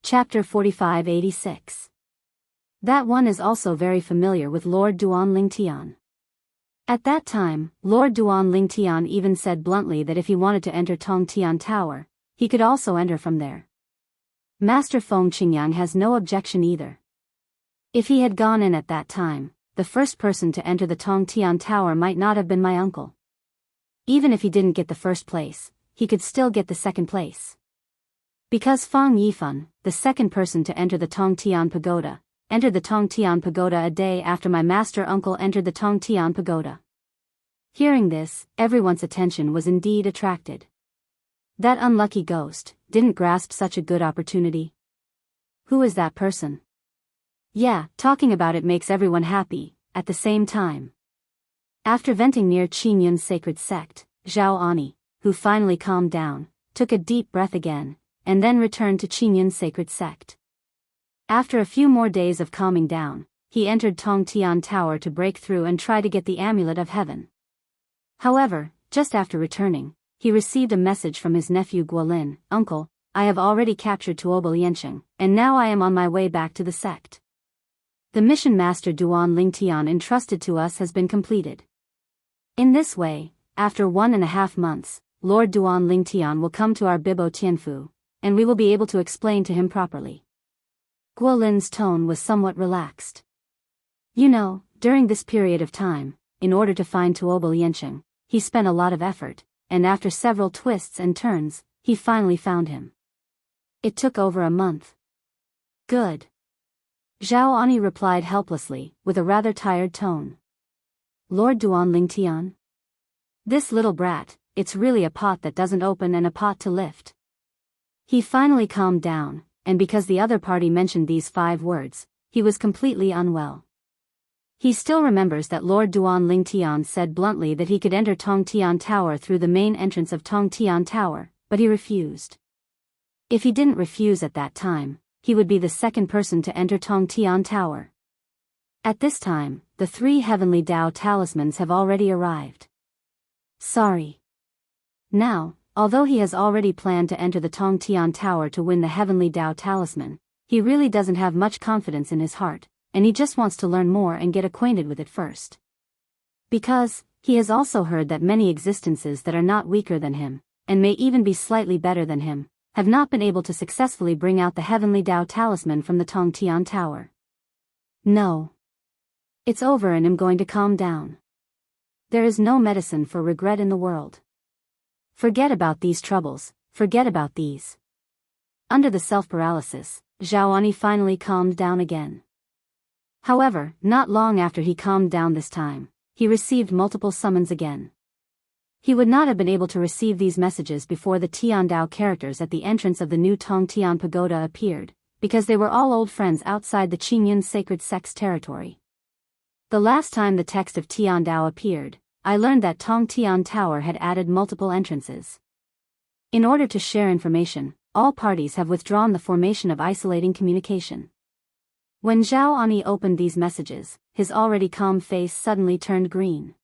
Chapter 4586. That one is also very familiar with Lord Duan Lingtian. At that time, Lord Duan Lingtian even said bluntly that if he wanted to enter Tongtian Tower, he could also enter from there. Master Feng Qingyang has no objection either. If he had gone in at that time, the first person to enter the Tongtian Tower might not have been my uncle. Even if he didn't get the first place, he could still get the second place. Because Fang Yifan, the second person to enter the Tongtian Pagoda, entered the Tongtian Pagoda a day after my master uncle entered the Tongtian Pagoda. Hearing this, everyone's attention was indeed attracted. That unlucky ghost didn't grasp such a good opportunity. Who is that person? Yeah, talking about it makes everyone happy, at the same time. After venting near Qingyun's sacred sect, Zhao Ani, who finally calmed down, took a deep breath again, and then returned to Qingyun's sacred sect. After a few more days of calming down, he entered Tongtian Tower to break through and try to get the Amulet of Heaven. However, just after returning, he received a message from his nephew Guolin. Uncle, I have already captured Tuobo Liansheng, and now I am on my way back to the sect. The mission Master Duan Lingtian entrusted to us has been completed. In this way, after 1.5 months, Lord Duan Lingtian will come to our Bibo Tianfu, and we will be able to explain to him properly. Guolin's tone was somewhat relaxed. You know, during this period of time, in order to find Tuobo Liansheng, he spent a lot of effort, and after several twists and turns, he finally found him. It took over a month. Good. Zhao Ani replied helplessly, with a rather tired tone. Lord Duan Lingtian? This little brat, it's really a pot that doesn't open and a pot to lift. He finally calmed down, and because the other party mentioned these 5 words, he was completely unwell. He still remembers that Lord Duan Lingtian said bluntly that he could enter Tongtian Tower through the main entrance of Tongtian Tower, but he refused. If he didn't refuse at that time, he would be the second person to enter Tongtian Tower. At this time, the 3 heavenly Dao talismans have already arrived. Sorry. Now, although he has already planned to enter the Tongtian Tower to win the heavenly Dao talisman, he really doesn't have much confidence in his heart, and he just wants to learn more and get acquainted with it first. Because, he has also heard that many existences that are not weaker than him, and may even be slightly better than him, have not been able to successfully bring out the heavenly Dao talisman from the Tongtian Tower. No. It's over and I'm going to calm down. There is no medicine for regret in the world. Forget about these troubles, forget about these. Under the self-paralysis, Zhao Ani finally calmed down again. However, not long after he calmed down this time, he received multiple summons again. He would not have been able to receive these messages before the Tiandao characters at the entrance of the new Tongtian Pagoda appeared, because they were all old friends outside the Qingyun sacred sect's territory. The last time the text of Tiandao appeared, I learned that Tongtian Tower had added multiple entrances. In order to share information, all parties have withdrawn the formation of isolating communication. When Zhao Ani opened these messages, his already calm face suddenly turned green.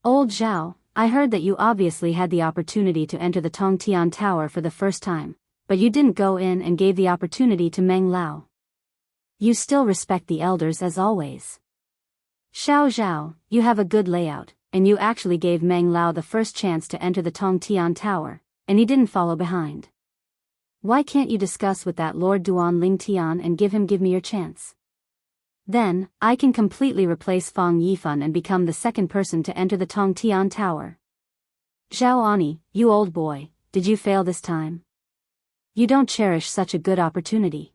Old Zhao, I heard that you obviously had the opportunity to enter the Tongtian Tower for the first time, but you didn't go in and gave the opportunity to Meng Lao. You still respect the elders as always. Xiao Zhao, you have a good layout, and you actually gave Meng Lao the first chance to enter the Tongtian Tower, and he didn't follow behind. Why can't you discuss with that Lord Duan Lingtian and give me your chance? Then, I can completely replace Fang Yifan and become the second person to enter the Tongtian Tower. Zhao Ani, you old boy, did you fail this time? You don't cherish such a good opportunity.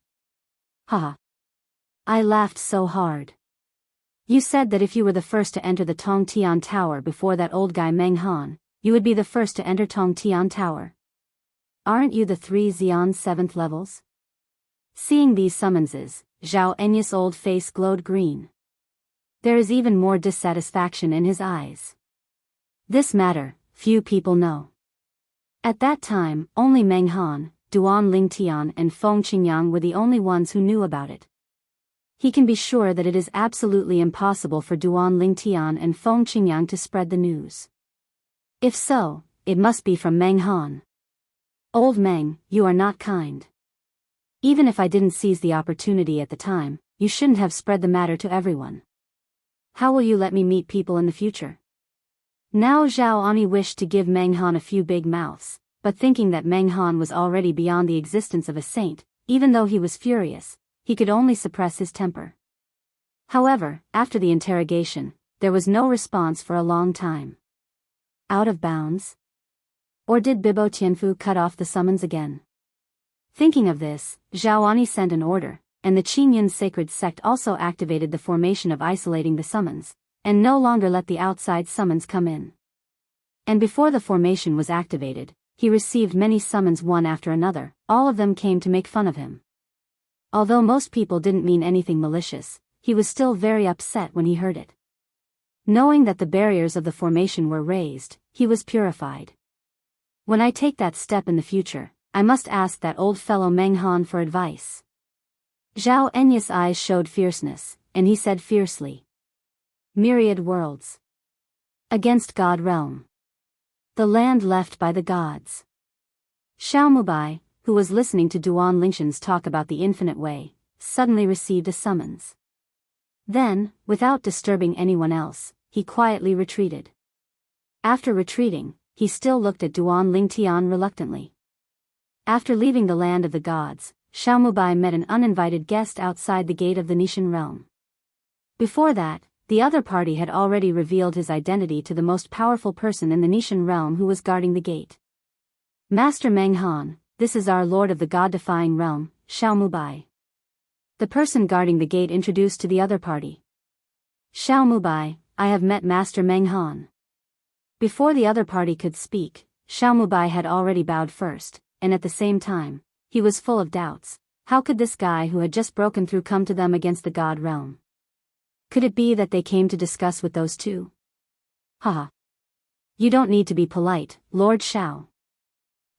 Haha. I laughed so hard. You said that if you were the first to enter the Tongtian Tower before that old guy Meng Han, you would be the first to enter Tongtian Tower. Aren't you the 3 Xian 7th levels? Seeing these summonses, Zhao Enya's old face glowed green. There is even more dissatisfaction in his eyes. This matter, few people know. At that time, only Meng Han, Duan Lingtian and Feng Qingyang were the only ones who knew about it. He can be sure that it is absolutely impossible for Duan Lingtian and Feng Qingyang to spread the news. If so, it must be from Meng Han. Old Meng, you are not kind. Even if I didn't seize the opportunity at the time, you shouldn't have spread the matter to everyone. How will you let me meet people in the future? Now Zhao Ani wished to give Meng Han a few big mouths, but thinking that Meng Han was already beyond the existence of a saint, even though he was furious, he could only suppress his temper. However, after the interrogation, there was no response for a long time. Out of bounds? Or did Bibo Tianfu cut off the summons again? Thinking of this, Zhao Ani sent an order, and the Qingyun sacred sect also activated the formation of isolating the summons, and no longer let the outside summons come in. And before the formation was activated, he received many summons one after another. All of them came to make fun of him. Although most people didn't mean anything malicious, he was still very upset when he heard it. Knowing that the barriers of the formation were raised, he was purified. When I take that step in the future, I must ask that old fellow Meng Han for advice. Zhao Enya's eyes showed fierceness, and he said fiercely. Myriad worlds. Against God realm. The land left by the gods. Xiao Mubai, who was listening to Duan Lingshan's talk about the infinite way, suddenly received a summons. Then, without disturbing anyone else, he quietly retreated. After retreating, he still looked at Duan Lingtian reluctantly. After leaving the land of the gods, Xiao Mubai met an uninvited guest outside the gate of the Nishan realm. Before that, the other party had already revealed his identity to the most powerful person in the Nishan realm who was guarding the gate. Master Meng Han, this is our lord of the god-defying realm, Xiao Mubai. The person guarding the gate introduced to the other party. Xiao Mubai, I have met Master Meng Han. Before the other party could speak, Xiao Mubai had already bowed first, and at the same time, he was full of doubts. How could this guy who had just broken through come to them against the god realm? Could it be that they came to discuss with those two? Haha. You don't need to be polite, Lord Xiao.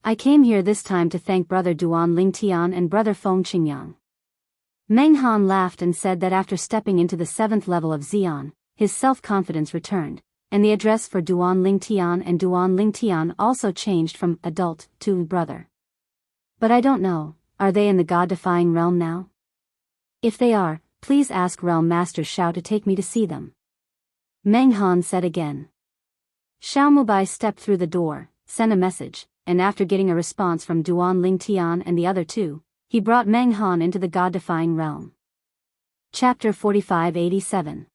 I came here this time to thank Brother Duan Lingtian and Brother Feng Qingyang. Meng Han laughed and said that after stepping into the 7th level of Xian, his self-confidence returned, and the address for Duan Lingtian and Duan Lingtian also changed from adult to brother. But I don't know, are they in the god-defying realm now? If they are, please ask Realm Master Xiao to take me to see them. Meng Han said again. Xiao Mubai stepped through the door, sent a message, and after getting a response from Duan Lingtian and the other two, he brought Meng Han into the god-defying realm. Chapter 4587.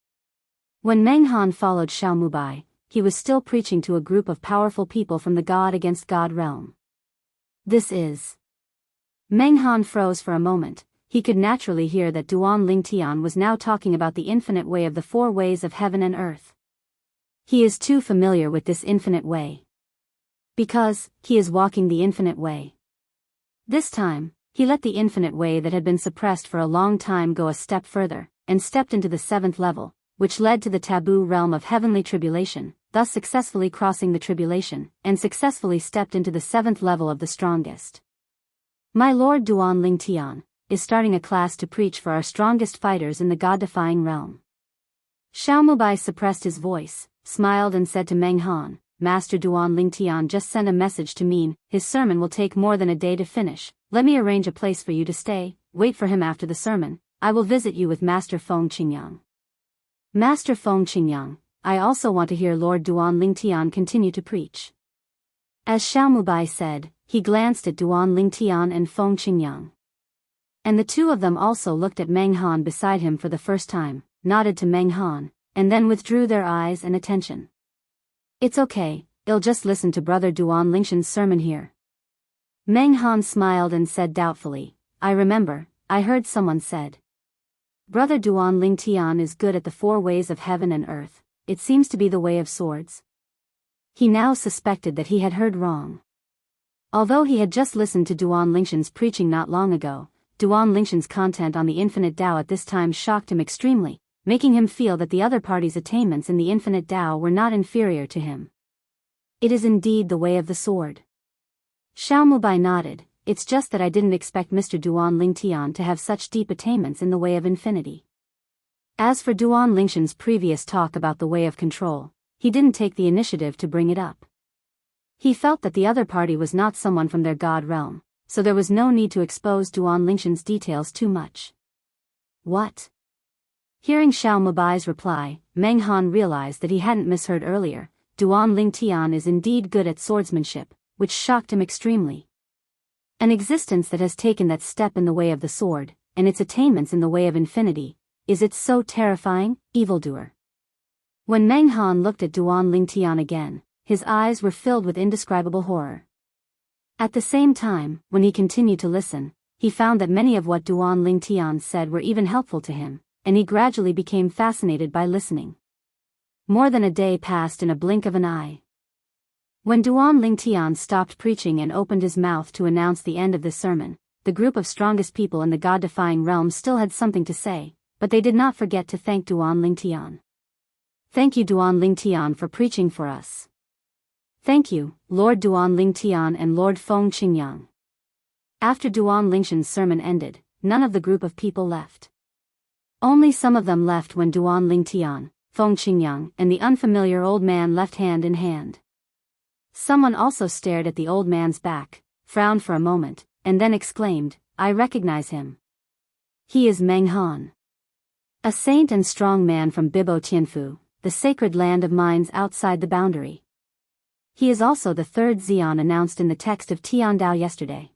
When Meng Han followed Xiao Mubai, he was still preaching to a group of powerful people from the god against god realm. This is. Meng Han froze for a moment. He could naturally hear that Duan Lingtian was now talking about the infinite way of the 4 ways of heaven and earth. He is too familiar with this infinite way. Because, he is walking the infinite way. This time, he let the infinite way that had been suppressed for a long time go a step further, and stepped into the 7th level, which led to the taboo realm of heavenly tribulation, thus successfully crossing the tribulation, and successfully stepped into the 7th level of the strongest. My Lord Duan Lingtian is starting a class to preach for our strongest fighters in the god-defying realm. Xiao Mubai suppressed his voice, smiled and said to Meng Han, Master Duan Lingtian just sent a message to mean his sermon will take more than a day to finish. Let me arrange a place for you to stay, wait for him after the sermon. I will visit you with Master Feng Qingyang. Master Feng Qingyang, I also want to hear Lord Duan Lingtian continue to preach. As Xiao Mubai said, he glanced at Duan Lingtian and Feng Qingyang. And the two of them also looked at Meng Han beside him for the first time, nodded to Meng Han, and then withdrew their eyes and attention. It's okay, I'll just listen to Brother Duan Lingshan's sermon here. Meng Han smiled and said doubtfully, I remember, I heard someone said. Brother Duan Lingtian is good at the 4 ways of heaven and earth, it seems to be the way of swords. He now suspected that he had heard wrong. Although he had just listened to Duan Lingshan's preaching not long ago, Duan Lingshan's content on the infinite Tao at this time shocked him extremely, making him feel that the other party's attainments in the infinite Tao were not inferior to him. It is indeed the way of the sword. Xiao Mubai nodded, it's just that I didn't expect Mr. Duan Lingtian to have such deep attainments in the way of infinity. As for Duan Lingshan's previous talk about the way of control, he didn't take the initiative to bring it up. He felt that the other party was not someone from their god realm, so there was no need to expose Duan Lingshan's details too much. What? Hearing Xiao Mubai's reply, Meng Han realized that he hadn't misheard earlier. Duan Lingtian is indeed good at swordsmanship, which shocked him extremely. An existence that has taken that step in the way of the sword, and its attainments in the way of infinity, is it so terrifying, evildoer? When Meng Han looked at Duan Lingtian again, his eyes were filled with indescribable horror. At the same time, when he continued to listen, he found that many of what Duan Lingtian said were even helpful to him, and he gradually became fascinated by listening. More than a day passed in a blink of an eye. When Duan Lingtian stopped preaching and opened his mouth to announce the end of this sermon, the group of strongest people in the god-defying realm still had something to say, but they did not forget to thank Duan Lingtian. Thank you Duan Lingtian for preaching for us. Thank you, Lord Duan Lingtian and Lord Feng Qingyang. After Duan Lingshan's sermon ended, none of the group of people left. Only some of them left when Duan Lingtian, Feng Qingyang, and the unfamiliar old man left hand in hand. Someone also stared at the old man's back, frowned for a moment, and then exclaimed, "I recognize him. He is Meng Han. A saint and strong man from Bibo Tianfu, the sacred land of mines outside the boundary. He is also the third Xian announced in the text of Tiandao yesterday.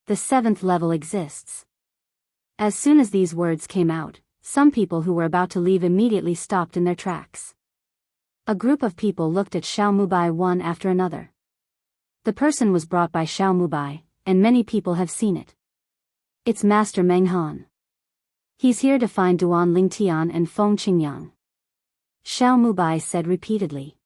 The seventh level exists." As soon as these words came out, some people who were about to leave immediately stopped in their tracks. A group of people looked at Xiao Mubai one after another. The person was brought by Xiao Mubai, and many people have seen it. It's Master Meng Han. He's here to find Duan Lingtian and Feng Qingyang. Xiao Mubai said repeatedly.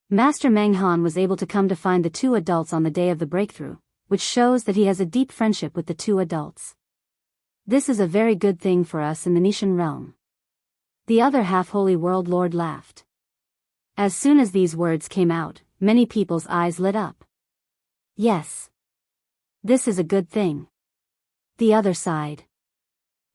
Master Meng Han was able to come to find the two adults on the day of the breakthrough, which shows that he has a deep friendship with the two adults. This is a very good thing for us in the Nishan realm. The other half-holy world lord laughed. As soon as these words came out, many people's eyes lit up. Yes. This is a good thing. The other side.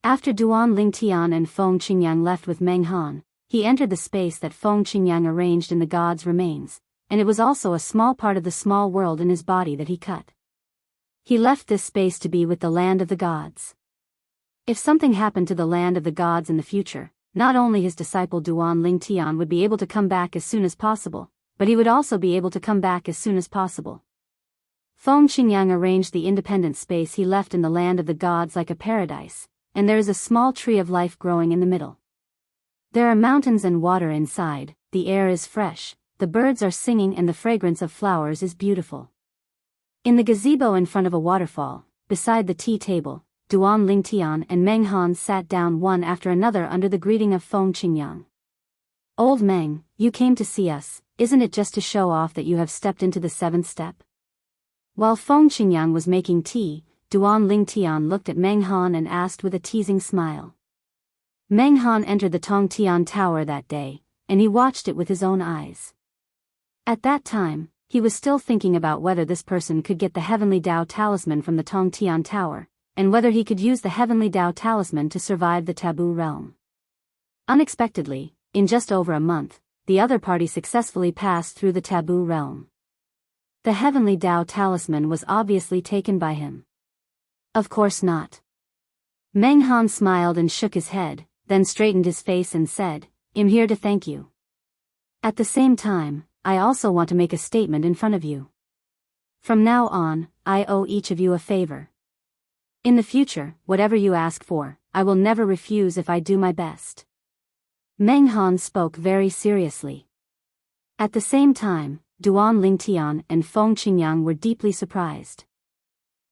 After Duan Lingtian and Feng Qingyang left with Meng Han, he entered the space that Feng Qingyang arranged in the god's remains, and it was also a small part of the small world in his body that he cut. He left this space to be with the land of the gods. If something happened to the land of the gods in the future, not only his disciple Duan Lingtian would be able to come back as soon as possible, but he would also be able to come back as soon as possible. Feng Qingyang arranged the independent space he left in the land of the gods like a paradise, and there is a small tree of life growing in the middle. There are mountains and water inside, the air is fresh, the birds are singing and the fragrance of flowers is beautiful. In the gazebo in front of a waterfall, beside the tea table, Duan Lingtian and Meng Han sat down one after another under the greeting of Feng Qingyang. Old Meng, you came to see us, isn't it just to show off that you have stepped into the seventh step? While Feng Qingyang was making tea, Duan Lingtian looked at Meng Han and asked with a teasing smile. Meng Han entered the Tongtian Tower that day, and he watched it with his own eyes. At that time, he was still thinking about whether this person could get the Heavenly Dao Talisman from the Tongtian Tower, and whether he could use the Heavenly Dao Talisman to survive the taboo realm. Unexpectedly, in just over a month, the other party successfully passed through the taboo realm. The Heavenly Dao Talisman was obviously taken by him. Of course not. Meng Han smiled and shook his head, then straightened his face and said, "I'm here to thank you. At the same time, I also want to make a statement in front of you. From now on, I owe each of you a favor. In the future, whatever you ask for, I will never refuse if I do my best." Meng Han spoke very seriously. At the same time, Duan Lingtian and Feng Qingyang were deeply surprised.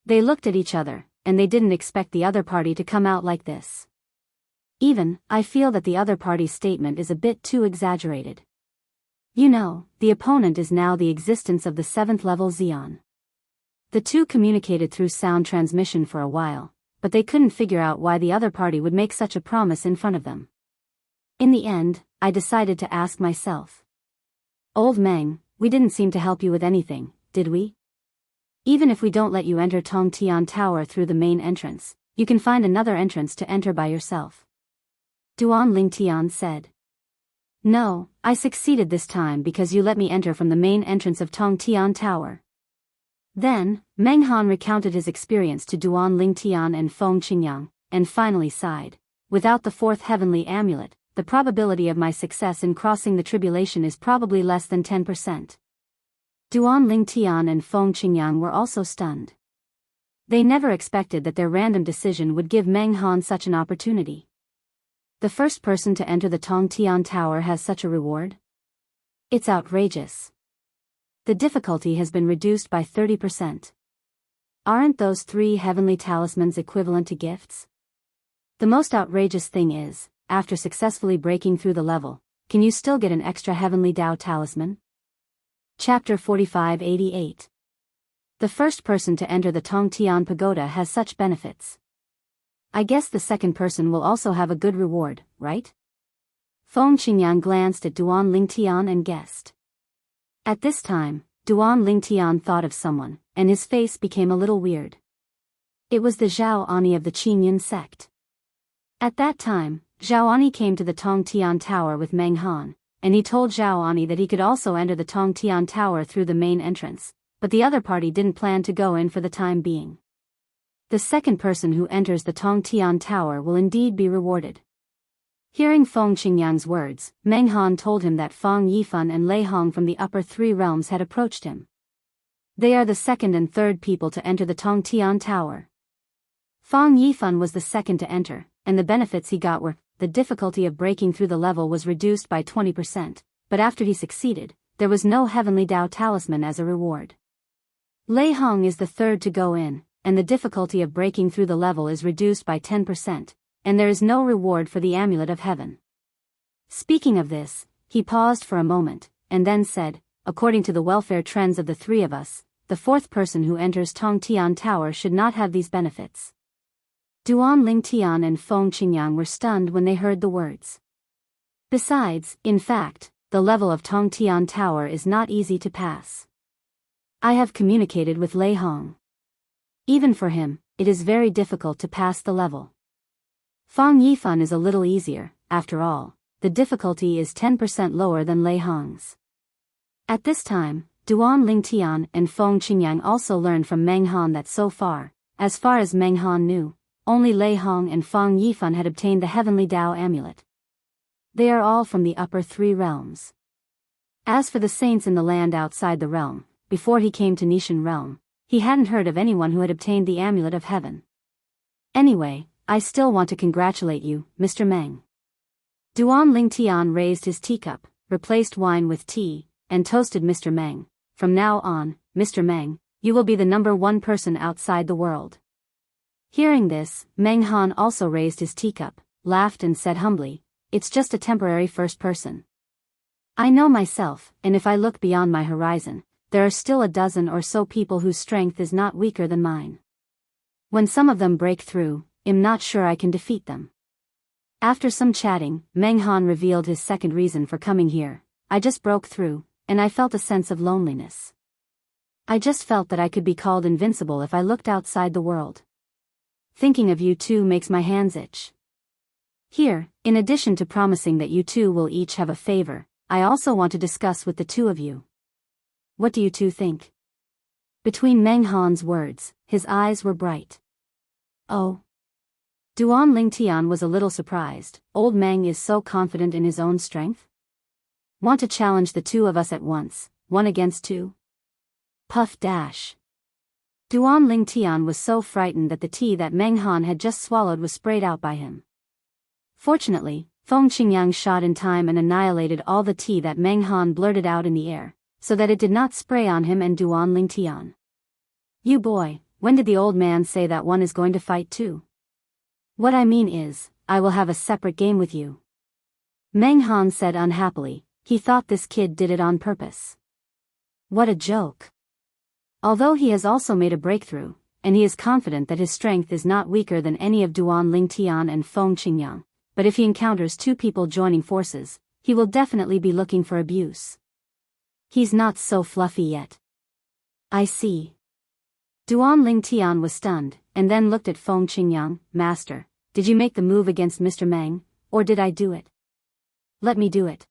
They looked at each other, and they didn't expect the other party to come out like this. Even, I feel that the other party's statement is a bit too exaggerated. You know, the opponent is now the existence of the 7th level Xian. The two communicated through sound transmission for a while, but they couldn't figure out why the other party would make such a promise in front of them. In the end, I decided to ask myself. Old Meng, we didn't seem to help you with anything, did we? Even if we don't let you enter Tongtian Tower through the main entrance, you can find another entrance to enter by yourself. Duan Lingtian said. No, I succeeded this time because you let me enter from the main entrance of Tongtian Tower. Then, Meng Han recounted his experience to Duan Lingtian and Feng Qingyang, and finally sighed. Without the fourth heavenly amulet, the probability of my success in crossing the tribulation is probably less than 10%. Duan Lingtian and Feng Qingyang were also stunned. They never expected that their random decision would give Meng Han such an opportunity. The first person to enter the Tongtian Tower has such a reward? It's outrageous. The difficulty has been reduced by 30%. Aren't those 3 heavenly talismans equivalent to gifts? The most outrageous thing is, after successfully breaking through the level, can you still get an extra heavenly Dao talisman? Chapter 4588. The first person to enter the Tongtian Pagoda has such benefits. I guess the second person will also have a good reward, right? Feng Qingyang glanced at Duan Lingtian and guessed. At this time, Duan Lingtian thought of someone, and his face became a little weird. It was the Zhao Ani of the Qingyun sect. At that time, Zhao Ani came to the Tongtian Tower with Meng Han, and he told Zhao Ani that he could also enter the Tongtian Tower through the main entrance, but the other party didn't plan to go in for the time being. The second person who enters the Tongtian Tower will indeed be rewarded. Hearing Feng Qingyang's words, Meng Han told him that Fang Yifan and Lei Hong from the upper 3 realms had approached him. They are the second and third people to enter the Tongtian Tower. Fang Yifan was the second to enter, and the benefits he got were, the difficulty of breaking through the level was reduced by 20%, but after he succeeded, there was no heavenly Dao talisman as a reward. Lei Hong is the third to go in, and the difficulty of breaking through the level is reduced by 10%, and there is no reward for the Amulet of Heaven. Speaking of this, he paused for a moment, and then said, according to the welfare trends of the 3 of us, the fourth person who enters Tongtian Tower should not have these benefits. Duan Lingtian and Feng Qingyang were stunned when they heard the words. Besides, in fact, the level of Tongtian Tower is not easy to pass. I have communicated with Lei Hong. Even for him, it is very difficult to pass the level. Fang Yifan is a little easier, after all, the difficulty is 10% lower than Lei Hong's. At this time, Duan Lingtian and Feng Qingyang also learned from Meng Han that so far as Meng Han knew, only Lei Hong and Fang Yifan had obtained the heavenly Dao amulet. They are all from the upper 3 realms. As for the saints in the land outside the realm, before he came to Nishan realm, he hadn't heard of anyone who had obtained the amulet of heaven. Anyway, I still want to congratulate you, Mr. Meng. Duan Lingtian raised his teacup, replaced wine with tea, and toasted Mr. Meng. From now on, Mr. Meng, you will be the number 1 person outside the world. Hearing this, Meng Han also raised his teacup, laughed and said humbly, it's just a temporary first person. I know myself, and if I look beyond my horizon, there are still a dozen or so people whose strength is not weaker than mine. When some of them break through, I'm not sure I can defeat them. After some chatting, Meng Han revealed his second reason for coming here. I just broke through, and I felt a sense of loneliness. I just felt that I could be called invincible if I looked outside the world. Thinking of you two makes my hands itch. Here, in addition to promising that you two will each have a favor, I also want to discuss with the 2 of you. What do you two think? Between Meng Han's words, his eyes were bright. Oh. Duan Lingtian was a little surprised. Old Meng is so confident in his own strength? Want to challenge the 2 of us at once, 1 against 2? Puff dash. Duan Lingtian was so frightened that the tea that Meng Han had just swallowed was sprayed out by him. Fortunately, Feng Qingyang shot in time and annihilated all the tea that Meng Han blurted out in the air, so that it did not spray on him and Duan Lingtian. You boy, when did the old man say that 1 is going to fight too? What I mean is, I will have a separate game with you. Meng Han said unhappily, he thought this kid did it on purpose. What a joke. Although he has also made a breakthrough, and he is confident that his strength is not weaker than any of Duan Lingtian and Feng Qingyang, but if he encounters 2 people joining forces, he will definitely be looking for abuse. He's not so fluffy yet. I see. Duan Lingtian was stunned, and then looked at Feng Qingyang. Master, did you make the move against Mr. Meng, or did I do it? Let me do it.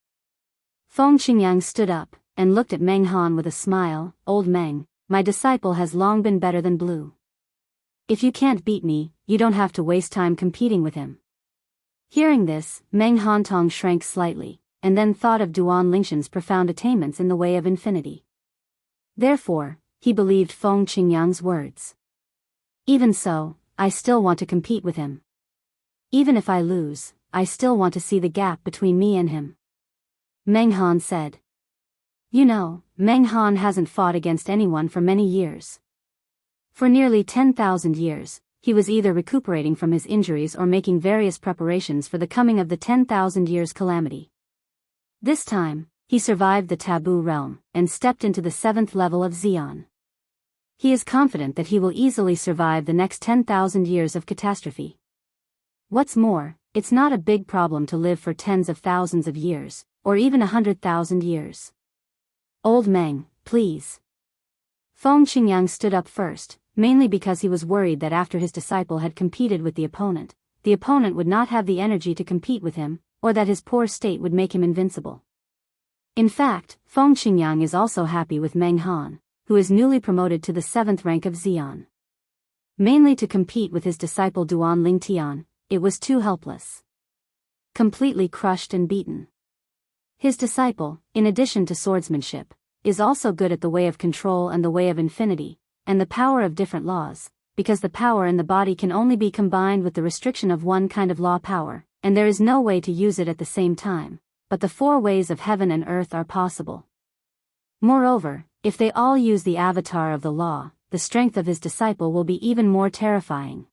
Feng Qingyang stood up, and looked at Meng Han with a smile. Old Meng, my disciple has long been better than blue. If you can't beat me, you don't have to waste time competing with him. Hearing this, Meng Hantong shrank slightly, and then thought of Duan Lingxian's profound attainments in the way of infinity. Therefore, he believed Feng Qingyang's words. Even so, I still want to compete with him. Even if I lose, I still want to see the gap between me and him. Meng Han said. You know, Meng Han hasn't fought against anyone for many years. For nearly 10,000 years, he was either recuperating from his injuries or making various preparations for the coming of the 10,000 years calamity. This time, he survived the taboo realm and stepped into the 7th level of Xian. He is confident that he will easily survive the next 10,000 years of catastrophe. What's more, it's not a big problem to live for tens of thousands of years, or even 100,000 years. Old Meng, please. Feng Qingyang stood up first, mainly because he was worried that after his disciple had competed with the opponent would not have the energy to compete with him, or that his poor state would make him invincible. In fact, Feng Qingyang is also happy with Meng Han, who is newly promoted to the 7th rank of Xian. Mainly to compete with his disciple Duan Lingtian, it was too helpless. Completely crushed and beaten. His disciple, in addition to swordsmanship, is also good at the way of control and the way of infinity, and the power of different laws, because the power in the body can only be combined with the restriction of one kind of law power, and there is no way to use it at the same time, but the 4 ways of heaven and earth are possible. Moreover, if they all use the avatar of the law, the strength of his disciple will be even more terrifying.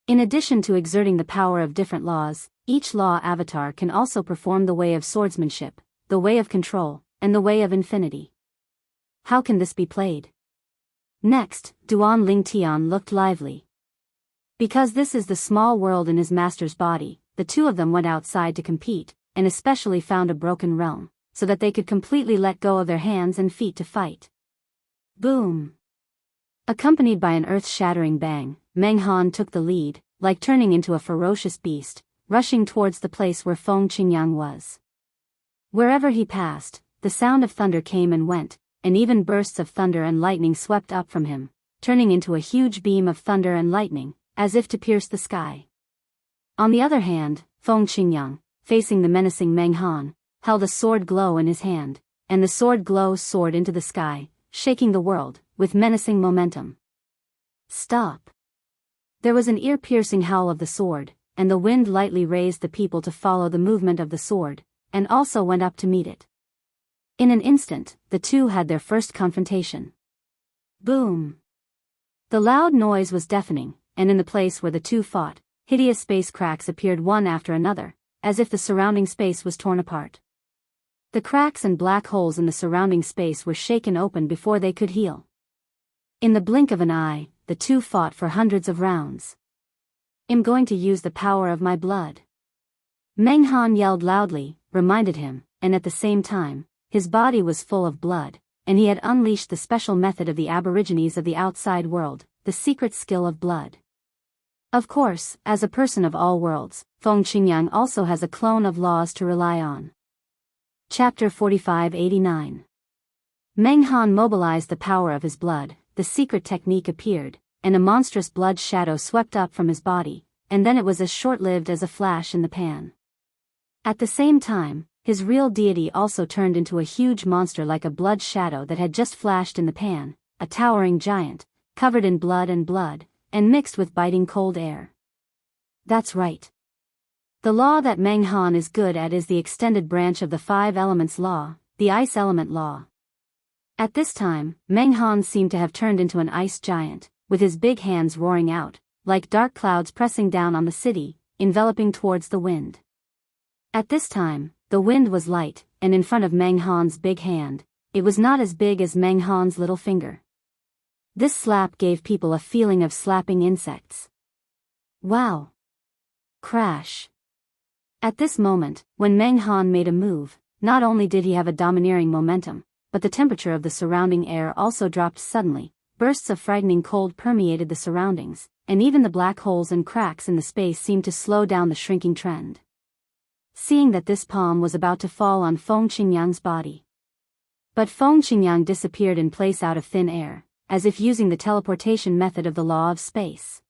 In addition to exerting the power of different laws, each law avatar can also perform the way of swordsmanship, the way of control, and the way of infinity. How can this be played? Next, Duan Lingtian looked lively. Because this is the small world in his master's body, the two of them went outside to compete, and especially found a broken realm, so that they could completely let go of their hands and feet to fight. Boom! Accompanied by an earth-shattering bang, Meng Han took the lead, like turning into a ferocious beast, rushing towards the place where Feng Qingyang was. Wherever he passed, the sound of thunder came and went, and even bursts of thunder and lightning swept up from him, turning into a huge beam of thunder and lightning, as if to pierce the sky. On the other hand, Feng Qingyang, facing the menacing Meng Han, held a sword glow in his hand, and the sword glow soared into the sky, shaking the world, with menacing momentum. Stop! There was an ear-piercing howl of the sword, and the wind lightly raised the people to follow the movement of the sword, and also went up to meet it. In an instant, the two had their first confrontation. Boom! The loud noise was deafening, and in the place where the two fought, hideous space cracks appeared one after another, as if the surrounding space was torn apart. The cracks and black holes in the surrounding space were shaken open before they could heal. In the blink of an eye, the two fought for hundreds of rounds. I'm going to use the power of my blood. Meng Han yelled loudly, reminded him, and at the same time, his body was full of blood, and he had unleashed the special method of the aborigines of the outside world, the secret skill of blood. Of course, as a person of all worlds, Feng Qingyang also has a clone of laws to rely on. Chapter 4589. Meng Han mobilized the power of his blood, the secret technique appeared, and a monstrous blood shadow swept up from his body, and then it was as short-lived as a flash in the pan. At the same time, his real deity also turned into a huge monster like a blood shadow that had just flashed in the pan, a towering giant, covered in blood, and mixed with biting cold air. That's right. The law that Meng Han is good at is the extended branch of the 5 elements law, the ice element law. At this time, Meng Han seemed to have turned into an ice giant, with his big hands roaring out, like dark clouds pressing down on the city, enveloping towards the wind. At this time, the wind was light, and in front of Meng Han's big hand, it was not as big as Meng Han's little finger. This slap gave people a feeling of slapping insects. Wow! Crash! At this moment, when Meng Han made a move, not only did he have a domineering momentum, but the temperature of the surrounding air also dropped suddenly, bursts of frightening cold permeated the surroundings, and even the black holes and cracks in the space seemed to slow down the shrinking trend. Seeing that this palm was about to fall on Feng Qingyang's body. But Feng Qingyang disappeared in place out of thin air, as if using the teleportation method of the law of space.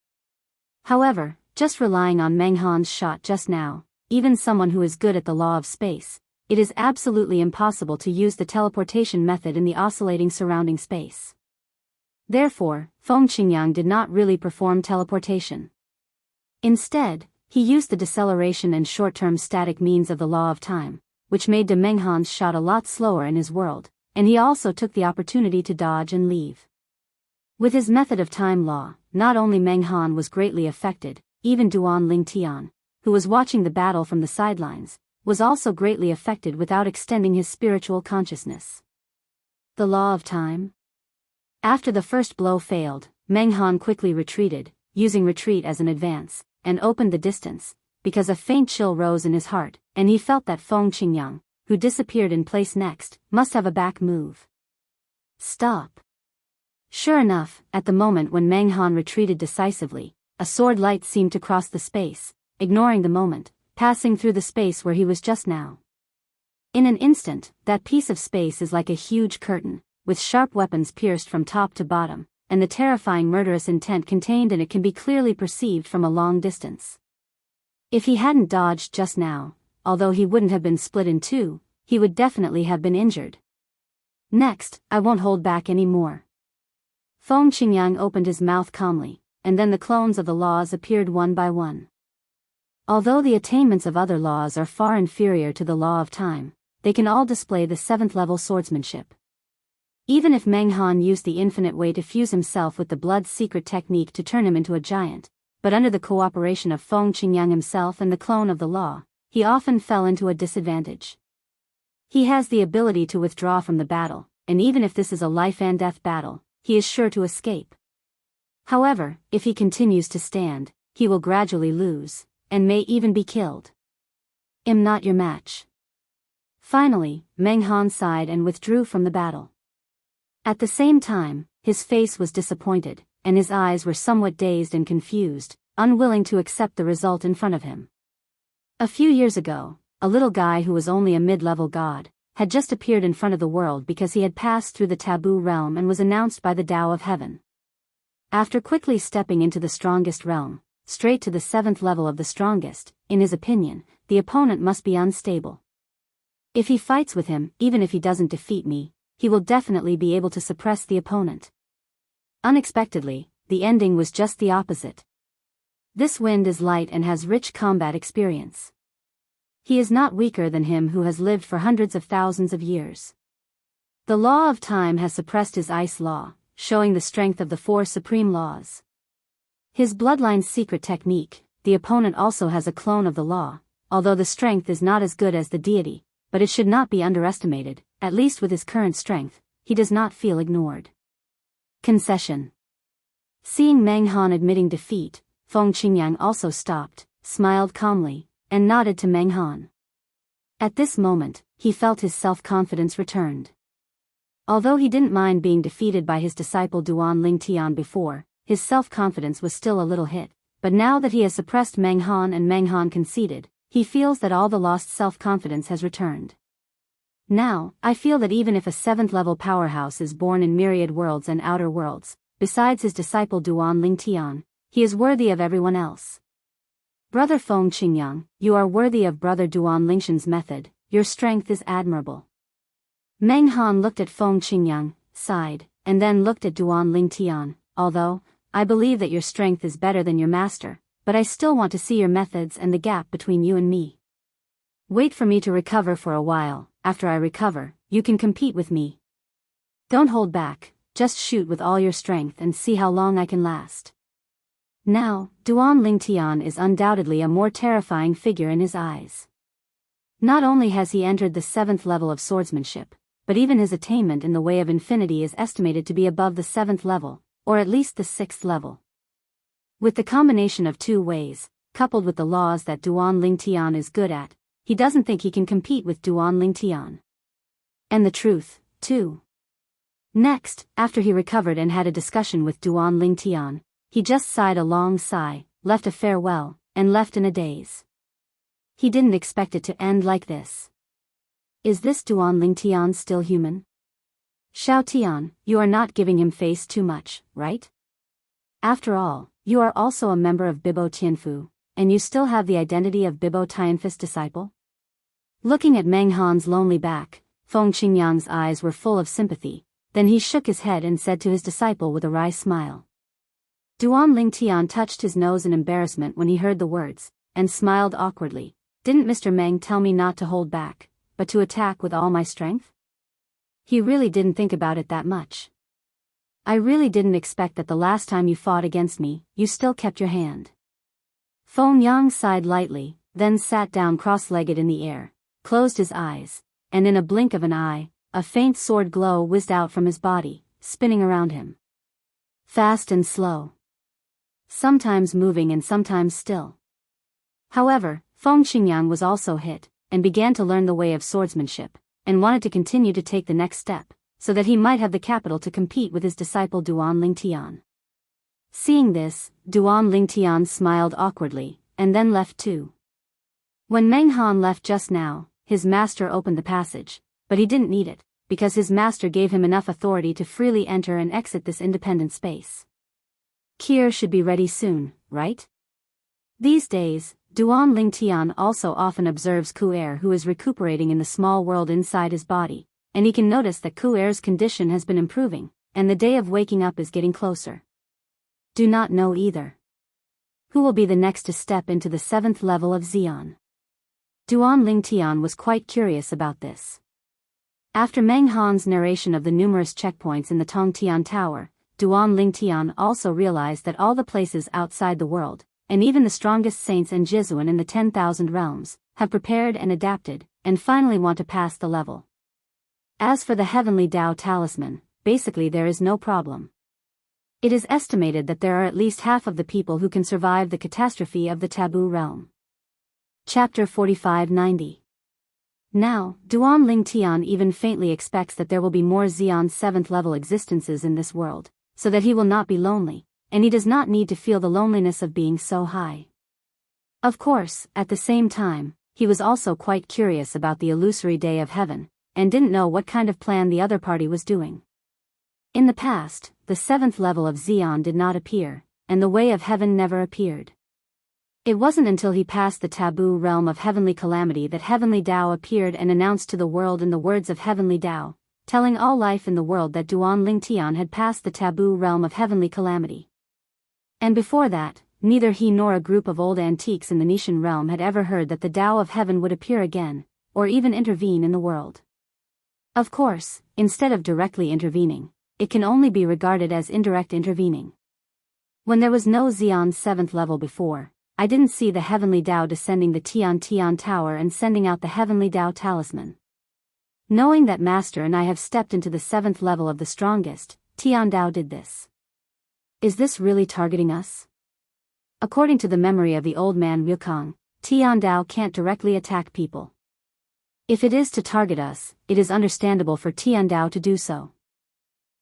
However, just relying on Meng Han's shot just now, even someone who is good at the law of space, it is absolutely impossible to use the teleportation method in the oscillating surrounding space. Therefore, Feng Qingyang did not really perform teleportation. Instead, he used the deceleration and short-term static means of the law of time, which made de Meng Han's shot a lot slower in his world, and he also took the opportunity to dodge and leave. With his method of time law, not only Meng Han was greatly affected, even Duan Lingtian, who was watching the battle from the sidelines, was also greatly affected without extending his spiritual consciousness. The law of time? After the first blow failed, Meng Han quickly retreated, using retreat as an advance, and opened the distance, because a faint chill rose in his heart, and he felt that Feng Qingyang, who disappeared in place next, must have a back move. Stop. Sure enough, at the moment when Meng Han retreated decisively, a sword light seemed to cross the space, ignoring the moment, passing through the space where he was just now. In an instant, that piece of space is like a huge curtain, with sharp weapons pierced from top to bottom, and the terrifying murderous intent contained in it can be clearly perceived from a long distance. If he hadn't dodged just now, although he wouldn't have been split in two, he would definitely have been injured. Next, I won't hold back any more. Feng Qingyang opened his mouth calmly, and then the clones of the laws appeared one by one. Although the attainments of other laws are far inferior to the law of time, they can all display the 7th level swordsmanship. Even if Meng Han used the infinite way to fuse himself with the blood's secret technique to turn him into a giant, but under the cooperation of Feng Qingyang himself and the clone of the law, he often fell into a disadvantage. He has the ability to withdraw from the battle, and even if this is a life and death battle, he is sure to escape. However, if he continues to stand, he will gradually lose, and may even be killed. Am not your match. Finally, Meng Han sighed and withdrew from the battle. At the same time, his face was disappointed, and his eyes were somewhat dazed and confused, unwilling to accept the result in front of him. A few years ago, a little guy who was only a mid-level god, had just appeared in front of the world because he had passed through the taboo realm and was announced by the Tao of Heaven. After quickly stepping into the strongest realm, straight to the 7th level of the strongest, in his opinion, the opponent must be unstable. If he fights with him, even if he doesn't defeat me, he will definitely be able to suppress the opponent. Unexpectedly, the ending was just the opposite. This wind is light and has rich combat experience. He is not weaker than him who has lived for hundreds of thousands of years. The law of time has suppressed his ice law, showing the strength of the 4 supreme laws. His bloodline's secret technique, the opponent also has a clone of the law, although the strength is not as good as the deity, but it should not be underestimated, at least with his current strength, he does not feel ignored. Concession. Seeing Meng Han admitting defeat, Feng Qingyang also stopped, smiled calmly, and nodded to Meng Han. At this moment, he felt his self-confidence returned. Although he didn't mind being defeated by his disciple Duan Lingtian before, his self-confidence was still a little hit, but now that he has suppressed Meng Han and Meng Han conceded, he feels that all the lost self-confidence has returned. Now, I feel that even if a 7th level powerhouse is born in myriad worlds and outer worlds, besides his disciple Duan Lingtian, he is worthy of everyone else. Brother Feng Qingyang, you are worthy of Brother Duan Lingshan's method, your strength is admirable. Meng Han looked at Feng Qingyang, sighed, and then looked at Duan Lingtian. Although, I believe that your strength is better than your master, but I still want to see your methods and the gap between you and me. Wait for me to recover for a while, after I recover, you can compete with me. Don't hold back, just shoot with all your strength and see how long I can last. Now, Duan Lingtian is undoubtedly a more terrifying figure in his eyes. Not only has he entered the 7th level of swordsmanship, but even his attainment in the way of infinity is estimated to be above the 7th level, or at least the 6th level. With the combination of 2 ways, coupled with the laws that Duan Lingtian is good at, he doesn't think he can compete with Duan Lingtian. And the truth, too. Next, after he recovered and had a discussion with Duan Lingtian, he just sighed a long sigh, left a farewell, and left in a daze. He didn't expect it to end like this. Is this Duan Lingtian still human? Xiao Tian, you are not giving him face too much, right? After all, you are also a member of Bibo Tianfu, and you still have the identity of Bibo Tianfu's disciple? Looking at Meng Han's lonely back, Feng Qingyang's eyes were full of sympathy, then he shook his head and said to his disciple with a wry smile. Duan Lingtian touched his nose in embarrassment when he heard the words, and smiled awkwardly. Didn't Mr. Meng tell me not to hold back, but to attack with all my strength? He really didn't think about it that much. I really didn't expect that the last time you fought against me, you still kept your hand. Feng Yang sighed lightly, then sat down cross-legged in the air, closed his eyes, and in a blink of an eye, a faint sword glow whizzed out from his body, spinning around him. Fast and slow. Sometimes moving and sometimes still. However, Feng Qingyang was also hit, and began to learn the way of swordsmanship, and wanted to continue to take the next step, so that he might have the capital to compete with his disciple Duan Lingtian. Seeing this, Duan Lingtian smiled awkwardly, and then left too. When Meng Han left just now, his master opened the passage, but he didn't need it, because his master gave him enough authority to freely enter and exit this independent space. Kier should be ready soon, right? These days, Duan Lingtian also often observes Ku'er, who is recuperating in the small world inside his body, and he can notice that Ku'er's condition has been improving, and the day of waking up is getting closer. Do not know either. Who will be the next to step into the 7th level of Xian? Duan Lingtian was quite curious about this. After Meng Han's narration of the numerous checkpoints in the Tongtian Tower, Duan Lingtian also realized that all the places outside the world, and even the strongest saints and Jizuan in the 10,000 realms, have prepared and adapted, and finally want to pass the level. As for the Heavenly Dao Talisman, basically there is no problem. It is estimated that there are at least half of the people who can survive the catastrophe of the Taboo Realm. Chapter 4590. Now, Duan Lingtian even faintly expects that there will be more Xian 7th level existences in this world, so that he will not be lonely, and he does not need to feel the loneliness of being so high. Of course, at the same time, he was also quite curious about the illusory day of heaven, and didn't know what kind of plan the other party was doing. In the past, the 7th level of Xian did not appear, and the way of heaven never appeared. It wasn't until he passed the taboo realm of heavenly calamity that Heavenly Dao appeared and announced to the world in the words of Heavenly Dao, telling all life in the world that Duan Lingtian had passed the taboo realm of heavenly calamity. And before that, neither he nor a group of old antiques in the Nishan realm had ever heard that the Dao of heaven would appear again, or even intervene in the world. Of course, instead of directly intervening, it can only be regarded as indirect intervening. When there was no Xian 7th level before, I didn't see the Heavenly Dao descending the Tian Tower and sending out the Heavenly Dao Talisman. Knowing that Master and I have stepped into the 7th level of the strongest, Tian Dao did this. Is this really targeting us? According to the memory of the old man Wukong, Tian Dao can't directly attack people. If it is to target us, it is understandable for Tian Dao to do so.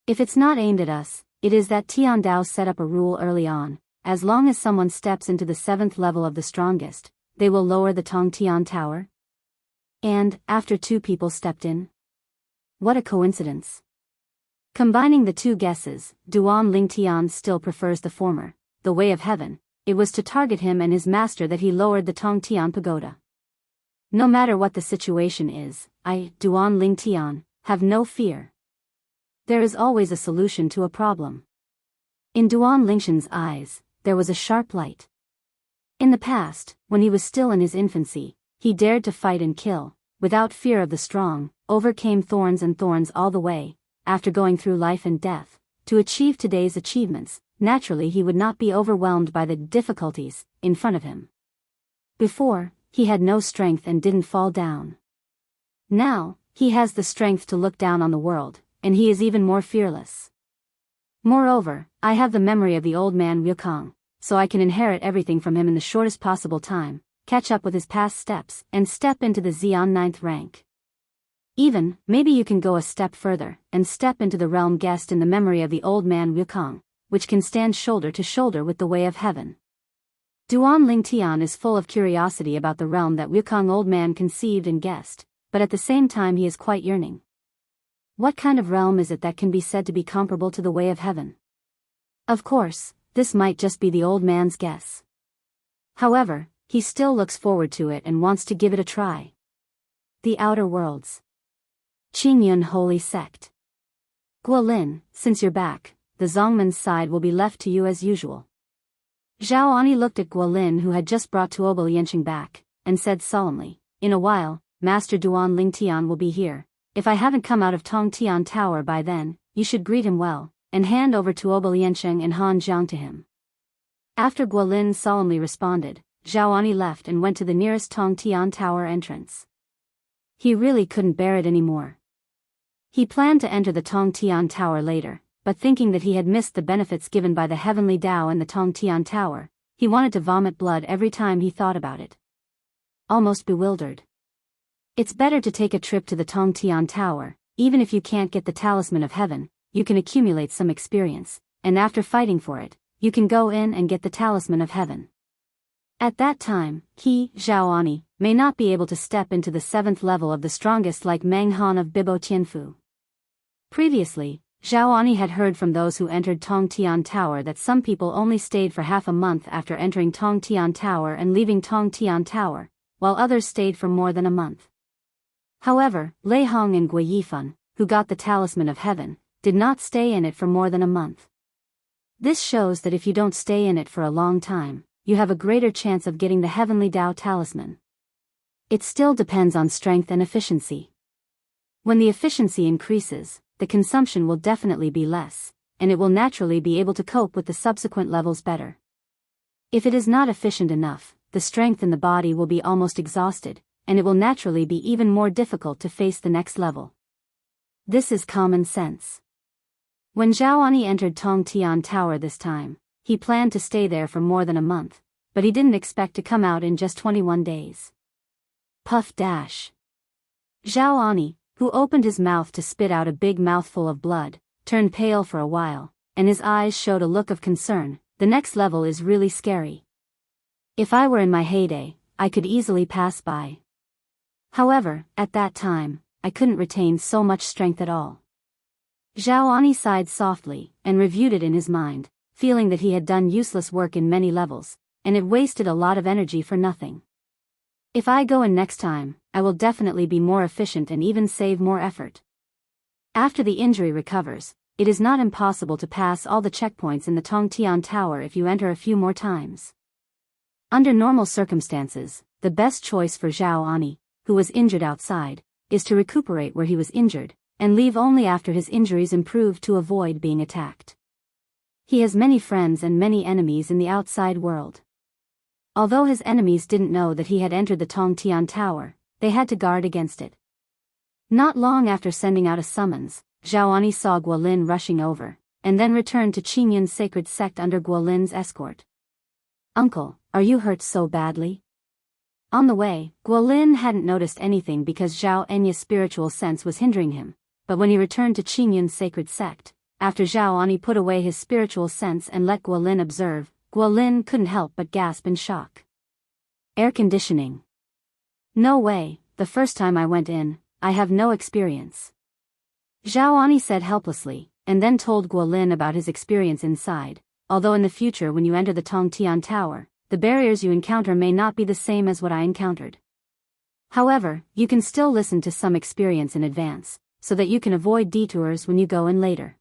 If it's not aimed at us, it is that Tian Dao set up a rule early on: as long as someone steps into the 7th level of the strongest, they will lower the Tongtian Tower. And, after 2 people stepped in? What a coincidence. Combining the 2 guesses, Duan Lingtian still prefers the former, the way of heaven. It was to target him and his master that he lowered the Tongtian Pagoda. No matter what the situation is, I, Duan Lingtian, have no fear. There is always a solution to a problem. In Duan Lingshan's eyes, there was a sharp light. In the past, when he was still in his infancy, he dared to fight and kill, without fear of the strong, overcame thorns and thorns all the way, after going through life and death, to achieve today's achievements. Naturally he would not be overwhelmed by the difficulties in front of him. Before, he had no strength and didn't fall down. Now, he has the strength to look down on the world, and he is even more fearless. Moreover, I have the memory of the old man Wukong, so I can inherit everything from him in the shortest possible time, catch up with his past steps, and step into the Xian 9th rank. Even, maybe you can go a step further, and step into the realm guest in the memory of the old man Wukong, which can stand shoulder to shoulder with the way of heaven. Duan Lingtian is full of curiosity about the realm that Wukong old man conceived and guessed, but at the same time he is quite yearning. What kind of realm is it that can be said to be comparable to the way of heaven? Of course, this might just be the old man's guess. However, he still looks forward to it and wants to give it a try. The Outer Worlds. Qingyun Holy Sect. Guolin, since you're back, the Zongman's side will be left to you as usual. Zhao Ani looked at Guolin, who had just brought Tuoba Lianqing back, and said solemnly, "In a while, Master Duan Lingtian will be here. If I haven't come out of Tongtian Tower by then, you should greet him well, and hand over Tuoba Lianqing and Han Jiang to him." After Guolin solemnly responded, Zhao Ani left and went to the nearest Tongtian Tower entrance. He really couldn't bear it anymore. He planned to enter the Tongtian Tower later, but thinking that he had missed the benefits given by the heavenly Tao and the Tongtian Tower, he wanted to vomit blood every time he thought about it. Almost bewildered. It's better to take a trip to the Tongtian Tower. Even if you can't get the Talisman of Heaven, you can accumulate some experience, and after fighting for it, you can go in and get the Talisman of Heaven. At that time, he, Zhao Ani, may not be able to step into the 7th level of the strongest like Meng Han of Bibo Tianfu. Previously, Zhao Ani had heard from those who entered Tongtian Tower that some people only stayed for half a month after entering Tongtian Tower and leaving Tongtian Tower, while others stayed for more than a month. However, Lei Hong and Gui Yifan, who got the Talisman of Heaven, did not stay in it for more than a month. This shows that if you don't stay in it for a long time, you have a greater chance of getting the Heavenly Tao Talisman. It still depends on strength and efficiency. When the efficiency increases, the consumption will definitely be less, and it will naturally be able to cope with the subsequent levels better. If it is not efficient enough, the strength in the body will be almost exhausted, and it will naturally be even more difficult to face the next level. This is common sense. When Zhao Ani entered Tongtian Tower this time, he planned to stay there for more than a month, but he didn't expect to come out in just 21 days. Puff dash. Zhao Ani, who opened his mouth to spit out a big mouthful of blood, turned pale for a while, and his eyes showed a look of concern. The next level is really scary. If I were in my heyday, I could easily pass by. However, at that time, I couldn't retain so much strength at all. Zhao Ani sighed softly, and reviewed it in his mind, feeling that he had done useless work in many levels, and it wasted a lot of energy for nothing. If I go in next time, I will definitely be more efficient and even save more effort. After the injury recovers, it is not impossible to pass all the checkpoints in the Tongtian Tower if you enter a few more times. Under normal circumstances, the best choice for Zhao Ani, who was injured outside, is to recuperate where he was injured, and leave only after his injuries improve to avoid being attacked. He has many friends and many enemies in the outside world. Although his enemies didn't know that he had entered the Tongtian Tower, they had to guard against it. Not long after sending out a summons, Zhao Ani saw Guolin rushing over, and then returned to Qingyun's sacred sect under Guolin's escort. "Uncle, are you hurt so badly?" On the way, Guolin hadn't noticed anything because Zhao Enya's spiritual sense was hindering him, but when he returned to Qingyun's sacred sect, after Zhao Ani put away his spiritual sense and let Guolin observe, Guolin couldn't help but gasp in shock. "Air conditioning? No way, the first time I went in, I have no experience." Zhao Ani said helplessly, and then told Guolin about his experience inside. Although in the future when you enter the Tongtian Tower, the barriers you encounter may not be the same as what I encountered. However, you can still listen to some experience in advance, so that you can avoid detours when you go in later.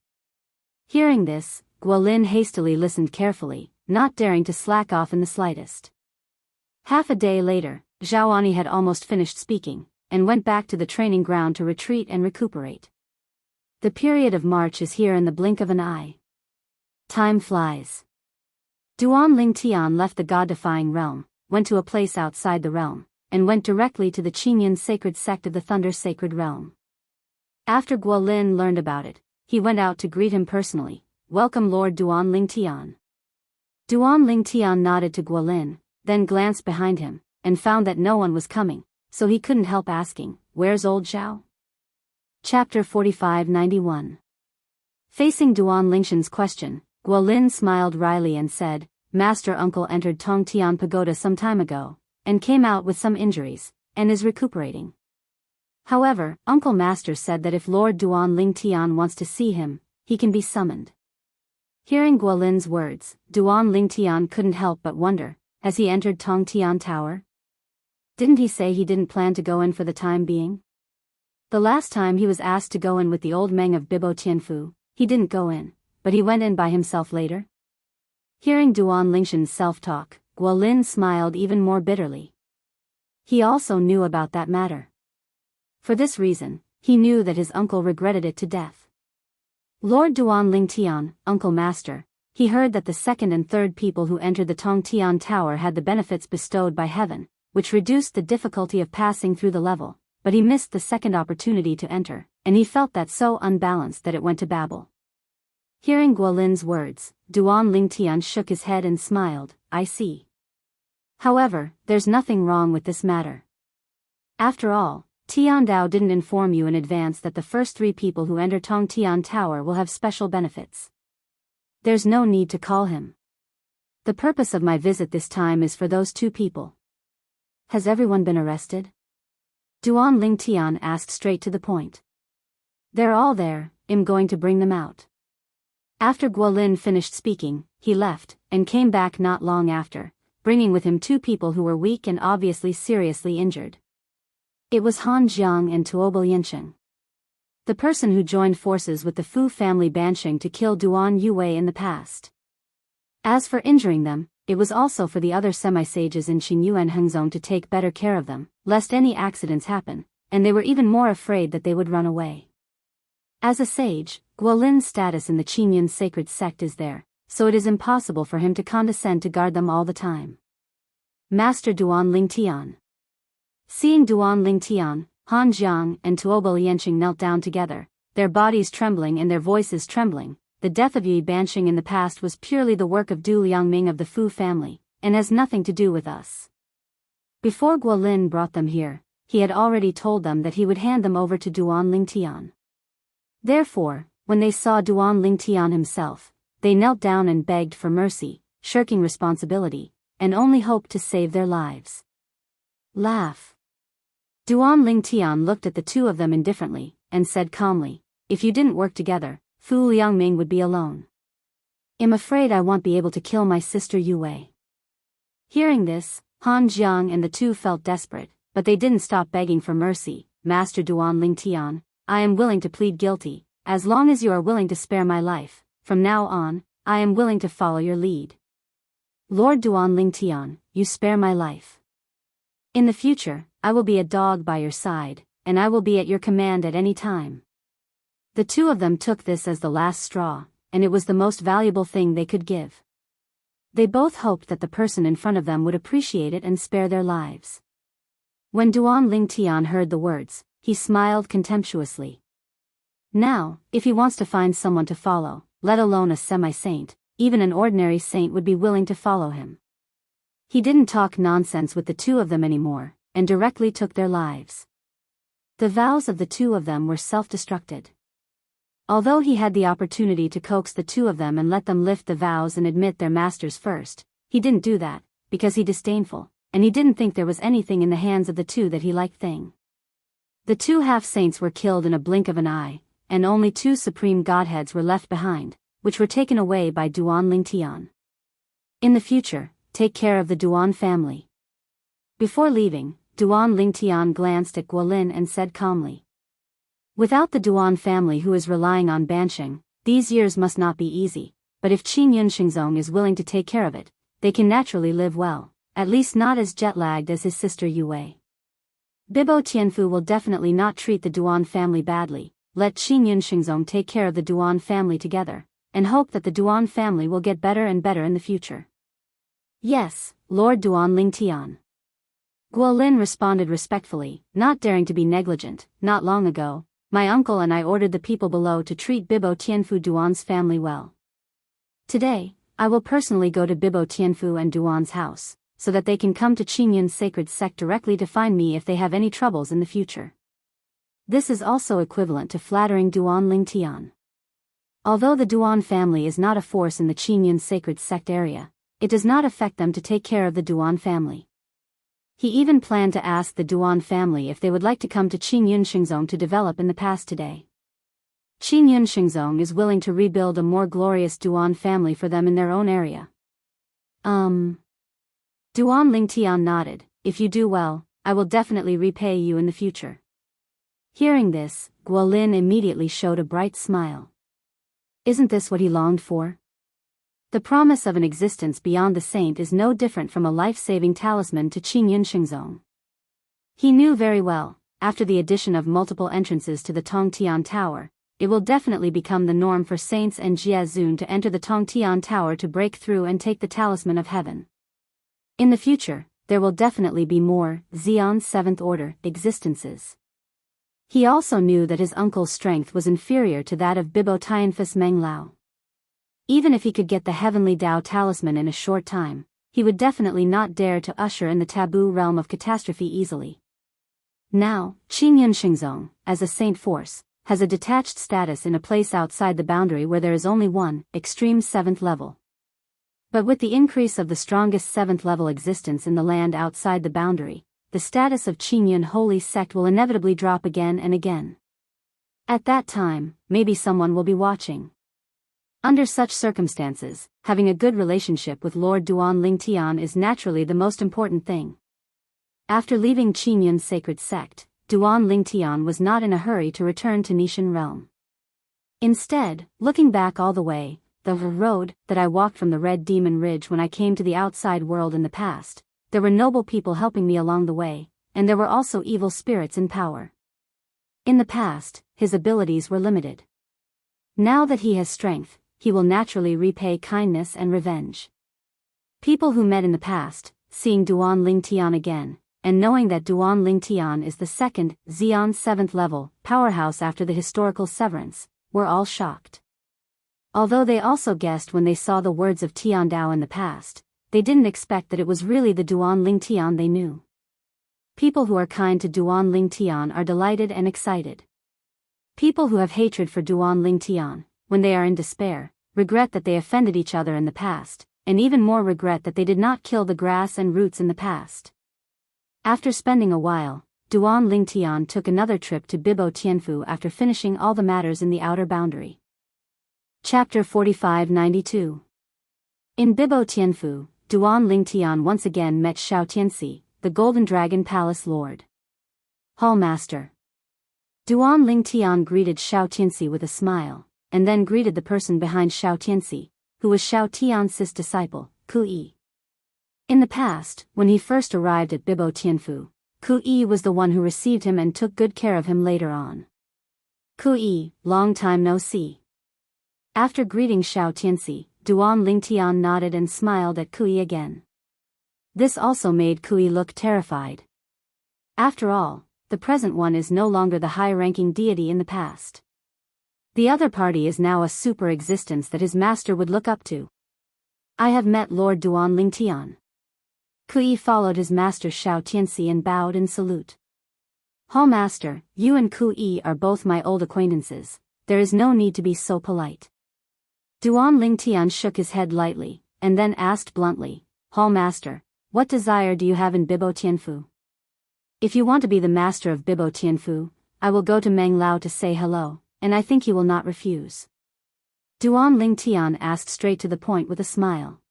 Hearing this, Guolin hastily listened carefully, not daring to slack off in the slightest. Half a day later, Zhao Ani had almost finished speaking, and went back to the training ground to retreat and recuperate. The period of March is here in the blink of an eye. Time flies. Duan Lingtian left the god-defying realm, went to a place outside the realm, and went directly to the Qingyun sacred sect of the Thunder Sacred Realm. After Guolin learned about it, he went out to greet him personally. "Welcome Lord Duan Lingtian." Duan Lingtian nodded to Guolin, then glanced behind him, and found that no one was coming, so he couldn't help asking, "Where's old Zhao?" Chapter 4591. Facing Duan Lingshan's question, Guolin smiled wryly and said, "Master Uncle entered Tongtian Pagoda some time ago, and came out with some injuries, and is recuperating." However, Uncle Master said that if Lord Duan Lingtian wants to see him, he can be summoned. Hearing Guolin's words, Duan Lingtian couldn't help but wonder, has he entered Tongtian Tower? Didn't he say he didn't plan to go in for the time being? The last time he was asked to go in with the old Meng of Bibo Tianfu, he didn't go in, but he went in by himself later. Hearing Duan Lingshan's self-talk, Guolin smiled even more bitterly. He also knew about that matter. For this reason, he knew that his uncle regretted it to death. Lord Duan Lingtian, Uncle Master, he heard that the second and third people who entered the Tongtian Tower had the benefits bestowed by heaven, which reduced the difficulty of passing through the level, but he missed the second opportunity to enter, and he felt that so unbalanced that it went to babble. Hearing Guolin's words, Duan Lingtian shook his head and smiled, I see. However, there's nothing wrong with this matter. After all, Tian Dao didn't inform you in advance that the first 3 people who enter Tongtian Tower will have special benefits. There's no need to call him. The purpose of my visit this time is for those 2 people. Has everyone been arrested? Duan Lingtian asked straight to the point. They're all there, I'm going to bring them out. After Guolin finished speaking, he left, and came back not long after, bringing with him 2 people who were weak and obviously seriously injured. It was Han Jiang and Tuobo Yansheng. The person who joined forces with the Fu family Bansheng to kill Duan Yue in the past. As for injuring them, it was also for the other semi-sages in Qingyuan Hengzong to take better care of them, lest any accidents happen, and they were even more afraid that they would run away. As a sage, Guolin's status in the Qingyun sacred sect is there, so it is impossible for him to condescend to guard them all the time. Master Duan Lingtian. Seeing Duan Lingtian, Han Jiang and Tuobo Yansheng knelt down together, their bodies trembling and their voices trembling. The death of Yi Bansheng in the past was purely the work of Du Liangming of the Fu family, and has nothing to do with us. Before Guolin brought them here, he had already told them that he would hand them over to Duan Lingtian. Therefore, when they saw Duan Lingtian himself, they knelt down and begged for mercy, shirking responsibility, and only hoped to save their lives. Laugh. Duan Lingtian looked at the 2 of them indifferently, and said calmly, if you didn't work together, Fu Liangming would be alone. I'm afraid I won't be able to kill my sister Yue. Hearing this, Han Jiang and the 2 felt desperate, but they didn't stop begging for mercy. Master Duan Lingtian, I am willing to plead guilty, as long as you are willing to spare my life. From now on, I am willing to follow your lead. Lord Duan Lingtian, you spare my life. In the future, I will be a dog by your side, and I will be at your command at any time. The 2 of them took this as the last straw, and it was the most valuable thing they could give. They both hoped that the person in front of them would appreciate it and spare their lives. When Duan Lingtian heard the words, he smiled contemptuously. Now, if he wants to find someone to follow, let alone a semi-saint, even an ordinary saint would be willing to follow him. He didn't talk nonsense with the 2 of them anymore, and directly took their lives. The vows of the 2 of them were self-destructed. Although he had the opportunity to coax the 2 of them and let them lift the vows and admit their masters first, he didn't do that, because he disdainful, and he didn't think there was anything in the hands of the 2 that he liked thing. The 2 half-saints were killed in a blink of an eye, and only 2 supreme godheads were left behind, which were taken away by Duan Lingtian. In the future, take care of the Duan family. Before leaving, Duan Lingtian glanced at Guolin and said calmly. Without the Duan family who is relying on Bansheng, these years must not be easy, but if Qingyun Shengzong is willing to take care of it, they can naturally live well, at least not as jet-lagged as his sister Yue. Bibo Tianfu will definitely not treat the Duan family badly. Let Qingyun Shengzong take care of the Duan family together, and hope that the Duan family will get better and better in the future. Yes, Lord Duan Lingtian. Guolin responded respectfully, not daring to be negligent. Not long ago, my uncle and I ordered the people below to treat Bibo Tianfu Duan's family well. Today, I will personally go to Bibo Tianfu and Duan's house, so that they can come to Qingyun's sacred sect directly to find me if they have any troubles in the future. This is also equivalent to flattering Duan Lingtian. Although the Duan family is not a force in the Qingyun sacred sect area, it does not affect them to take care of the Duan family. He even planned to ask the Duan family if they would like to come to Qingyun to develop in the past today. Qingyun is willing to rebuild a more glorious Duan family for them in their own area. Duan Lingtian nodded. If you do well, I will definitely repay you in the future. Hearing this, Guolin immediately showed a bright smile. Isn't this what he longed for? The promise of an existence beyond the saint is no different from a life-saving talisman to Qingyun. He knew very well, after the addition of multiple entrances to the Tongtian Tower, it will definitely become the norm for saints and Jiazun to enter the Tongtian Tower to break through and take the talisman of heaven. In the future, there will definitely be more Xian 7th Order existences. He also knew that his uncle's strength was inferior to that of Bibo Tianfus Meng Lao. Even if he could get the heavenly Dao talisman in a short time, he would definitely not dare to usher in the taboo realm of catastrophe easily. Now, Qingyun, as a saint force, has a detached status in a place outside the boundary where there is only one, extreme 7th level. But with the increase of the strongest 7th level existence in the land outside the boundary, the status of Qingyun holy sect will inevitably drop again and again. At that time, maybe someone will be watching. Under such circumstances, having a good relationship with Lord Duan Lingtian is naturally the most important thing. After leaving Qingyun's sacred sect, Duan Lingtian was not in a hurry to return to Nishan realm. Instead, looking back all the way, the road that I walked from the Red Demon Ridge when I came to the outside world in the past, there were noble people helping me along the way, and there were also evil spirits in power. In the past, his abilities were limited. Now that he has strength, he will naturally repay kindness and revenge. People who met in the past, seeing Duan Lingtian again, and knowing that Duan Lingtian is the second, Xian 7th level, powerhouse after the historical severance, were all shocked. Although they also guessed when they saw the words of Tian Dao in the past, they didn't expect that it was really the Duan Lingtian they knew. People who are kind to Duan Lingtian are delighted and excited. People who have hatred for Duan Lingtian, when they are in despair, regret that they offended each other in the past, and even more regret that they did not kill the grass and roots in the past. After spending a while, Duan Lingtian took another trip to Bibo Tianfu after finishing all the matters in the outer boundary. Chapter 4592. In Bibo Tianfu, Duan Lingtian once again met Xiao Tianxi, the Golden Dragon Palace Lord. Hallmaster. Duan Lingtian greeted Xiao Tianxi with a smile, and then greeted the person behind Xiao Tianxi, who was Xiao Tianxi's disciple, Ku Yi. In the past, when he first arrived at Bibo Tianfu, Ku Yi was the one who received him and took good care of him later on. Ku Yi, long time no see. After greeting Xiao Tianxi, Duan Lingtian nodded and smiled at Ku Yi again. This also made Ku Yi look terrified. After all, the present one is no longer the high-ranking deity in the past. The other party is now a super existence that his master would look up to. I have met Lord Duan Lingtian. Ku Yi followed his master Xiao Tianxi and bowed in salute. Hallmaster, you and Ku Yi are both my old acquaintances, there is no need to be so polite. Duan Lingtian shook his head lightly, and then asked bluntly, Hallmaster, what desire do you have in Bibo Tianfu? If you want to be the master of Bibo Tianfu, I will go to Meng Lao to say hello, and I think he will not refuse. Duan Lingtian asked straight to the point with a smile.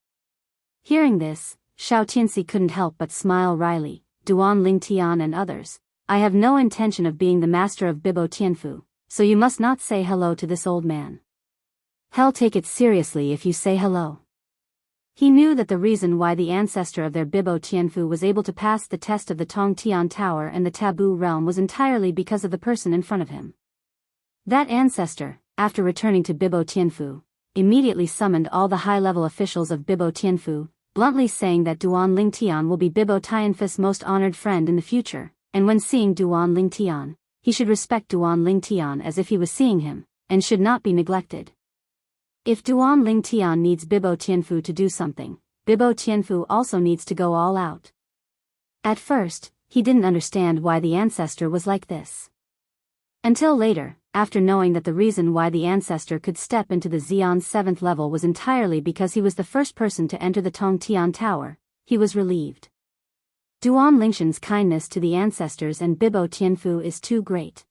Hearing this, Xiao Tianxi couldn't help but smile wryly. Duan Lingtian and others, I have no intention of being the master of Bibo Tianfu, so you must not say hello to this old man. Hell, take it seriously if you say hello. He knew that the reason why the ancestor of their Bibo Tianfu was able to pass the test of the Tongtian Tower and the Taboo Realm was entirely because of the person in front of him. That ancestor, after returning to Bibo Tianfu, immediately summoned all the high-level officials of Bibo Tianfu, bluntly saying that Duan Lingtian will be Bibo Tianfu's most honored friend in the future, and when seeing Duan Lingtian, he should respect Duan Lingtian as if he was seeing him, and should not be neglected. If Duan Lingtian needs Bibo Tianfu to do something, Bibo Tianfu also needs to go all out. At first, he didn't understand why the ancestor was like this. Until later, after knowing that the reason why the ancestor could step into the Xian 7th level was entirely because he was the first person to enter the Tongtian Tower, he was relieved. Duan Lingshan's kindness to the ancestors and Bibo Tianfu is too great.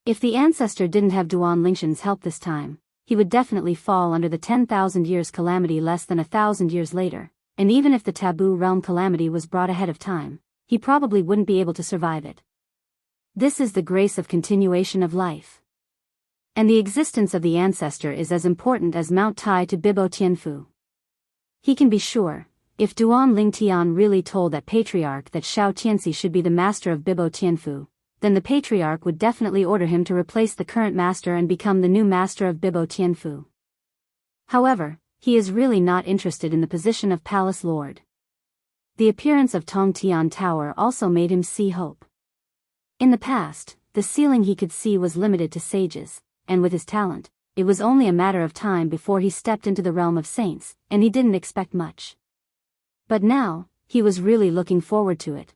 If the ancestor didn't have Duan Lingshan's help this time, he would definitely fall under the 10,000 years calamity less than 1,000 years later, and even if the taboo realm calamity was brought ahead of time, he probably wouldn't be able to survive it. This is the grace of continuation of life. And the existence of the ancestor is as important as Mount Tai to Bibo Tianfu. He can be sure, if Duan Lingtian really told that patriarch that Xiao Tianxi should be the master of Bibo Tianfu, then the patriarch would definitely order him to replace the current master and become the new master of Bibo Tianfu. However, he is really not interested in the position of palace lord. The appearance of Tongtian Tower also made him see hope. In the past, the ceiling he could see was limited to sages, and with his talent, it was only a matter of time before he stepped into the realm of saints, and he didn't expect much. But now, he was really looking forward to it.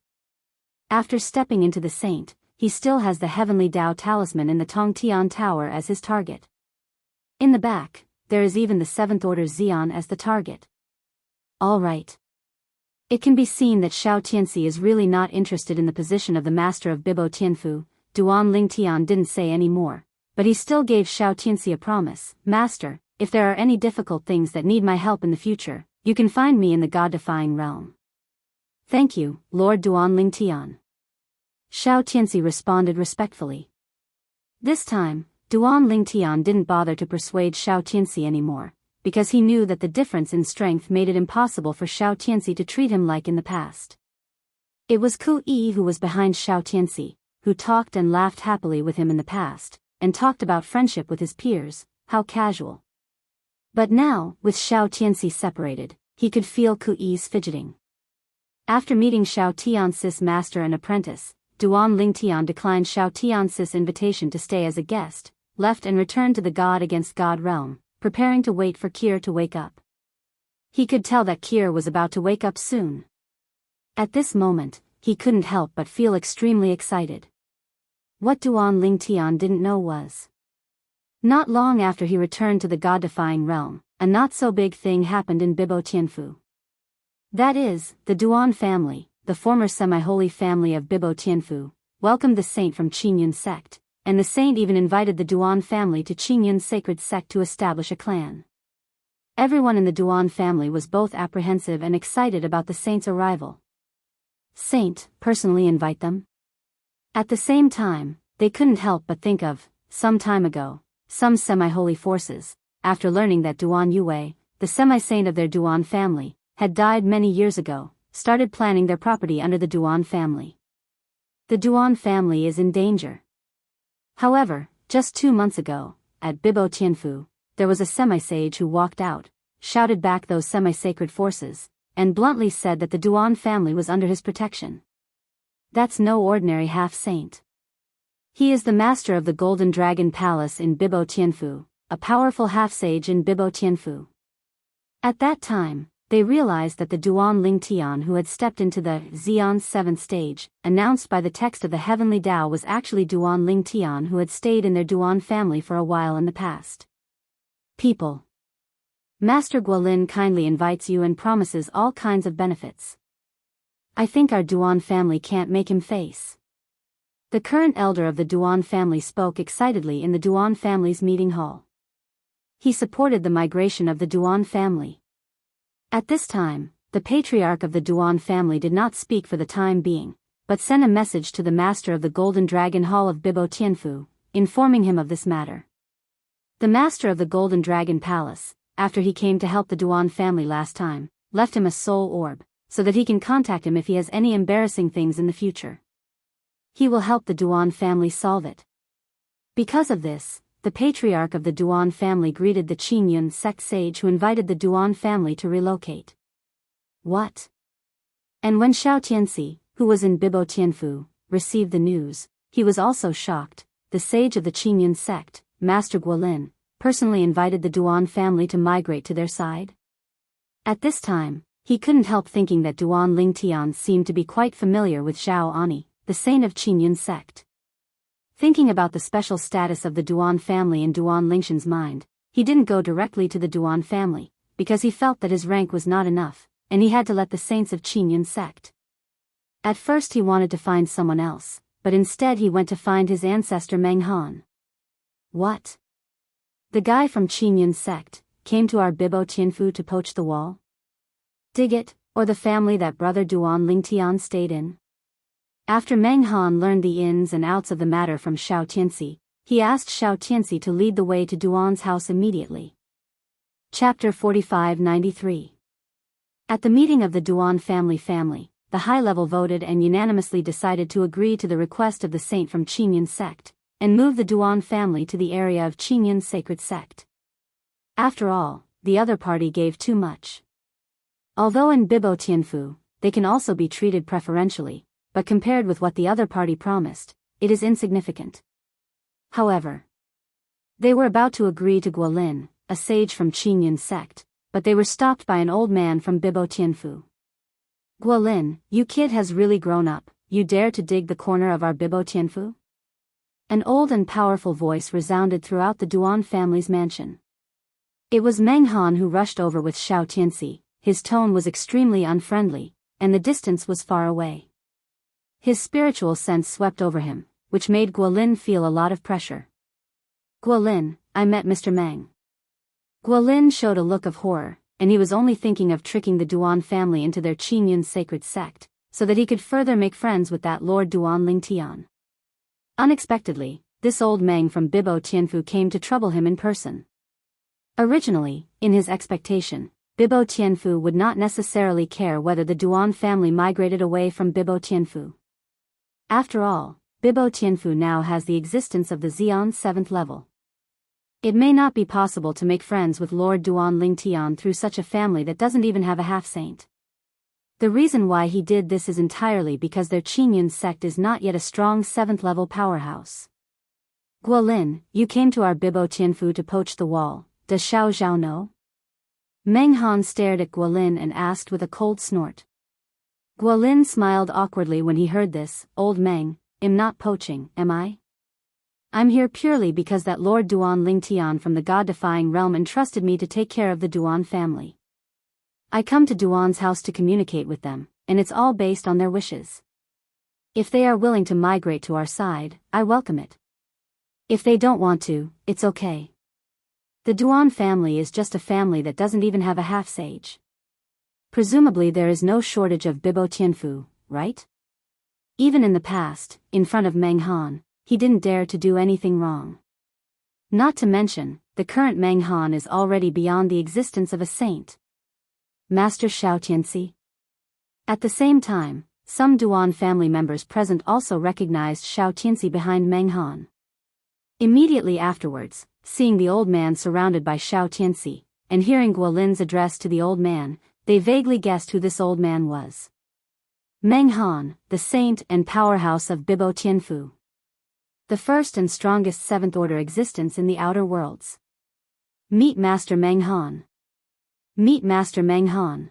After stepping into the saint, he still has the heavenly Dao talisman in the Tongtian Tower as his target. In the back, there is even the 7th Order Xian as the target. Alright. It can be seen that Xiao Tianxi is really not interested in the position of the master of Bibo Tianfu. Duan Lingtian didn't say any more, but he still gave Xiao Tianxi a promise. Master, if there are any difficult things that need my help in the future, you can find me in the God-defying realm. Thank you, Lord Duan Lingtian. Xiao Tianxi responded respectfully. This time, Duan Lingtian didn't bother to persuade Xiao Tianxi anymore, because he knew that the difference in strength made it impossible for Xiao Tianxi to treat him like in the past. It was Ku Yi who was behind Xiao Tianxi, who talked and laughed happily with him in the past, and talked about friendship with his peers. How casual. But now, with Xiao Tianxi separated, he could feel Ku Yi's fidgeting. After meeting Xiao Tianxi's master and apprentice, Duan Lingtian declined Xiao Tianxi's invitation to stay as a guest, left and returned to the God against God realm, preparing to wait for Kier to wake up. He could tell that Kier was about to wake up soon. At this moment, he couldn't help but feel extremely excited. What Duan Lingtian didn't know was, not long after he returned to the God-defying realm, a not-so-big thing happened in Bibo Tianfu. That is, the Duan family, the former semi-holy family of Bibo Tianfu, welcomed the saint from Qingyun's sect, and the saint even invited the Duan family to Qingyun's sacred sect to establish a clan. Everyone in the Duan family was both apprehensive and excited about the saint's arrival. Saint, personally invite them? At the same time, they couldn't help but think of, some time ago, some semi-holy forces, after learning that Duan Yue, the semi-saint of their Duan family, had died many years ago, started planning their property under the Duan family. The Duan family is in danger. However, just 2 months ago, at Bibo Tianfu, there was a semi-sage who walked out, shouted back those semi-sacred forces, and bluntly said that the Duan family was under his protection. That's no ordinary half-saint. He is the master of the Golden Dragon Palace in Bibo Tianfu, a powerful half-sage in Bibo Tianfu. At that time, they realized that the Duan Lingtian who had stepped into the Xian's 7th stage, announced by the text of the Heavenly Tao, was actually Duan Lingtian who had stayed in their Duan family for a while in the past. People. Master Guolin kindly invites you and promises all kinds of benefits. I think our Duan family can't make him face. The current elder of the Duan family spoke excitedly in the Duan family's meeting hall. He supported the migration of the Duan family. At this time, the patriarch of the Duan family did not speak for the time being, but sent a message to the master of the Golden Dragon Hall of Bibo Tianfu, informing him of this matter. The master of the Golden Dragon Palace, after he came to help the Duan family last time, left him a soul orb, so that he can contact him if he has any embarrassing things in the future. He will help the Duan family solve it. Because of this, the patriarch of the Duan family greeted the Qingyun sect sage who invited the Duan family to relocate. What? And when Xiao Tianxi, who was in Bibo Tianfu, received the news, he was also shocked. The sage of the Qingyun sect, Master Guolin, personally invited the Duan family to migrate to their side. At this time, he couldn't help thinking that Duan Lingtian seemed to be quite familiar with Zhao Ani, the saint of Qingyun sect. Thinking about the special status of the Duan family in Duan Lingshan's mind, he didn't go directly to the Duan family, because he felt that his rank was not enough, and he had to let the saints of Qingyun sect. At first he wanted to find someone else, but instead he went to find his ancestor Meng Han. What? The guy from Qingyun sect came to our Bibo Tianfu to poach the wall? Dig it, or the family that brother Duan Lingtian stayed in? After Meng Han learned the ins and outs of the matter from Xiao Tianxi, he asked Xiao Tianxi to lead the way to Duan's house immediately. Chapter 4593. At the meeting of the Duan family, the high level voted and unanimously decided to agree to the request of the saint from Qingyun sect, and move the Duan family to the area of Qingyun's sacred sect. After all, the other party gave too much. Although in Bibo Tianfu, they can also be treated preferentially, but compared with what the other party promised, it is insignificant. However, they were about to agree to Guolin, a sage from Qingyun sect, but they were stopped by an old man from Bibo Tianfu. Guolin, you kid has really grown up, you dare to dig the corner of our Bibo Tianfu? An old and powerful voice resounded throughout the Duan family's mansion. It was Meng Han who rushed over with Xiao Tianxi. His tone was extremely unfriendly, and the distance was far away. His spiritual sense swept over him, which made Guolin feel a lot of pressure. Guolin, I met Mr. Meng. Guolin showed a look of horror, and he was only thinking of tricking the Duan family into their Qingyun sacred sect, so that he could further make friends with that Lord Duan Lingtian. Unexpectedly, this old Meng from Bibo Tianfu came to trouble him in person. Originally, in his expectation, Bibo Tianfu would not necessarily care whether the Duan family migrated away from Bibo Tianfu. After all, Bibo Tianfu now has the existence of the Xian 7th level. It may not be possible to make friends with Lord Duan Lingtian through such a family that doesn't even have a half-saint. The reason why he did this is entirely because their Qingyun sect is not yet a strong 7th level powerhouse. Guolin, you came to our Bibo Tianfu to poach the wall, does Xiao Zhao know? Meng Han stared at Guolin and asked with a cold snort. Guolin smiled awkwardly when he heard this. Old Meng, I'm not poaching, am I? I'm here purely because that Lord Duan Lingtian from the god-defying realm entrusted me to take care of the Duan family. I come to Duan's house to communicate with them, and it's all based on their wishes. If they are willing to migrate to our side, I welcome it. If they don't want to, it's okay. The Duan family is just a family that doesn't even have a half-sage. Presumably there is no shortage of Bibo Tianfu, right? Even in the past, in front of Meng Han, he didn't dare to do anything wrong. Not to mention, the current Meng Han is already beyond the existence of a saint. Master Xiao Tianxi. At the same time, some Duan family members present also recognized Xiao Tianxi behind Meng Han. Immediately afterwards, seeing the old man surrounded by Xiao Tianxi, and hearing Guolin's address to the old man, they vaguely guessed who this old man was. Meng Han, the saint and powerhouse of Bibo Tianfu. The first and strongest 7th order existence in the outer worlds. Meet Master Meng Han. Meet Master Meng Han.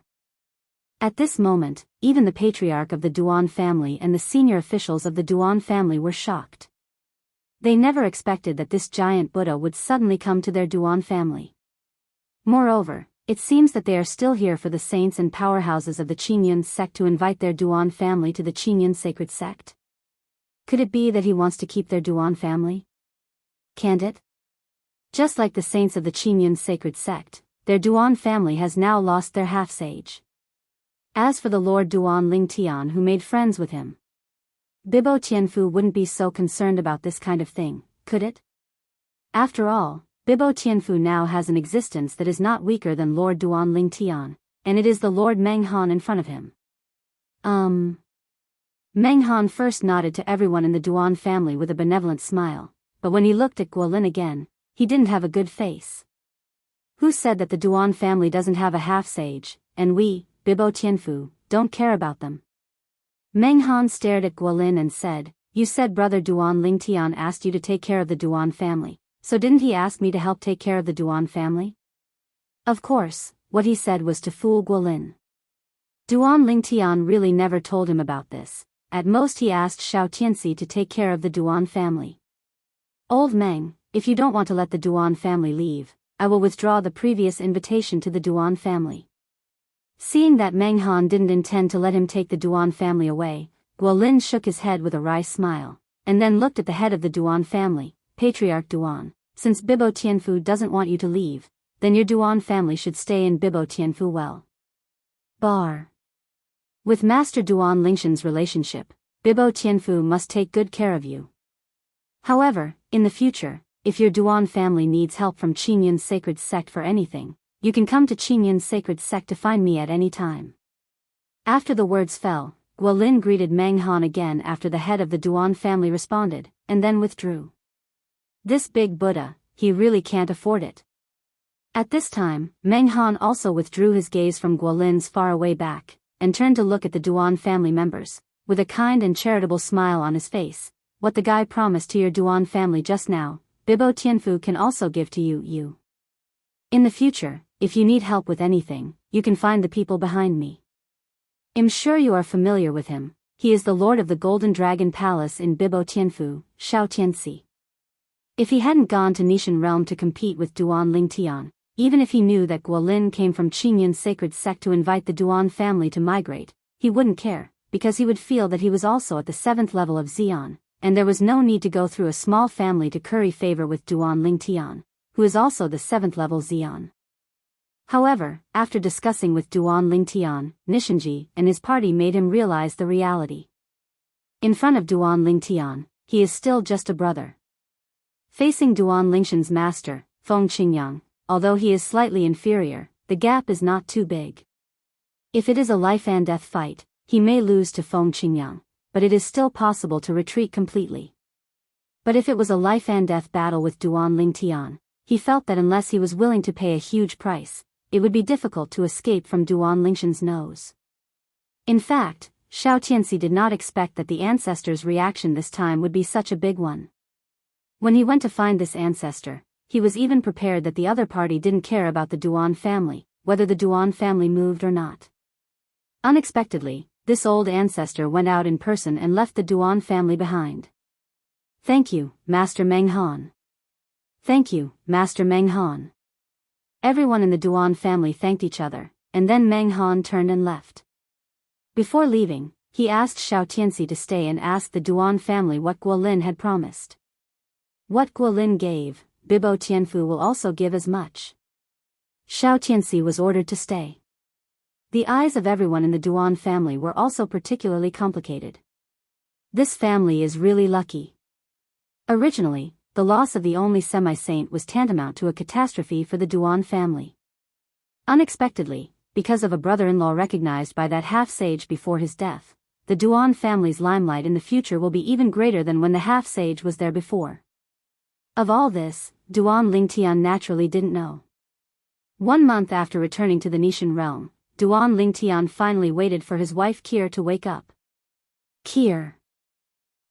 At this moment, even the patriarch of the Duan family and the senior officials of the Duan family were shocked. They never expected that this giant Buddha would suddenly come to their Duan family. Moreover, it seems that they are still here for the saints and powerhouses of the Qingyun sect to invite their Duan family to the Qingyun sacred sect. Could it be that he wants to keep their Duan family? Can't it? Just like the saints of the Qingyun sacred sect, their Duan family has now lost their half-sage. As for the Lord Duan Lingtian who made friends with him, Bibo Tianfu wouldn't be so concerned about this kind of thing, could it? After all, Bibo Tianfu now has an existence that is not weaker than Lord Duan Lingtian, and it is the Lord Meng Han in front of him. Meng Han first nodded to everyone in the Duan family with a benevolent smile, but when he looked at Guolin again, he didn't have a good face. Who said that the Duan family doesn't have a half-sage, and we, Bibo Tianfu, don't care about them? Meng Han stared at Guolin and said, you said brother Duan Lingtian asked you to take care of the Duan family, so didn't he ask me to help take care of the Duan family? Of course, what he said was to fool Guolin. Duan Lingtian really never told him about this. At most he asked Xiao Tianxi to take care of the Duan family. Old Meng, if you don't want to let the Duan family leave, I will withdraw the previous invitation to the Duan family. Seeing that Meng Han didn't intend to let him take the Duan family away, Guolin shook his head with a wry smile, and then looked at the head of the Duan family, Patriarch Duan. Since Bibo Tianfu doesn't want you to leave, then your Duan family should stay in Bibo Tianfu well. Bar. With Master Duan Lingshan's relationship, Bibo Tianfu must take good care of you. However, in the future, if your Duan family needs help from Qingyun's sacred sect for anything, you can come to Qingyun's sacred sect to find me at any time. After the words fell, Guolin greeted Meng Han again after the head of the Duan family responded, and then withdrew. This big Buddha, he really can't afford it. At this time, Meng Han also withdrew his gaze from Guolin's faraway back, and turned to look at the Duan family members, with a kind and charitable smile on his face. What the guy promised to your Duan family just now, Bibo Tianfu can also give to you. In the future, if you need help with anything, you can find the people behind me. I'm sure you are familiar with him. He is the lord of the Golden Dragon Palace in Bibo Tianfu, Xiao Tianxi. If he hadn't gone to Nishan Realm to compete with Duan Lingtian, even if he knew that Guolin came from Qingyun's sacred sect to invite the Duan family to migrate, he wouldn't care, because he would feel that he was also at the 7th level of Xian, and there was no need to go through a small family to curry favor with Duan Lingtian, who is also the 7th level Xian. However, after discussing with Duan Lingtian, Nishanji and his party made him realize the reality. In front of Duan Lingtian, he is still just a brother. Facing Duan Lingshan's master, Feng Qingyang, although he is slightly inferior, the gap is not too big. If it is a life and death fight, he may lose to Feng Qingyang, but it is still possible to retreat completely. But if it was a life and death battle with Duan Lingtian, he felt that unless he was willing to pay a huge price, it would be difficult to escape from Duan Lingshan's nose. In fact, Xiao Tianxi did not expect that the ancestor's reaction this time would be such a big one. When he went to find this ancestor, he was even prepared that the other party didn't care about the Duan family, whether the Duan family moved or not. Unexpectedly, this old ancestor went out in person and left the Duan family behind. Thank you, Master Meng Han. Thank you, Master Meng Han. Everyone in the Duan family thanked each other, and then Meng Han turned and left. Before leaving, he asked Xiao Tianxi to stay and ask the Duan family what Guolin had promised. What Guolin gave, Bibo Tianfu will also give as much. Xiao Tianxi was ordered to stay. The eyes of everyone in the Duan family were also particularly complicated. This family is really lucky. Originally, the loss of the only semi-saint was tantamount to a catastrophe for the Duan family. Unexpectedly, because of a brother-in-law recognized by that half-sage before his death, the Duan family's limelight in the future will be even greater than when the half-sage was there before. Of all this, Duan Lingtian naturally didn't know. 1 month after returning to the Nishan realm, Duan Lingtian finally waited for his wife Kir to wake up. Kir.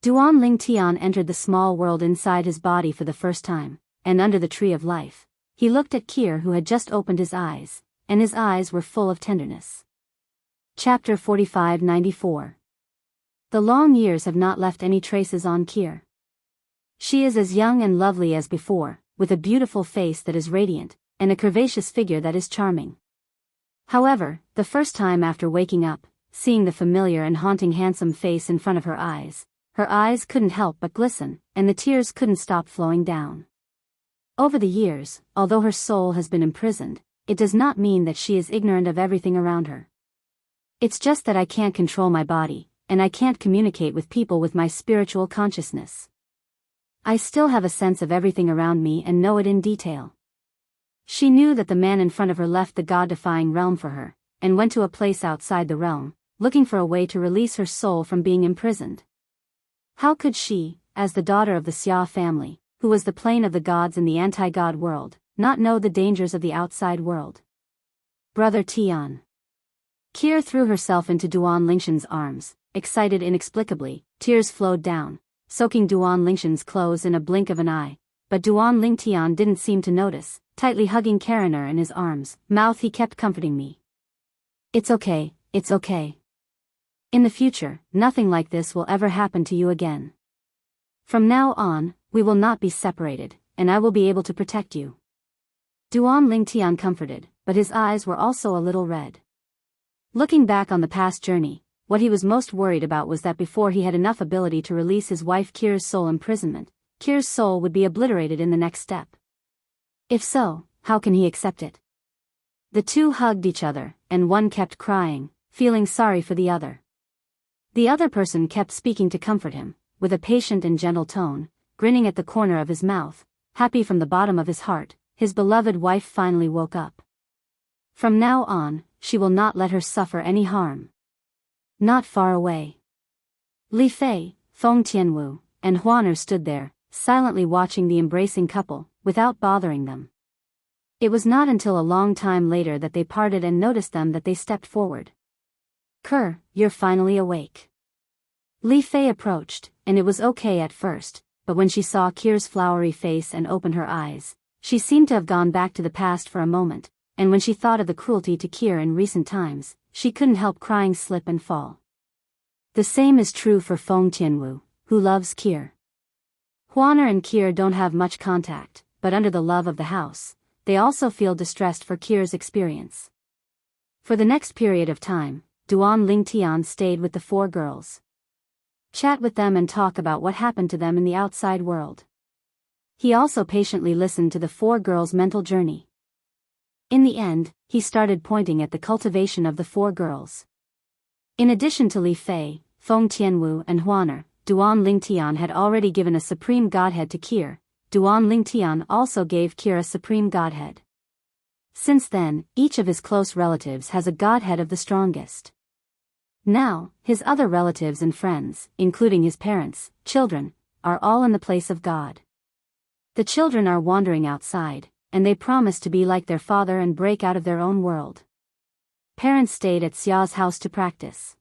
Duan Lingtian entered the small world inside his body for the first time, and under the tree of life, he looked at Kir who had just opened his eyes, and his eyes were full of tenderness. Chapter 45-94. The long years have not left any traces on Kir. She is as young and lovely as before, with a beautiful face that is radiant, and a curvaceous figure that is charming. However, the first time after waking up, seeing the familiar and haunting handsome face in front of her eyes couldn't help but glisten, and the tears couldn't stop flowing down. Over the years, although her soul has been imprisoned, it does not mean that she is ignorant of everything around her. It's just that I can't control my body, and I can't communicate with people with my spiritual consciousness. I still have a sense of everything around me and know it in detail. She knew that the man in front of her left the god-defying realm for her, and went to a place outside the realm, looking for a way to release her soul from being imprisoned. How could she, as the daughter of the Xia family, who was the plane of the gods in the anti-god world, not know the dangers of the outside world? Brother Tian. Kir threw herself into Duan Lingshan's arms, excited inexplicably, tears flowed down, soaking Duan Lingshan's clothes in a blink of an eye, but Duan Lingtian didn't seem to notice. Tightly hugging Karaner in his arms, mouth he kept comforting me. It's okay, it's okay. In the future, nothing like this will ever happen to you again. From now on, we will not be separated, and I will be able to protect you. Duan Lingtian comforted, but his eyes were also a little red. Looking back on the past journey, what he was most worried about was that before he had enough ability to release his wife Kier's soul imprisonment, Kier's soul would be obliterated in the next step. If so, how can he accept it? The two hugged each other, and one kept crying, feeling sorry for the other. The other person kept speaking to comfort him, with a patient and gentle tone, grinning at the corner of his mouth, happy from the bottom of his heart. His beloved wife finally woke up. From now on, she will not let her suffer any harm. Not far away, Li Fei, Feng Tianwu, and Huaner stood there, silently watching the embracing couple, without bothering them. It was not until a long time later that they parted and noticed them that they stepped forward. "Kerr, you're finally awake." Li Fei approached, and it was okay at first, but when she saw Kier's flowery face and opened her eyes, she seemed to have gone back to the past for a moment, and when she thought of the cruelty to Kier in recent times, she couldn't help crying, slip and fall. The same is true for Feng Tianwu, who loves Kier. Huaner and Kier don't have much contact, but under the love of the house, they also feel distressed for Kier's experience. For the next period of time, Duan Lingtian stayed with the four girls. Chat with them and talk about what happened to them in the outside world. He also patiently listened to the four girls' mental journey. In the end, he started pointing at the cultivation of the four girls. In addition to Li Fei, Feng Tianwu and Huaner, Duan Lingtian had already given a supreme godhead to Kier. Duan Lingtian also gave Kier a supreme godhead. Since then, each of his close relatives has a godhead of the strongest. Now, his other relatives and friends, including his parents, children, are all in the place of God. The children are wandering outside, and they promise to be like their father and break out of their own world. Parents stayed at Xia's house to practice.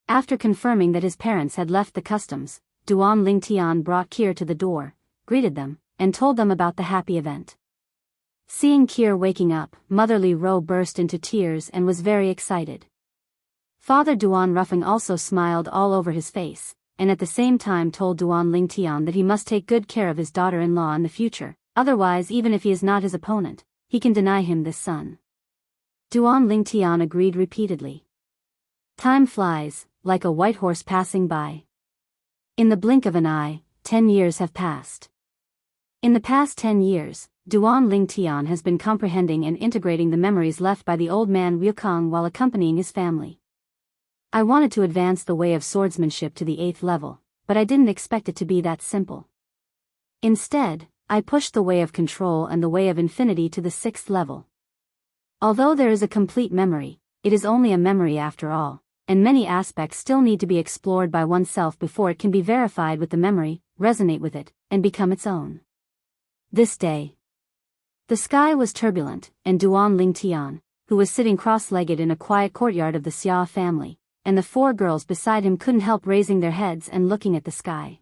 After confirming that his parents had left the customs, Duan Lingtian brought Kier to the door, greeted them, and told them about the happy event. Seeing Kier waking up, Mother Li Ro burst into tears and was very excited. Father Duan Ruffing also smiled all over his face, and at the same time told Duan Lingtian that he must take good care of his daughter-in-law in the future, otherwise even if he is not his opponent, he can deny him this son. Duan Lingtian agreed repeatedly. Time flies, like a white horse passing by. In the blink of an eye, 10 years have passed. In the past 10 years, Duan Lingtian has been comprehending and integrating the memories left by the old man Wukong while accompanying his family. I wanted to advance the way of swordsmanship to the 8th level, but I didn't expect it to be that simple. Instead, I pushed the way of control and the way of infinity to the 6th level. Although there is a complete memory, it is only a memory after all, and many aspects still need to be explored by oneself before it can be verified with the memory, resonate with it, and become its own. This day, the sky was turbulent, and Duan Lingtian, who was sitting cross-legged in a quiet courtyard of the Xia family, and the four girls beside him couldn't help raising their heads and looking at the sky.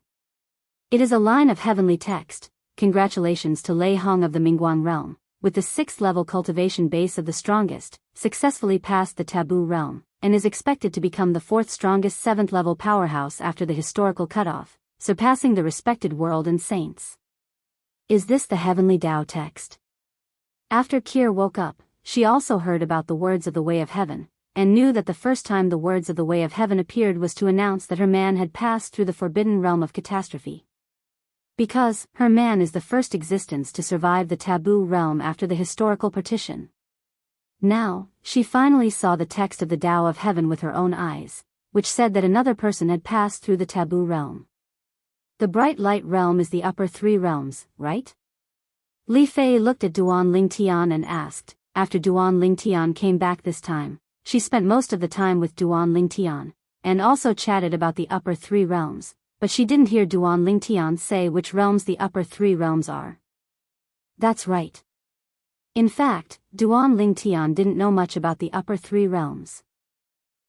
It is a line of heavenly text. Congratulations to Lei Hong of the Mingguang realm, with the 6th level cultivation base of the strongest, successfully passed the taboo realm, and is expected to become the 4th strongest 7th level powerhouse after the historical cutoff, surpassing the respected world and saints. Is this the heavenly Tao text? After Kier woke up, she also heard about the words of the Way of Heaven, and knew that the first time the words of the Way of Heaven appeared was to announce that her man had passed through the forbidden realm of catastrophe. Because her man is the first existence to survive the taboo realm after the historical partition. Now, she finally saw the text of the Tao of Heaven with her own eyes, which said that another person had passed through the taboo realm. The bright light realm is the upper 3 realms, right? Li Fei looked at Duan Lingtian and asked. After Duan Lingtian came back this time, she spent most of the time with Duan Lingtian, and also chatted about the upper 3 realms, but she didn't hear Duan Lingtian say which realms the upper 3 realms are. That's right. In fact, Duan Lingtian didn't know much about the upper 3 realms.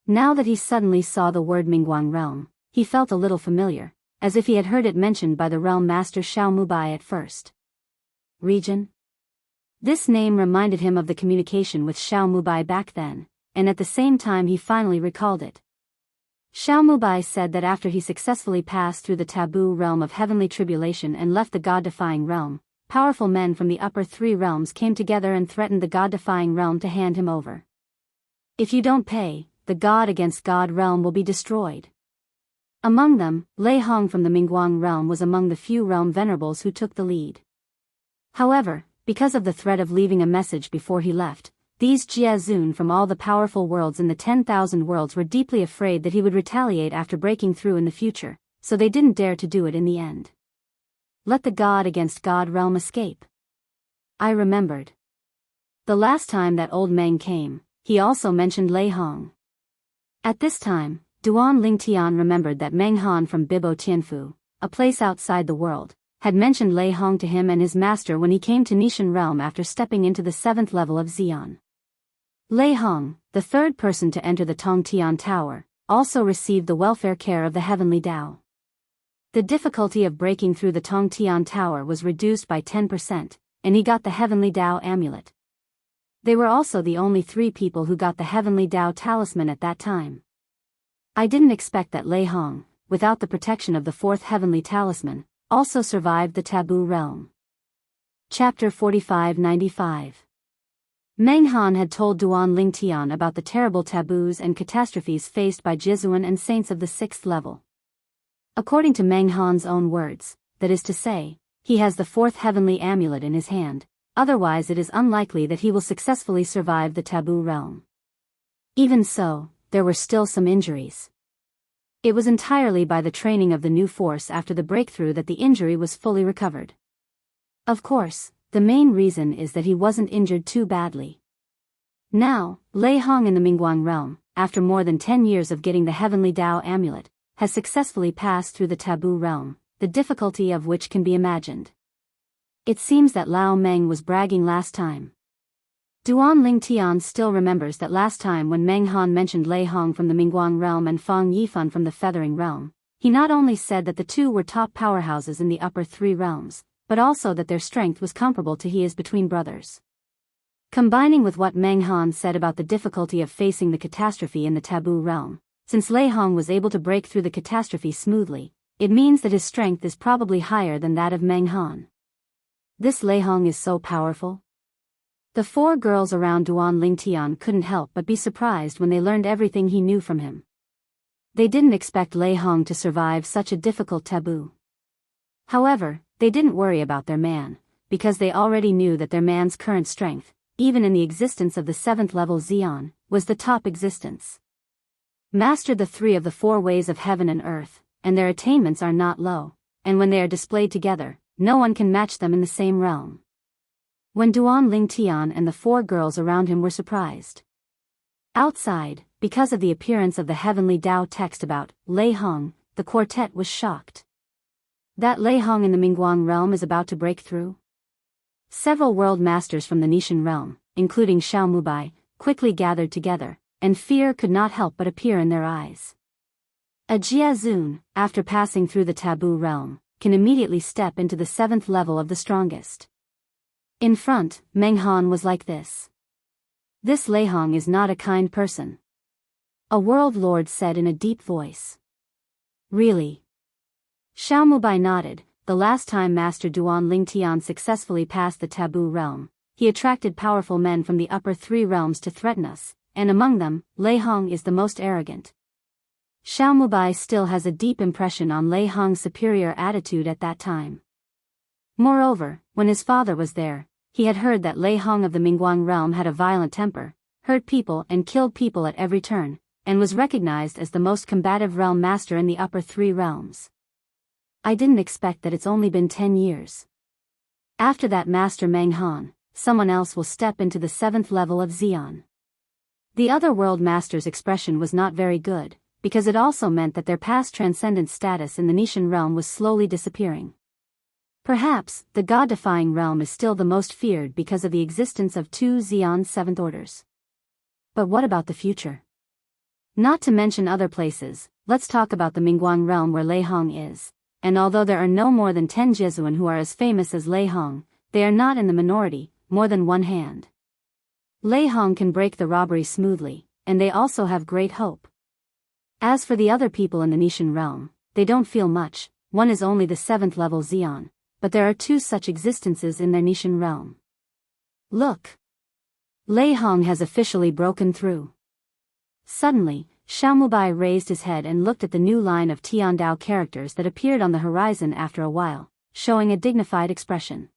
Now that he suddenly saw the word Mingguang realm, he felt a little familiar, as if he had heard it mentioned by the realm master Xiao Mubai at first. Region? This name reminded him of the communication with Xiao Mubai back then, and at the same time he finally recalled it. Xiao Mubai said that after he successfully passed through the taboo realm of heavenly tribulation and left the god-defying realm, powerful men from the upper 3 realms came together and threatened the god-defying realm to hand him over. If you don't pay, the god-against-god realm will be destroyed. Among them, Lei Hong from the Mingguang realm was among the few realm venerables who took the lead. However, because of the threat of leaving a message before he left, these Jiazun from all the powerful worlds in the 10,000 worlds were deeply afraid that he would retaliate after breaking through in the future, so they didn't dare to do it in the end. Let the god-against-god realm escape. I remembered. The last time that old Meng came, he also mentioned Lei Hong. At this time, Duan Lingtian remembered that Meng Han from Bibo Tianfu, a place outside the world, had mentioned Lei Hong to him and his master when he came to Nishan realm after stepping into the 7th level of Xian. Lei Hong, the third person to enter the Tongtian Tower, also received the welfare care of the heavenly Tao. The difficulty of breaking through the Tongtian Tower was reduced by 10%, and he got the heavenly Tao amulet. They were also the only 3 people who got the heavenly Tao talisman at that time. I didn't expect that Lei Hong, without the protection of the 4th heavenly talisman, also survived the taboo realm. Chapter 4595. Meng Han had told Duan Lingtian about the terrible taboos and catastrophes faced by Jizuan and saints of the 6th level. According to Meng Han's own words, that is to say, he has the 4th heavenly amulet in his hand, otherwise it is unlikely that he will successfully survive the taboo realm. Even so, there were still some injuries. It was entirely by the training of the new force after the breakthrough that the injury was fully recovered. Of course, the main reason is that he wasn't injured too badly. Now, Lei Hong in the Mingguang realm, after more than 10 years of getting the heavenly Tao amulet, has successfully passed through the taboo realm, the difficulty of which can be imagined. It seems that Lao Meng was bragging last time. Duan Lingtian still remembers that last time when Meng Han mentioned Lei Hong from the Mingguang realm and Fang Yifan from the Feathering realm, he not only said that the two were top powerhouses in the upper 3 realms, but also that their strength was comparable to his between brothers. Combining with what Meng Han said about the difficulty of facing the catastrophe in the taboo realm, since Lei Hong was able to break through the catastrophe smoothly, it means that his strength is probably higher than that of Meng Han. This Lei Hong is so powerful. The 4 girls around Duan Lingtian couldn't help but be surprised when they learned everything he knew from him. They didn't expect Lei Hong to survive such a difficult taboo. However, they didn't worry about their man, because they already knew that their man's current strength, even in the existence of the 7th level Xian, was the top existence. Mastered the 3 of the 4 ways of heaven and earth, and their attainments are not low, and when they are displayed together, no one can match them in the same realm. When Duan Lingtian and the 4 girls around him were surprised. Outside, because of the appearance of the heavenly Tao text about Lei Hong, the quartet was shocked. That Lei Hong in the Mingguang realm is about to break through? Several world masters from the Nishan realm, including Xiao Mubai, quickly gathered together, and fear could not help but appear in their eyes. A Jiazun, after passing through the taboo realm, can immediately step into the 7th level of the strongest. In front, Meng Han was like this. This Lei Hong is not a kind person. A world lord said in a deep voice. Really? Xiao Mubai nodded. The last time Master Duan Lingtian successfully passed the taboo realm, he attracted powerful men from the upper 3 realms to threaten us, and among them, Lei Hong is the most arrogant. Xiao Mubai still has a deep impression on Lei Hong's superior attitude at that time. Moreover, when his father was there, he had heard that Lei Hong of the Mingguang realm had a violent temper, hurt people and killed people at every turn, and was recognized as the most combative realm master in the upper 3 realms. I didn't expect that it's only been 10 years. After that Master Meng Han, someone else will step into the 7th level of Xian. The other world masters' expression was not very good, because it also meant that their past transcendent status in the Nishan realm was slowly disappearing. Perhaps, the god-defying realm is still the most feared because of the existence of 2 Xian 7th orders. But what about the future? Not to mention other places, let's talk about the Mingguang realm where Lei Hong is, and although there are no more than 10 Jesuan who are as famous as Lei Hong, they are not in the minority, more than one hand. Lei Hong can break the robbery smoothly, and they also have great hope. As for the other people in the Nishan realm, they don't feel much. One is only the 7th level Xian, but there are 2 such existences in their Nishan realm. Look! Lei Hong has officially broken through. Suddenly, Xiaomubai raised his head and looked at the new line of Tiandao characters that appeared on the horizon after a while, showing a dignified expression.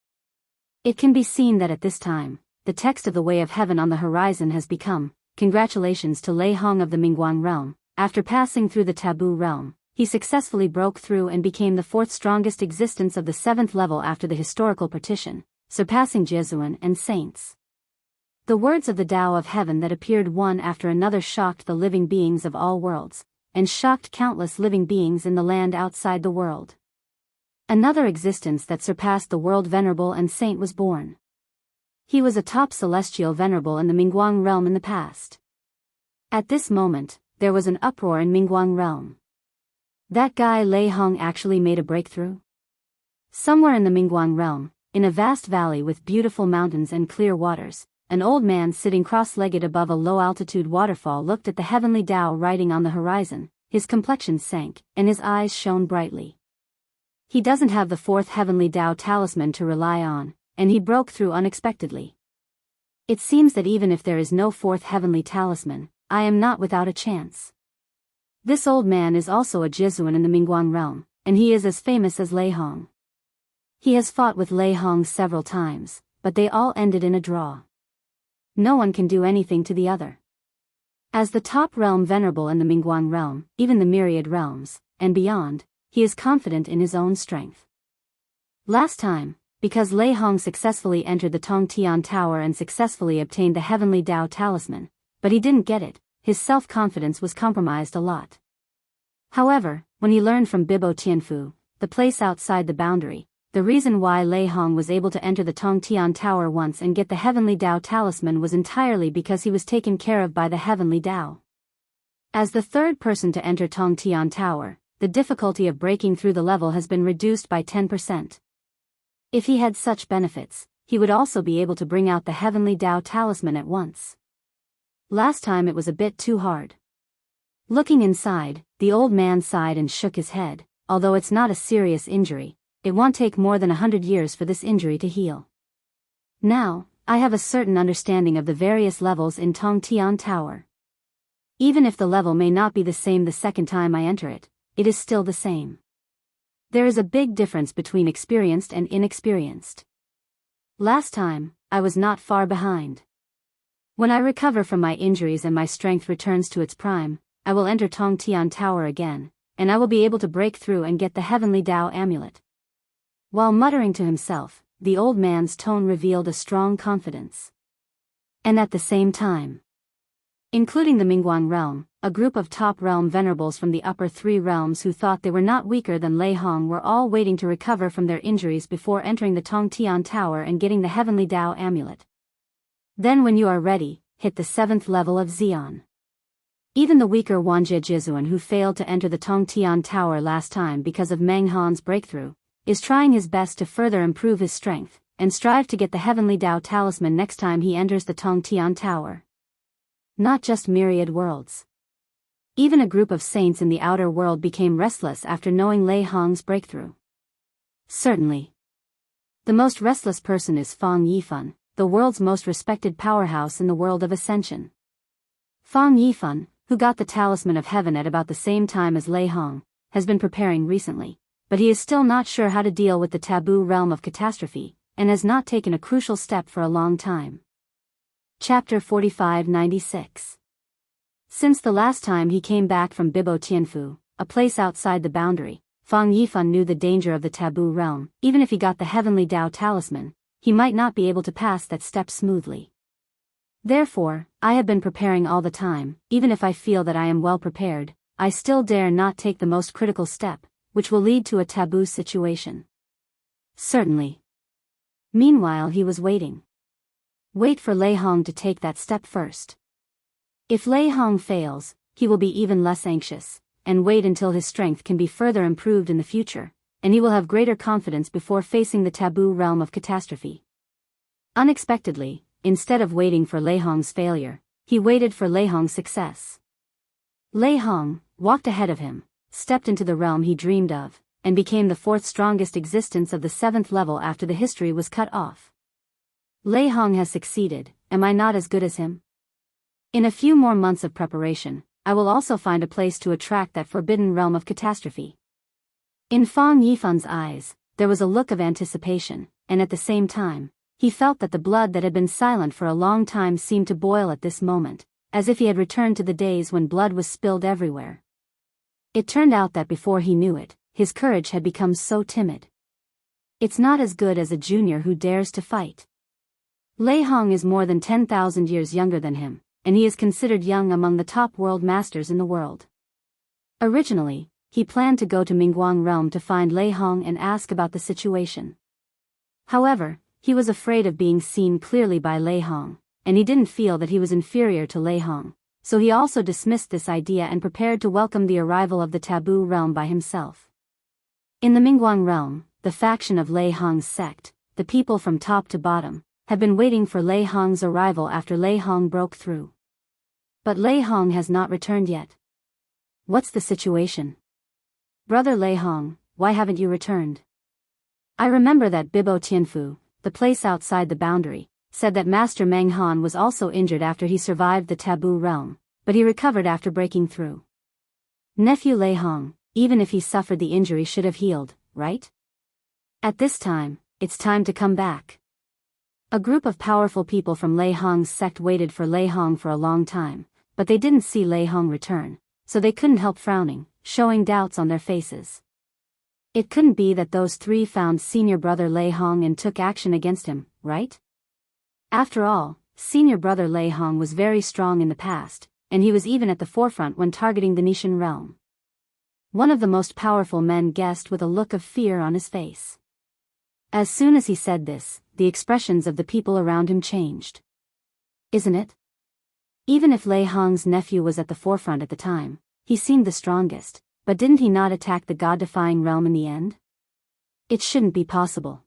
It can be seen that at this time, the text of the Way of Heaven on the horizon has become, "Congratulations to Lei Hong of the Mingguang realm. After passing through the taboo realm, he successfully broke through and became the fourth strongest existence of the seventh level after the historical partition, surpassing Jesuan and saints." The words of the Tao of Heaven that appeared one after another shocked the living beings of all worlds, and shocked countless living beings in the land outside the world. Another existence that surpassed the world venerable and saint was born. He was a top celestial venerable in the Mingguang realm in the past. At this moment, there was an uproar in Mingguang realm. That guy Lei Hong actually made a breakthrough? Somewhere in the Mingguang realm, in a vast valley with beautiful mountains and clear waters, an old man sitting cross-legged above a low-altitude waterfall looked at the heavenly Tao riding on the horizon. His complexion sank, and his eyes shone brightly. He doesn't have the fourth heavenly Tao talisman to rely on, and he broke through unexpectedly. It seems that even if there is no fourth heavenly talisman, I am not without a chance. This old man is also a Jesuan in the Mingguang realm, and he is as famous as Lei Hong. He has fought with Lei Hong several times, but they all ended in a draw. No one can do anything to the other. As the top realm venerable in the Mingguang realm, even the myriad realms, and beyond, he is confident in his own strength. Last time, because Lei Hong successfully entered the Tongtian Tower and successfully obtained the heavenly Tao talisman, but he didn't get it, his self-confidence was compromised a lot. However, when he learned from Bibo Tianfu, the place outside the boundary, the reason why Lei Hong was able to enter the Tongtian Tower once and get the heavenly Tao talisman was entirely because he was taken care of by the heavenly Tao. As the third person to enter Tongtian Tower, the difficulty of breaking through the level has been reduced by 10%. If he had such benefits, he would also be able to bring out the heavenly Tao talisman at once. Last time it was a bit too hard. Looking inside, the old man sighed and shook his head. Although it's not a serious injury, it won't take more than 100 years for this injury to heal. Now, I have a certain understanding of the various levels in Tongtian Tower. Even if the level may not be the same the second time I enter it, it is still the same. There is a big difference between experienced and inexperienced. Last time, I was not far behind. When I recover from my injuries and my strength returns to its prime, I will enter Tongtian Tower again, and I will be able to break through and get the heavenly Tao amulet. While muttering to himself, the old man's tone revealed a strong confidence. And at the same time, including the Mingguang realm, a group of top realm venerables from the upper three realms who thought they were not weaker than Lei Hong were all waiting to recover from their injuries before entering the Tongtian Tower and getting the heavenly Tao amulet. Then when you are ready, hit the 7th level of Xian. Even the weaker Wanjie Jizuan who failed to enter the Tongtian Tower last time because of Meng Han's breakthrough, is trying his best to further improve his strength, and strive to get the heavenly Tao talisman next time he enters the Tongtian Tower. Not just myriad worlds. Even a group of saints in the outer world became restless after knowing Lei Hong's breakthrough. Certainly. The most restless person is Fang Yifan, the world's most respected powerhouse in the world of ascension. Fang Yifan, who got the talisman of heaven at about the same time as Lei Hong, has been preparing recently, but he is still not sure how to deal with the taboo realm of catastrophe, and has not taken a crucial step for a long time. Chapter 4596. Since the last time he came back from Bibo Tianfu, a place outside the boundary, Fang Yifan knew the danger of the taboo realm. Even if he got the heavenly Tao talisman, he might not be able to pass that step smoothly. Therefore, I have been preparing all the time. Even if I feel that I am well prepared, I still dare not take the most critical step, which will lead to a taboo situation. Certainly. Meanwhile he was waiting. Wait for Lei Hong to take that step first. If Lei Hong fails, he will be even less anxious, and wait until his strength can be further improved in the future, and he will have greater confidence before facing the taboo realm of catastrophe. Unexpectedly, instead of waiting for Lei Hong's failure, he waited for Lei Hong's success. Lei Hong walked ahead of him, stepped into the realm he dreamed of, and became the fourth strongest existence of the 7th level after the history was cut off. Lei Hong has succeeded. Am I not as good as him? In a few more months of preparation, I will also find a place to attract that forbidden realm of catastrophe. In Fang Yifan's eyes, there was a look of anticipation, and at the same time, he felt that the blood that had been silent for a long time seemed to boil at this moment, as if he had returned to the days when blood was spilled everywhere. It turned out that before he knew it, his courage had become so timid. It's not as good as a junior who dares to fight. Lei Hong is more than 10,000 years younger than him, and he is considered young among the top world masters in the world. Originally, he planned to go to Mingguang Realm to find Lei Hong and ask about the situation. However, he was afraid of being seen clearly by Lei Hong, and he didn't feel that he was inferior to Lei Hong, so he also dismissed this idea and prepared to welcome the arrival of the taboo realm by himself. In the Mingguang Realm, the faction of Lei Hong's sect, the people from top to bottom, had been waiting for Lei Hong's arrival after Lei Hong broke through. But Lei Hong has not returned yet. What's the situation? Brother Lei Hong, why haven't you returned? I remember that Bibo Tianfu, the place outside the boundary, said that Master Meng Han was also injured after he survived the taboo realm, but he recovered after breaking through. Nephew Lei Hong, even if he suffered the injury should have healed, right? At this time, it's time to come back. A group of powerful people from Lei Hong's sect waited for Lei Hong for a long time, but they didn't see Lei Hong return, so they couldn't help frowning, showing doubts on their faces. It couldn't be that those three found senior brother Lei Hong and took action against him, right? After all, senior brother Lei Hong was very strong in the past, and he was even at the forefront when targeting the Nishan realm. One of the most powerful men guessed with a look of fear on his face. As soon as he said this, the expressions of the people around him changed. Isn't it? Even if Lei Hong's nephew was at the forefront at the time, he seemed the strongest, but didn't he not attack the god-defying realm in the end? It shouldn't be possible.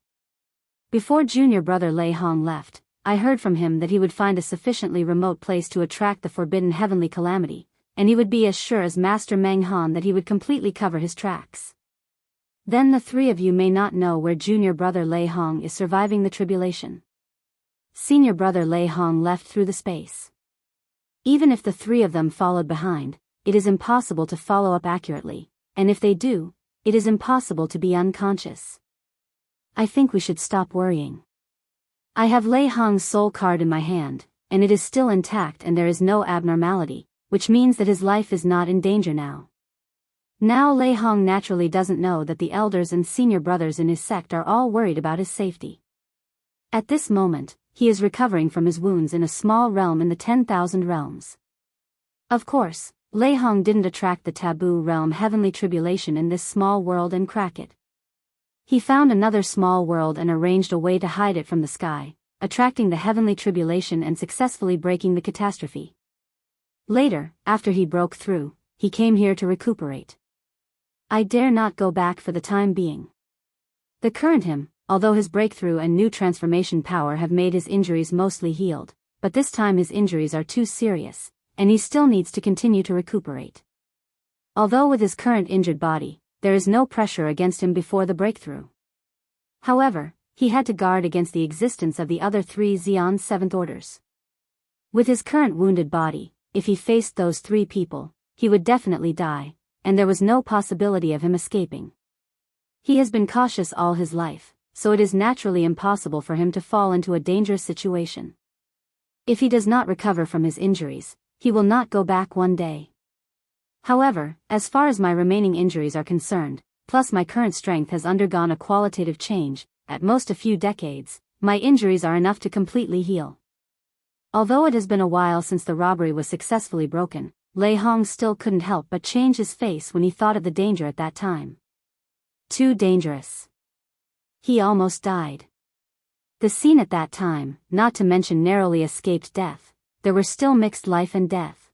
Before junior brother Lei Hong left, I heard from him that he would find a sufficiently remote place to attract the forbidden heavenly calamity, and he would be as sure as Master Meng Han that he would completely cover his tracks. Then the three of you may not know where junior brother Lei Hong is surviving the tribulation. Senior brother Lei Hong left through the space. Even if the three of them followed behind, it is impossible to follow up accurately, and if they do, it is impossible to be unconscious. I think we should stop worrying. I have Lei Hong's soul card in my hand, and it is still intact and there is no abnormality, which means that his life is not in danger now. Now Lei Hong naturally doesn't know that the elders and senior brothers in his sect are all worried about his safety. At this moment, he is recovering from his wounds in a small realm in the 10,000 realms. Of course, Lei Hong didn't attract the taboo realm heavenly tribulation in this small world and crack it. He found another small world and arranged a way to hide it from the sky, attracting the heavenly tribulation and successfully breaking the catastrophe. Later, after he broke through, he came here to recuperate. I dare not go back for the time being. The current him, although his breakthrough and new transformation power have made his injuries mostly healed, but this time his injuries are too serious, and he still needs to continue to recuperate. Although with his current injured body, there is no pressure against him before the breakthrough. However, he had to guard against the existence of the other three Xian Seventh Orders. With his current wounded body, if he faced those three people, he would definitely die, and there was no possibility of him escaping. He has been cautious all his life, so it is naturally impossible for him to fall into a dangerous situation. If he does not recover from his injuries, he will not go back one day. However, as far as my remaining injuries are concerned, plus my current strength has undergone a qualitative change, at most a few decades, my injuries are enough to completely heal. Although it has been a while since the robbery was successfully broken, Lei Hong still couldn't help but change his face when he thought of the danger at that time. Too dangerous. He almost died. The scene at that time, not to mention narrowly escaped death, there were still mixed life and death.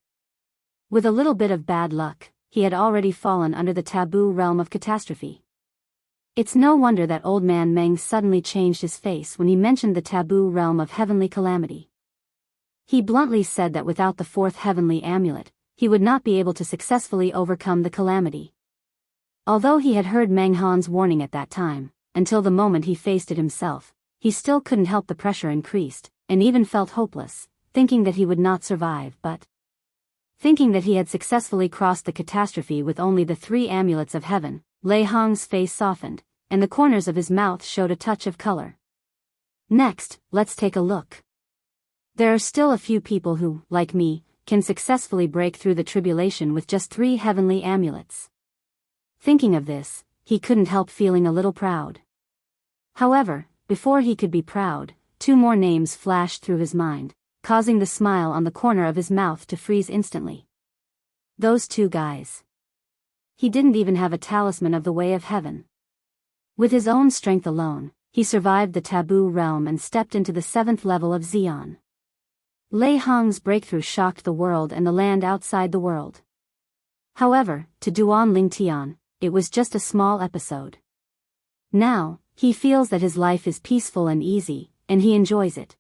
With a little bit of bad luck, he had already fallen under the taboo realm of catastrophe. It's no wonder that old man Meng suddenly changed his face when he mentioned the taboo realm of heavenly calamity. He bluntly said that without the fourth heavenly amulet, he would not be able to successfully overcome the calamity. Although he had heard Meng Han's warning at that time, until the moment he faced it himself, he still couldn't help the pressure increased, and even felt hopeless, thinking that he would not survive, but thinking that he had successfully crossed the catastrophe with only the 3 amulets of heaven, Lei Hong's face softened, and the corners of his mouth showed a touch of color. Next, let's take a look. There are still a few people who, like me, can successfully break through the tribulation with just 3 heavenly amulets. Thinking of this, he couldn't help feeling a little proud. However, before he could be proud, 2 more names flashed through his mind, causing the smile on the corner of his mouth to freeze instantly. Those 2 guys. He didn't even have a talisman of the way of heaven. With his own strength alone, he survived the taboo realm and stepped into the 7th level of Xian. Lei Hong's breakthrough shocked the world and the land outside the world. However, to Duan Lingtian, it was just a small episode. Now, he feels that his life is peaceful and easy, and he enjoys it.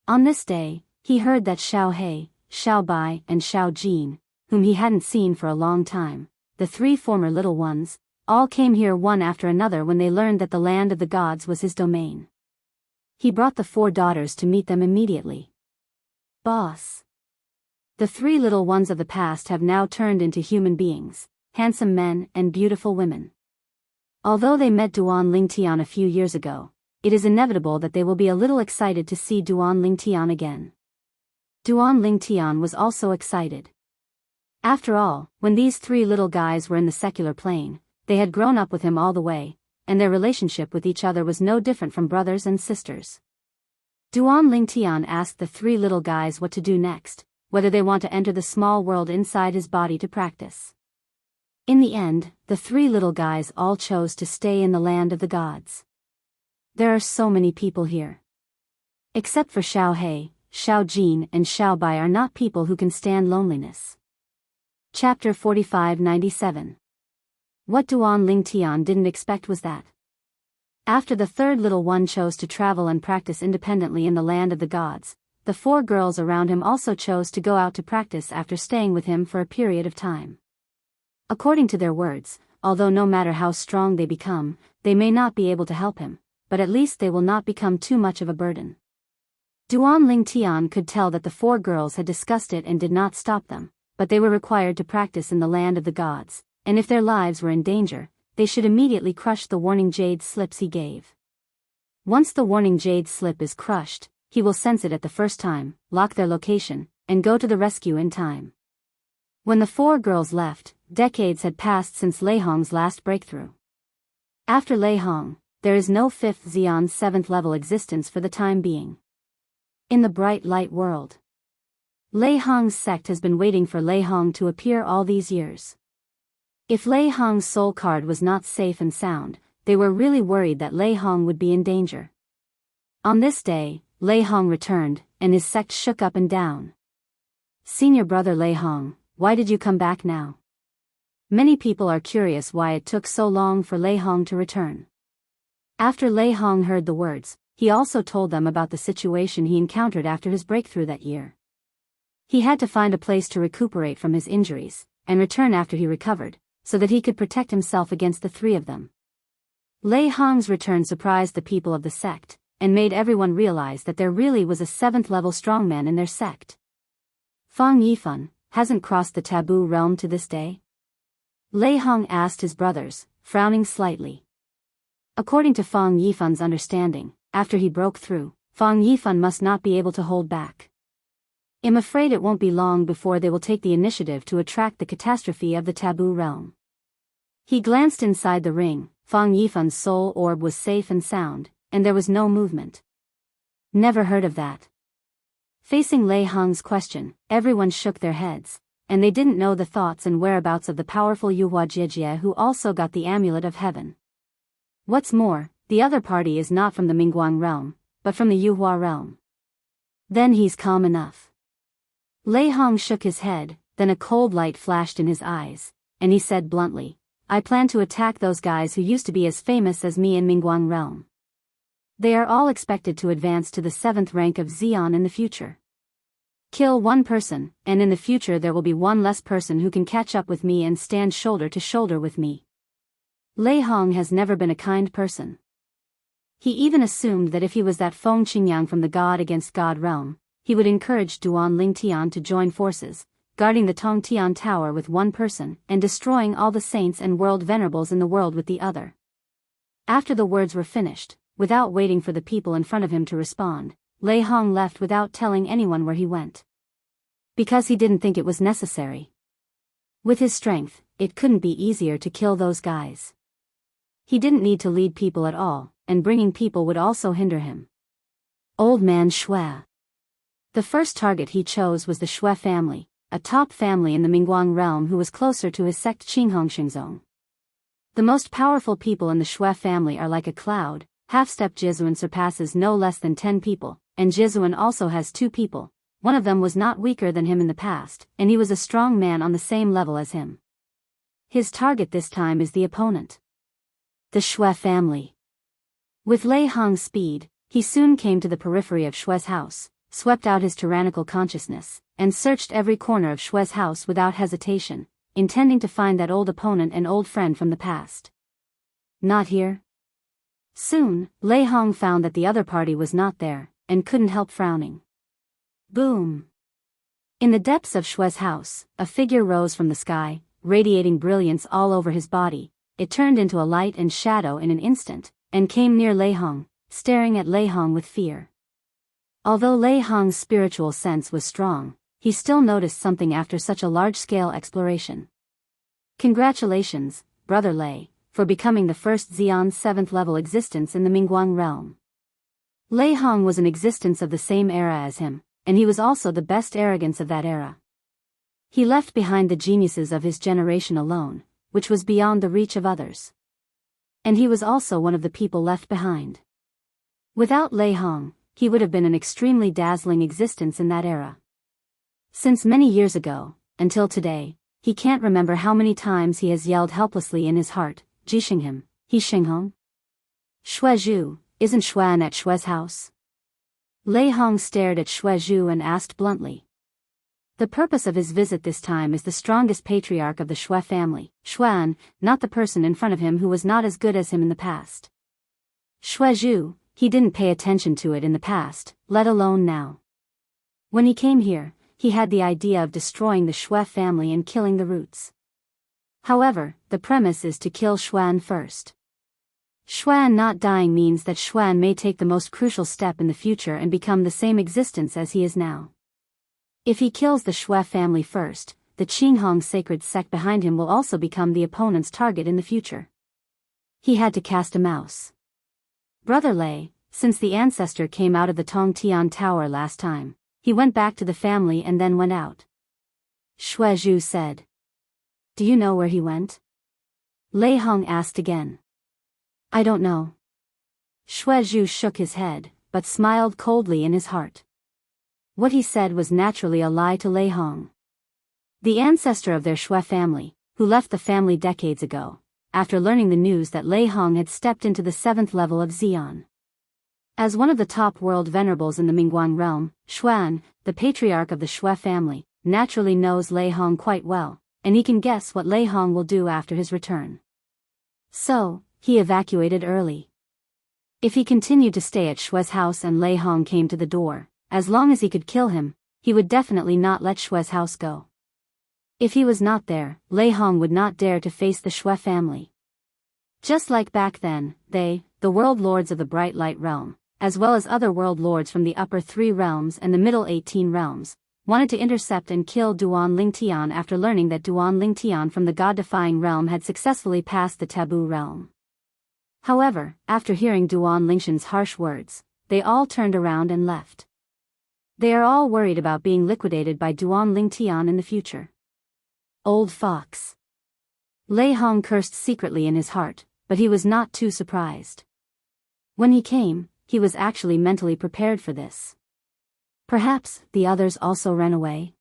On this day, he heard that Xiao He, Xiao Bai and Xiao Jin, whom he hadn't seen for a long time, the 3 former little ones, all came here one after another when they learned that the land of the gods was his domain. He brought the 4 daughters to meet them immediately. Boss. The 3 little ones of the past have now turned into human beings, handsome men and beautiful women. Although they met Duan Lingtian a few years ago, it is inevitable that they will be a little excited to see Duan Lingtian again. Duan Lingtian was also excited. After all, when these 3 little guys were in the secular plane, they had grown up with him all the way, and their relationship with each other was no different from brothers and sisters. Duan Lingtian asked the 3 little guys what to do next, whether they want to enter the small world inside his body to practice. In the end, the 3 little guys all chose to stay in the land of the gods. There are so many people here. Except for Xiao He, Xiao Jin and Xiao Bai are not people who can stand loneliness. Chapter 4597. What Duan Lingtian didn't expect was that after the 3rd little one chose to travel and practice independently in the land of the gods, the 4 girls around him also chose to go out to practice after staying with him for a period of time. According to their words, although no matter how strong they become, they may not be able to help him, but at least they will not become too much of a burden. Duan Lingtian could tell that the 4 girls had discussed it and did not stop them, but they were required to practice in the land of the gods, and if their lives were in danger, they should immediately crush the warning jade slips he gave. Once the warning jade slip is crushed, he will sense it at the first time, lock their location, and go to the rescue in time. When the 4 girls left, decades had passed since Lei Hong's last breakthrough. After Lei Hong, there is no 5th Xian 7th level existence for the time being. In the bright light world, Lei Hong's sect has been waiting for Lei Hong to appear all these years. If Lei Hong's soul card was not safe and sound, they were really worried that Lei Hong would be in danger. On this day, Lei Hong returned, and his sect shook up and down. Senior brother Lei Hong, why did you come back now? Many people are curious why it took so long for Lei Hong to return. After Lei Hong heard the words, he also told them about the situation he encountered after his breakthrough that year. He had to find a place to recuperate from his injuries, and return after he recovered, so that he could protect himself against the 3 of them. Lei Hong's return surprised the people of the sect, and made everyone realize that there really was a 7th level strongman in their sect. Fang Yifan hasn't crossed the taboo realm to this day? Lei Hong asked his brothers, frowning slightly. According to Fang Yifan's understanding, after he broke through, Fang Yifan must not be able to hold back. I'm afraid it won't be long before they will take the initiative to attract the catastrophe of the taboo realm. He glanced inside the ring. Fang Yifan's soul orb was safe and sound, and there was no movement. Never heard of that. Facing Lei Hong's question, everyone shook their heads, and they didn't know the thoughts and whereabouts of the powerful Wuxia Xianxia who also got the amulet of heaven. What's more, the other party is not from the Mingguang realm, but from the Yuhua realm. Then he's calm enough. Lei Hong shook his head, then a cold light flashed in his eyes, and he said bluntly, I plan to attack those guys who used to be as famous as me in Mingguang realm. They are all expected to advance to the 7th rank of Xian in the future. Kill one person, and in the future there will be one less person who can catch up with me and stand shoulder to shoulder with me. Lei Hong has never been a kind person. He even assumed that if he was that Feng Qingyang from the God against God realm, he would encourage Duan Lingtian to join forces, guarding the Tongtian Tower with one person and destroying all the saints and world venerables in the world with the other. After the words were finished, without waiting for the people in front of him to respond, Lei Hong left without telling anyone where he went. Because he didn't think it was necessary. With his strength, it couldn't be easier to kill those guys. He didn't need to lead people at all, and bringing people would also hinder him. Old Man Shui. The first target he chose was the Shui family, a top family in the Mingguang realm who was closer to his sect Qinghong Xingzong. The most powerful people in the Shui family are like a cloud. Half-step Jizuan surpasses no less than 10 people, and Jizuan also has 2 people. One of them was not weaker than him in the past, and he was a strong man on the same level as him. His target this time is the opponent. The Shui family. With Lei Hong's speed, he soon came to the periphery of Shui's house, swept out his tyrannical consciousness, and searched every corner of Shui's house without hesitation, intending to find that old opponent and old friend from the past. Not here. Soon, Lei Hong found that the other party was not there, and couldn't help frowning. Boom! In the depths of Shui's house, a figure rose from the sky, radiating brilliance all over his body. It turned into a light and shadow in an instant, and came near Lei Hong, staring at Lei Hong with fear. Although Lei Hong's spiritual sense was strong, he still noticed something after such a large-scale exploration. Congratulations, Brother Lei, for becoming the first Xian 7th-level existence in the Mingguang realm. Lei Hong was an existence of the same era as him, and he was also the best arrogance of that era. He left behind the geniuses of his generation alone, which was beyond the reach of others. And he was also one of the people left behind. Without Lei Hong, he would have been an extremely dazzling existence in that era. Since many years ago, until today, he can't remember how many times he has yelled helplessly in his heart, Jixingham, He Xinghong? Shui Zhu, isn't Xuan at Shui's house? Lei Hong stared at Shui Zhu and asked bluntly. The purpose of his visit this time is the strongest patriarch of the Shui family, Xuan, not the person in front of him who was not as good as him in the past. Shui Zhu, he didn't pay attention to it in the past, let alone now. When he came here, he had the idea of destroying the Shui family and killing the roots. However, the premise is to kill Xuan first. Xuan not dying means that Xuan may take the most crucial step in the future and become the same existence as he is now. If he kills the Shui family first, the Qinghong sacred sect behind him will also become the opponent's target in the future. He had to cast a mouse. Brother Lei, since the ancestor came out of the Tongtian Tower last time, he went back to the family and then went out. Shui Zhu said. Do you know where he went? Lei Hong asked again. I don't know. Shui Zhu shook his head, but smiled coldly in his heart. What he said was naturally a lie to Lei Hong. The ancestor of their Shui family, who left the family decades ago, after learning the news that Lei Hong had stepped into the 7th level of Xian. As one of the top world venerables in the Mingguang realm, Xuan, the patriarch of the Shui family, naturally knows Lei Hong quite well, and he can guess what Lei Hong will do after his return. So, he evacuated early. If he continued to stay at Shui's house and Lei Hong came to the door, as long as he could kill him, he would definitely not let Shui's house go. If he was not there, Lei Hong would not dare to face the Shui family. Just like back then, they, the world lords of the Bright Light realm, as well as other world lords from the upper 3 realms and the middle 18 realms, wanted to intercept and kill Duan Lingtian after learning that Duan Lingtian from the god-defying realm had successfully passed the taboo realm. However, after hearing Duan Lingtian's harsh words, they all turned around and left. They are all worried about being liquidated by Duan Lingtian in the future. Old fox. Lei Hong cursed secretly in his heart, but he was not too surprised. When he came, he was actually mentally prepared for this. Perhaps the others also ran away.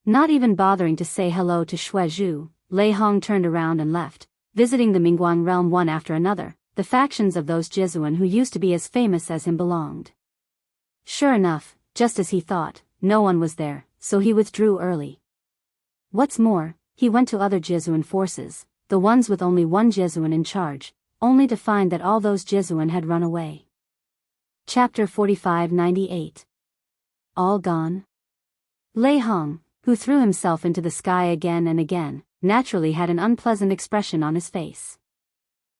Not even bothering to say hello to Shui Zhu, Lei Hong turned around and left, visiting the Mingguang realm one after another. The factions of those Jizuan who used to be as famous as him belonged. Sure enough, just as he thought, no one was there, so he withdrew early. What's more, he went to other Jizuan forces, the ones with only one Jizuan in charge, only to find that all those Jizuan had run away. Chapter 45-98. all gone? Lei Hong, who threw himself into the sky again and again, naturally had an unpleasant expression on his face.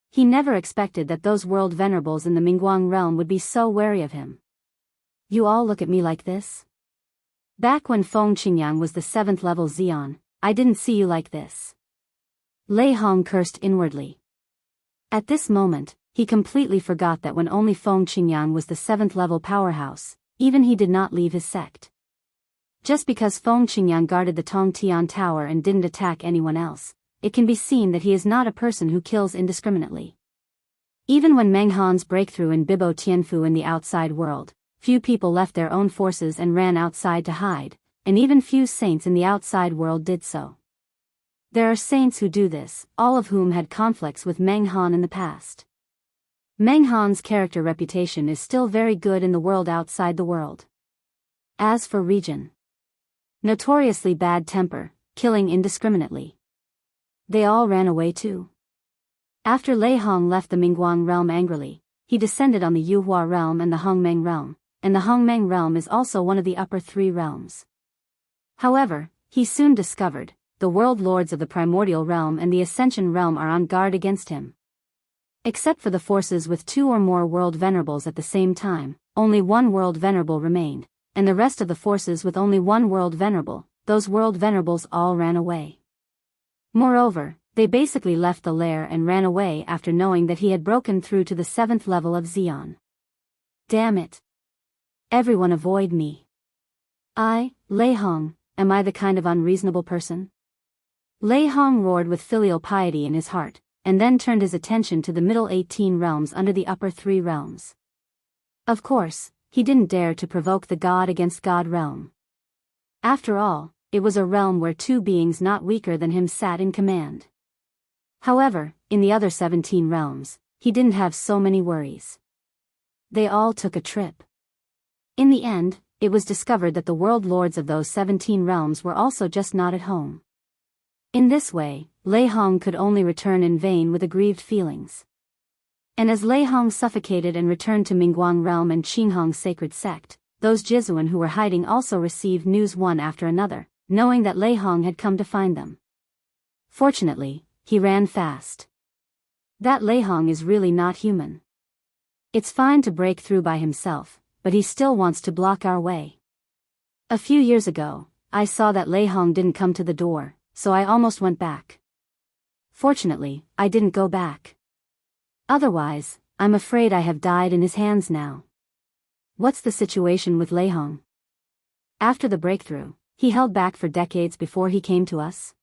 He never expected that those world venerables in the Mingguang realm would be so wary of him. You all look at me like this? Back when Feng Qingyang was the 7th level Xian, I didn't see you like this. Lei Hong cursed inwardly. At this moment, he completely forgot that when only Feng Qingyang was the 7th level powerhouse, even he did not leave his sect. Just because Feng Qingyang guarded the Tongtian Tower and didn't attack anyone else, it can be seen that he is not a person who kills indiscriminately. Even when Meng Han's breakthrough in Bibo Tianfu in the outside world, few people left their own forces and ran outside to hide, and even few saints in the outside world did so. There are saints who do this, all of whom had conflicts with Meng Han in the past. Meng Han's character reputation is still very good in the world outside the world. As for Region, notoriously bad temper, killing indiscriminately. They all ran away too. After Lei Hong left the Mingguang realm angrily, he descended on the Yuhua realm and the Hongmeng realm, and the Hongmeng realm is also one of the upper 3 realms. However, he soon discovered, the world lords of the primordial realm and the ascension realm are on guard against him. Except for the forces with 2 or more world venerables at the same time, only 1 world venerable remained, and the rest of the forces with only 1 world venerable, those world venerables all ran away. Moreover, they basically left the lair and ran away after knowing that he had broken through to the 7th level of Xian. Damn it. Everyone avoid me. Lei Hong, am I the kind of unreasonable person? Lei Hong roared with filial piety in his heart, and then turned his attention to the middle 18 realms under the upper 3 realms. Of course, he didn't dare to provoke the God against God realm. After all, it was a realm where 2 beings not weaker than him sat in command. However, in the other 17 realms, he didn't have so many worries. They all took a trip. In the end, it was discovered that the world lords of those 17 realms were also just not at home. In this way, Lei Hong could only return in vain with aggrieved feelings. And as Lei Hong suffocated and returned to Mingguang realm and Qinghong's sacred sect, those Jizuan who were hiding also received news one after another, knowing that Lei Hong had come to find them. Fortunately, he ran fast. That Lei Hong is really not human. It's fine to break through by himself, but he still wants to block our way. A few years ago, I saw that Lei Hong didn't come to the door, so I almost went back. Fortunately, I didn't go back. Otherwise, I'm afraid I have died in his hands now. What's the situation with Lei Hong? After the breakthrough, he held back for decades before he came to us.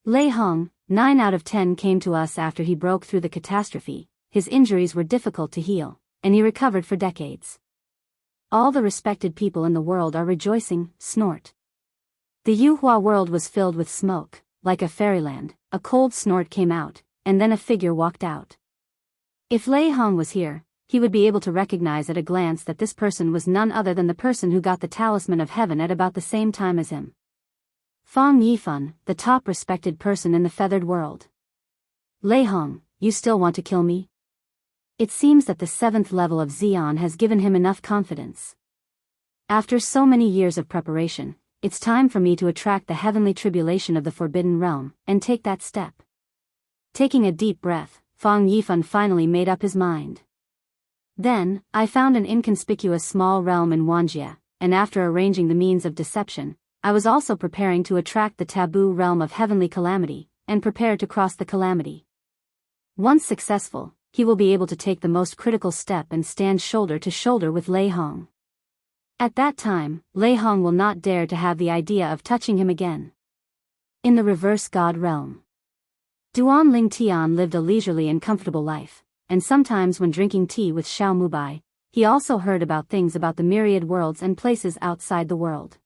Lei Hong, 9 out of 10 came to us after he broke through the catastrophe. His injuries were difficult to heal, and he recovered for decades. All the respected people in the world are rejoicing, snort. The Yuhua world was filled with smoke, like a fairyland. A cold snort came out, and then a figure walked out. If Lei Hong was here, he would be able to recognize at a glance that this person was none other than the person who got the talisman of heaven at about the same time as him. Fang Yifan, the top respected person in the feathered world. Lei Hong, you still want to kill me? It seems that the 7th level of Xian has given him enough confidence. After so many years of preparation, it's time for me to attract the heavenly tribulation of the Forbidden Realm, and take that step. Taking a deep breath, Fang Yifan finally made up his mind. Then, I found an inconspicuous small realm in Wanjia, and after arranging the means of deception, I was also preparing to attract the taboo realm of heavenly calamity, and prepare to cross the calamity. Once successful, he will be able to take the most critical step and stand shoulder to shoulder with Lei Hong. At that time, Lei Hong will not dare to have the idea of touching him again. In the reverse God realm, Duan Ling Tian lived a leisurely and comfortable life, and sometimes when drinking tea with Xiao Mubai, he also heard about things about the myriad worlds and places outside the world.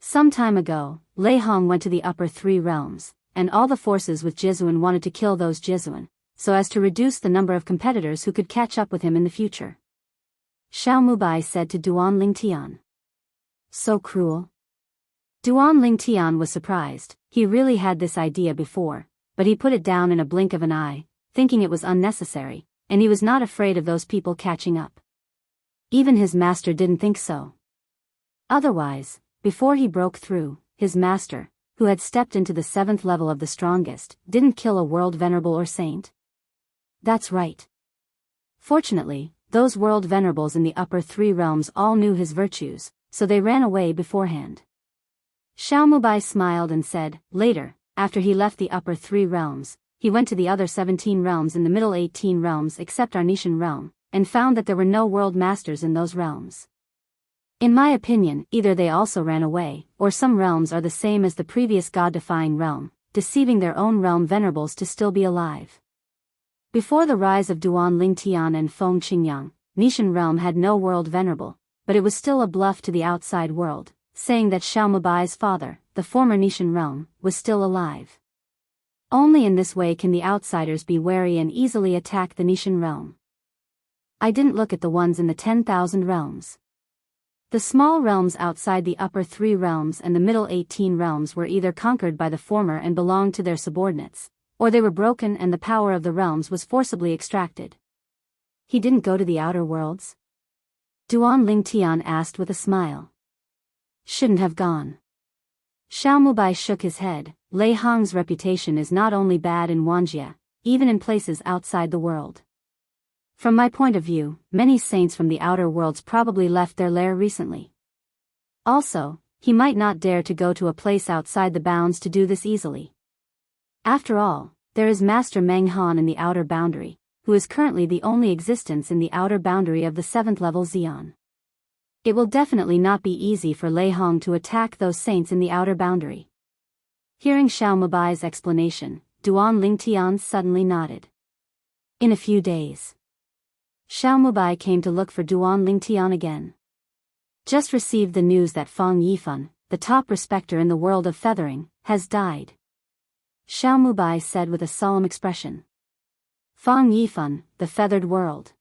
Some time ago, Lei Hong went to the upper 3 realms, and all the forces with Jizuan wanted to kill those Jizuan, so as to reduce the number of competitors who could catch up with him in the future. Xiao Mubai said to Duan Ling Tian. So cruel. Duan Ling Tian was surprised. He really had this idea before, but he put it down in a blink of an eye, thinking it was unnecessary, and he was not afraid of those people catching up. Even his master didn't think so. Otherwise, before he broke through, his master, who had stepped into the 7th level of the strongest, didn't kill a world venerable or saint? That's right. Fortunately, those world venerables in the upper 3 realms all knew his virtues, so they ran away beforehand. Xiaomubai smiled and said, later, after he left the upper 3 realms, he went to the other 17 realms in the middle 18 realms except our Nishan realm, and found that there were no world masters in those realms. In my opinion, either they also ran away, or some realms are the same as the previous god-defying realm, deceiving their own realm venerables to still be alive. Before the rise of Duan Lingtian and Feng Qingyang, Nishan realm had no world venerable, but it was still a bluff to the outside world, saying that Xiaomubai's father, the former Nishan realm, was still alive. Only in this way can the outsiders be wary and easily attack the Nishan realm. I didn't look at the ones in the 10,000 realms. The small realms outside the upper 3 realms and the middle 18 realms were either conquered by the former and belonged to their subordinates, or they were broken and the power of the realms was forcibly extracted. He didn't go to the outer worlds? Duan Lingtian asked with a smile. Shouldn't have gone. Xiaomubai shook his head. Lei Hong's reputation is not only bad in Wanjia, even in places outside the world. From my point of view, many saints from the outer worlds probably left their lair recently. Also, he might not dare to go to a place outside the bounds to do this easily. After all, there is Master Meng Han in the outer boundary, who is currently the only existence in the outer boundary of the 7th level Xian. It will definitely not be easy for Lei Hong to attack those saints in the outer boundary. Hearing Xiaomubai's explanation, Duan Lingtian suddenly nodded. In a few days, Xiaomubai came to look for Duan Lingtian again. Just received the news that Feng Yifan, the top respecter in the world of feathering, has died. Xiaomubai said with a solemn expression. Feng Yifan, the feathered world.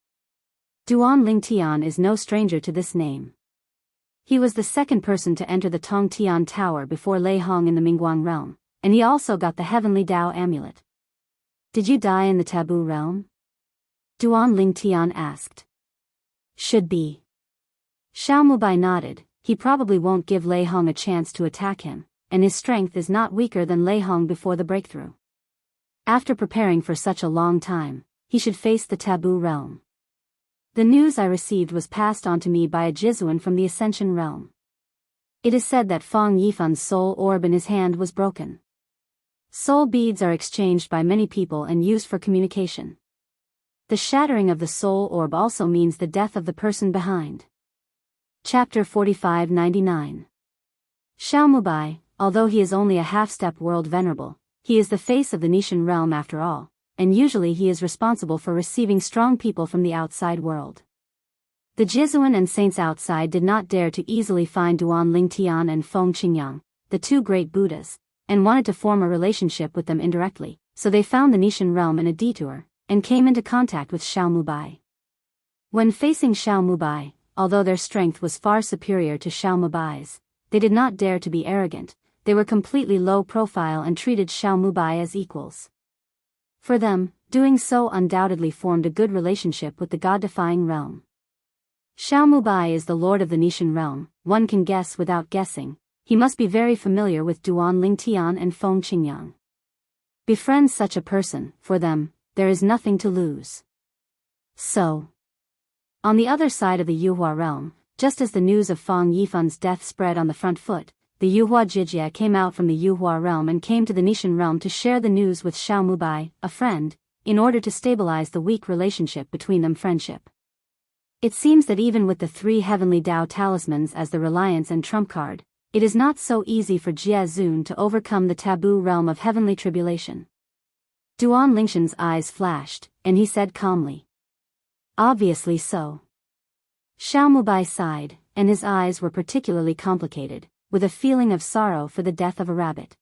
Duan Lingtian is no stranger to this name. He was the second person to enter the Tongtian Tower before Lei Hong in the Mingguang realm, and he also got the heavenly Dao amulet. Did you die in the taboo realm? Duan Lingtian asked. Should be. Xiaomubai nodded. He probably won't give Lei Hong a chance to attack him, and his strength is not weaker than Lei Hong before the breakthrough. After preparing for such a long time, he should face the taboo realm. The news I received was passed on to me by a Jizuan from the Ascension realm. It is said that Feng Yifan's soul orb in his hand was broken. Soul beads are exchanged by many people and used for communication. The shattering of the soul orb also means the death of the person behind. Chapter 4599. Xiaomubai, although he is only a half-step world venerable, he is the face of the Nishan realm after all, and usually he is responsible for receiving strong people from the outside world. The Jizuan and saints outside did not dare to easily find Duan Lingtian and Feng Qingyang, the 2 great Buddhas, and wanted to form a relationship with them indirectly, so they found the Nishan realm in a detour, and came into contact with Xiaomubai. When facing Xiaomubai, although their strength was far superior to Xiaomubai's, they did not dare to be arrogant. They were completely low profile and treated Xiaomubai as equals. For them, doing so undoubtedly formed a good relationship with the god-defying realm. Xiaomubai is the lord of the Nishan realm. One can guess without guessing, he must be very familiar with Duan Lingtian and Feng Qingyang. Befriend such a person, for them, there is nothing to lose. So, on the other side of the Yuhua realm, just as the news of Feng Yifan's death spread on the front foot, the Yuhua Jijia came out from the Yuhua realm and came to the Nishan realm to share the news with Xiaomubai, a friend, in order to stabilize the weak relationship between them friendship. It seems that even with the 3 heavenly Dao talismans as the reliance and trump card, it is not so easy for Jia Zun to overcome the taboo realm of heavenly tribulation. Duan Lingshan's eyes flashed, and he said calmly. Obviously so. Xiaomubai sighed, and his eyes were particularly complicated, with a feeling of sorrow for the death of a rabbit.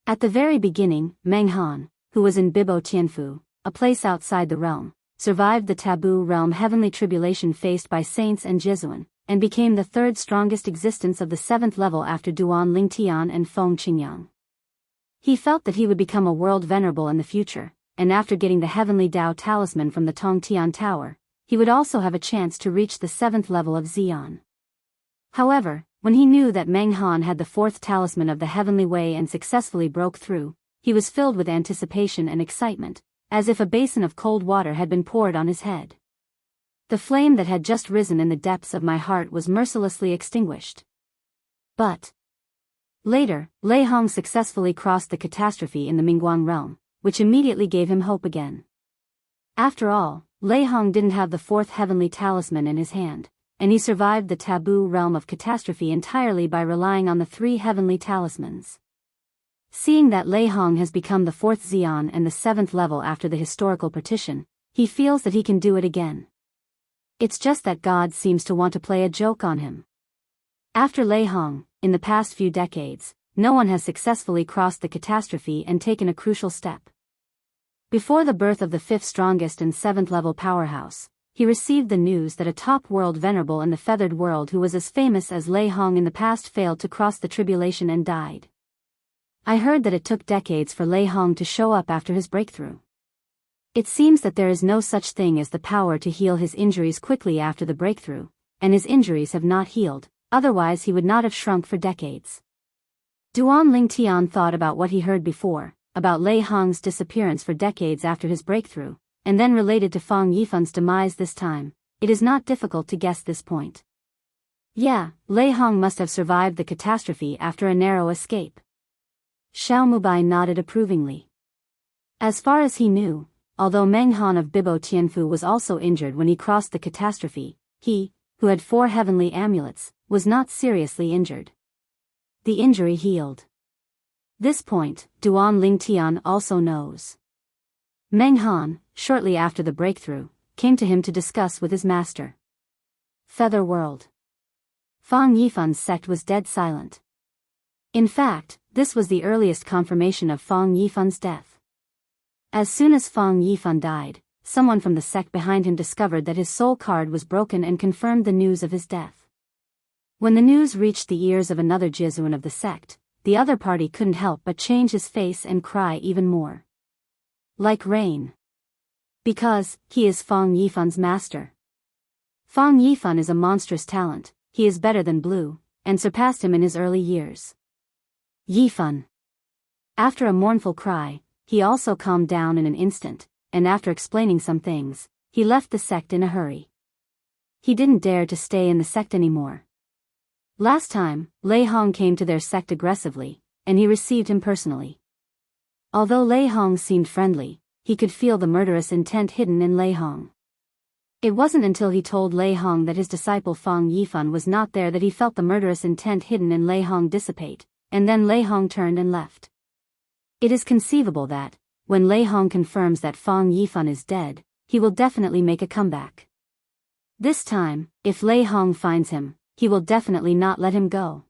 At the very beginning, Meng Han, who was in Bibo Tianfu, a place outside the realm, survived the taboo realm heavenly tribulation faced by saints and Jizuan, and became the 3rd strongest existence of the 7th level after Duan Lingtian and Feng Qingyang. He felt that he would become a world venerable in the future, and after getting the heavenly Dao talisman from the Tongtian Tower, he would also have a chance to reach the 7th level of Xian. However, when he knew that Meng Han had the fourth talisman of the Heavenly Way and successfully broke through, he was filled with anticipation and excitement, as if a basin of cold water had been poured on his head. The flame that had just risen in the depths of my heart was mercilessly extinguished. But later, Lei Hong successfully crossed the catastrophe in the Mingguang realm, which immediately gave him hope again. After all, Lei Hong didn't have the fourth heavenly talisman in his hand, and he survived the taboo realm of catastrophe entirely by relying on the three heavenly talismans. Seeing that Lei Hong has become the fourth Xian and the seventh level after the historical partition, he feels that he can do it again. It's just that God seems to want to play a joke on him. After Lei Hong, in the past few decades, no one has successfully crossed the catastrophe and taken a crucial step. Before the birth of the fifth strongest and seventh level powerhouse, he received the news that a top world venerable in the feathered world who was as famous as Lei Hong in the past failed to cross the tribulation and died. I heard that it took decades for Lei Hong to show up after his breakthrough. It seems that there is no such thing as the power to heal his injuries quickly after the breakthrough, and his injuries have not healed, otherwise he would not have shrunk for decades. Duan Lingtian thought about what he heard before, about Lei Hong's disappearance for decades after his breakthrough, and then related to Fang Yifan's demise this time. It is not difficult to guess this point. Yeah, Lei Hong must have survived the catastrophe after a narrow escape. Xiao Mubai nodded approvingly. As far as he knew, although Meng Han of Bibo Tianfu was also injured when he crossed the catastrophe, he, who had 4 heavenly amulets, was not seriously injured. The injury healed. This point, Duan Lingtian also knows. Meng Han, shortly after the breakthrough, came to him to discuss with his master. Feather World. Fang Yifan's sect was dead silent. In fact, this was the earliest confirmation of Fang Yifan's death. As soon as Fang Yifan died, someone from the sect behind him discovered that his soul card was broken and confirmed the news of his death. When the news reached the ears of another Jizuan of the sect, the other party couldn't help but change his face and cry even more. Like rain. Because, he is Fang Yifan's master. Fang Yifan is a monstrous talent, he is better than Blue, and surpassed him in his early years. Yifan. After a mournful cry, he also calmed down in an instant, and after explaining some things, he left the sect in a hurry. He didn't dare to stay in the sect anymore. Last time, Lei Hong came to their sect aggressively, and he received him personally. Although Lei Hong seemed friendly, he could feel the murderous intent hidden in Lei Hong. It wasn't until he told Lei Hong that his disciple Fang Yifan was not there that he felt the murderous intent hidden in Lei Hong dissipate, and then Lei Hong turned and left. It is conceivable that, when Lei Hong confirms that Fang Yifan is dead, he will definitely make a comeback. This time, if Lei Hong finds him, he will definitely not let him go.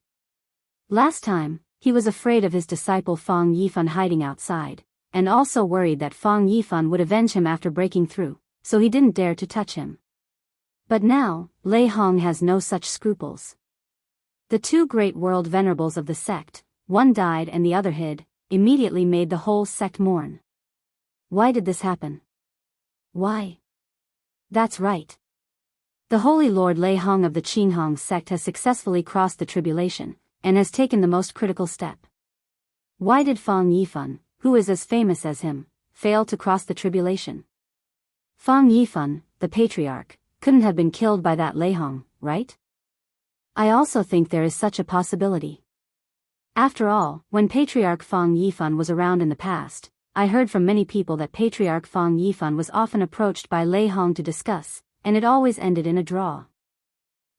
Last time, he was afraid of his disciple Fang Yifan hiding outside, and also worried that Fang Yifan would avenge him after breaking through, so he didn't dare to touch him. But now, Lei Hong has no such scruples. The 2 great world venerables of the sect, one died and the other hid, immediately made the whole sect mourn. Why did this happen? Why? That's right. The Holy Lord Lei Hong of the Qinghong sect has successfully crossed the tribulation, and has taken the most critical step. Why did Fang Yifan, who is as famous as him, fail to cross the tribulation? Fang Yifan, the patriarch, couldn't have been killed by that Lei Hong, right? I also think there is such a possibility. After all, when Patriarch Fang Yifan was around in the past, I heard from many people that Patriarch Fang Yifan was often approached by Lei Hong to discuss, and it always ended in a draw.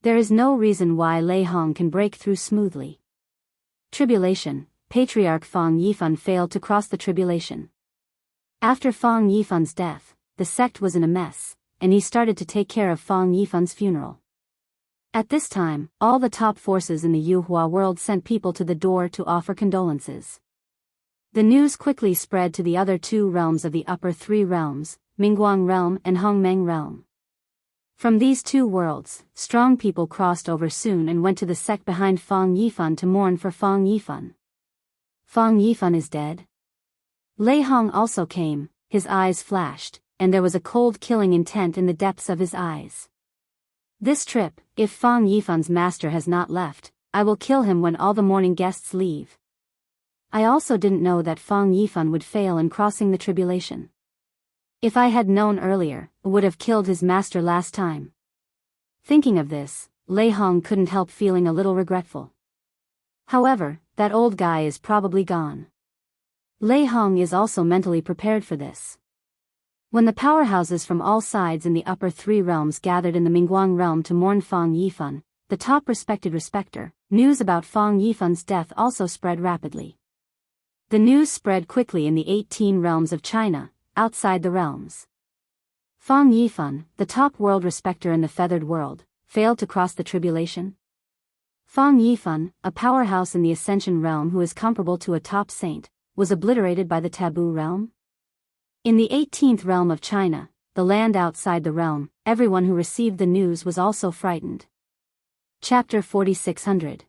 There is no reason why Lei Hong can break through smoothly. Tribulation, Patriarch Fang Yifan failed to cross the tribulation. After Fang Yifan's death, the sect was in a mess, and he started to take care of Fang Yifan's funeral. At this time, all the top forces in the Yuhua world sent people to the door to offer condolences. The news quickly spread to the other 2 realms of the upper 3 realms, Mingguang realm and Hongmeng realm. From these 2 worlds, strong people crossed over soon and went to the sect behind Fang Yifan to mourn for Fang Yifan. Fang Yifan is dead? Lei Hong also came, his eyes flashed, and there was a cold killing intent in the depths of his eyes. This trip, if Fang Yifan's master has not left, I will kill him when all the morning guests leave. I also didn't know that Fang Yifan would fail in crossing the tribulation. If I had known earlier, I would have killed his master last time. Thinking of this, Lei Hong couldn't help feeling a little regretful. However, that old guy is probably gone. Lei Hong is also mentally prepared for this. When the powerhouses from all sides in the upper three realms gathered in the Mingguang realm to mourn Fang Yifan, the top respected respecter, news about Fang Yifan's death also spread rapidly. The news spread quickly in the 18 realms of China, outside the realms. Fang Yifan, the top world respecter in the feathered world, failed to cross the tribulation. Fang Yifan, a powerhouse in the Ascension realm who is comparable to a top saint, was obliterated by the taboo realm. In the 18th realm of China, the land outside the realm, everyone who received the news was also frightened. Chapter 4600.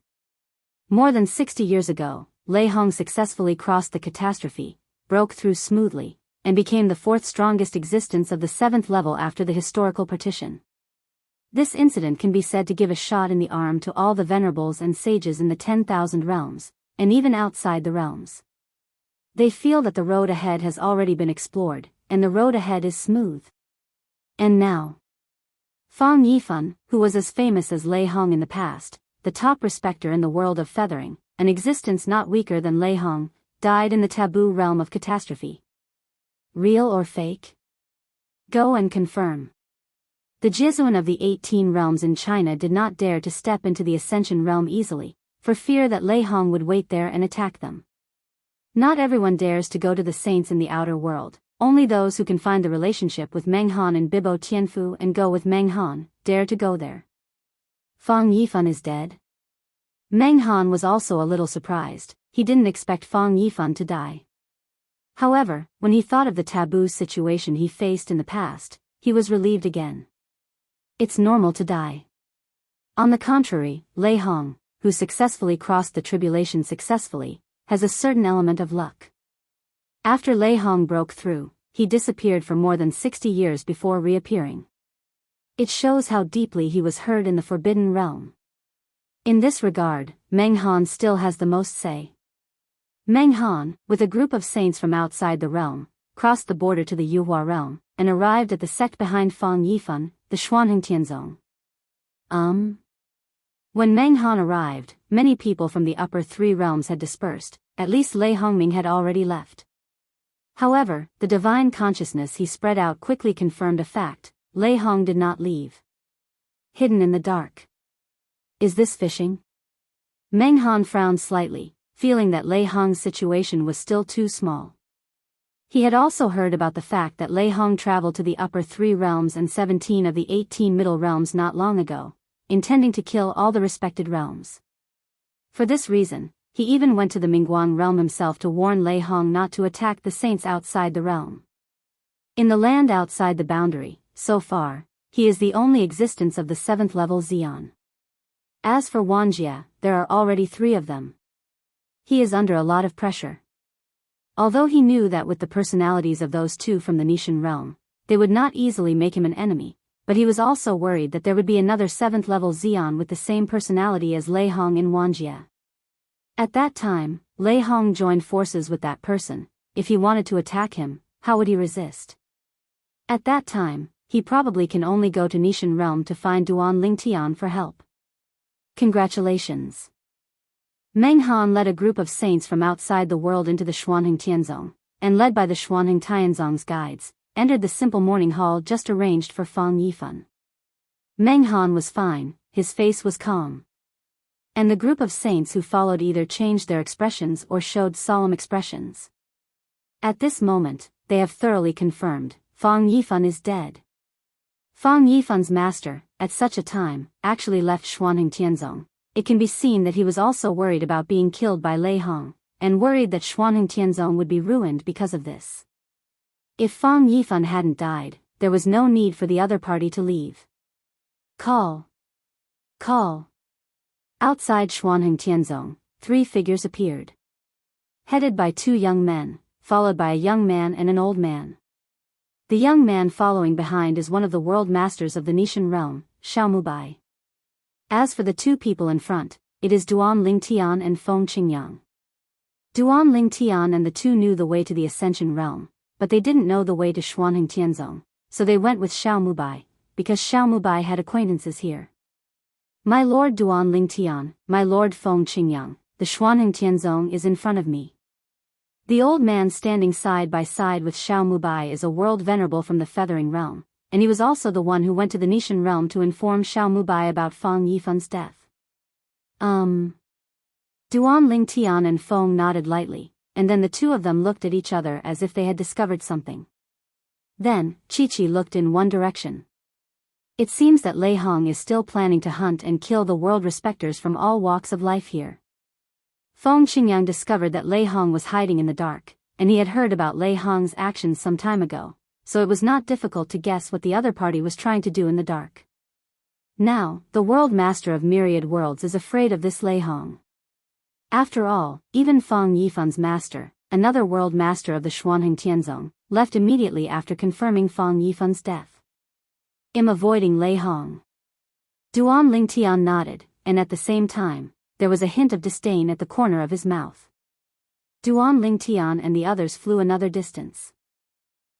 More than 60 years ago, Lei Hong successfully crossed the catastrophe, broke through smoothly, and became the fourth strongest existence of the 7th level after the historical partition. This incident can be said to give a shot in the arm to all the venerables and sages in the 10,000 realms, and even outside the realms. They feel that the road ahead has already been explored, and the road ahead is smooth. And now, Fang Yifan, who was as famous as Lei Hong in the past, the top respecter in the world of feathering, an existence not weaker than Lei Hong, died in the taboo realm of catastrophe. Real or fake? Go and confirm. The Jizuan of the 18 realms in China did not dare to step into the Ascension realm easily, for fear that Lei Hong would wait there and attack them. Not everyone dares to go to the saints in the outer world, only those who can find the relationship with Meng Han and Bibo Tianfu and go with Meng Han, dare to go there. Fang Yifan is dead? Meng Han was also a little surprised, he didn't expect Fang Yifan to die. However, when he thought of the taboo situation he faced in the past, he was relieved again. It's normal to die. On the contrary, Lei Hong, who successfully crossed the tribulation successfully, has a certain element of luck. After Lei Hong broke through, he disappeared for more than 60 years before reappearing. It shows how deeply he was hurt in the Forbidden Realm. In this regard, Meng Han still has the most say. Meng Han, with a group of saints from outside the realm, crossed the border to the Yuhua realm, and arrived at the sect behind Fang Yifan, the Xuanheng Tianzong. When Meng Han arrived, many people from the upper three realms had dispersed, at least Lei Hongming had already left. However, the divine consciousness he spread out quickly confirmed a fact: Lei Hong did not leave. Hidden in the dark. Is this fishing? Meng Han frowned slightly, feeling that Lei Hong's situation was still too small. He had also heard about the fact that Lei Hong traveled to the upper three realms and 17 of the 18 middle realms not long ago, intending to kill all the respected realms. For this reason, he even went to the Mingguang realm himself to warn Lei Hong not to attack the saints outside the realm. In the land outside the boundary, so far, he is the only existence of the 7th level Xian. As for Wuxia, there are already 3 of them. He is under a lot of pressure. Although he knew that with the personalities of those 2 from the Nishan realm, they would not easily make him an enemy, but he was also worried that there would be another 7th level Xian with the same personality as Lei Hong in Wuxia. At that time, Lei Hong joined forces with that person. If he wanted to attack him, how would he resist? At that time, he probably can only go to Nishan realm to find Duan Lingtian for help. Congratulations. Meng Han led a group of saints from outside the world into the Xuanheng Tianzong, and led by the Xuanheng Tianzong's guides, entered the simple morning hall just arranged for Fang Yifan. Meng Han was fine, his face was calm. And the group of saints who followed either changed their expressions or showed solemn expressions. At this moment, they have thoroughly confirmed, Fang Yifan is dead. Fang Yifan's master, at such a time, actually left Xuanheng Tianzong. It can be seen that he was also worried about being killed by Lei Hong, and worried that Xuanheng Tianzong would be ruined because of this. If Fang Yifan hadn't died, there was no need for the other party to leave. Call. Outside Xuanheng Tianzong, 3 figures appeared. Headed by 2 young men, followed by a young man and an old man. The young man following behind is one of the world masters of the Nishan realm, Xiaomubai. As for the two people in front, it is Duan Lingtian and Feng Qingyang. Duan Lingtian and the two knew the way to the Ascension Realm, but they didn't know the way to Xuanheng Tianzong, so they went with Xiaomubai, because Xiaomubai had acquaintances here. My lord Duan Lingtian, my lord Feng Qingyang, the Xuanheng Tianzong is in front of me. The old man standing side by side with Xiaomubai is a world venerable from the Feathering Realm, and he was also the one who went to the Nishan Realm to inform Xiaomubai about Feng Yifun's death. Duan Lingtian and Feng nodded lightly, and then the two of them looked at each other as if they had discovered something. Then, Chi-Chi looked in one direction. It seems that Lei Hong is still planning to hunt and kill the world respecters from all walks of life here. Feng Qingyang discovered that Lei Hong was hiding in the dark, and he had heard about Lei Hong's actions some time ago, so it was not difficult to guess what the other party was trying to do in the dark. Now, the world master of myriad worlds is afraid of this Lei Hong. After all, even Feng Yifun's master, another world master of the Xuanheng Tianzong, left immediately after confirming Feng Yifun's death. Am avoiding Lei Hong. Duan Lingtian nodded, and at the same time, there was a hint of disdain at the corner of his mouth. Duan Lingtian and the others flew another distance.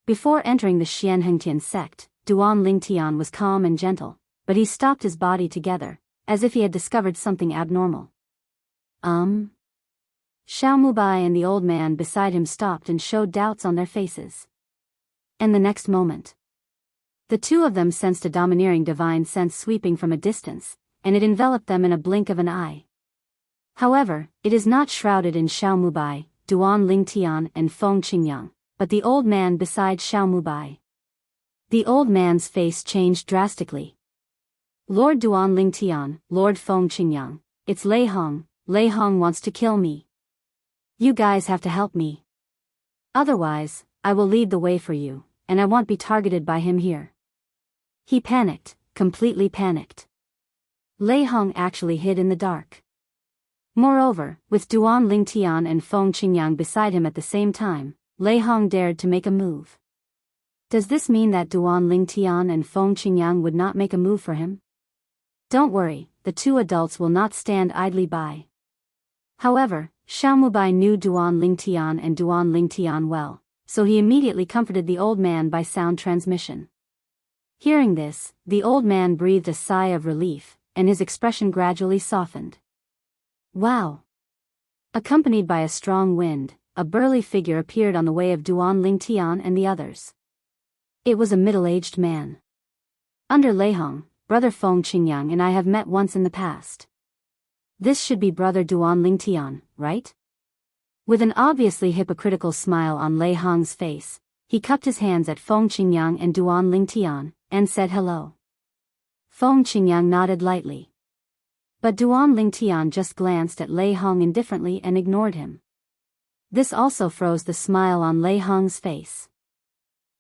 Before entering the Xianhengtian sect, Duan Lingtian was calm and gentle, but he stopped his body together, as if he had discovered something abnormal. Xiaomubai and the old man beside him stopped and showed doubts on their faces. And the next moment, the two of them sensed a domineering divine sense sweeping from a distance, and it enveloped them in a blink of an eye. However, it is not shrouded in Xiaomubai, Duan Lingtian and Feng Qingyang, but the old man beside Xiaomubai. The old man's face changed drastically. Lord Duan Lingtian, Lord Feng Qingyang, it's Lei Hong. Lei Hong wants to kill me. You guys have to help me. Otherwise, I will lead the way for you, and I won't be targeted by him here. He panicked, completely panicked. Lei Hong actually hid in the dark. Moreover, with Duan Lingtian and Feng Qingyang beside him at the same time, Lei Hong dared to make a move. Does this mean that Duan Lingtian and Feng Qingyang would not make a move for him? Don't worry, the two adults will not stand idly by. However, Xiaomubai knew Duan Lingtian and Duan Lingtian well, so he immediately comforted the old man by sound transmission. Hearing this, the old man breathed a sigh of relief, and his expression gradually softened. Wow! Accompanied by a strong wind, a burly figure appeared on the way of Duan Lingtian and the others. It was a middle-aged man. Under Lei Hong, brother Feng Qingyang and I have met once in the past. This should be brother Duan Lingtian, right? With an obviously hypocritical smile on Lei Hong's face, he cupped his hands at Feng Qingyang and Duan Lingtian, and said hello. Feng Qingyang nodded lightly. But Duan Lingtian just glanced at Lei Hong indifferently and ignored him. This also froze the smile on Lei Hong's face.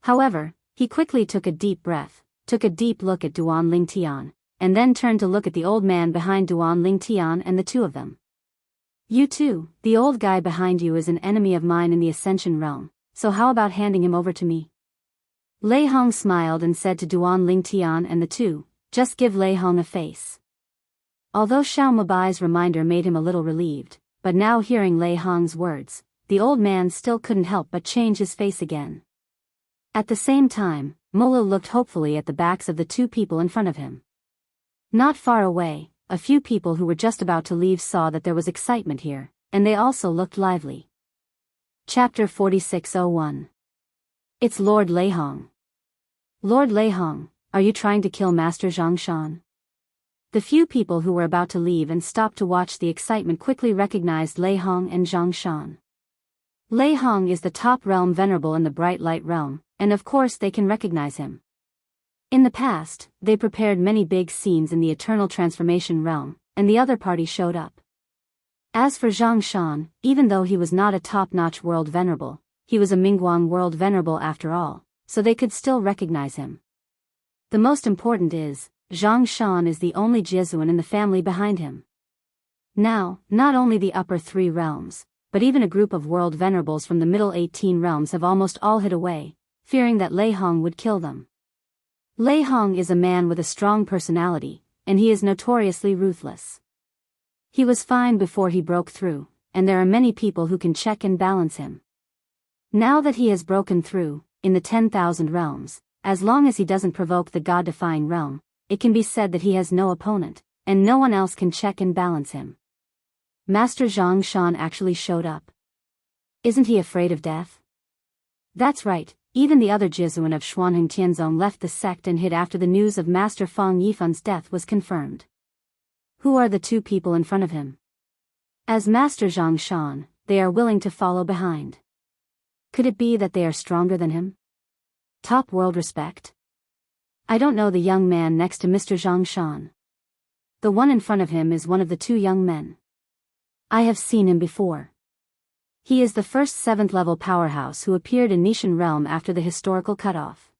However, he quickly took a deep breath, took a deep look at Duan Lingtian, and then turned to look at the old man behind Duan Lingtian and the two of them. You too, the old guy behind you is an enemy of mine in the Ascension Realm, so how about handing him over to me? Lei Hong smiled and said to Duan Lingtian and the two, just give Lei Hong a face. Although Xiaomubai's reminder made him a little relieved, but now hearing Lei Hong's words, the old man still couldn't help but change his face again. At the same time, Molo looked hopefully at the backs of the two people in front of him. Not far away, a few people who were just about to leave saw that there was excitement here, and they also looked lively. Chapter 4601. It's Lord Lei Hong. Lord Lei Hong, are you trying to kill Master Zhang Shan? The few people who were about to leave and stopped to watch the excitement quickly recognized Lei Hong and Zhang Shan. Lei Hong is the top realm venerable in the Bright Light realm, and of course they can recognize him. In the past, they prepared many big scenes in the Eternal Transformation realm, and the other party showed up. As for Zhang Shan, even though he was not a top-notch world venerable, he was a Mingguang world venerable after all, so they could still recognize him. The most important is, Zhang Shan is the only Jesuan in the family behind him. Now, not only the upper 3 realms, but even a group of world venerables from the middle 18 realms have almost all hid away, fearing that Lei Hong would kill them. Lei Hong is a man with a strong personality, and he is notoriously ruthless. He was fine before he broke through, and there are many people who can check and balance him. Now that he has broken through, in the 10,000 realms, as long as he doesn't provoke the god-defying realm, it can be said that he has no opponent, and no one else can check and balance him. Master Zhang Shan actually showed up. Isn't he afraid of death? That's right, even the other Jizuan of Xuanheng Tianzong left the sect and hid after the news of Master Fang Yifan's death was confirmed. Who are the two people in front of him? As Master Zhang Shan, they are willing to follow behind. Could it be that they are stronger than him? Top world respect? I don't know the young man next to Mr. Zhang Shan. The one in front of him is one of the two young men. I have seen him before. He is the first 7th level powerhouse who appeared in Nishan realm after the historical cutoff.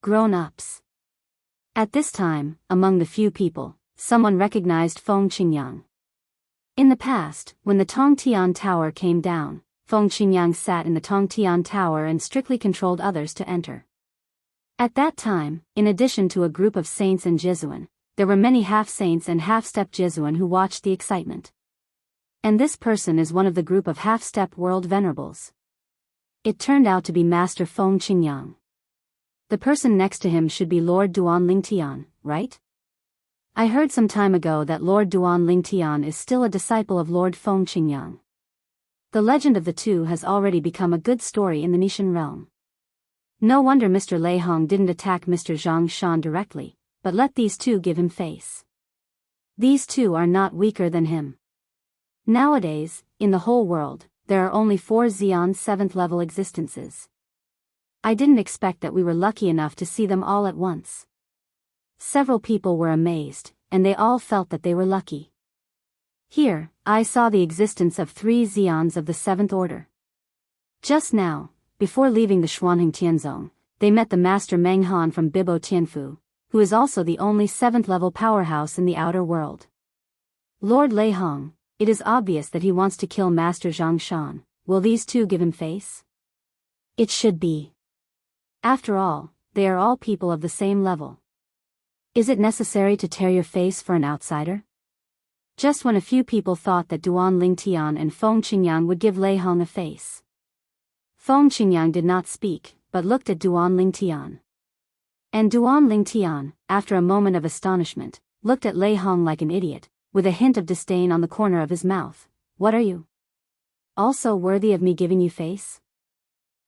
Grown-ups. At this time, among the few people, someone recognized Feng Qingyang. In the past, when the Tongtian Tower came down, Feng Qingyang sat in the Tongtian Tower and strictly controlled others to enter. At that time, in addition to a group of saints and Jizuan, there were many half-saints and half-step Jizuan who watched the excitement. And this person is one of the group of half-step world venerables. It turned out to be Master Feng Qingyang. The person next to him should be Lord Duan Lingtian, right? I heard some time ago that Lord Duan Lingtian is still a disciple of Lord Feng Qingyang. The legend of the two has already become a good story in the Nishan realm. No wonder Mr. Lei Hong didn't attack Mr. Zhang Shan directly, but let these two give him face. These two are not weaker than him. Nowadays, in the whole world, there are only 4 Xian 7th level existences. I didn't expect that we were lucky enough to see them all at once. Several people were amazed, and they all felt that they were lucky. Here, I saw the existence of 3 Xians of the 7th order. Just now, before leaving the Xuanheng Tianzong, they met the Master Meng Han from Bibo Tianfu, who is also the only 7th level powerhouse in the outer world. Lord Lei Hong, it is obvious that he wants to kill Master Zhang Shan. Will these two give him face? It should be. After all, they are all people of the same level. Is it necessary to tear your face for an outsider? Just when a few people thought that Duan Lingtian and Feng Qingyang would give Lei Hong a face. Feng Qingyang did not speak, but looked at Duan Lingtian. And Duan Lingtian, after a moment of astonishment, looked at Lei Hong like an idiot, with a hint of disdain on the corner of his mouth. What are you? Also worthy of me giving you face?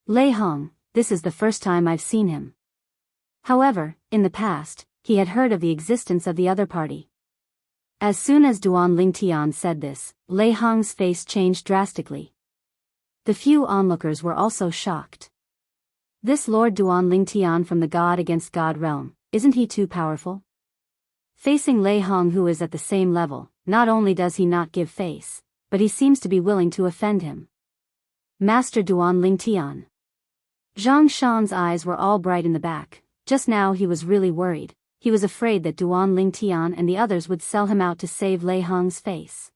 Lei Hong, this is the first time I've seen him. However, in the past, he had heard of the existence of the other party. As soon as Duan Lingtian said this, Lei Hong's face changed drastically. The few onlookers were also shocked. This Lord Duan Lingtian from the God against God realm, isn't he too powerful? Facing Lei Hong, who is at the same level, not only does he not give face, but he seems to be willing to offend him. Master Duan Lingtian. Zhang Shan's eyes were all bright in the back. Just now he was really worried. He was afraid that Duan Lingtian and the others would sell him out to save Lei Hong's face.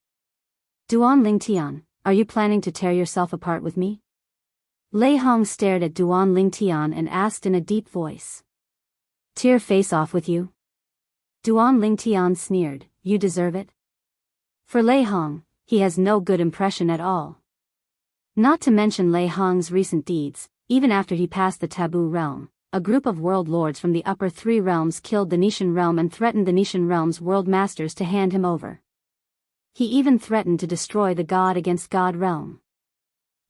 Duan Lingtian, are you planning to tear yourself apart with me? Lei Hong stared at Duan Lingtian and asked in a deep voice. Tear face off with you? Duan Lingtian sneered, you deserve it. For Lei Hong, he has no good impression at all. Not to mention Lei Hong's recent deeds, even after he passed the taboo realm, a group of world lords from the upper 3 realms killed the Nishan realm and threatened the Nishan realm's world masters to hand him over. He even threatened to destroy the God against God realm.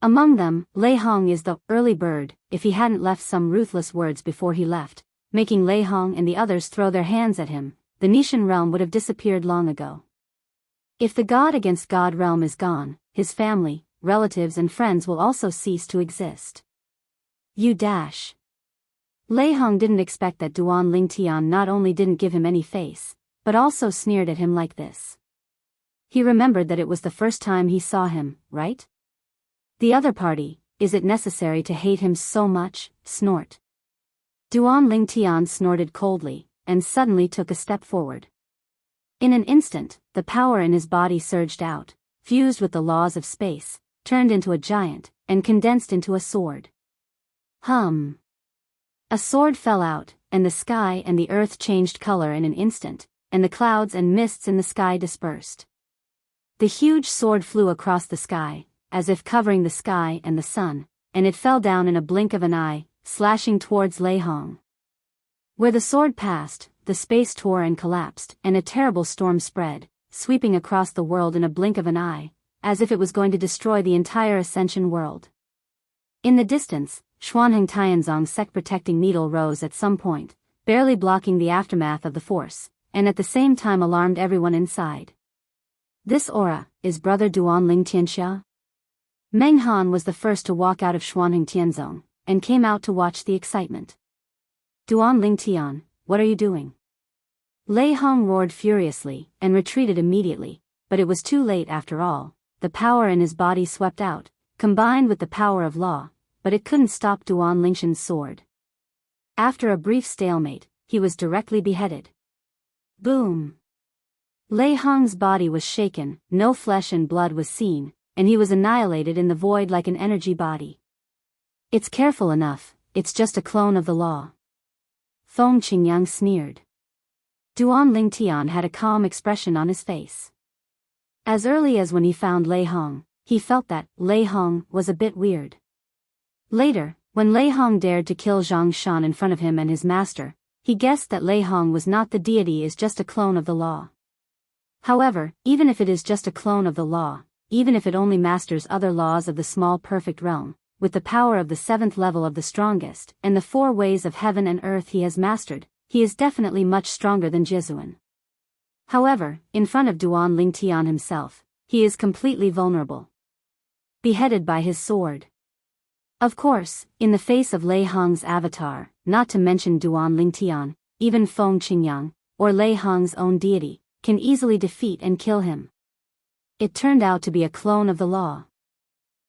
Among them, Lei Hong is the early bird. If he hadn't left some ruthless words before he left, making Lei Hong and the others throw their hands at him, the Nishan realm would have disappeared long ago. If the God against God realm is gone, his family, relatives and friends will also cease to exist. You dash. Lei Hong didn't expect that Duan Lingtian not only didn't give him any face, but also sneered at him like this. He remembered that it was the first time he saw him, right? The other party, is it necessary to hate him so much? Snort. Duan Lingtian snorted coldly, and suddenly took a step forward. In an instant, the power in his body surged out, fused with the laws of space, turned into a giant, and condensed into a sword. A sword fell out, and the sky and the earth changed color in an instant, and the clouds and mists in the sky dispersed. The huge sword flew across the sky, as if covering the sky and the sun, and it fell down in a blink of an eye, slashing towards Lei Hong. Where the sword passed, the space tore and collapsed, and a terrible storm spread, sweeping across the world in a blink of an eye, as if it was going to destroy the entire Ascension world. In the distance, Xuanheng Tianzong's sec-protecting needle rose at some point, barely blocking the aftermath of the force, and at the same time alarmed everyone inside. This aura, is Brother Duanling Xianxia? Meng Han was the first to walk out of Xuanheng Tianzong, and came out to watch the excitement. Duanling Tian, what are you doing? Lei Hong roared furiously, and retreated immediately, but it was too late after all. The power in his body swept out, combined with the power of law, but it couldn't stop Duan Lingshan's sword. After a brief stalemate, he was directly beheaded. Boom! Lei Hong's body was shaken, no flesh and blood was seen, and he was annihilated in the void like an energy body. It's careful enough, it's just a clone of the law. Feng Qingyang sneered. Duan Lingtian had a calm expression on his face. As early as when he found Lei Hong, he felt that Lei Hong was a bit weird. Later, when Lei Hong dared to kill Zhang Shan in front of him and his master, he guessed that Lei Hong was not the deity, is just a clone of the law. However, even if it is just a clone of the law, even if it only masters other laws of the small perfect realm, with the power of the 7th level of the strongest, and the 4 ways of heaven and earth he has mastered, he is definitely much stronger than Jizuan. However, in front of Duan Lingtian himself, he is completely vulnerable. Beheaded by his sword. Of course, in the face of Lei Hong's avatar, not to mention Duan Lingtian, even Feng Qingyang, or Lei Hong's own deity, can easily defeat and kill him. It turned out to be a clone of the law.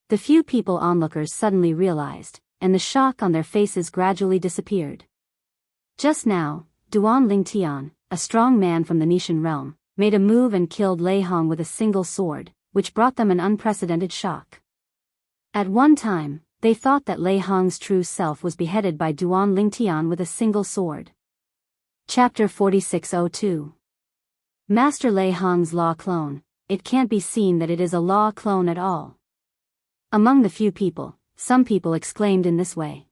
The few people onlookers suddenly realized, and the shock on their faces gradually disappeared. Just now, Duan Lingtian, a strong man from the Nishan realm, made a move and killed Lei Hong with a single sword, which brought them an unprecedented shock. At one time, they thought that Lei Hong's true self was beheaded by Duan Lingtian with a single sword. Chapter 4602. Master Lei Hong's law clone. It can't be seen that it is a law clone at all. Among the few people, some people exclaimed in this way.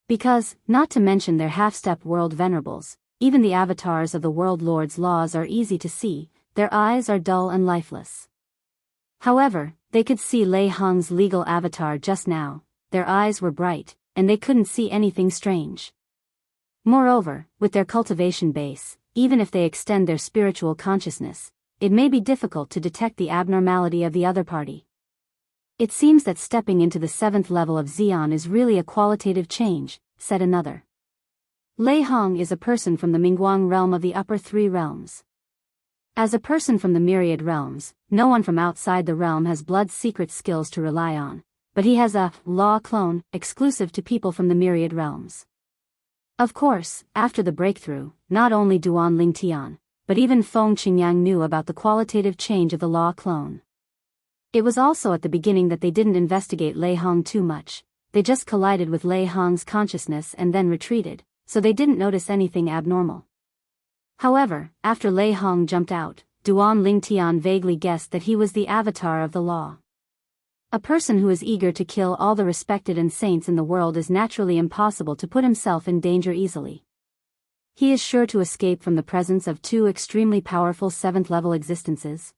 Because, not to mention their half-step world venerables, even the avatars of the world lord's laws are easy to see, their eyes are dull and lifeless. However, they could see Lei Hong's legal avatar just now, their eyes were bright, and they couldn't see anything strange. Moreover, with their cultivation base, even if they extend their spiritual consciousness, it may be difficult to detect the abnormality of the other party. It seems that stepping into the 7th level of Xian is really a qualitative change, said another. Lei Hong is a person from the Mingguang realm of the upper 3 realms. As a person from the myriad realms, no one from outside the realm has blood secret skills to rely on, but he has a law clone exclusive to people from the myriad realms. Of course, after the breakthrough, not only Duan Lingtian, but even Feng Qingyang knew about the qualitative change of the law clone. It was also at the beginning that they didn't investigate Lei Hong too much, they just collided with Lei Hong's consciousness and then retreated, so they didn't notice anything abnormal. However, after Lei Hong jumped out, Duan Lingtian vaguely guessed that he was the avatar of the law. A person who is eager to kill all the respected and saints in the world is naturally impossible to put himself in danger easily. He is sure to escape from the presence of 2 extremely powerful 7th-level existences.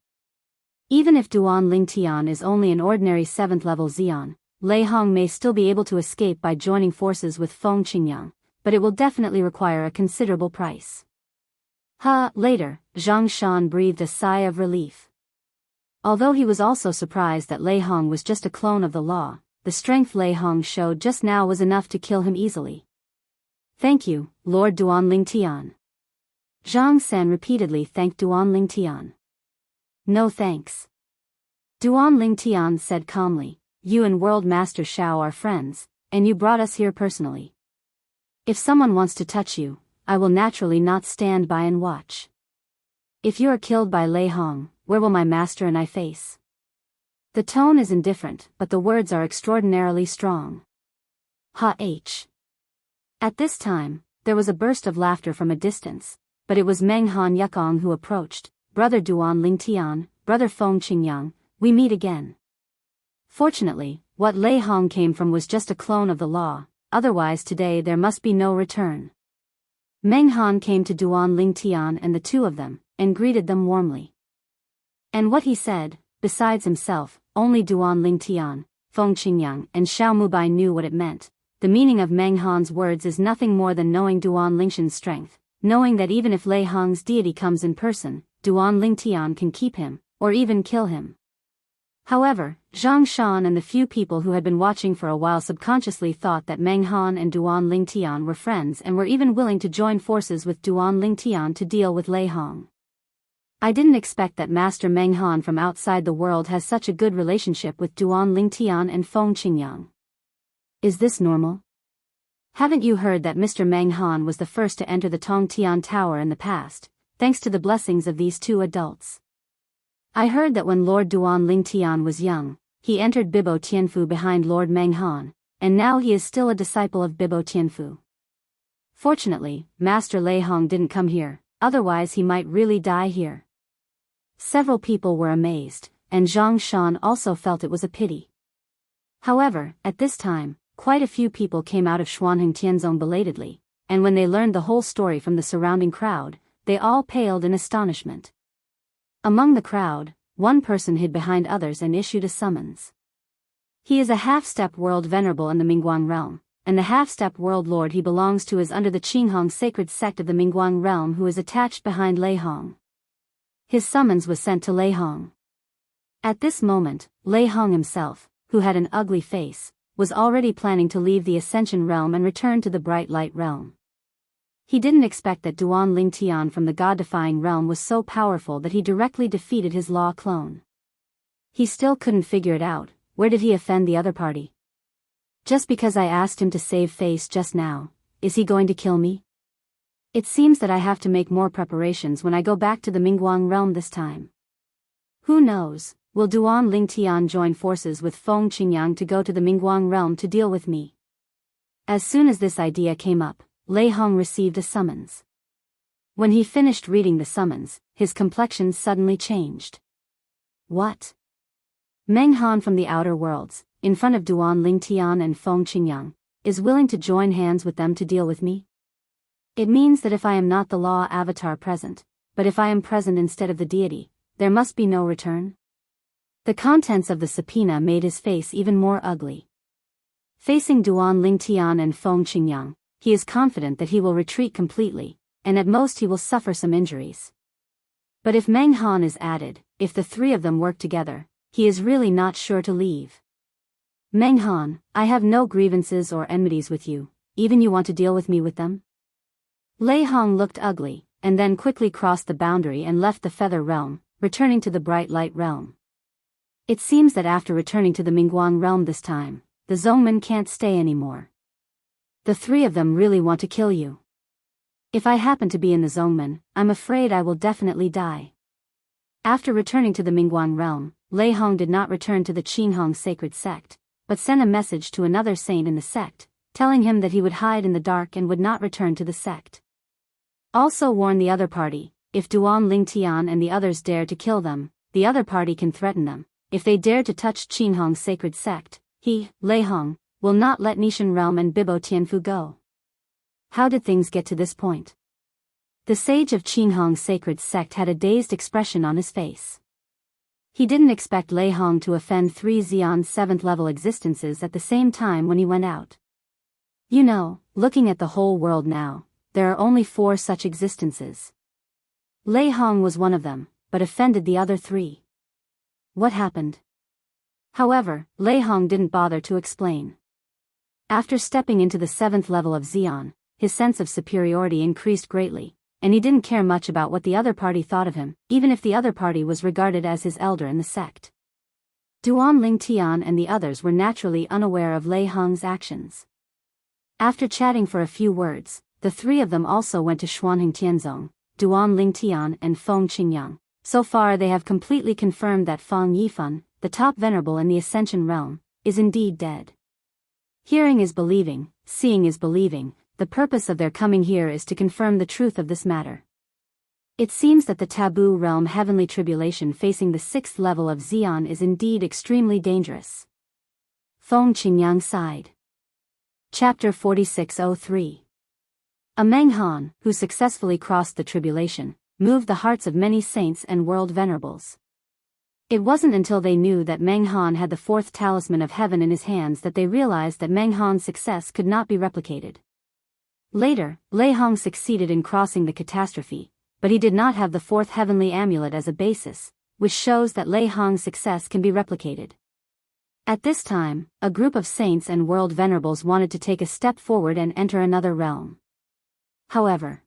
Even if Duan Lingtian is only an ordinary 7th-level Xian, Lei Hong may still be able to escape by joining forces with Feng Qingyang, but it will definitely require a considerable price. Later, Zhang Shan breathed a sigh of relief. Although he was also surprised that Lei Hong was just a clone of the law, the strength Lei Hong showed just now was enough to kill him easily. Thank you, Lord Duan Lingtian. Zhang San repeatedly thanked Duan Lingtian. No thanks. Duan Lingtian said calmly, you and World Master Shao are friends, and you brought us here personally. If someone wants to touch you, I will naturally not stand by and watch. If you are killed by Lei Hong, where will my master and I face? The tone is indifferent, but the words are extraordinarily strong. At this time, there was a burst of laughter from a distance, but it was Meng Han Yukong who approached. Brother Duan Lingtian, Brother Feng Qingyang, we meet again. Fortunately, what Lei Hong came from was just a clone of the law, otherwise today there must be no return. Meng Han came to Duan Lingtian and the two of them, and greeted them warmly. And what he said, besides himself, only Duan Lingtian, Feng Qingyang and Xiao Mubai knew what it meant. The meaning of Meng Han's words is nothing more than knowing Duan Lingshan's strength, knowing that even if Lei Hong's deity comes in person, Duan Lingtian can keep him, or even kill him. However, Zhang Shan and the few people who had been watching for a while subconsciously thought that Meng Han and Duan Lingtian were friends and were even willing to join forces with Duan Lingtian to deal with Lei Hong. I didn't expect that Master Meng Han from outside the world has such a good relationship with Duan Lingtian and Feng Qingyang. Is this normal? Haven't you heard that Mr. Meng Han was the first to enter the Tongtian Tower in the past, thanks to the blessings of these two adults? I heard that when Lord Duan Lingtian was young, he entered Bibo Tianfu behind Lord Meng Han, and now he is still a disciple of Bibo Tianfu. Fortunately, Master Lei Hong didn't come here, otherwise he might really die here. Several people were amazed, and Zhang Shan also felt it was a pity. However, at this time, quite a few people came out of Xuanheng Tianzong belatedly, and when they learned the whole story from the surrounding crowd, they all paled in astonishment. Among the crowd, one person hid behind others and issued a summons. He is a half-step world venerable in the Mingguang realm, and the half-step world lord he belongs to is under the Qinghong sacred sect of the Mingguang realm who is attached behind Lei Hong. His summons was sent to Lei Hong. At this moment, Lei Hong himself, who had an ugly face, was already planning to leave the Ascension realm and return to the Bright Light realm. He didn't expect that Duan Lingtian from the God-defying realm was so powerful that he directly defeated his law clone. He still couldn't figure it out. Where did he offend the other party? Just because I asked him to save face just now, is he going to kill me? It seems that I have to make more preparations when I go back to the Mingguang realm this time. Who knows, will Duan Lingtian join forces with Feng Qingyang to go to the Mingguang realm to deal with me? As soon as this idea came up, Lei Hong received a summons. When he finished reading the summons, his complexion suddenly changed. What? Meng Han from the outer worlds, in front of Duan Lingtian and Feng Qingyang, is willing to join hands with them to deal with me? It means that if I am not the law avatar present, but if I am present instead of the deity, there must be no return? The contents of the subpoena made his face even more ugly. Facing Duan Lingtian and Feng Qingyang, he is confident that he will retreat completely, and at most he will suffer some injuries. But if Meng Han is added, if the three of them work together, he is really not sure to leave. Meng Han, I have no grievances or enmities with you, even you want to deal with me with them? Lei Hong looked ugly, and then quickly crossed the boundary and left the Feather Realm, returning to the Bright Light Realm. It seems that after returning to the Mingguang realm this time, the Zhongmen can't stay anymore. The three of them really want to kill you. If I happen to be in the Zhongmen, I'm afraid I will definitely die. After returning to the Mingguang realm, Lei Hong did not return to the Qinghong sacred sect, but sent a message to another saint in the sect, telling him that he would hide in the dark and would not return to the sect. Also warn the other party, if Duan Lingtian and the others dare to kill them, the other party can threaten them. If they dare to touch Qinghong's sacred sect, he, Lei Hong, will not let Nishan realm and Bibo Tianfu go. How did things get to this point? The sage of Qinghong's sacred sect had a dazed expression on his face. He didn't expect Lei Hong to offend three Xian's 7th level existences at the same time when he went out. You know, looking at the whole world now, there are only 4 such existences. Lei Hong was one of them, but offended the other 3. What happened? However, Lei Hong didn't bother to explain. After stepping into the 7th level of Xian, his sense of superiority increased greatly, and he didn't care much about what the other party thought of him, even if the other party was regarded as his elder in the sect. Duan Lingtian and the others were naturally unaware of Lei Hong's actions. After chatting for a few words, the 3 of them also went to Xuanheng Tianzong, Duan Lingtian and Feng Qingyang. So far they have completely confirmed that Fang Yifan, the top venerable in the Ascension realm, is indeed dead. Hearing is believing, seeing is believing. the purpose of their coming here is to confirm the truth of this matter. It seems that the taboo realm heavenly tribulation facing the 6th level of Xian is indeed extremely dangerous. Feng Qingyang sighed. Chapter 4603. A Menghan, who successfully crossed the tribulation, moved the hearts of many saints and world venerables. It wasn't until they knew that Menghan had the 4th talisman of heaven in his hands that they realized that Menghan's success could not be replicated. Later, Lei Hong succeeded in crossing the catastrophe, but he did not have the 4th heavenly amulet as a basis, which shows that Lei Hong's success can be replicated. At this time, a group of saints and world venerables wanted to take a step forward and enter another realm. However,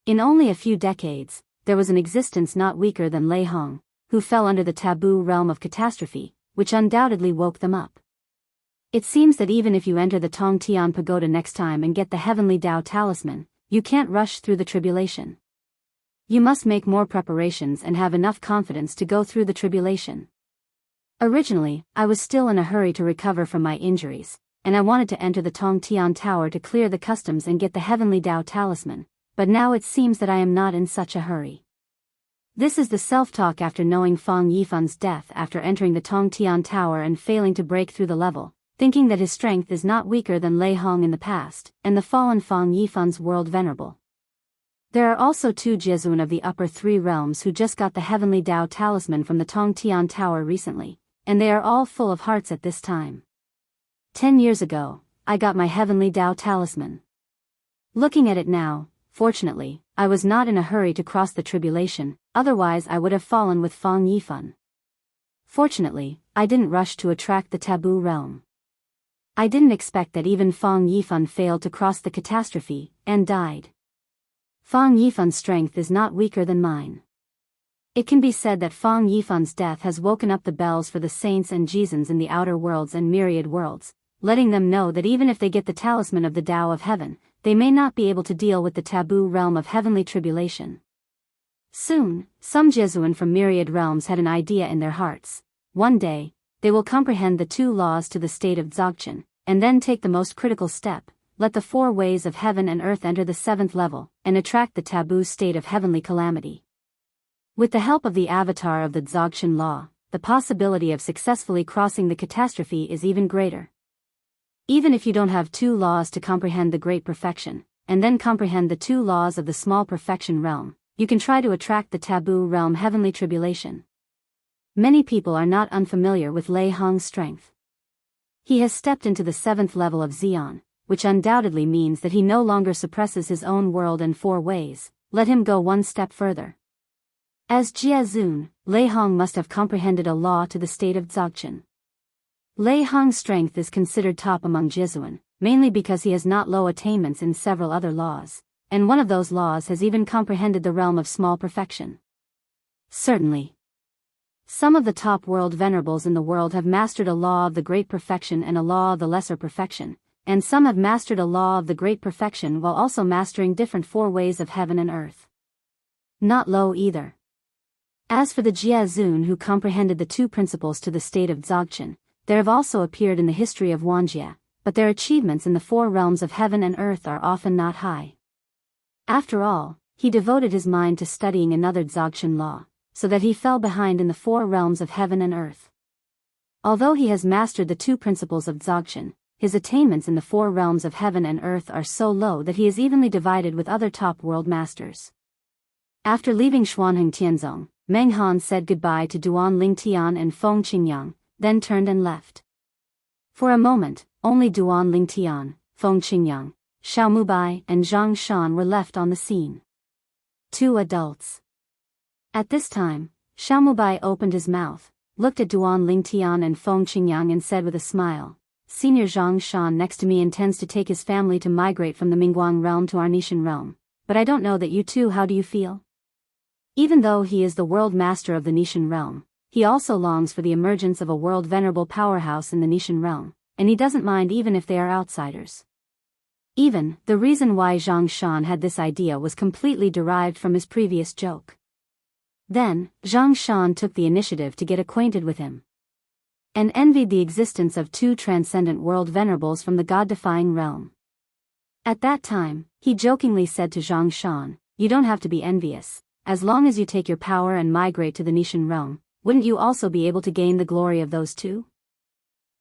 in only a few decades, there was an existence not weaker than Lei Hong, who fell under the taboo realm of catastrophe, which undoubtedly woke them up. It seems that even if you enter the Tongtian Pagoda next time and get the heavenly Dao talisman, you can't rush through the tribulation. You must make more preparations and have enough confidence to go through the tribulation. Originally, I was still in a hurry to recover from my injuries, and I wanted to enter the Tongtian Tower to clear the customs and get the heavenly Dao talisman, but now it seems that I am not in such a hurry. This is the self-talk after knowing Fang Yifan's death after entering the Tongtian Tower and failing to break through the level, thinking that his strength is not weaker than Lei Hong in the past, and the fallen Fang Yifan's world venerable. There are also 2 Jiazun of the upper 3 realms who just got the heavenly Dao talisman from the Tongtian Tower recently, and they are all full of hearts at this time. 10 years ago, I got my heavenly Dao talisman. Looking at it now, fortunately, I was not in a hurry to cross the tribulation, otherwise I would have fallen with Fang Yifan. Fortunately, I didn't rush to attract the taboo realm. I didn't expect that even Fang Yifan failed to cross the catastrophe, and died. Fang Yifan's strength is not weaker than mine. It can be said that Fang Yifan's death has woken up the bells for the saints and Jizuns in the outer worlds and myriad worlds, letting them know that even if they get the talisman of the Tao of Heaven, they may not be able to deal with the taboo realm of heavenly tribulation. Soon, some Jiazun from myriad realms had an idea in their hearts. One day, they will comprehend the 2 laws to the state of Dzogchen, and then take the most critical step, let the 4 ways of heaven and earth enter the 7th level, and attract the taboo state of heavenly calamity. With the help of the avatar of the Dzogchen law, the possibility of successfully crossing the catastrophe is even greater. Even if you don't have 2 laws to comprehend the great perfection, and then comprehend the 2 laws of the small perfection realm, you can try to attract the taboo realm heavenly tribulation. Many people are not unfamiliar with Lei Hong's strength. He has stepped into the 7th level of Xian, which undoubtedly means that he no longer suppresses his own world and 4 ways. Let him go one step further. As Jiazun, Lei Hong must have comprehended a law to the state of Dzogchen. Lei Hong's strength is considered top among Jizuan, mainly because he has not low attainments in several other laws, and one of those laws has even comprehended the realm of small perfection. Certainly. Some of the top world venerables in the world have mastered a law of the great perfection and a law of the lesser perfection, and some have mastered a law of the great perfection while also mastering different 4 ways of heaven and earth. Not low either. As for the Jiazun who comprehended the 2 principles to the state of Dzogchen, there have also appeared in the history of Wanjia, but their achievements in the 4 realms of heaven and earth are often not high. After all, he devoted his mind to studying another Dzogchen law, so that he fell behind in the 4 realms of heaven and earth. Although he has mastered the 2 principles of Dzogchen, his attainments in the 4 realms of heaven and earth are so low that he is evenly divided with other top world masters. After leaving Xuanheng Tianzong, Meng Han said goodbye to Duan Lingtian and Feng Qingyang, then turned and left. For a moment, only Duan Lingtian, Feng Qingyang, Xiao Mubai and Zhang Shan were left on the scene. 2 adults. At this time, Xiao Mubai opened his mouth, looked at Duan Lingtian and Feng Qingyang and said with a smile, Senior Zhang Shan next to me intends to take his family to migrate from the Mingguang realm to our Nishan realm, but I don't know that you two. How do you feel? Even though he is the world master of the Nishan realm, he also longs for the emergence of a world venerable powerhouse in the Nishan realm, and he doesn't mind even if they are outsiders. Even, the reason why Zhang Shan had this idea was completely derived from his previous joke. Then, Zhang Shan took the initiative to get acquainted with him, and envied the existence of 2 transcendent world venerables from the god-defying realm. At that time, he jokingly said to Zhang Shan, "You don't have to be envious. As long as you take your power and migrate to the Nishan realm, wouldn't you also be able to gain the glory of those two?"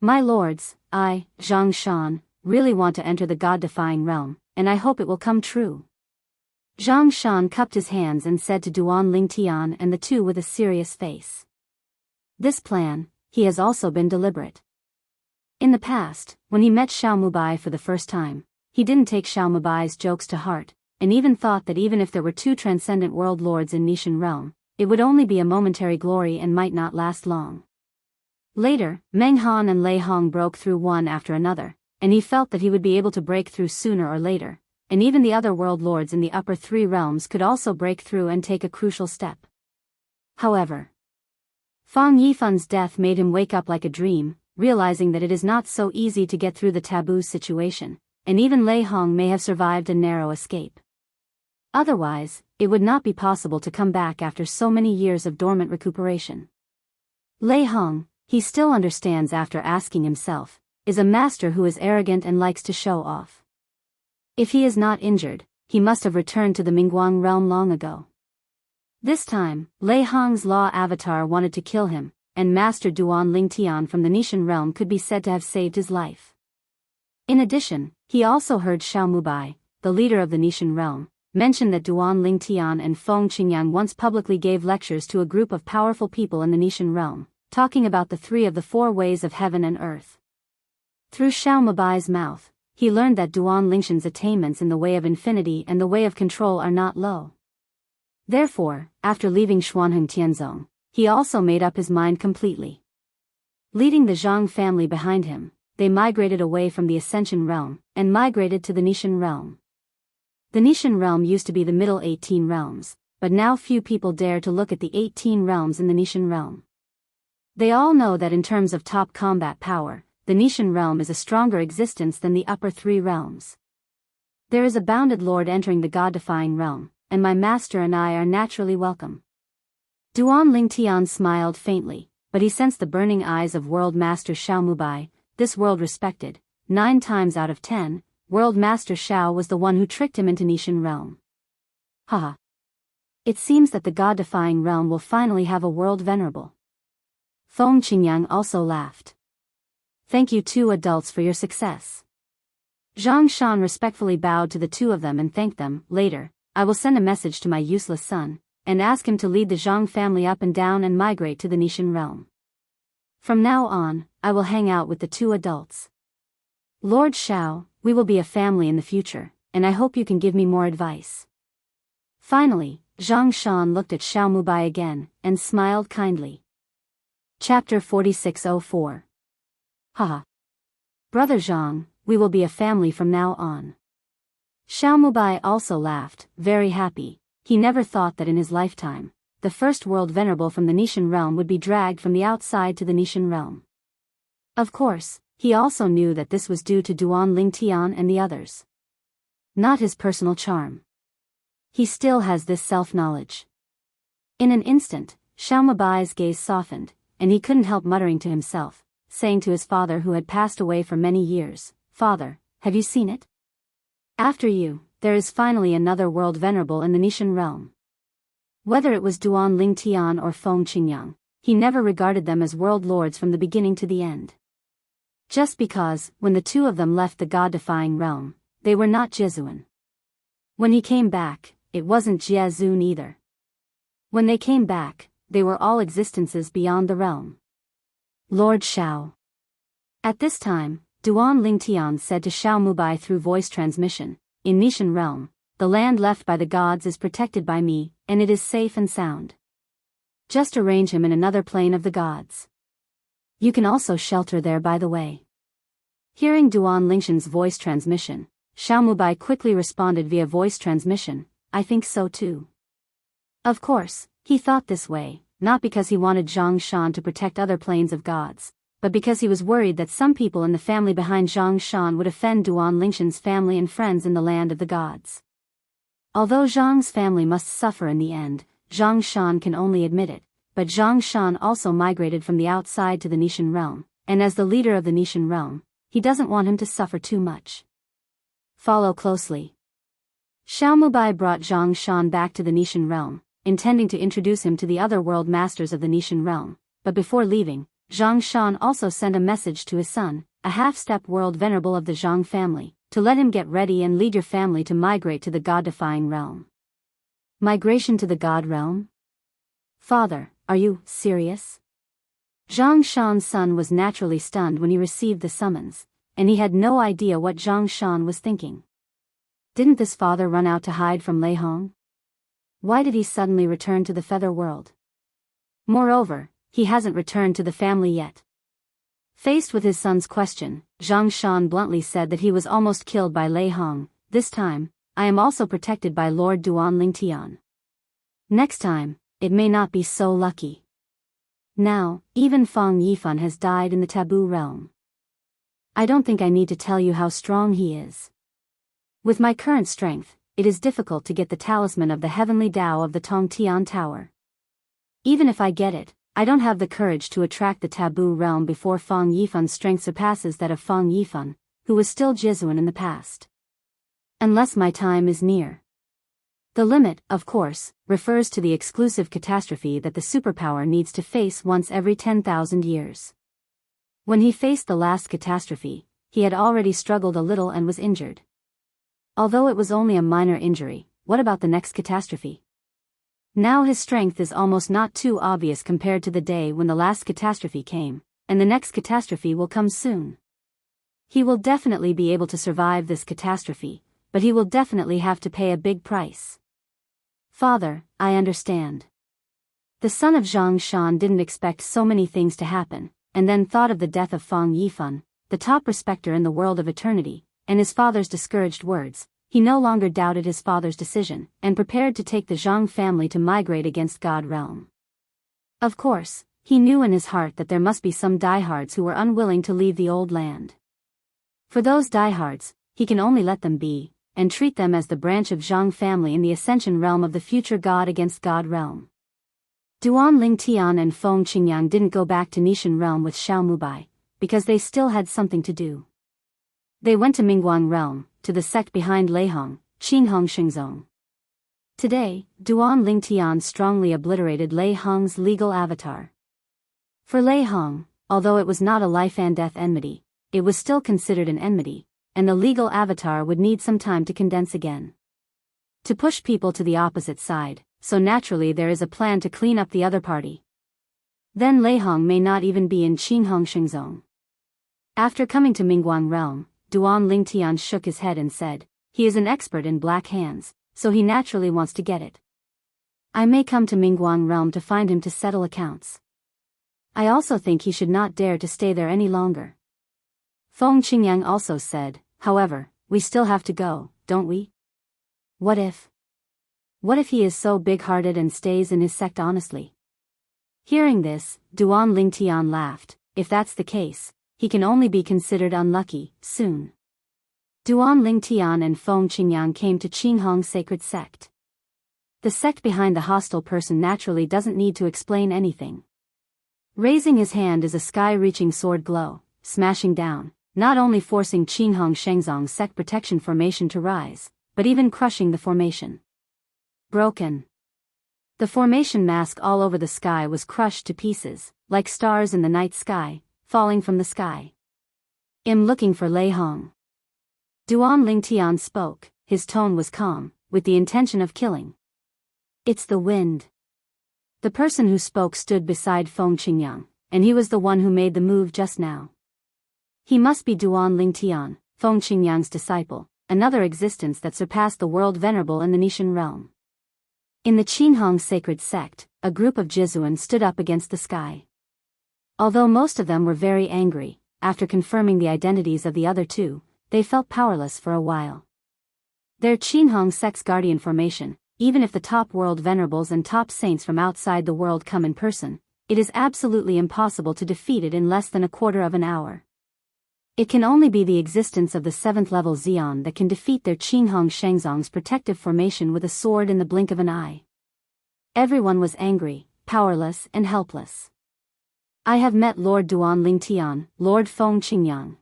"My lords, I, Zhang Shan, really want to enter the god-defying realm, and I hope it will come true." Zhang Shan cupped his hands and said to Duan Lingtian and the two with a serious face. This plan, he has also been deliberate. In the past, when he met Xiao Mubai for the first time, he didn't take Xiao Mubai's jokes to heart, and even thought that even if there were two transcendent world lords in Nishan realm, it would only be a momentary glory and might not last long. Later, Meng Han and Lei Hong broke through one after another, and he felt that he would be able to break through sooner or later, and even the other world lords in the upper three realms could also break through and take a crucial step. However, Fang Yifan's death made him wake up like a dream, realizing that it is not so easy to get through the taboo situation, and even Lei Hong may have survived a narrow escape. Otherwise, it would not be possible to come back after so many years of dormant recuperation. Lei Hong, he still understands after asking himself, is a master who is arrogant and likes to show off. If he is not injured, he must have returned to the Mingguang realm long ago. This time, Lei Hong's law avatar wanted to kill him, and Master Duan Lingtian from the Nishan realm could be said to have saved his life. In addition, he also heard Xiao Mubai, the leader of the Nishan realm, mention that Duan Lingtian and Feng Qingyang once publicly gave lectures to a group of powerful people in the Nishan realm, talking about the three of the four ways of heaven and earth. Through Xiao Mubai's mouth, he learned that Duan Lingshan's attainments in the way of infinity and the way of control are not low. Therefore, after leaving Xuanheng Tianzong, he also made up his mind completely. Leading the Zhang family behind him, they migrated away from the Ascension realm, and migrated to the Nishan realm. The Nishan realm used to be the middle 18 realms, but now few people dare to look at the 18 realms in the Nishan realm. They all know that in terms of top combat power, the Nishan realm is a stronger existence than the upper three realms. There is a bounded lord entering the god-defying realm, and my master and I are naturally welcome. Duan Lingtian smiled faintly, but he sensed the burning eyes of World Master Xiao Mubai. This world respected, 9 times out of 10, World Master Xiao was the one who tricked him into Nishan realm. Haha. It seems that the god-defying realm will finally have a world venerable. Feng Qingyang also laughed. Thank you two adults for your success. Zhang Shan respectfully bowed to the two of them and thanked them. Later, I will send a message to my useless son, and ask him to lead the Zhang family up and down and migrate to the Nishan realm. From now on, I will hang out with the two adults. Lord Xiao, we will be a family in the future, and I hope you can give me more advice. Finally, Zhang Shan looked at Xiao Mubai again, and smiled kindly. Chapter 4604. Haha. Brother Zhang, we will be a family from now on. Xiao Mubai also laughed, very happy. He never thought that in his lifetime, the first world venerable from the Nishan realm would be dragged from the outside to the Nishan realm. Of course, he also knew that this was due to Duan Lingtian and the others. Not his personal charm. He still has this self-knowledge. In an instant, Xiao Mubai's gaze softened, and he couldn't help muttering to himself, saying to his father who had passed away for many years, "Father, have you seen it? After you, there is finally another world venerable in the Nishan realm." Whether it was Duan Lingtian or Feng Qingyang, he never regarded them as world lords from the beginning to the end. Just because, when the two of them left the god-defying realm, they were not Jesuan. When he came back, it wasn't Jiazun either. When they came back, they were all existences beyond the realm. Lord Xiao. At this time, Duan Lingtian said to Xiao Mubai through voice transmission, "In Nishan realm, the land left by the gods is protected by me, and it is safe and sound. Just arrange him in another plane of the gods. You can also shelter there by the way." Hearing Duan Lingshan's voice transmission, Xiao Mubai quickly responded via voice transmission, "I think so too." Of course, he thought this way, not because he wanted Zhang Shan to protect other planes of gods, but because he was worried that some people in the family behind Zhang Shan would offend Duan Lingshan's family and friends in the land of the gods. Although Zhang's family must suffer in the end, Zhang Shan can only admit it, but Zhang Shan also migrated from the outside to the Nishan realm, and as the leader of the Nishan realm, he doesn't want him to suffer too much. Follow closely. Xiaomubai brought Zhang Shan back to the Nishan realm, intending to introduce him to the other world masters of the Nishan realm, but before leaving, Zhang Shan also sent a message to his son, a half-step world venerable of the Zhang family, to let him get ready and lead your family to migrate to the god-defying realm. Migration to the god realm? Father, are you serious? Zhang Shan's son was naturally stunned when he received the summons, and he had no idea what Zhang Shan was thinking. Didn't this father run out to hide from Lei Hong? Why did he suddenly return to the feather world? Moreover, he hasn't returned to the family yet. Faced with his son's question, Zhang Shan bluntly said that he was almost killed by Lei Hong. This time, I am also protected by Lord Duan Lingtian. Next time, it may not be so lucky. Now, even Fang Yifan has died in the taboo realm. I don't think I need to tell you how strong he is. With my current strength, it is difficult to get the talisman of the heavenly Tao of the Tongtian Tower. Even if I get it, I don't have the courage to attract the taboo realm before Fang Yifan's strength surpasses that of Fang Yifan, who was still Jizuan in the past. Unless my time is near. The limit, of course, refers to the exclusive catastrophe that the superpower needs to face once every 10,000 years. When he faced the last catastrophe, he had already struggled a little and was injured. Although it was only a minor injury, what about the next catastrophe? Now his strength is almost not too obvious compared to the day when the last catastrophe came, and the next catastrophe will come soon. He will definitely be able to survive this catastrophe, but he will definitely have to pay a big price. Father, I understand. The son of Zhang Shan didn't expect so many things to happen, and then thought of the death of Fang Yifan, the top respecter in the world of eternity, and his father's discouraged words. He no longer doubted his father's decision, and prepared to take the Zhang family to migrate against God realm. Of course, he knew in his heart that there must be some diehards who were unwilling to leave the old land. For those diehards, he can only let them be, and treat them as the branch of Zhang family in the ascension realm of the future god against God realm. Duan Lingtian and Feng Qingyang didn't go back to Nishan realm with Xiaomubai, because they still had something to do. They went to Mingguang realm, to the sect behind Lei Hong, Qinghong Xingzong. Today, Duan Lingtian strongly obliterated Lei Hong's legal avatar. For Lei Hong, although it was not a life and death enmity, it was still considered an enmity, and the legal avatar would need some time to condense again. To push people to the opposite side, so naturally there is a plan to clean up the other party. Then Lei Hong may not even be in Qinghong Xingzong. After coming to Mingguang realm, Duan Lingtian shook his head and said, he is an expert in black hands, so he naturally wants to get it. I may come to Mingguang realm to find him to settle accounts. I also think he should not dare to stay there any longer. Feng Qingyang also said, however, we still have to go, don't we? What if he is so big-hearted and stays in his sect honestly? Hearing this, Duan Lingtian laughed. If that's the case, he can only be considered unlucky, soon. Duan Lingtian and Feng Qingyang came to Qinghong Sacred Sect. The sect behind the hostile person naturally doesn't need to explain anything. Raising his hand is a sky-reaching sword glow, smashing down, not only forcing Qinghong Shengzong's sect protection formation to rise, but even crushing the formation. Broken. The formation mask all over the sky was crushed to pieces, like stars in the night sky, falling from the sky. I'm looking for Lei Hong. Duan Lingtian spoke, his tone was calm, with the intention of killing. It's the wind. The person who spoke stood beside Feng Qingyang, and he was the one who made the move just now. He must be Duan Lingtian, Feng Qingyang's disciple, another existence that surpassed the world venerable in the Nishan realm. In the Qinghong Sacred Sect, a group of Jizuan stood up against the sky. Although most of them were very angry, after confirming the identities of the other two, they felt powerless for a while. Their Qinghong sect's guardian formation, even if the top world venerables and top saints from outside the world come in person, it is absolutely impossible to defeat it in less than a quarter of an hour. It can only be the existence of the 7th level Xian that can defeat their Qinghong Shengzong's protective formation with a sword in the blink of an eye. Everyone was angry, powerless and helpless. I have met Lord Duan Lingtian, Lord Feng Qingyang.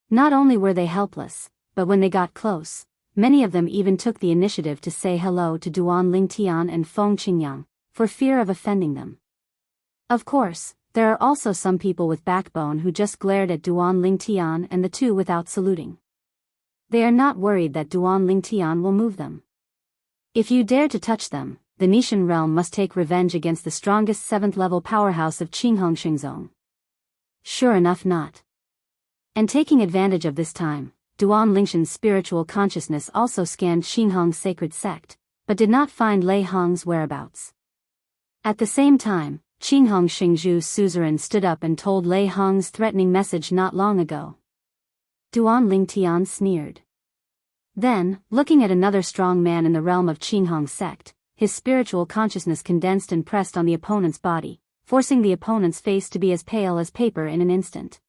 Not only were they helpless, but when they got close, many of them even took the initiative to say hello to Duan Lingtian and Feng Qingyang, for fear of offending them. Of course, there are also some people with backbone who just glared at Duan Lingtian and the two without saluting. They are not worried that Duan Lingtian will move them. If you dare to touch them, the Nishan realm must take revenge against the strongest 7th-level powerhouse of Qinghong Xingzong. Sure enough not. And taking advantage of this time, Duan Lingshan's spiritual consciousness also scanned Xinghong's sacred sect, but did not find Lei Hong's whereabouts. At the same time, Qinghong Xingzhu's suzerain stood up and told Lei Hong's threatening message not long ago. Duan Lingtian sneered. Then, looking at another strong man in the realm of Qinghong sect, his spiritual consciousness condensed and pressed on the opponent's body, forcing the opponent's face to be as pale as paper in an instant.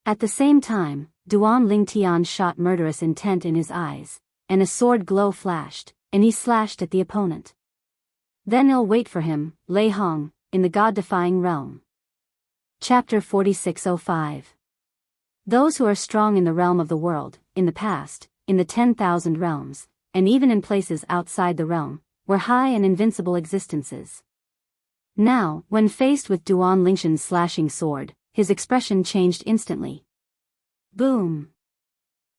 At the same time, Duan Lingtian shot murderous intent in his eyes, and a sword glow flashed, and he slashed at the opponent. Then ill wait for him, Lei Hong, in the god-defying realm. Chapter 4605. Those who are strong in the realm of the world, in the past, in the 10,000 realms, and even in places outside the realm, were high and invincible existences. Now, when faced with Duan Lingshan's slashing sword, his expression changed instantly. Boom!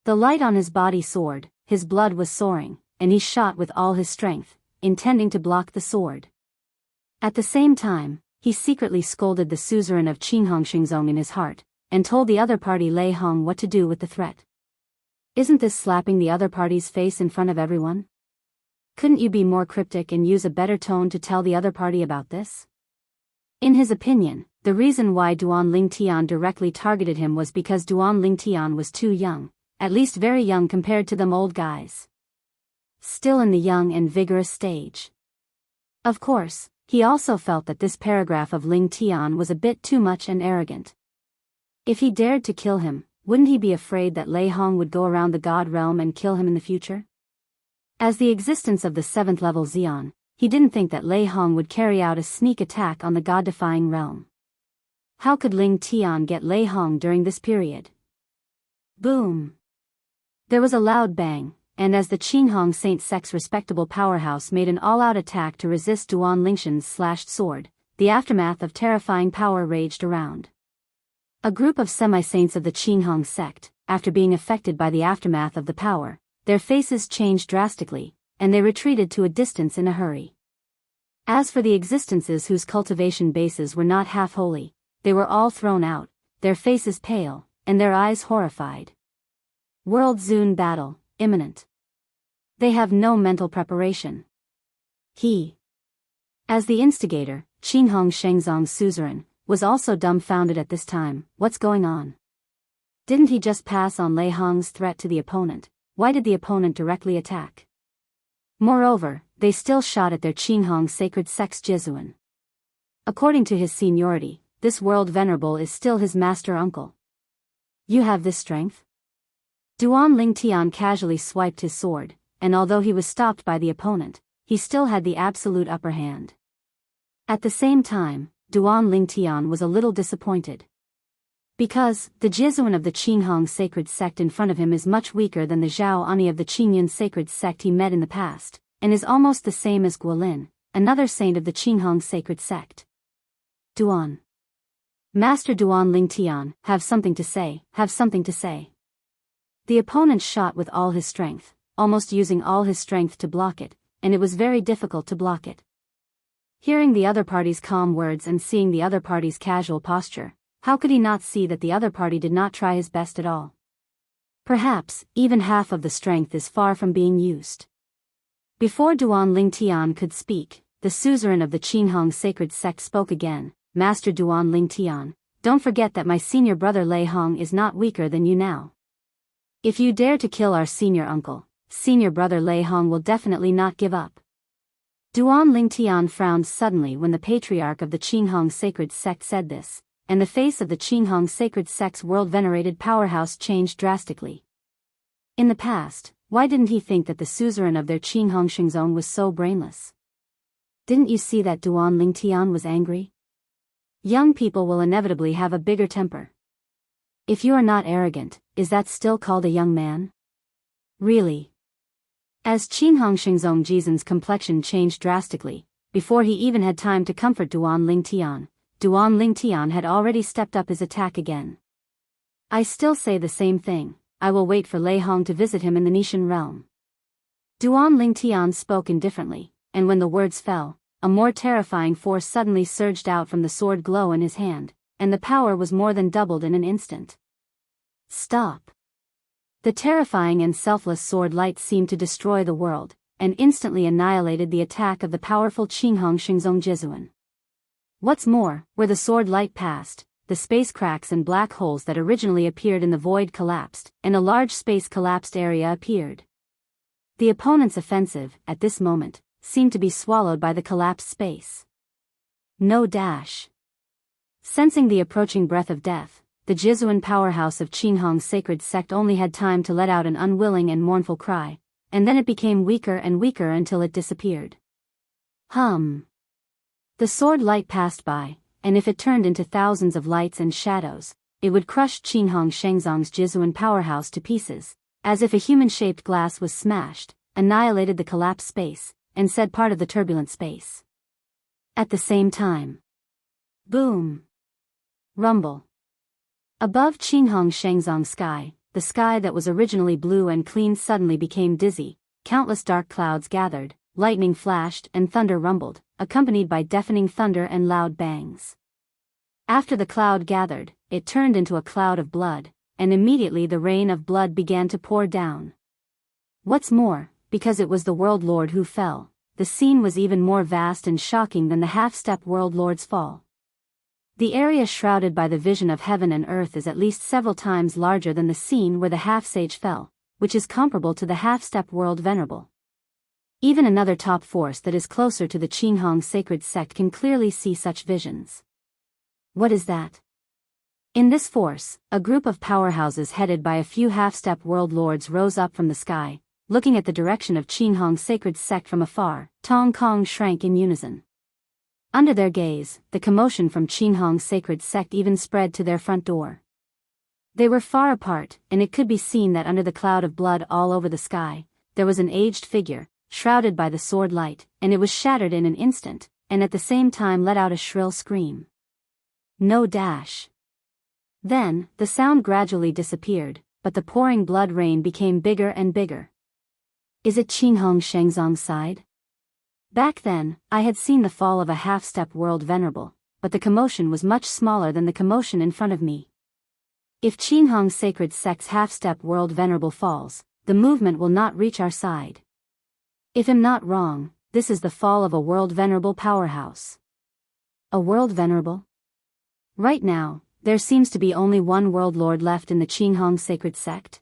The light on his body soared, his blood was soaring, and he shot with all his strength, intending to block the sword. At the same time, he secretly scolded the suzerain of Qinghong Xingzong in his heart, and told the other party Lei Hong what to do with the threat. Isn't this slapping the other party's face in front of everyone? Couldn't you be more cryptic and use a better tone to tell the other party about this? In his opinion, the reason why Duan Lingtian directly targeted him was because Duan Lingtian was too young, at least very young compared to them old guys. Still in the young and vigorous stage. Of course, he also felt that this paragraph of Lingtian was a bit too much and arrogant. If he dared to kill him, wouldn't he be afraid that Lei Hong would go around the god realm and kill him in the future? As the existence of the 7th-level Xian, he didn't think that Lei Hong would carry out a sneak attack on the god-defying realm. How could Ling Tian get Lei Hong during this period? Boom! There was a loud bang, and as the Qinghong Saint Sect's respectable powerhouse made an all-out attack to resist Duan Lingshan's slashed sword, the aftermath of terrifying power raged around. A group of semi-saints of the Qinghong sect, after being affected by the aftermath of the power, their faces changed drastically, and they retreated to a distance in a hurry. As for the existences whose cultivation bases were not half holy, they were all thrown out, their faces pale, and their eyes horrified. World Zune battle, imminent. They have no mental preparation. As the instigator, Qinghong Shengzong's suzerain, was also dumbfounded at this time. What's going on? Didn't he just pass on Lei Hong's threat to the opponent? Why did the opponent directly attack? Moreover, they still shot at their Qinghong sacred sect's Jizuan. According to his seniority, this world venerable is still his master uncle. You have this strength? Duan Lingtian casually swiped his sword, and although he was stopped by the opponent, he still had the absolute upper hand. At the same time, Duan Lingtian was a little disappointed. Because, the Jizuan of the Qinghong sacred sect in front of him is much weaker than the Zhao Ani of the Qingyun sacred sect he met in the past, and is almost the same as Guolin, another saint of the Qinghong sacred sect. Duan. Master Duan Lingtian, have something to say, have something to say. The opponent shot with all his strength, almost using all his strength to block it, and it was very difficult to block it. Hearing the other party's calm words and seeing the other party's casual posture, how could he not see that the other party did not try his best at all? Perhaps, even half of the strength is far from being used. Before Duan Lingtian could speak, the suzerain of the Qinghong sacred sect spoke again. Master Duan Lingtian, don't forget that my senior brother Lei Hong is not weaker than you now. If you dare to kill our senior uncle, senior brother Lei Hong will definitely not give up. Duan Lingtian frowned suddenly when the patriarch of the Qinghong sacred sect said this, and the face of the Qinghong sacred sect's world-venerated powerhouse changed drastically. In the past, why didn't he think that the suzerain of their Qinghong Xingzong was so brainless? Didn't you see that Duan Lingtian was angry? Young people will inevitably have a bigger temper. If you are not arrogant, is that still called a young man? Really? As Qinghong Xingzong Jizen's complexion changed drastically, before he even had time to comfort Duan Lingtian had already stepped up his attack again. I still say the same thing, I will wait for Lei Hong to visit him in the Nishan realm. Duan Lingtian spoke indifferently, and when the words fell, a more terrifying force suddenly surged out from the sword glow in his hand, and the power was more than doubled in an instant. Stop! The terrifying and selfless sword light seemed to destroy the world, and instantly annihilated the attack of the powerful Qinghong Xingzong Jizuan. What's more, where the sword light passed, the space cracks and black holes that originally appeared in the void collapsed, and a large space collapsed area appeared. The opponent's offensive, at this moment, seemed to be swallowed by the collapsed space. No dash. Sensing the approaching breath of death, the Jizuan powerhouse of Qinghong's sacred sect only had time to let out an unwilling and mournful cry, and then it became weaker and weaker until it disappeared. Hum. The sword light passed by, and if it turned into thousands of lights and shadows, it would crush Qinghong Shengzong's Jizuan powerhouse to pieces, as if a human-shaped glass was smashed, annihilated the collapsed space, and set part of the turbulent space. At the same time. Boom. Rumble. Above Qinghong Shengzong's sky, the sky that was originally blue and clean suddenly became dizzy, countless dark clouds gathered, lightning flashed and thunder rumbled, accompanied by deafening thunder and loud bangs. After the cloud gathered, it turned into a cloud of blood, and immediately the rain of blood began to pour down. What's more, because it was the World Lord who fell, the scene was even more vast and shocking than the half-step World Lord's fall. The area shrouded by the vision of heaven and earth is at least several times larger than the scene where the half-sage fell, which is comparable to the half-step World Venerable. Even another top force that is closer to the Qinghong sacred sect can clearly see such visions. What is that? In this force, a group of powerhouses headed by a few half-step world lords rose up from the sky, looking at the direction of Qinghong's sacred sect from afar. Tong Kong shrank in unison. Under their gaze, the commotion from Qinghong's sacred sect even spread to their front door. They were far apart, and it could be seen that under the cloud of blood all over the sky, there was an aged figure, shrouded by the sword light, and it was shattered in an instant, and at the same time let out a shrill scream. No dash. Then, the sound gradually disappeared, but the pouring blood rain became bigger and bigger. Is it Qinghong Shengzong's side? Back then, I had seen the fall of a half-step world venerable, but the commotion was much smaller than the commotion in front of me. If Qinghong's sacred sect's half-step world venerable falls, the movement will not reach our side. If I'm not wrong, this is the fall of a world venerable powerhouse. A world venerable? Right now, there seems to be only one world lord left in the Qinghong sacred sect.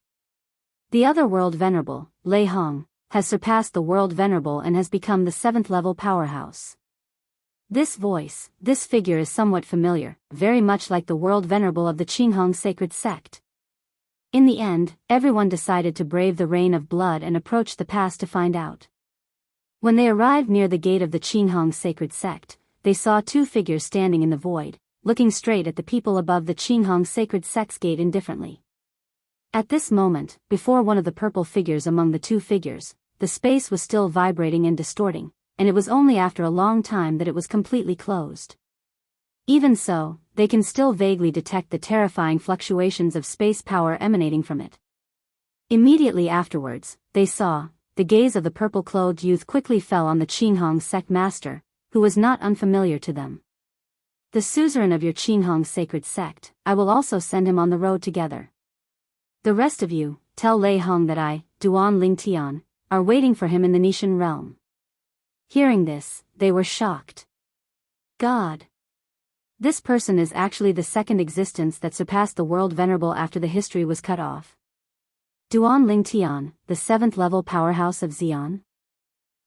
The other world venerable, Lei Hong, has surpassed the world venerable and has become the 7th level powerhouse. This voice, this figure is somewhat familiar, very much like the world venerable of the Qinghong sacred sect. In the end, everyone decided to brave the rain of blood and approach the pass to find out. When they arrived near the gate of the Qinghong sacred sect, they saw two figures standing in the void, looking straight at the people above the Qinghong sacred sect's gate indifferently. At this moment, before one of the purple figures among the two figures, the space was still vibrating and distorting, and it was only after a long time that it was completely closed. Even so, they can still vaguely detect the terrifying fluctuations of space power emanating from it. Immediately afterwards, they saw, the gaze of the purple-clothed youth quickly fell on the Qinghong sect master, who was not unfamiliar to them. The suzerain of your Qinghong sacred sect, I will also send him on the road together. The rest of you, tell Lei Hong that I, Duan Lingtian, are waiting for him in the Nishan realm. Hearing this, they were shocked. God! This person is actually the second existence that surpassed the world venerable after the history was cut off. Duan Lingtian, the 7th level powerhouse of Xi'an.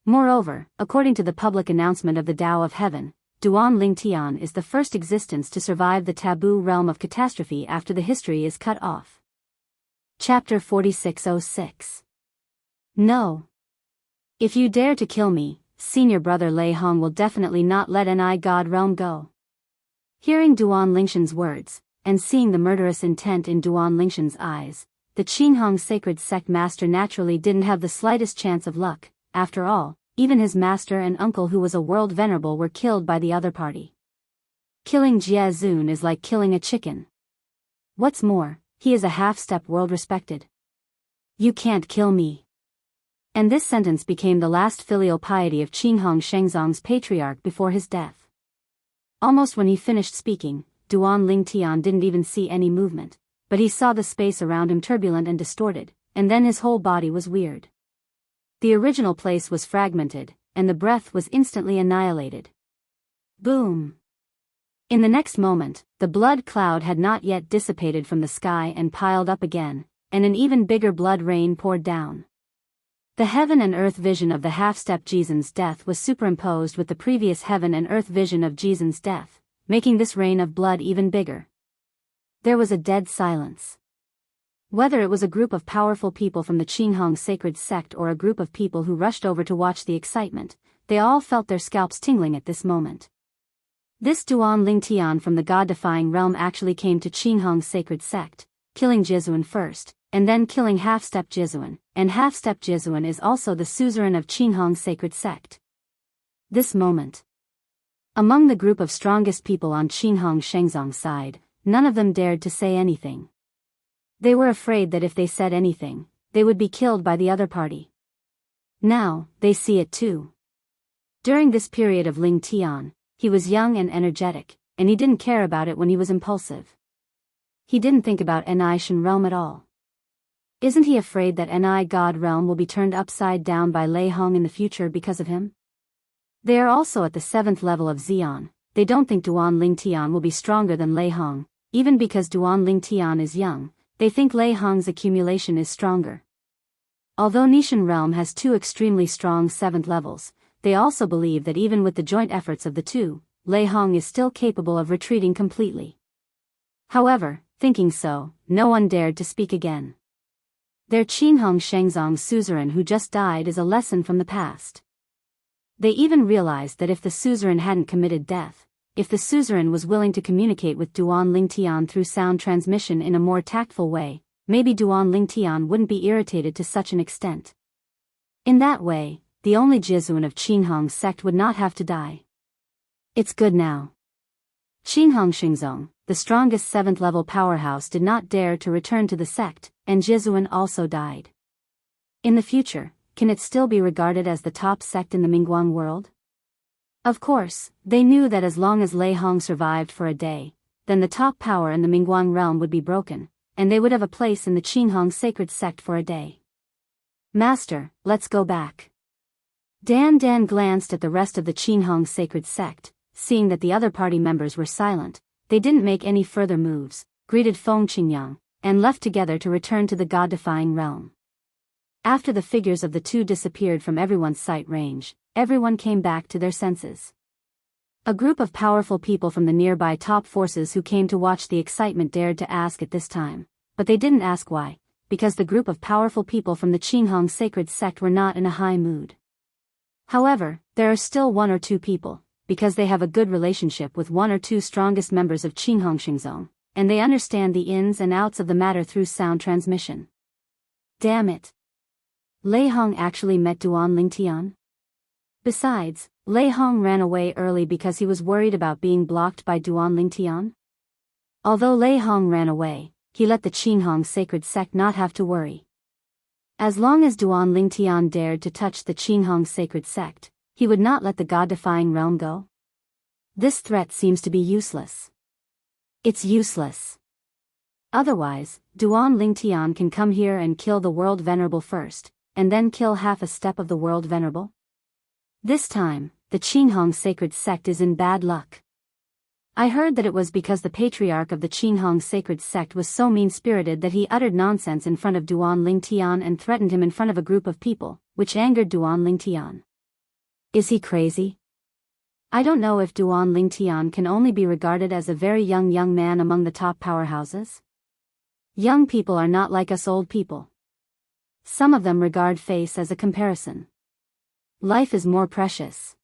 Moreover, according to the public announcement of the Tao of Heaven, Duan Lingtian is the first existence to survive the taboo realm of catastrophe after the history is cut off. Chapter 4606. No. If you dare to kill me, senior brother Lei Hong will definitely not let Ni God realm go. Hearing Duan Lingshan's words, and seeing the murderous intent in Duan Lingshan's eyes, the Qinghong sacred sect master naturally didn't have the slightest chance of luck. After all, even his master and uncle who was a world venerable were killed by the other party. Killing Jie Zun is like killing a chicken. What's more, he is a half-step world respected. You can't kill me. And this sentence became the last filial piety of Qinghong Shengzong's patriarch before his death. Almost when he finished speaking, Duan Lingtian didn't even see any movement, but he saw the space around him turbulent and distorted, and then his whole body was weird. The original place was fragmented, and the breath was instantly annihilated. Boom! In the next moment, the blood cloud had not yet dissipated from the sky and piled up again, and an even bigger blood rain poured down. The heaven and earth vision of the half-step Jizun's death was superimposed with the previous heaven and earth vision of Jizun's death, making this rain of blood even bigger. There was a dead silence. Whether it was a group of powerful people from the Qinghong sacred sect or a group of people who rushed over to watch the excitement, they all felt their scalps tingling at this moment. This Duan Lingtian from the god-defying realm actually came to Qinghong's sacred sect, killing Jizuan first, and then killing half-step Jizuan, and half-step Jizuan is also the suzerain of Qinghong's sacred sect. This moment. Among the group of strongest people on Qinghong Shengzong's side, none of them dared to say anything. They were afraid that if they said anything, they would be killed by the other party. Now, they see it too. During this period of Ling Tian, he was young and energetic, and he didn't care about it when he was impulsive. He didn't think about Ni Shen realm at all. Isn't he afraid that Ni God realm will be turned upside down by Lei Hong in the future because of him? They are also at the 7th level of Xian. They don't think Duan Lingtian will be stronger than Lei Hong, even because Duan Lingtian is young, they think Lei Hong's accumulation is stronger. Although Nishan realm has 2 extremely strong 7th levels, they also believe that even with the joint efforts of the two, Lei Hong is still capable of retreating completely. However, thinking so, no one dared to speak again. Their Qinghong Shengzong suzerain who just died is a lesson from the past. They even realized that if the suzerain hadn't committed death, if the suzerain was willing to communicate with Duan Lingtian through sound transmission in a more tactful way, maybe Duan Lingtian wouldn't be irritated to such an extent. In that way, the only Jizuan of Qinghong's sect would not have to die. It's good now. Qinghong Shengzong, the strongest 7th level powerhouse, did not dare to return to the sect, and Jizuan also died. In the future, can it still be regarded as the top sect in the Mingguang world? Of course, they knew that as long as Lei Hong survived for a day, then the top power in the Mingguang realm would be broken, and they would have a place in the Qinghong sacred sect for a day. Master, let's go back. Dan glanced at the rest of the Qinghong sacred sect, seeing that the other party members were silent. They didn't make any further moves, greeted Feng Qingyang, and left together to return to the god-defying realm. After the figures of the two disappeared from everyone's sight range, everyone came back to their senses. A group of powerful people from the nearby top forces who came to watch the excitement dared to ask at this time, but they didn't ask why, because the group of powerful people from the Qinghong sacred sect were not in a high mood. However, there are still 1 or 2 people, because they have a good relationship with 1 or 2 strongest members of Qinghong Shengzong, and they understand the ins and outs of the matter through sound transmission. Damn it. Lei Hong actually met Duan Lingtian? Besides, Lei Hong ran away early because he was worried about being blocked by Duan Lingtian. Although Lei Hong ran away, he let the Qinghong sacred sect not have to worry. As long as Duan Lingtian dared to touch the Qinghong sacred sect, he would not let the god-defying realm go. This threat seems to be useless. It's useless. Otherwise, Duan Lingtian can come here and kill the world venerable first, and then kill half a step of the world venerable. This time, the Qinghong sacred sect is in bad luck. I heard that it was because the patriarch of the Qinghong sacred sect was so mean-spirited that he uttered nonsense in front of Duan Lingtian and threatened him in front of a group of people, which angered Duan Lingtian. Is he crazy? I don't know if Duan Lingtian can only be regarded as a very young man among the top powerhouses. Young people are not like us old people. Some of them regard face as a comparison. Life is more precious.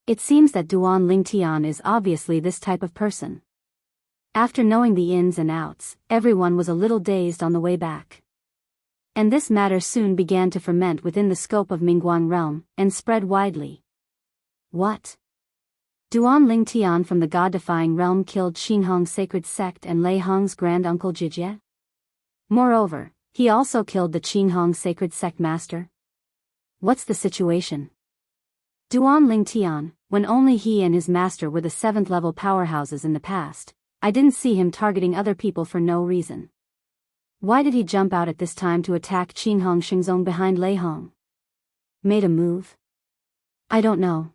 It seems that Duan Lingtian is obviously this type of person. After knowing the ins and outs, everyone was a little dazed on the way back. And this matter soon began to ferment within the scope of Mingguang realm, and spread widely. What? Duan Lingtian from the god-defying realm killed Xinhong's sacred sect and Lei Hong's grand-uncle Jijie? Moreover, he also killed the Xinhong sacred sect master? What's the situation? Duan Lingtian, when only he and his master were the 7th-level powerhouses in the past, I didn't see him targeting other people for no reason. Why did he jump out at this time to attack Xinhong Xingzong behind Lei Hong? Made a move? I don't know.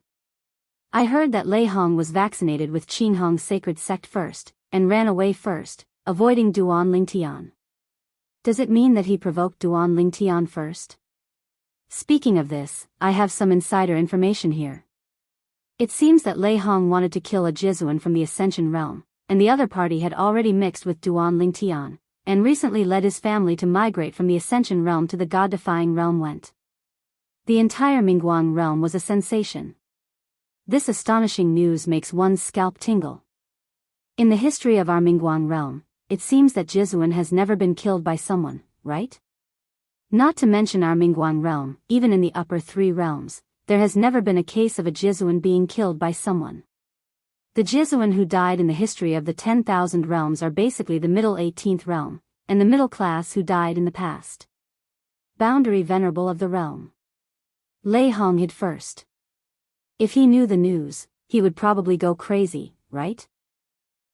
I heard that Lei Hong was vaccinated with Xinhong's sacred sect first, and ran away first, avoiding Duan Lingtian. Does it mean that he provoked Duan Lingtian first? Speaking of this, I have some insider information here. It seems that Lei Hong wanted to kill a Jizuan from the Ascension realm, and the other party had already mixed with Duan Lingtian, and recently led his family to migrate from the Ascension realm to the god-defying realm went. The entire Mingguang realm was a sensation. This astonishing news makes one's scalp tingle. In the history of our Mingguang realm, it seems that Jizuan has never been killed by someone, right? Not to mention our Mingguang realm, even in the upper 3 realms, there has never been a case of a Jizuan being killed by someone. The Jizuan who died in the history of the 10,000 realms are basically the middle 18th realm, and the middle class who died in the past. Boundary venerable of the realm. Lei Hong hid first. If he knew the news, he would probably go crazy, right?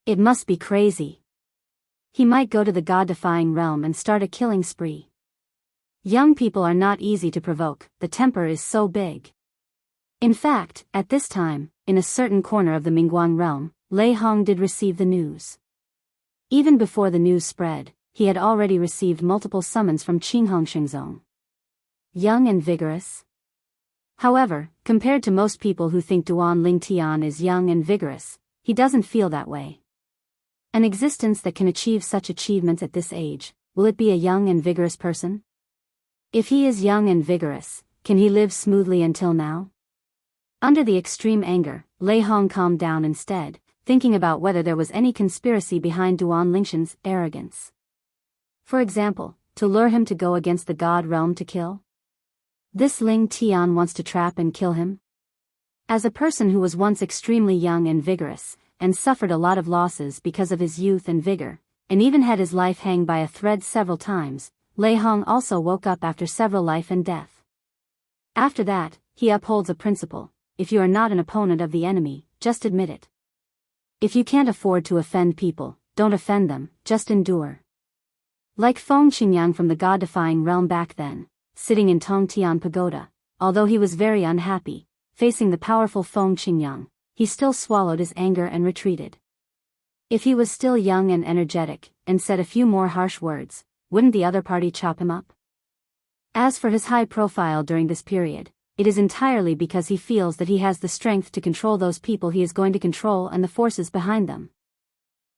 It must be crazy. He might go to the god-defying realm and start a killing spree. Young people are not easy to provoke, the temper is so big. In fact, at this time, in a certain corner of the Mingguang realm, Lei Hong did receive the news. Even before the news spread, he had already received multiple summons from Xinhong Xingzong. Young and vigorous. However, compared to most people who think Duan Lingtian is young and vigorous, he doesn't feel that way. An existence that can achieve such achievements at this age, will it be a young and vigorous person? If he is young and vigorous, can he live smoothly until now? Under the extreme anger, Lei Hong calmed down instead, thinking about whether there was any conspiracy behind Duan Lingtian's arrogance. For example, to lure him to go against the god realm to kill? This Ling Tian wants to trap and kill him? As a person who was once extremely young and vigorous, and suffered a lot of losses because of his youth and vigor, and even had his life hang by a thread several times, Lei Hong also woke up after several life and death. After that, he upholds a principle: if you are not an opponent of the enemy, just admit it. If you can't afford to offend people, don't offend them, just endure. Like Feng Qingyang from the god-defying realm back then, sitting in Tongtian Pagoda, although he was very unhappy, facing the powerful Feng Qingyang, he still swallowed his anger and retreated. If he was still young and energetic, and said a few more harsh words, wouldn't the other party chop him up? As for his high profile during this period, it is entirely because he feels that he has the strength to control those people he is going to control and the forces behind them.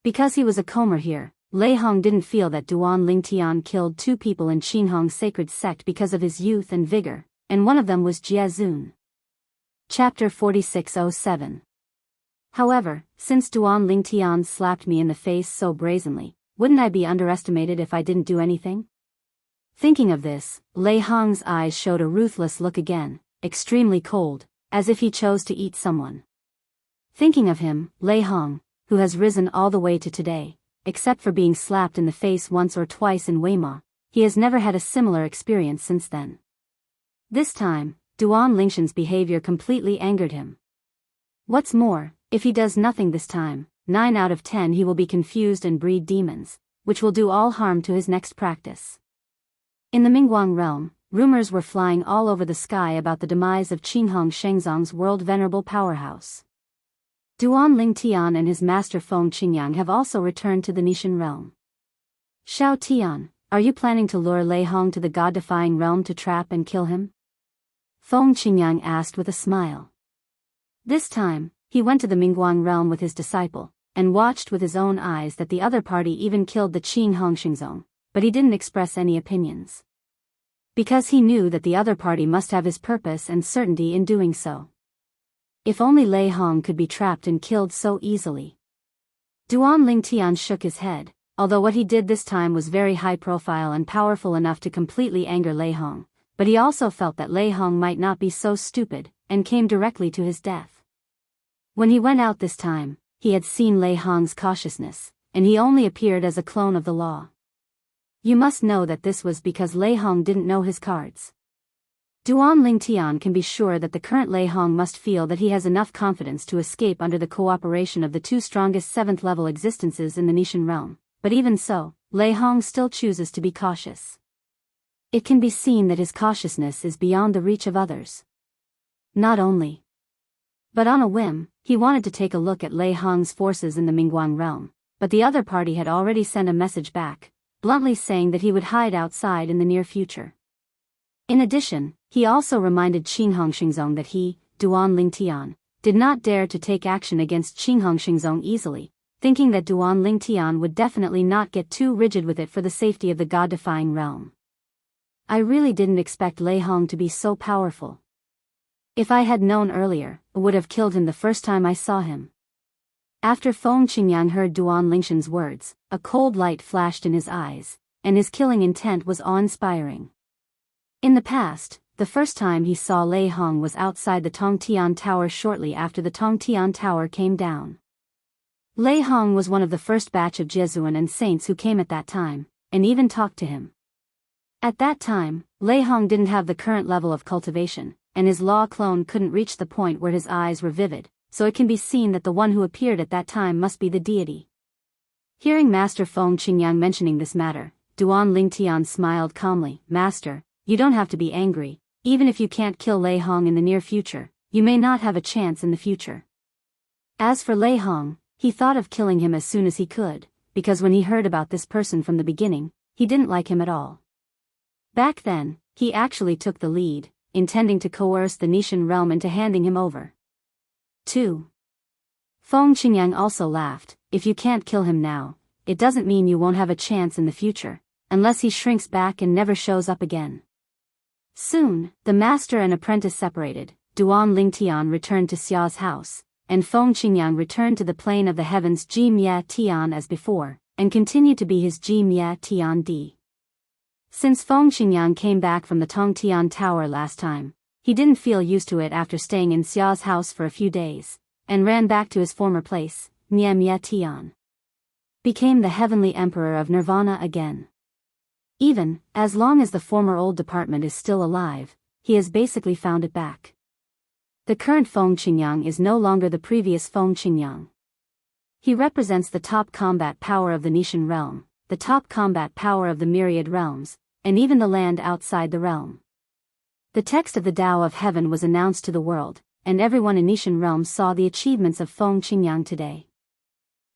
Because he was a comer here, Lei Hong didn't feel that Duan Lingtian killed 2 people in Xinhong's sacred sect because of his youth and vigor, and one of them was Jie Zun. Chapter 4607. However, since Duan Lingtian slapped me in the face so brazenly, wouldn't I be underestimated if I didn't do anything? Thinking of this, Lei Hong's eyes showed a ruthless look again, extremely cold, as if he chose to eat someone. Thinking of him, Lei Hong, who has risen all the way to today, except for being slapped in the face once or twice in Weimar, he has never had a similar experience since then. This time, Duan Lingtian's behavior completely angered him. What's more, if he does nothing this time, 9 out of 10 he will be confused and breed demons, which will do all harm to his next practice. In the Mingguang realm, rumors were flying all over the sky about the demise of Xinhong Shengzong's world-venerable powerhouse. Duan Lingtian and his master Feng Qingyang have also returned to the Nishan realm. Xiao Tian, are you planning to lure Lei Hong to the god-defying realm to trap and kill him? Feng Qingyang asked with a smile. This time, he went to the Mingguang realm with his disciple, and watched with his own eyes that the other party even killed the Xinhong Xingzong, but he didn't express any opinions. Because he knew that the other party must have his purpose and certainty in doing so. If only Lei Hong could be trapped and killed so easily. Duan Lingtian shook his head, although what he did this time was very high profile and powerful enough to completely anger Lei Hong, but he also felt that Lei Hong might not be so stupid, and came directly to his death. When he went out this time, he had seen Lei Hong's cautiousness, and he only appeared as a clone of the law. You must know that this was because Lei Hong didn't know his cards. Duan Lingtian can be sure that the current Lei Hong must feel that he has enough confidence to escape under the cooperation of the two strongest 7th-level existences in the Nishan realm, but even so, Lei Hong still chooses to be cautious. It can be seen that his cautiousness is beyond the reach of others. Not only, but on a whim, he wanted to take a look at Lei Hong's forces in the Mingguang realm, but the other party had already sent a message back, bluntly saying that he would hide outside in the near future. In addition, he also reminded Qinghong Xingzong that he, Duan Lingtian, did not dare to take action against Qinghong Xingzong easily, thinking that Duan Lingtian would definitely not get too rigid with it for the safety of the god-defying realm. I really didn't expect Lei Hong to be so powerful. If I had known earlier, I would have killed him the first time I saw him. After Feng Qingyang heard Duan Lingshan's words, a cold light flashed in his eyes, and his killing intent was awe-inspiring. In the past, the first time he saw Lei Hong was outside the Tongtian Tower shortly after the Tongtian Tower came down. Lei Hong was one of the first batch of Jesuan and saints who came at that time, and even talked to him. At that time, Lei Hong didn't have the current level of cultivation, and his law clone couldn't reach the point where his eyes were vivid, so it can be seen that the one who appeared at that time must be the deity. Hearing Master Feng Qingyang mentioning this matter, Duan Lingtian smiled calmly. Master, you don't have to be angry. Even if you can't kill Lei Hong in the near future, you may not have a chance in the future. As for Lei Hong, he thought of killing him as soon as he could, because when he heard about this person from the beginning, he didn't like him at all. Back then, he actually took the lead, intending to coerce the Nishan realm into handing him over. 2. Feng Qingyang also laughed. If you can't kill him now, it doesn't mean you won't have a chance in the future, unless he shrinks back and never shows up again. Soon, the master and apprentice separated. Duan Lingtian returned to Xia's house, and Feng Qingyang returned to the plane of the heavens Ji Mia Tian as before, and continued to be his Ji Mia Tian Di. Since Feng Qingyang came back from the Tongtian Tower last time, he didn't feel used to it after staying in Xia's house for a few days, and ran back to his former place, Mia Mia Tian. Became the Heavenly Emperor of Nirvana again. Even, as long as the former old department is still alive, he has basically found it back. The current Feng Qingyang is no longer the previous Feng Qingyang. He represents the top combat power of the Nishan realm, the top combat power of the myriad realms, and even the land outside the realm. The text of the Tao of Heaven was announced to the world, and everyone in Nishan realm saw the achievements of Feng Qingyang today.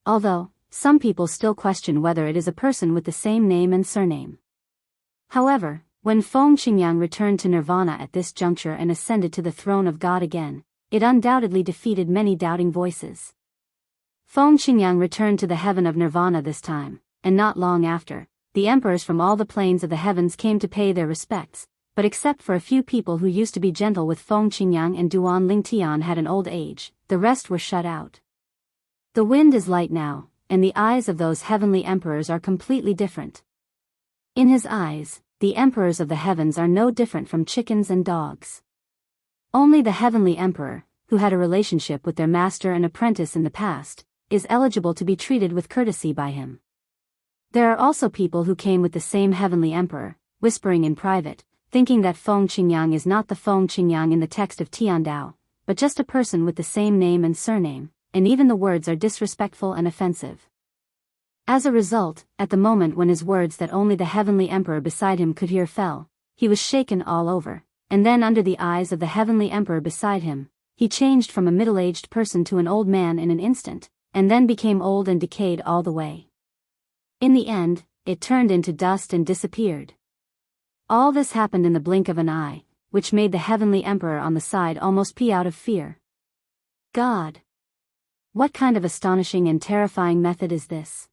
Although, some people still question whether it is a person with the same name and surname. However, when Feng Qingyang returned to Nirvana at this juncture and ascended to the throne of God again, it undoubtedly defeated many doubting voices. Feng Qingyang returned to the heaven of Nirvana this time, and not long after, the emperors from all the planes of the heavens came to pay their respects, but except for a few people who used to be gentle with Feng Qingyang and Duan Lingtian had an old age, the rest were shut out. The wind is light now, and the eyes of those heavenly emperors are completely different. In his eyes, the emperors of the heavens are no different from chickens and dogs. Only the heavenly emperor, who had a relationship with their master and apprentice in the past, is eligible to be treated with courtesy by him. There are also people who came with the same heavenly emperor, whispering in private, thinking that Feng Qingyang is not the Feng Qingyang in the text of Tiandao, but just a person with the same name and surname, and even the words are disrespectful and offensive. As a result, at the moment when his words that only the heavenly emperor beside him could hear fell, he was shaken all over, and then under the eyes of the heavenly emperor beside him, he changed from a middle-aged person to an old man in an instant, and then became old and decayed all the way. In the end, it turned into dust and disappeared. All this happened in the blink of an eye, which made the heavenly emperor on the side almost pee out of fear. God! What kind of astonishing and terrifying method is this?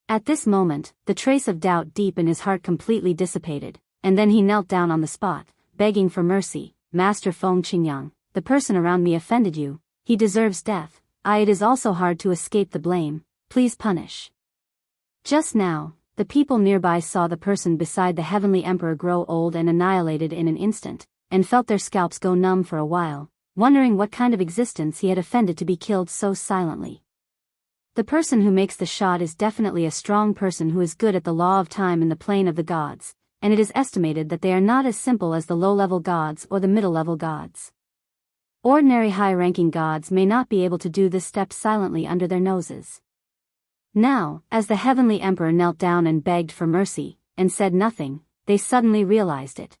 At this moment, the trace of doubt deep in his heart completely dissipated, and then he knelt down on the spot, begging for mercy. Master Feng Qingyang, the person around me offended you, he deserves death. It is also hard to escape the blame, please punish. Just now, the people nearby saw the person beside the heavenly emperor grow old and annihilated in an instant, and felt their scalps go numb for a while, wondering what kind of existence he had offended to be killed so silently. The person who makes the shot is definitely a strong person who is good at the law of time in the plane of the gods, and it is estimated that they are not as simple as the low-level gods or the middle-level gods. Ordinary high-ranking gods may not be able to do this step silently under their noses. Now, as the heavenly emperor knelt down and begged for mercy, and said nothing, they suddenly realized it.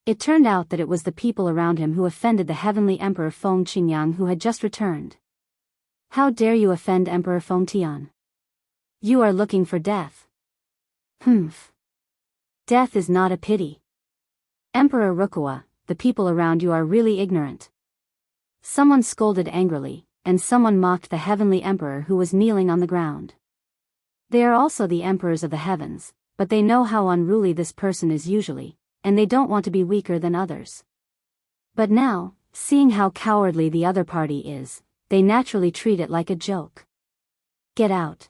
It turned out that it was the people around him who offended the heavenly emperor Feng Qingyang, who had just returned. How dare you offend Emperor Feng Tian? You are looking for death. Humph. Death is not a pity. Emperor Wuxia, the people around you are really ignorant. Someone scolded angrily, and someone mocked the heavenly emperor who was kneeling on the ground. They are also the emperors of the heavens, but they know how unruly this person is usually, and they don't want to be weaker than others. But now, seeing how cowardly the other party is, they naturally treat it like a joke. Get out.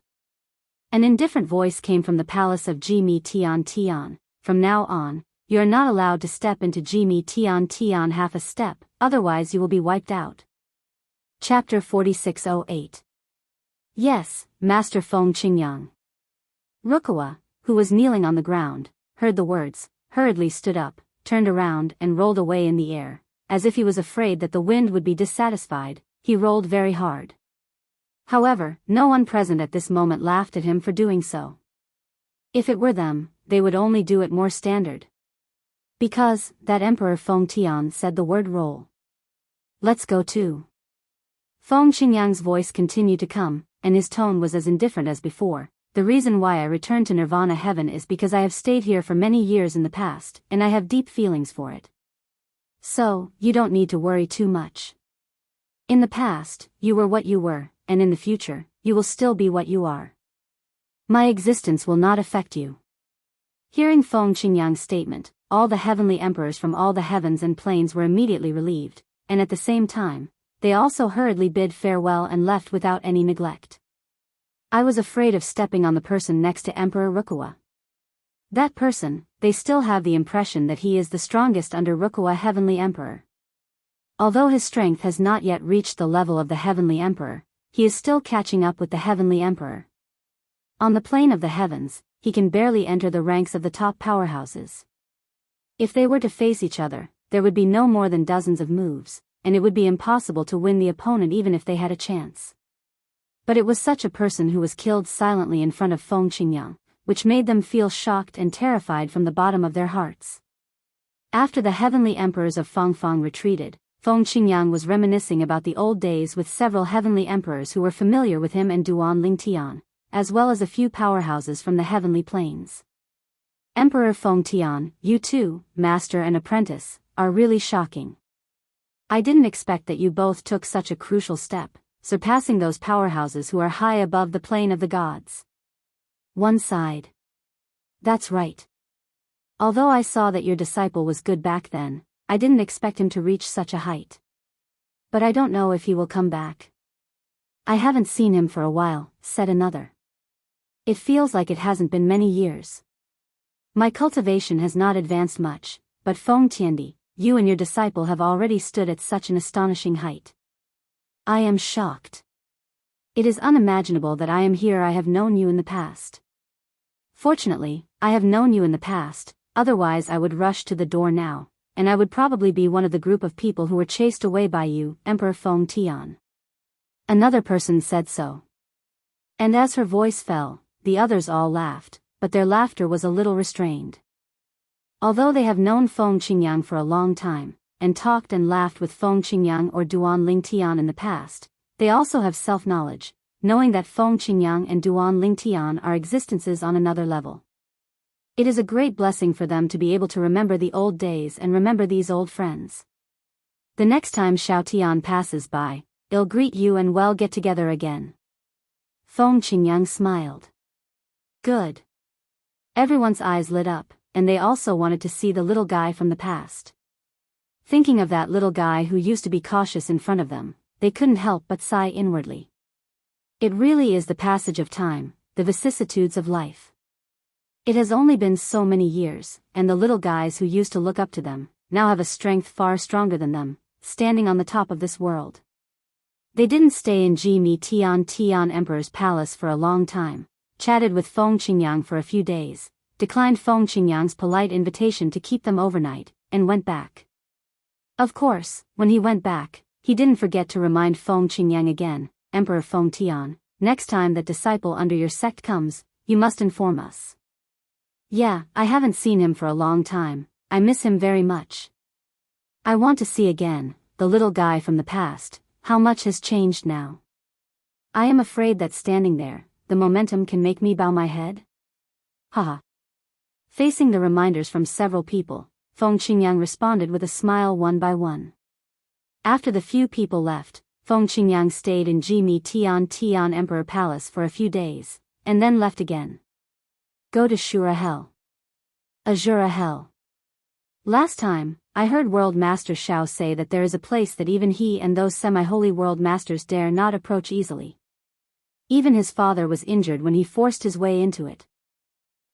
An indifferent voice came from the palace of Jimi Tian Tian. From now on, you are not allowed to step into Jimi Tian Tian half a step, otherwise you will be wiped out. Chapter 4608. Yes, Master Feng Qingyang. Wuxia, who was kneeling on the ground, heard the words, hurriedly stood up, turned around and rolled away in the air, as if he was afraid that the wind would be dissatisfied. He rolled very hard. However, no one present at this moment laughed at him for doing so. If it were them, they would only do it more standard. Because, that Emperor Feng Tian said the word roll. Let's go too. Feng Qingyang's voice continued to come, and his tone was as indifferent as before. The reason why I returned to Nirvana heaven is because I have stayed here for many years in the past, and I have deep feelings for it. So, you don't need to worry too much. In the past, you were what you were, and in the future, you will still be what you are. My existence will not affect you. Hearing Feng Qingyang's statement, all the heavenly emperors from all the heavens and planes were immediately relieved, and at the same time, they also hurriedly bid farewell and left without any neglect. I was afraid of stepping on the person next to Emperor Wuxia. That person, they still have the impression that he is the strongest under Wuxia Heavenly Emperor. Although his strength has not yet reached the level of the Heavenly Emperor, he is still catching up with the Heavenly Emperor. On the plane of the heavens, he can barely enter the ranks of the top powerhouses. If they were to face each other, there would be no more than dozens of moves, and it would be impossible to win the opponent even if they had a chance. But it was such a person who was killed silently in front of Feng Qingyang, which made them feel shocked and terrified from the bottom of their hearts. After the heavenly emperors of Fangfang retreated, Feng Qingyang was reminiscing about the old days with several heavenly emperors who were familiar with him and Duan Lingtian, as well as a few powerhouses from the heavenly plains. Emperor Feng Tian, you too, master and apprentice, are really shocking. I didn't expect that you both took such a crucial step, surpassing those powerhouses who are high above the plane of the gods. One sighed. That's right. Although I saw that your disciple was good back then, I didn't expect him to reach such a height. But I don't know if he will come back. I haven't seen him for a while, said another. It feels like it hasn't been many years. My cultivation has not advanced much, but Feng Tiandi, you and your disciple have already stood at such an astonishing height. I am shocked. It is unimaginable that I am here. I have known you in the past. Fortunately, I have known you in the past, otherwise I would rush to the door now, and I would probably be one of the group of people who were chased away by you, Emperor Feng Tian. Another person said so. And as her voice fell, the others all laughed, but their laughter was a little restrained. Although they have known Feng Qingyang for a long time, and talked and laughed with Feng Qingyang or Duan Lingtian in the past, they also have self-knowledge, knowing that Feng Qingyang and Duan Lingtian are existences on another level. It is a great blessing for them to be able to remember the old days and remember these old friends. The next time Xiao Tian passes by, they'll greet you and well get together again. Feng Qingyang smiled. Good. Everyone's eyes lit up, and they also wanted to see the little guy from the past. Thinking of that little guy who used to be cautious in front of them, they couldn't help but sigh inwardly. It really is the passage of time, the vicissitudes of life. It has only been so many years, and the little guys who used to look up to them, now have a strength far stronger than them, standing on the top of this world. They didn't stay in Jimi Tian Emperor's palace for a long time, chatted with Feng Qingyang for a few days, declined Feng Qingyang's polite invitation to keep them overnight, and went back. Of course, when he went back, he didn't forget to remind Feng Qingyang again, Emperor Feng Tian, next time that disciple under your sect comes, you must inform us. Yeah, I haven't seen him for a long time, I miss him very much. I want to see again, the little guy from the past, how much has changed now. I am afraid that standing there, the momentum can make me bow my head. Haha. Facing the reminders from several people, Feng Qingyang responded with a smile one by one. After the few people left, Feng Qingyang stayed in Jimi Tian Emperor Palace for a few days, and then left again. Go to Shura Hell. Azura Hell. Last time, I heard World Master Shao say that there is a place that even he and those semi-holy world masters dare not approach easily. Even his father was injured when he forced his way into it.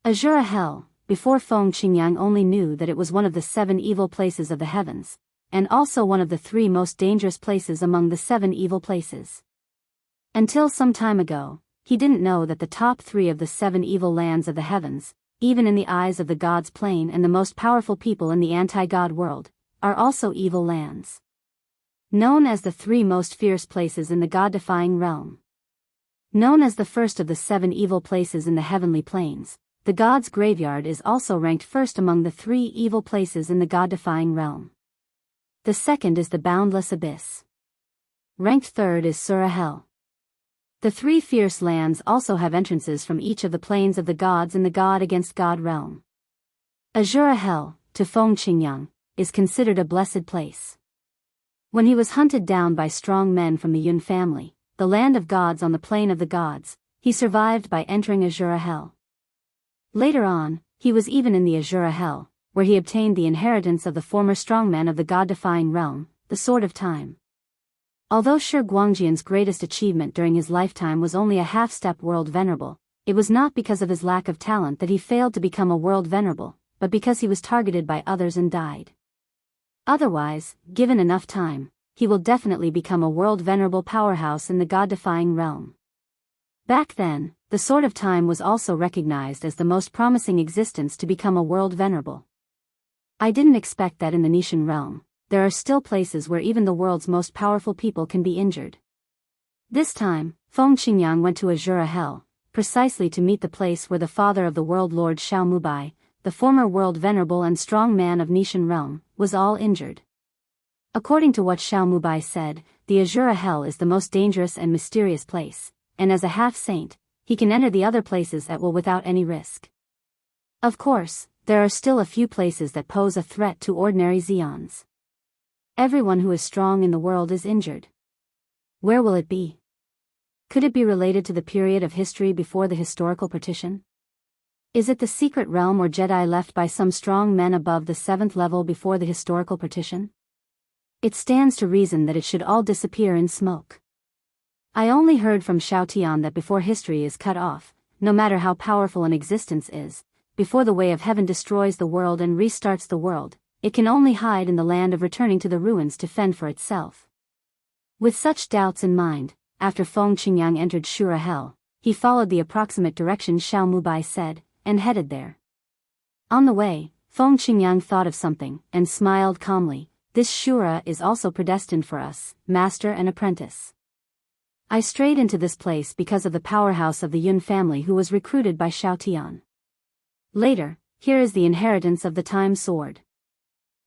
Azura Hell, before Feng Qingyang only knew that it was one of the 7 evil places of the heavens, and also one of the 3 most dangerous places among the 7 evil places. Until some time ago, he didn't know that the top 3 of the 7 evil lands of the heavens, even in the eyes of the gods' plane and the most powerful people in the anti-god world, are also evil lands. Known as the 3 most fierce places in the god-defying realm. Known as the first of the 7 evil places in the heavenly planes, the god's graveyard is also ranked first among the 3 evil places in the god-defying realm. The second is the boundless abyss. Ranked third is Sura Hell. The 3 fierce lands also have entrances from each of the planes of the gods in the God against God realm. Azura Hell, to Feng Qingyang, is considered a blessed place. When he was hunted down by strong men from the Yun family, the land of gods on the plane of the gods, he survived by entering Azura Hell. Later on, he was even in the Azura Hell, where he obtained the inheritance of the former strongman of the god-defying realm, the Sword of Time. Although Shi Guangjian's greatest achievement during his lifetime was only a half-step world venerable, it was not because of his lack of talent that he failed to become a world venerable, but because he was targeted by others and died. Otherwise, given enough time, he will definitely become a world venerable powerhouse in the god-defying realm. Back then, the Sword of Time was also recognized as the most promising existence to become a world venerable. I didn't expect that in the Nishan realm. There are still places where even the world's most powerful people can be injured. This time, Feng Qingyang went to Azura Hell, precisely to meet the place where the father of the world Lord Xiao Mubai, the former world venerable and strong man of Nishan realm, was all injured. According to what Xiao Mubai said, the Azura Hell is the most dangerous and mysterious place, and as a half-saint, he can enter the other places at will without any risk. Of course, there are still a few places that pose a threat to ordinary Zeons. Everyone who is strong in the world is injured. Where will it be? Could it be related to the period of history before the historical partition? Is it the secret realm or Jedi left by some strong men above the 7th level before the historical partition? It stands to reason that it should all disappear in smoke. I only heard from Shao Tian that before history is cut off, no matter how powerful an existence is, before the way of heaven destroys the world and restarts the world, it can only hide in the land of returning to the ruins to fend for itself. With such doubts in mind, after Feng Qingyang entered Shura Hell, he followed the approximate direction Xiao Mubai said, and headed there. On the way, Feng Qingyang thought of something, and smiled calmly. This Shura is also predestined for us, master and apprentice. I strayed into this place because of the powerhouse of the Yun family who was recruited by Shao Tian. Later, here is the inheritance of the Time Sword.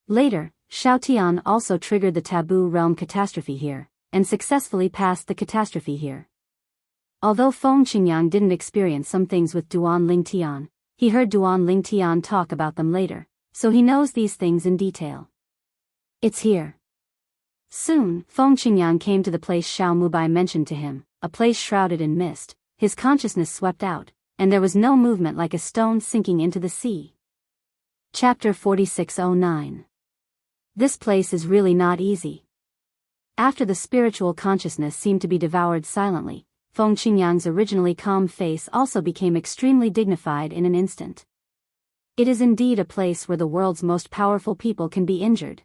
Later, Shao Tian also triggered the taboo realm catastrophe here, and successfully passed the catastrophe here. Although Feng Qingyang didn't experience some things with Duan Lingtian, he heard Duan Lingtian talk about them later, so he knows these things in detail. It's here. Soon, Feng Qingyang came to the place Xiao Mubai mentioned to him, a place shrouded in mist. His consciousness swept out, and there was no movement like a stone sinking into the sea. Chapter 4609. This place is really not easy. After the spiritual consciousness seemed to be devoured silently, Feng Qingyang's originally calm face also became extremely dignified in an instant. It is indeed a place where the world's most powerful people can be injured.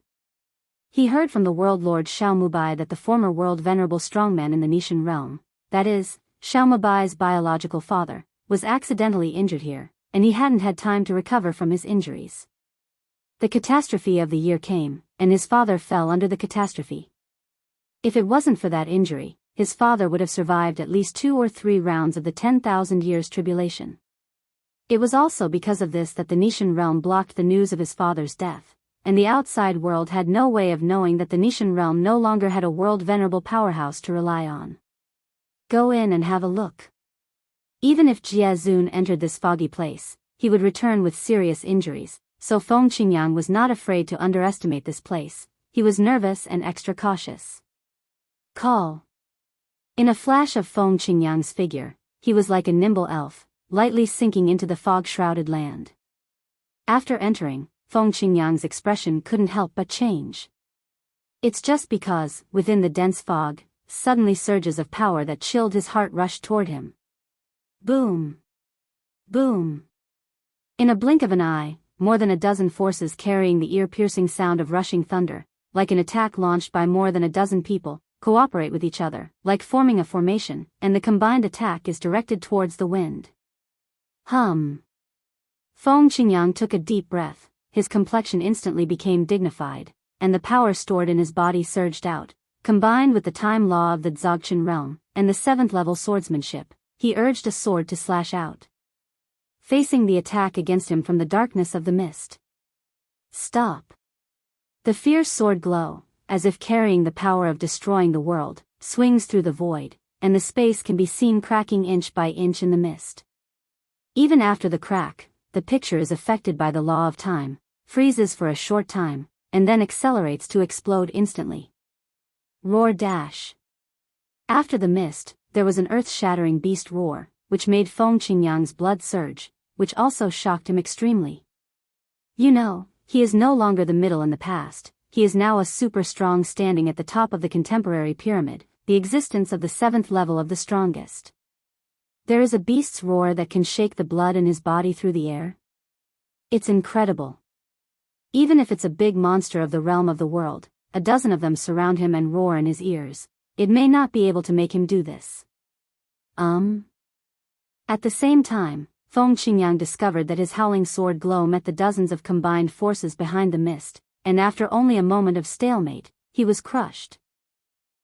He heard from the world lord Xiao Mubai that the former world venerable strongman in the Nishan realm, that is, Xiao Mubai's biological father, was accidentally injured here, and he hadn't had time to recover from his injuries. The catastrophe of the year came, and his father fell under the catastrophe. If it wasn't for that injury, his father would have survived at least 2 or 3 rounds of the 10,000 years tribulation. It was also because of this that the Nishan realm blocked the news of his father's death, and the outside world had no way of knowing that the Nishan realm no longer had a world venerable powerhouse to rely on. Go in and have a look. Even if Jie Zun entered this foggy place, he would return with serious injuries, so Feng Qingyang was not afraid to underestimate this place. He was nervous and extra cautious. Call. In a flash of Feng Qingyang's figure, he was like a nimble elf, lightly sinking into the fog-shrouded land. After entering, Feng Qingyang's expression couldn't help but change. It's just because, within the dense fog, suddenly surges of power that chilled his heart rushed toward him. Boom! Boom! In a blink of an eye, more than a dozen forces carrying the ear-piercing sound of rushing thunder, like an attack launched by more than a dozen people, cooperate with each other, like forming a formation, and the combined attack is directed towards the wind. Hum. Feng Qingyang took a deep breath, his complexion instantly became dignified, and the power stored in his body surged out, combined with the time law of the Dzogchen realm, and the 7th-level swordsmanship, he urged a sword to slash out. Facing the attack against him from the darkness of the mist. Stop. The fierce sword glow, as if carrying the power of destroying the world, swings through the void, and the space can be seen cracking inch by inch in the mist. Even after the crack, the picture is affected by the law of time, freezes for a short time, and then accelerates to explode instantly. Roar dash. After the mist, there was an earth-shattering beast roar, which made Feng Qingyang's blood surge, which also shocked him extremely. You know, he is no longer the middle in the past, he is now a super strong standing at the top of the contemporary pyramid, the existence of the 7th level of the strongest. There is a beast's roar that can shake the blood in his body through the air. It's incredible. Even if it's a big monster of the realm of the world, a dozen of them surround him and roar in his ears, it may not be able to make him do this. At the same time, Feng Qingyang discovered that his howling sword glow met the dozens of combined forces behind the mist, and after only a moment of stalemate, he was crushed.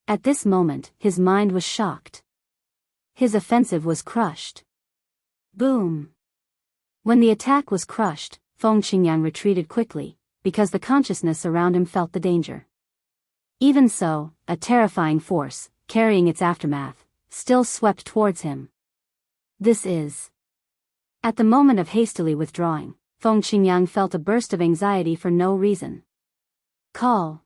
At this moment, his mind was shocked. His offensive was crushed. Boom! When the attack was crushed, Feng Qingyang retreated quickly, because the consciousness around him felt the danger. Even so, a terrifying force, carrying its aftermath, still swept towards him. This is... At the moment of hastily withdrawing, Feng Qingyang felt a burst of anxiety for no reason. Call.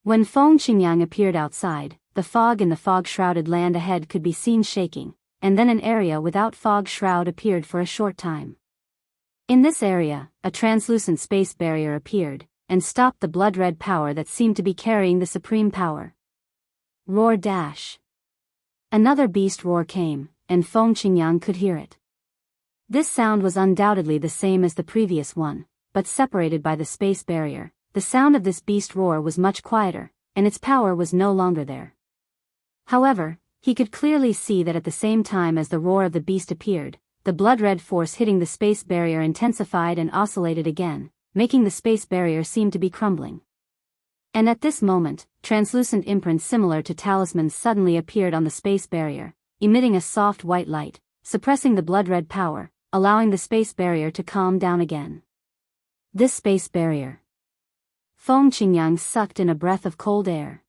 When Feng Qingyang appeared outside, the fog in the fog-shrouded land ahead could be seen shaking, and then an area without fog shroud appeared for a short time. In this area, a translucent space barrier appeared, and stopped the blood-red power that seemed to be carrying the supreme power. Roar dash. Another beast roar came, and Feng Qingyang could hear it. This sound was undoubtedly the same as the previous one, but separated by the space barrier. The sound of this beast roar was much quieter, and its power was no longer there. However, he could clearly see that at the same time as the roar of the beast appeared, the blood-red force hitting the space barrier intensified and oscillated again, making the space barrier seem to be crumbling. And at this moment, translucent imprints similar to talismans suddenly appeared on the space barrier, emitting a soft white light, suppressing the blood-red power, allowing the space barrier to calm down again. This space barrier. Feng Qingyang sucked in a breath of cold air.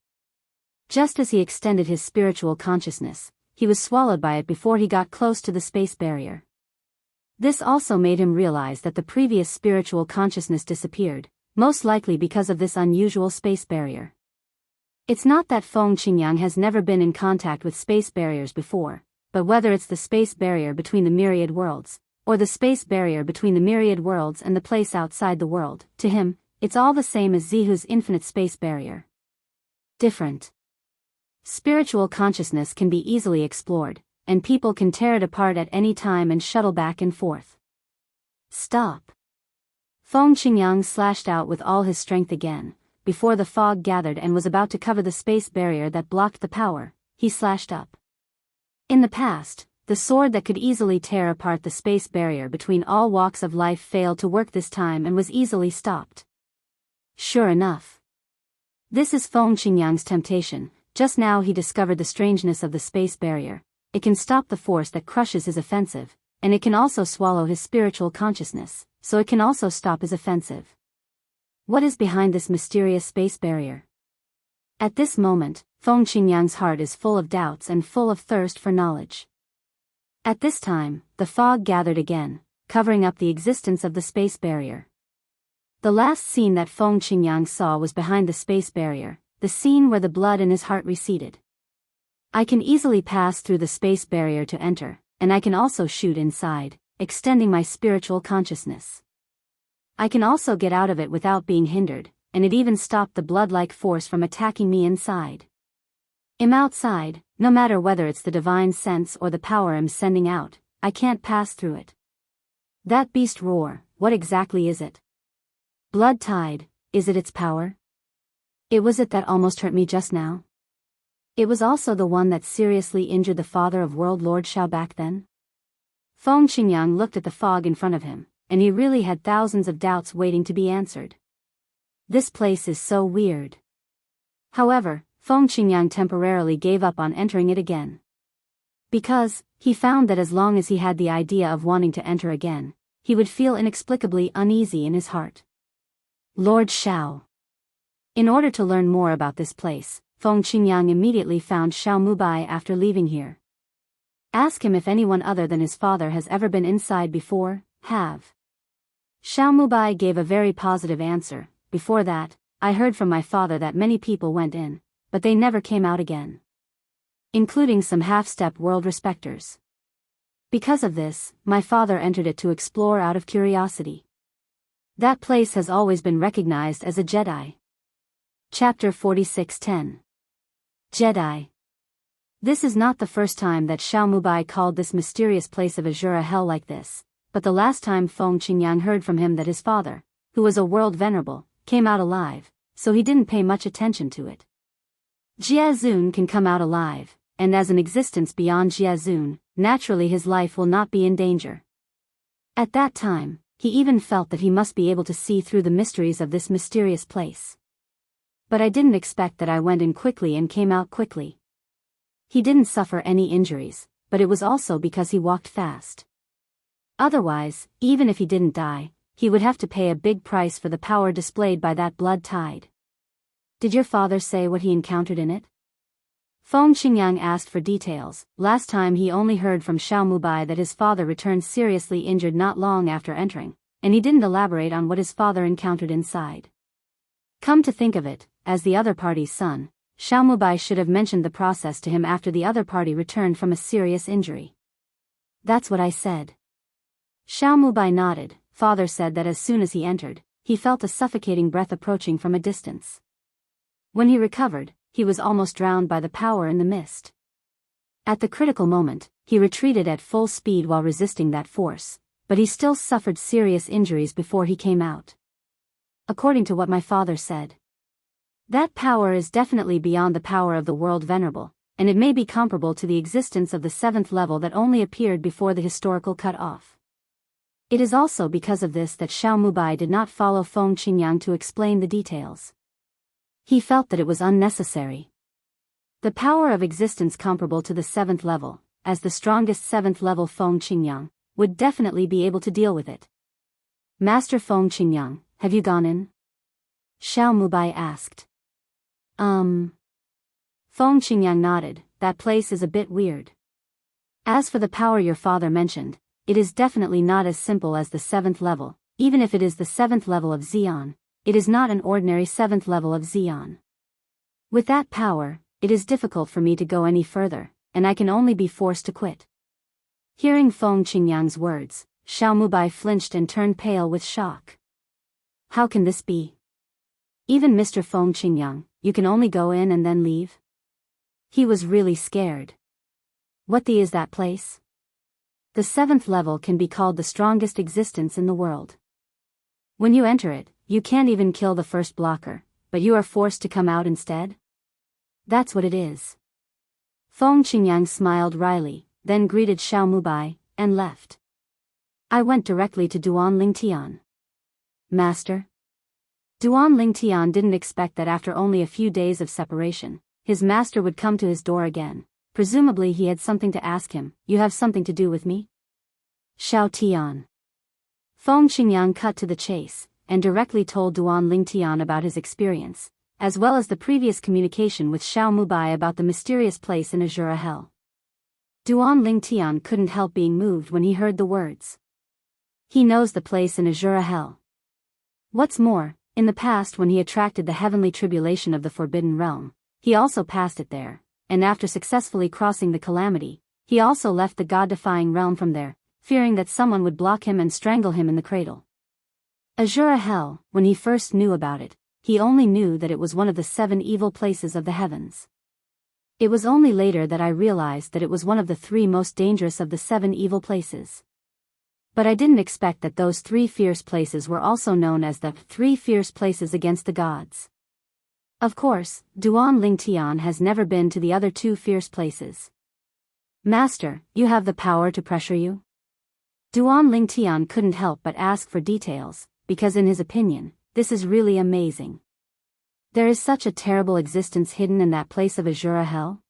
Just as he extended his spiritual consciousness, he was swallowed by it before he got close to the space barrier. This also made him realize that the previous spiritual consciousness disappeared, most likely because of this unusual space barrier. It's not that Feng Qingyang has never been in contact with space barriers before, but whether it's the space barrier between the myriad worlds, or the space barrier between the myriad worlds and the place outside the world, to him, it's all the same as Zihu's infinite space barrier. Different. Spiritual consciousness can be easily explored, and people can tear it apart at any time and shuttle back and forth. Stop! Feng Qingyang slashed out with all his strength again. Before the fog gathered and was about to cover the space barrier that blocked the power, he slashed up. In the past, the sword that could easily tear apart the space barrier between all walks of life failed to work this time and was easily stopped. Sure enough. This is Feng Qingyang's temptation. Just now he discovered the strangeness of the space barrier. It can stop the force that crushes his offensive, and it can also swallow his spiritual consciousness, so it can also stop his offensive. What is behind this mysterious space barrier? At this moment, Feng Qingyang's heart is full of doubts and full of thirst for knowledge. At this time, the fog gathered again, covering up the existence of the space barrier. The last scene that Feng Qingyang saw was behind the space barrier, the scene where the blood in his heart receded. I can easily pass through the space barrier to enter, and I can also shoot inside, extending my spiritual consciousness. I can also get out of it without being hindered, and it even stopped the blood-like force from attacking me inside. I'm outside, no matter whether it's the divine sense or the power I'm sending out, I can't pass through it. That beast roar, what exactly is it? Blood tide, is it its power? It was it that almost hurt me just now? It was also the one that seriously injured the father of World Lord Xiao back then? Feng Qingyang looked at the fog in front of him, and he really had thousands of doubts waiting to be answered. This place is so weird. However, Feng Qingyang temporarily gave up on entering it again. Because, he found that as long as he had the idea of wanting to enter again, he would feel inexplicably uneasy in his heart. Lord Xiao. In order to learn more about this place, Feng Qingyang immediately found Xiao Mubai after leaving here. Ask him if anyone other than his father has ever been inside before. Have. Xiao Mubai gave a very positive answer. Before that, I heard from my father that many people went in, but they never came out again. Including some half-step world respecters. Because of this, my father entered it to explore out of curiosity. That place has always been recognized as a Jedi. Chapter 46:10. Jedi. This is not the first time that Xiao Mubai called this mysterious place of Azura hell like this, but the last time Feng Qingyang heard from him that his father, who was a world venerable, came out alive, so he didn't pay much attention to it. Jiazun can come out alive, and as an existence beyond Jiazun, naturally his life will not be in danger. At that time, he even felt that he must be able to see through the mysteries of this mysterious place. But I didn't expect that I went in quickly and came out quickly. He didn't suffer any injuries, but it was also because he walked fast. Otherwise, even if he didn't die, he would have to pay a big price for the power displayed by that blood tide. Did your father say what he encountered in it? Feng Qingyang asked for details. Last time he only heard from Xiao Mubai that his father returned seriously injured not long after entering, and he didn't elaborate on what his father encountered inside. Come to think of it, as the other party's son, Xiao Mubai should have mentioned the process to him after the other party returned from a serious injury. That's what I said. Xiao Mubai nodded. Father said that as soon as he entered, he felt a suffocating breath approaching from a distance. When he recovered, he was almost drowned by the power in the mist. At the critical moment, he retreated at full speed while resisting that force, but he still suffered serious injuries before he came out. According to what my father said, that power is definitely beyond the power of the world venerable, and it may be comparable to the existence of the 7th level that only appeared before the historical cut-off. It is also because of this that Xiao Mubai did not follow Feng Qingyang to explain the details. He felt that it was unnecessary. The power of existence comparable to the 7th level, as the strongest 7th level Feng Qingyang, would definitely be able to deal with it. Master Feng Qingyang, have you gone in? Xiao Mubai asked. Feng Qingyang nodded. That place is a bit weird. As for the power your father mentioned, it is definitely not as simple as the 7th level. Even if it is the 7th level of Xian, it is not an ordinary 7th level of Xian. With that power, it is difficult for me to go any further, and I can only be forced to quit. Hearing Feng Qingyang's words, Xiao Mubai flinched and turned pale with shock. How can this be? Even Mr. Feng Qingyang, you can only go in and then leave? He was really scared. What the is that place? The 7th level can be called the strongest existence in the world. When you enter it, you can't even kill the first blocker, but you are forced to come out instead? That's what it is. Feng Qingyang smiled wryly, then greeted Xiao Mubai, and left. I went directly to Duan Lingtian. Master? Duan Lingtian didn't expect that after only a few days of separation, his master would come to his door again. Presumably he had something to ask him. You have something to do with me? Xiao Tian. Feng Qingyang cut to the chase, and directly told Duan Lingtian about his experience, as well as the previous communication with Xiao Mubai about the mysterious place in Azura Hell. Duan Lingtian couldn't help being moved when he heard the words. He knows the place in Azura Hell. What's more, in the past when he attracted the heavenly tribulation of the Forbidden Realm, he also passed it there, and after successfully crossing the calamity, he also left the god-defying realm from there, fearing that someone would block him and strangle him in the cradle. Azura Hell, when he first knew about it, he only knew that it was one of the 7 evil places of the heavens. It was only later that I realized that it was one of the 3 most dangerous of the 7 evil places. But I didn't expect that those 3 fierce places were also known as the 3 fierce places against the gods. Of course, Duan Lingtian has never been to the other 2 fierce places. Master, you have the power to pressure you? Duan Lingtian couldn't help but ask for details, because in his opinion, this is really amazing. There is such a terrible existence hidden in that place of Azura Hell?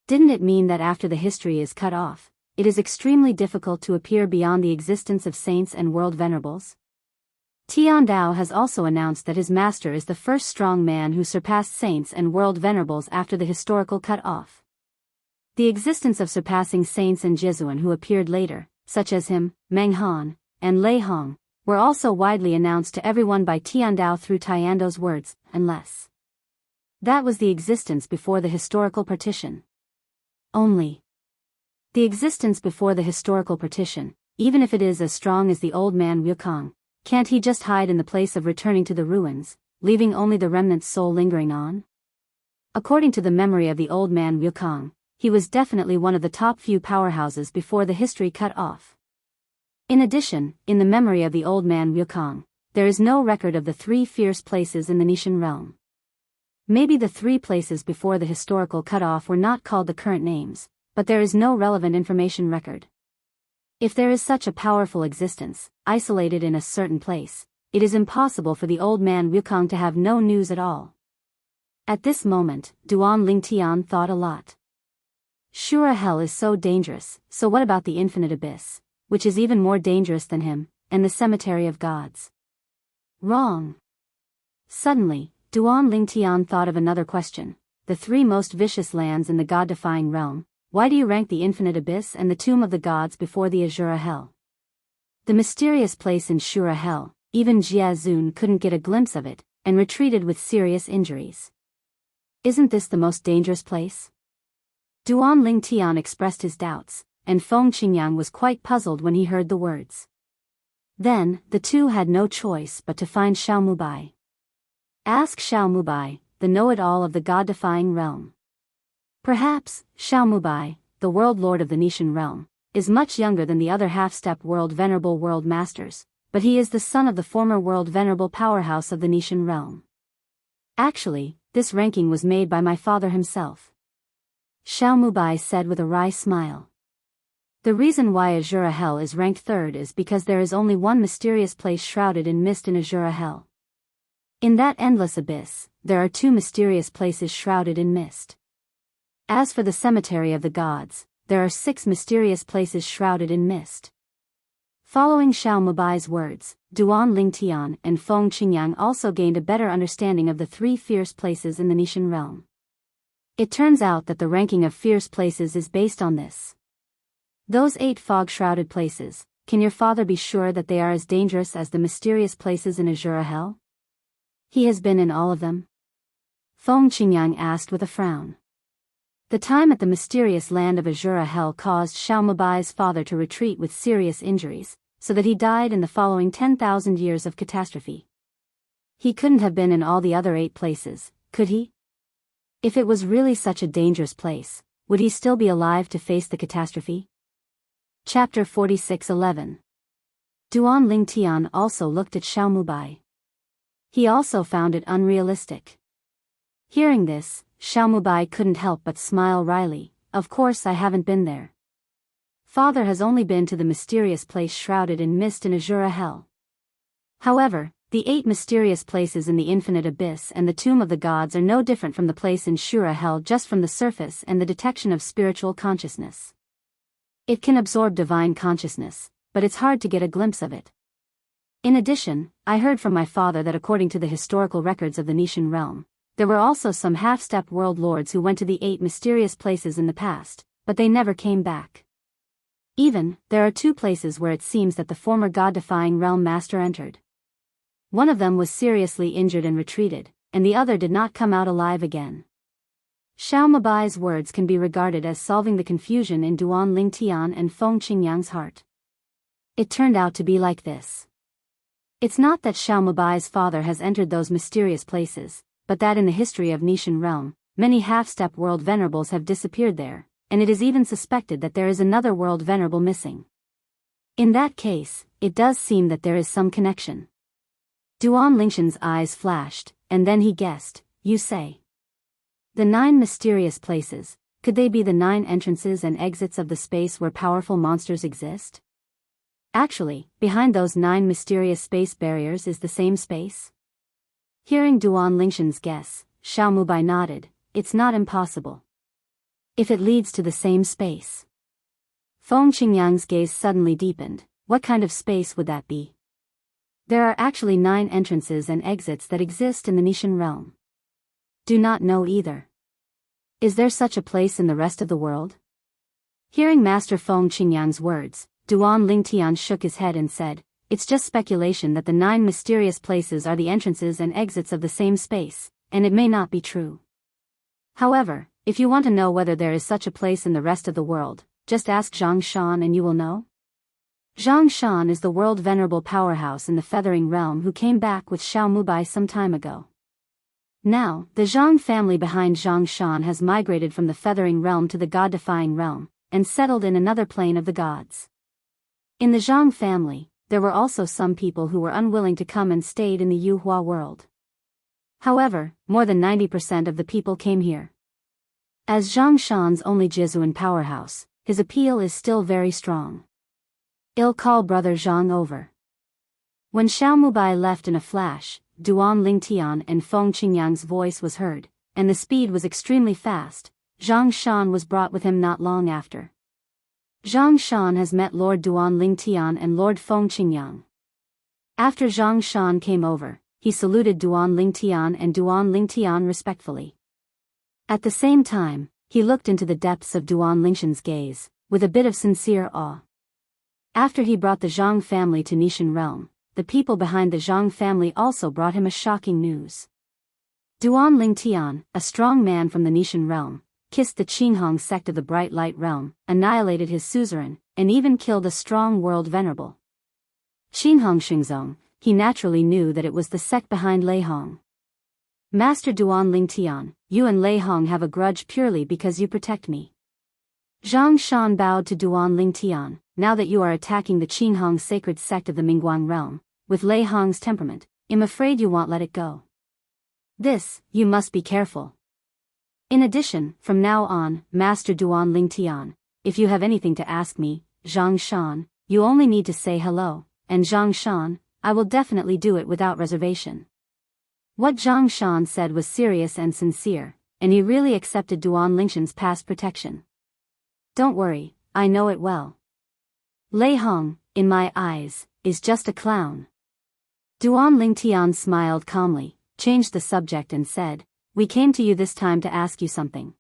Didn't it mean that after the history is cut off, it is extremely difficult to appear beyond the existence of saints and world venerables? Tian Dao has also announced that his master is the first strong man who surpassed saints and world venerables after the historical cut-off. The existence of surpassing saints and Jizuan who appeared later, such as him, Meng Han, and Lei Hong, were also widely announced to everyone by Tian Dao through Tiando's words, unless. That was the existence before the historical partition. Only. The existence before the historical partition, even if it is as strong as the old man Wukong, can't he just hide in the place of returning to the ruins, leaving only the remnant soul lingering on? According to the memory of the old man Wukong, he was definitely one of the top few powerhouses before the history cut off. In addition, in the memory of the old man Wukong, there is no record of the 3 fierce places in the Nishan realm. Maybe the 3 places before the historical cut-off were not called the current names, but there is no relevant information record. If there is such a powerful existence, isolated in a certain place, it is impossible for the old man Wukong to have no news at all. At this moment, Duan Lingtian thought a lot. Shura Hell is so dangerous, so what about the infinite abyss, which is even more dangerous than him, and the cemetery of gods? Wrong. Suddenly, Duan Lingtian thought of another question. The 3 most vicious lands in the god-defying realm, why do you rank the infinite abyss and the tomb of the gods before the Azura Hell? The mysterious place in Shura Hell, even Jia Zun couldn't get a glimpse of it, and retreated with serious injuries. Isn't this the most dangerous place? Duan Lingtian expressed his doubts, and Feng Qingyang was quite puzzled when he heard the words. Then, the two had no choice but to find Xiao Mubai. Ask Xiao Mubai, the know-it-all of the god-defying realm. Perhaps, Xiao Mubai, the world lord of the Nishan realm, is much younger than the other half-step world venerable world masters, but he is the son of the former world venerable powerhouse of the Nishan realm. Actually, this ranking was made by my father himself. Xiao Mubai said with a wry smile. The reason why Azura Hell is ranked 3rd is because there is only one mysterious place shrouded in mist in Azura Hell. In that endless abyss, there are 2 mysterious places shrouded in mist. As for the cemetery of the gods, there are 6 mysterious places shrouded in mist. Following Xiao Mubai's words, Duan Lingtian and Feng Qingyang also gained a better understanding of the 3 fierce places in the Nishan realm. It turns out that the ranking of fierce places is based on this. Those 8 fog-shrouded places, can your father be sure that they are as dangerous as the mysterious places in Azura Hell? He has been in all of them? Feng Qingyang asked with a frown. The time at the mysterious land of Azura Hell caused Xiao Mubai's father to retreat with serious injuries, so that he died in the following 10,000 years of catastrophe. He couldn't have been in all the other 8 places, could he? If it was really such a dangerous place, would he still be alive to face the catastrophe? Chapter 46:11. Duan Lingtian also looked at Xiao Mubai. He also found it unrealistic. Hearing this, Xiao Mubai couldn't help but smile wryly. Of course I haven't been there. Father has only been to the mysterious place shrouded in mist in Azura Hell. However, the 8 mysterious places in the infinite abyss and the tomb of the gods are no different from the place in Shura Hell just from the surface and the detection of spiritual consciousness. It can absorb divine consciousness, but it's hard to get a glimpse of it. In addition, I heard from my father that according to the historical records of the Nishan realm, there were also some half-step world lords who went to the 8 mysterious places in the past, but they never came back. Even, there are 2 places where it seems that the former god-defying realm master entered. One of them was seriously injured and retreated, and the other did not come out alive again. Xiao Mubai's words can be regarded as solving the confusion in Duan Lingtian and Feng Qingyang's heart. It turned out to be like this. It's not that Xiao Mubai's father has entered those mysterious places, but that in the history of Nishan realm, many half-step world venerables have disappeared there, and it is even suspected that there is another world venerable missing. In that case, it does seem that there is some connection. Duan Lingtian's eyes flashed, and then he guessed, you say. The 9 mysterious places, could they be the 9 entrances and exits of the space where powerful monsters exist? Actually, behind those 9 mysterious space barriers is the same space? Hearing Duan Lingtian's guess, Xiao Mubai nodded. It's not impossible. If it leads to the same space. Feng Qingyang's gaze suddenly deepened. What kind of space would that be? There are actually 9 entrances and exits that exist in the Nishan realm. Do not know either. Is there such a place in the rest of the world? Hearing Master Feng Qingyang's words, Duan Lingtian shook his head and said, it's just speculation that the 9 mysterious places are the entrances and exits of the same space, and it may not be true. However, if you want to know whether there is such a place in the rest of the world, just ask Zhang Shan and you will know. Zhang Shan is the world venerable powerhouse in the Feathering Realm who came back with Xiao Mubai some time ago. Now, the Zhang family behind Zhang Shan has migrated from the Feathering Realm to the God-defying realm, and settled in another plane of the gods. In the Zhang family, there were also some people who were unwilling to come and stayed in the Yuhua world. However, more than 90% of the people came here. As Zhang Shan's only Jizuan powerhouse, his appeal is still very strong. I'll call brother Zhang over. When Xiao Mubai left in a flash, Duan Lingtian and Feng Qingyang's voice was heard, and the speed was extremely fast. Zhang Shan was brought with him not long after. Zhang Shan has met Lord Duan Lingtian and Lord Feng Qingyang. After Zhang Shan came over, he saluted Duan Lingtian and Duan Lingtian respectfully. At the same time, he looked into the depths of Duan Lingtian's gaze, with a bit of sincere awe. After he brought the Zhang family to Nishan realm, the people behind the Zhang family also brought him a shocking news. Duan Lingtian, a strong man from the Nishan realm, kissed the Qinghong sect of the Bright Light realm, annihilated his suzerain, and even killed a strong world venerable. Qinghong Xingzong, he naturally knew that it was the sect behind Lei Hong. Master Duan Lingtian, you and Lei Hong have a grudge purely because you protect me. Zhang Shan bowed to Duan Lingtian. Now that you are attacking the Qinghong sacred sect of the Mingguang realm, with Lei Hong's temperament, I'm afraid you won't let it go. This, you must be careful. In addition, from now on, Master Duan Lingtian, if you have anything to ask me, Zhang Shan, you only need to say hello, and Zhang Shan, I will definitely do it without reservation. What Zhang Shan said was serious and sincere, and he really accepted Duan Lingtian's past protection. Don't worry, I know it well. Lei Hong, in my eyes, is just a clown. Duan Lingtian smiled calmly, changed the subject and said, we came to you this time to ask you something.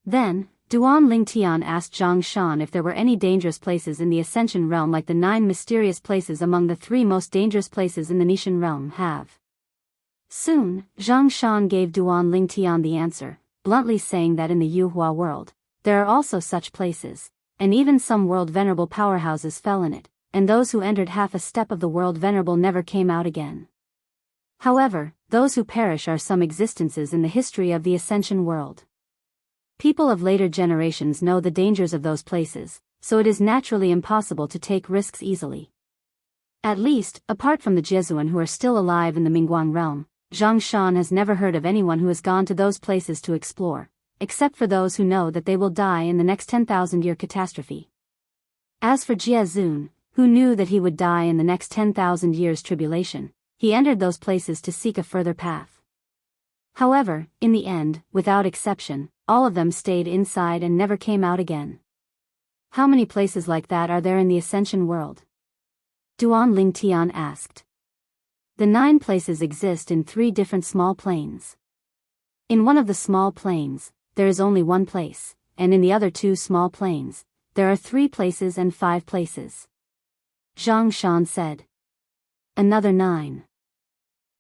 Then, Duan Lingtian asked Zhang Shan if there were any dangerous places in the Ascension realm like the 9 mysterious places among the 3 most dangerous places in the Nishan realm have. Soon, Zhang Shan gave Duan Lingtian the answer, bluntly saying that in the Yuhua world, there are also such places. And even some world venerable powerhouses fell in it, and those who entered half a step of the world venerable never came out again. However, those who perish are some existences in the history of the Ascension world. People of later generations know the dangers of those places, so it is naturally impossible to take risks easily. At least, apart from the Jesuan who are still alive in the Mingguang realm, Zhang Shan has never heard of anyone who has gone to those places to explore, except for those who know that they will die in the next 10,000-year catastrophe. As for Jie Zun, who knew that he would die in the next 10,000 years tribulation, he entered those places to seek a further path. However, in the end, without exception, all of them stayed inside and never came out again. How many places like that are there in the Ascension world? Duan Lingtian asked. The 9 places exist in 3 different small plains. In one of the small plains, there is only 1 place, and in the other 2 small plains, there are 3 places and 5 places. Zhang Shan said. Another 9.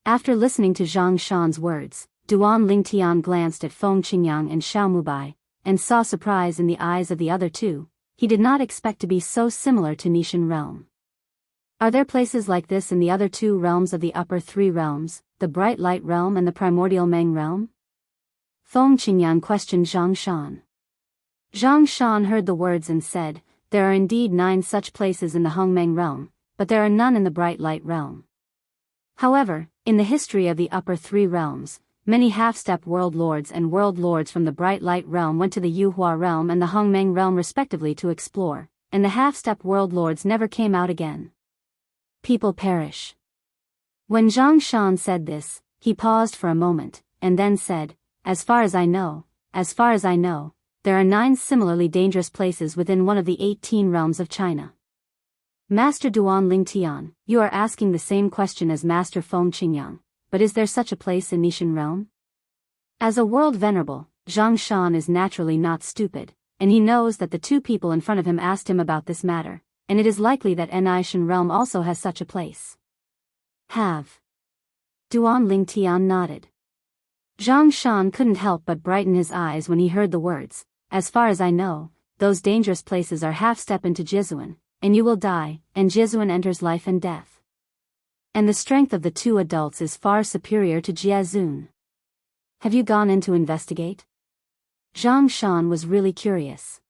After listening to Zhang Shan's words, Duan Lingtian glanced at Feng Qingyang and Xiao Mubai, and saw surprise in the eyes of the other 2. He did not expect to be so similar to Nishan realm. Are there places like this in the other 2 realms of the upper 3 realms, the Bright Light realm and the Primordial Meng realm? Feng Qingyang questioned Zhang Shan. Zhang Shan heard the words and said, there are indeed 9 such places in the Hongmeng realm, but there are none in the Bright Light realm. However, in the history of the upper 3 realms, many half-step world lords and world lords from the Bright Light realm went to the Yuhua realm and the Hongmeng realm respectively to explore, and the half-step world lords never came out again. People perish. When Zhang Shan said this, he paused for a moment, and then said, as far as I know, there are 9 similarly dangerous places within one of the 18 realms of China. Master Duan Lingtian, you are asking the same question as Master Feng Qingyang, but is there such a place in Nishan realm? As a world venerable, Zhang Shan is naturally not stupid, and he knows that the 2 people in front of him asked him about this matter, and it is likely that Nishan realm also has such a place. Have. Duan Lingtian nodded. Zhang Shan couldn't help but brighten his eyes when he heard the words, as far as I know, those dangerous places are half-step into Jizuan, and you will die, and Jizuan enters life and death. And the strength of the 2 adults is far superior to Jie Zun. Have you gone in to investigate? Zhang Shan was really curious.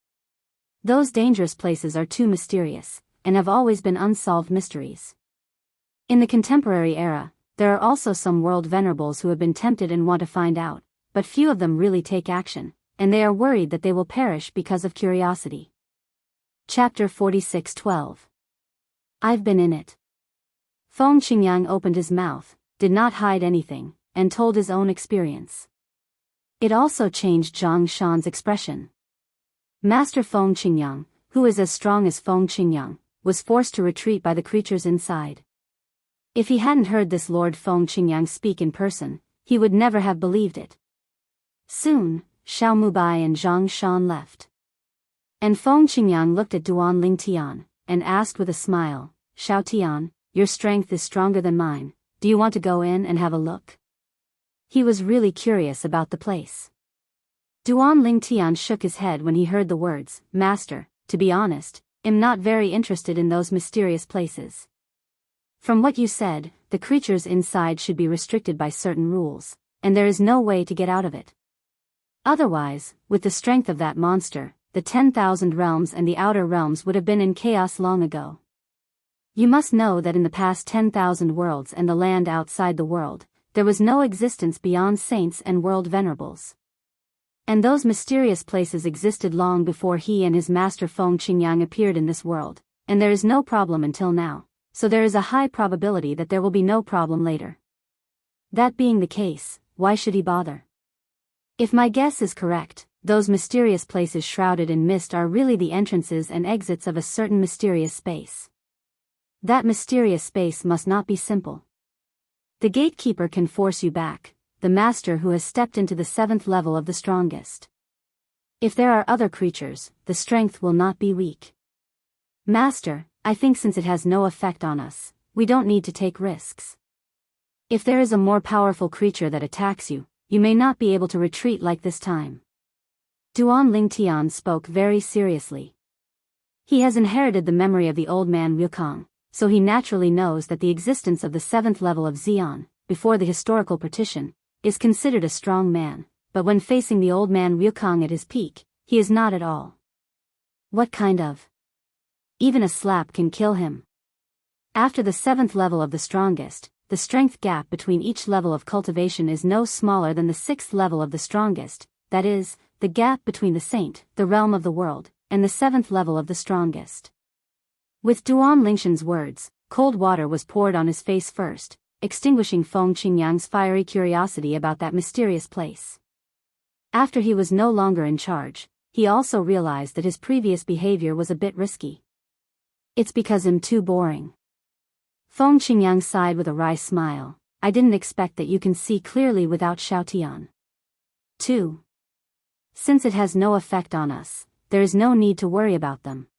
Those dangerous places are too mysterious, and have always been unsolved mysteries. In the contemporary era, there are also some world venerables who have been tempted and want to find out, but few of them really take action, and they are worried that they will perish because of curiosity. Chapter 46:12. I've been in it. Feng Qingyang opened his mouth, did not hide anything, and told his own experience. It also changed Zhang Shan's expression. Master Feng Qingyang, who is as strong as Feng Qingyang, was forced to retreat by the creatures inside. If he hadn't heard this Lord Feng Qingyang speak in person, he would never have believed it. Soon, Xiao Mubai and Zhang Shan left. And Feng Qingyang looked at Duan Lingtian, and asked with a smile, Xiao Tian, your strength is stronger than mine, do you want to go in and have a look? He was really curious about the place. Duan Lingtian shook his head when he heard the words, Master, to be honest, am not very interested in those mysterious places. From what you said, the creatures inside should be restricted by certain rules, and there is no way to get out of it. Otherwise, with the strength of that monster, the 10,000 realms and the outer realms would have been in chaos long ago. You must know that in the past 10,000 worlds and the land outside the world, there was no existence beyond saints and world venerables. And those mysterious places existed long before he and his master Feng Qingyang appeared in this world, and there is no problem until now, so there is a high probability that there will be no problem later. That being the case, why should he bother? If my guess is correct, those mysterious places shrouded in mist are really the entrances and exits of a certain mysterious space. That mysterious space must not be simple. The gatekeeper can force you back, the master who has stepped into the 7th level of the strongest. If there are other creatures, the strength will not be weak. Master, I think since it has no effect on us, we don't need to take risks. If there is a more powerful creature that attacks you, you may not be able to retreat like this time. Duan Lingtian spoke very seriously. He has inherited the memory of the old man Wukong, so he naturally knows that the existence of the 7th level of Xian, before the historical partition, is considered a strong man, but when facing the old man Wukong at his peak, he is not at all. What kind of? Even a slap can kill him. After the 7th level of the strongest, the strength gap between each level of cultivation is no smaller than the 6th level of the strongest, that is, the gap between the saint, the realm of the world, and the 7th level of the strongest. With Duan Lingshan's words, cold water was poured on his face first, extinguishing Feng Qingyang's fiery curiosity about that mysterious place. After he was no longer in charge, he also realized that his previous behavior was a bit risky. It's because I'm too boring. Feng Qingyang sighed with a wry smile. I didn't expect that you can see clearly without Xiaotian. 2. Since it has no effect on us, there is no need to worry about them.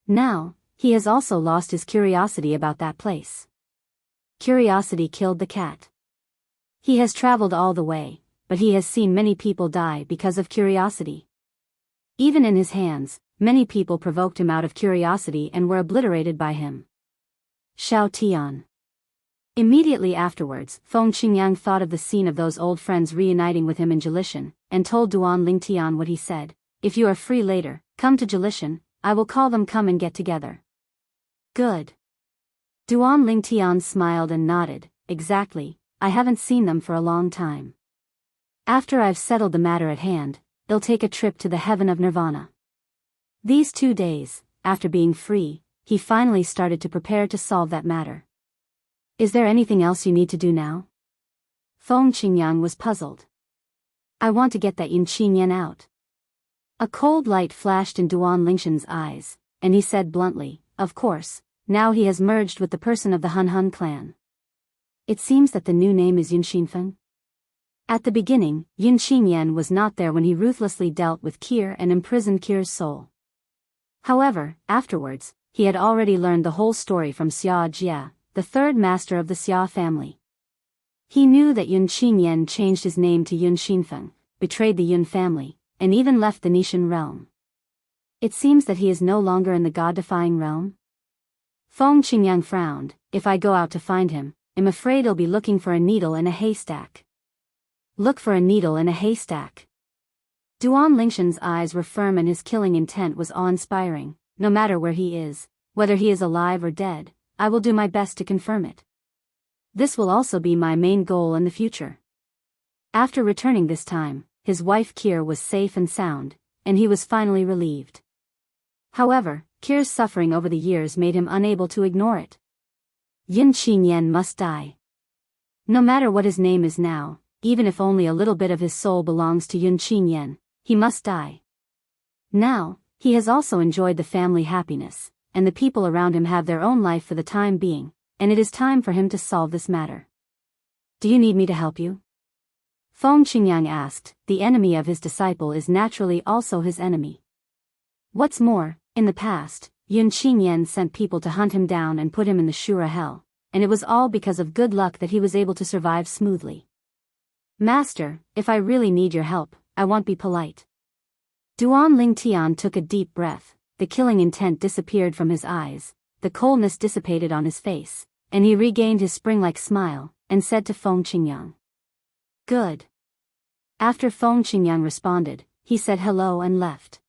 Now, he has also lost his curiosity about that place. Curiosity killed the cat. He has traveled all the way, but he has seen many people die because of curiosity. Even in his hands, many people provoked him out of curiosity and were obliterated by him. Xiaotian. Immediately afterwards, Feng Qingyang thought of the scene of those old friends reuniting with him in Jilishan, and told Duan Lingtian what he said. If you are free later, come to Jilishan, I will call them come and get together. Good. Duan Lingtian smiled and nodded. Exactly, I haven't seen them for a long time. After I've settled the matter at hand, they'll take a trip to the heaven of Nirvana. These 2 days, after being free, he finally started to prepare to solve that matter. Is there anything else you need to do now? Feng Qingyang was puzzled. I want to get that Yin Qinyan out. A cold light flashed in Duan Lingshan's eyes, and he said bluntly, of course, now he has merged with the person of the Hun Hun clan. It seems that the new name is Yin Xinfeng. At the beginning, Yin Qinyan was not there when he ruthlessly dealt with Kier and imprisoned Kier's soul. However, afterwards, he had already learned the whole story from Xia Jia, the 3rd master of the Xia family. He knew that Yin Qinyan changed his name to Yin Xinfeng, betrayed the Yun family, and even left the Nishan realm. It seems that he is no longer in the god-defying realm. Feng Qingyang frowned. If I go out to find him, I'm afraid he'll be looking for a needle in a haystack. Look for a needle in a haystack. Duan Lingshan's eyes were firm and his killing intent was awe-inspiring. No matter where he is, whether he is alive or dead, I will do my best to confirm it. This will also be my main goal in the future. After returning this time, his wife Kier was safe and sound, and he was finally relieved. However, Kier's suffering over the years made him unable to ignore it. Yin Qinyan must die. No matter what his name is now, even if only a little bit of his soul belongs to Yin Qinyan, he must die. Now, he has also enjoyed the family happiness, and the people around him have their own life for the time being, and it is time for him to solve this matter. Do you need me to help you? Feng Qingyang asked. The enemy of his disciple is naturally also his enemy. What's more, in the past, Yin Qinyan sent people to hunt him down and put him in the Shura hell, and it was all because of good luck that he was able to survive smoothly. Master, if I really need your help, I won't be polite. Duan Lingtian took a deep breath, the killing intent disappeared from his eyes, the coldness dissipated on his face, and he regained his spring-like smile, and said to Feng Qingyang. Good. After Feng Qingyang responded, he said hello and left.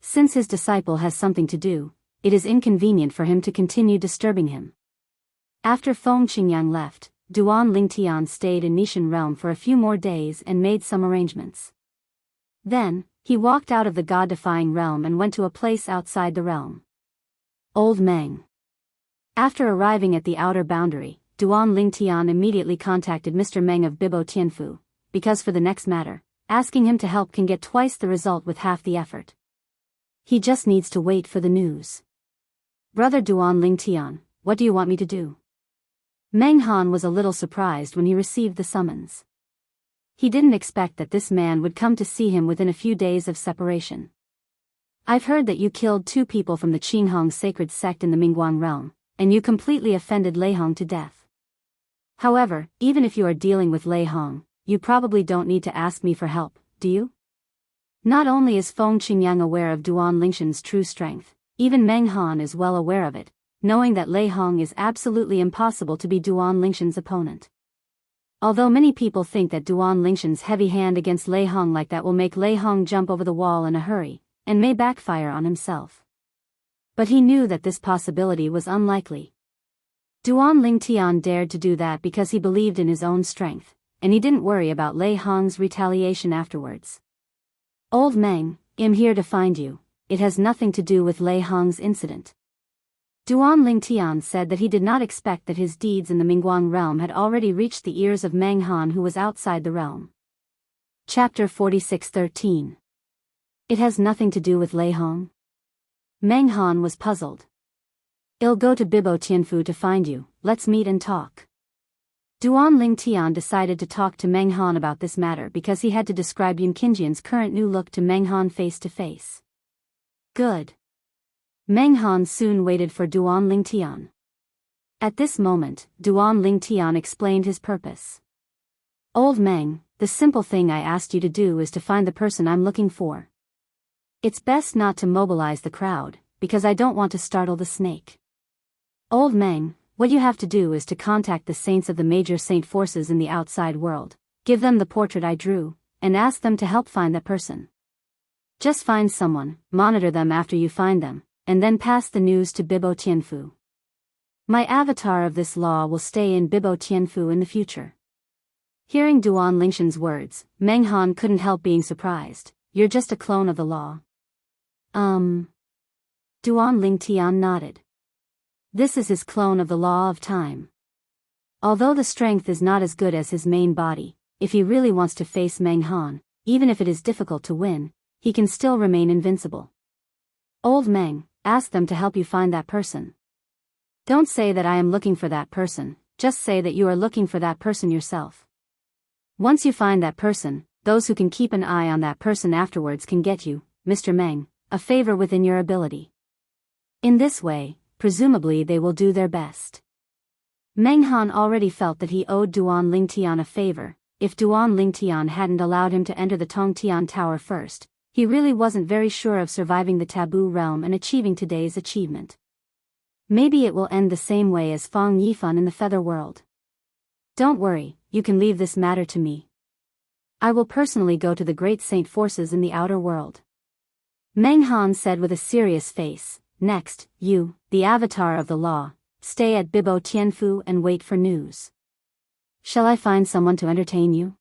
Since his disciple has something to do, it is inconvenient for him to continue disturbing him. After Feng Qingyang left, Duan Lingtian stayed in Nishan realm for a few more days and made some arrangements. Then, he walked out of the god-defying realm and went to a place outside the realm. Old Meng. After arriving at the outer boundary, Duan Lingtian immediately contacted Mr. Meng of Bibo Tianfu, because for the next matter, asking him to help can get twice the result with half the effort. He just needs to wait for the news. Brother Duan Lingtian, what do you want me to do? Meng Han was a little surprised when he received the summons. He didn't expect that this man would come to see him within a few days of separation. I've heard that you killed 2 people from the Qinghong sacred sect in the Mingguang realm, and you completely offended Lei Hong to death. However, even if you are dealing with Lei Hong, you probably don't need to ask me for help, do you? Not only is Feng Qingyang aware of Duan Lingshan's true strength, even Meng Han is well aware of it, knowing that Lei Hong is absolutely impossible to be Duan Lingshan's opponent. Although many people think that Duan Lingshan's heavy hand against Lei Hong like that will make Lei Hong jump over the wall in a hurry, and may backfire on himself. But he knew that this possibility was unlikely. Duan Lingtian dared to do that because he believed in his own strength, and he didn't worry about Lei Hong's retaliation afterwards. Old Meng, I'm here to find you. It has nothing to do with Lei Hong's incident. Duan Lingtian said that he did not expect that his deeds in the Mingguang realm had already reached the ears of Meng Han, who was outside the realm. Chapter 46:13. It has nothing to do with Lei Hong? Meng Han was puzzled. I'll go to Bibo Tianfu to find you, let's meet and talk. Duan Lingtian decided to talk to Meng Han about this matter because he had to describe Yun Qingjian's current new look to Meng Han face to face. Good. Meng Han soon waited for Duan Lingtian. At this moment, Duan Lingtian explained his purpose. Old Meng, the simple thing I asked you to do is to find the person I'm looking for. It's best not to mobilize the crowd, because I don't want to startle the snake. Old Meng, what you have to do is to contact the saints of the major saint forces in the outside world, give them the portrait I drew, and ask them to help find that person. Just find someone, monitor them after you find them, and then pass the news to Bibo Tianfu. My avatar of this law will stay in Bibo Tianfu in the future. Hearing Duan Lingshan's words, Meng Han couldn't help being surprised. You're just a clone of the law. Duan Lingtian nodded. This is his clone of the law of time. Although the strength is not as good as his main body, if he really wants to face Meng Han, even if it is difficult to win, he can still remain invincible. Old Meng, ask them to help you find that person. Don't say that I am looking for that person, just say that you are looking for that person yourself. Once you find that person, those who can keep an eye on that person afterwards can get you, Mr. Meng, a favor within your ability. In this way, presumably they will do their best. Meng Han already felt that he owed Duan Lingtian a favor. If Duan Lingtian hadn't allowed him to enter the Tongtian Tower first, he really wasn't very sure of surviving the taboo realm and achieving today's achievement. Maybe it will end the same way as Fang Yifan in the Feather World. Don't worry, you can leave this matter to me. I will personally go to the great saint forces in the outer world. Meng Han said with a serious face. Next, you, the avatar of the law, stay at Bibo Tianfu and wait for news. Shall I find someone to entertain you?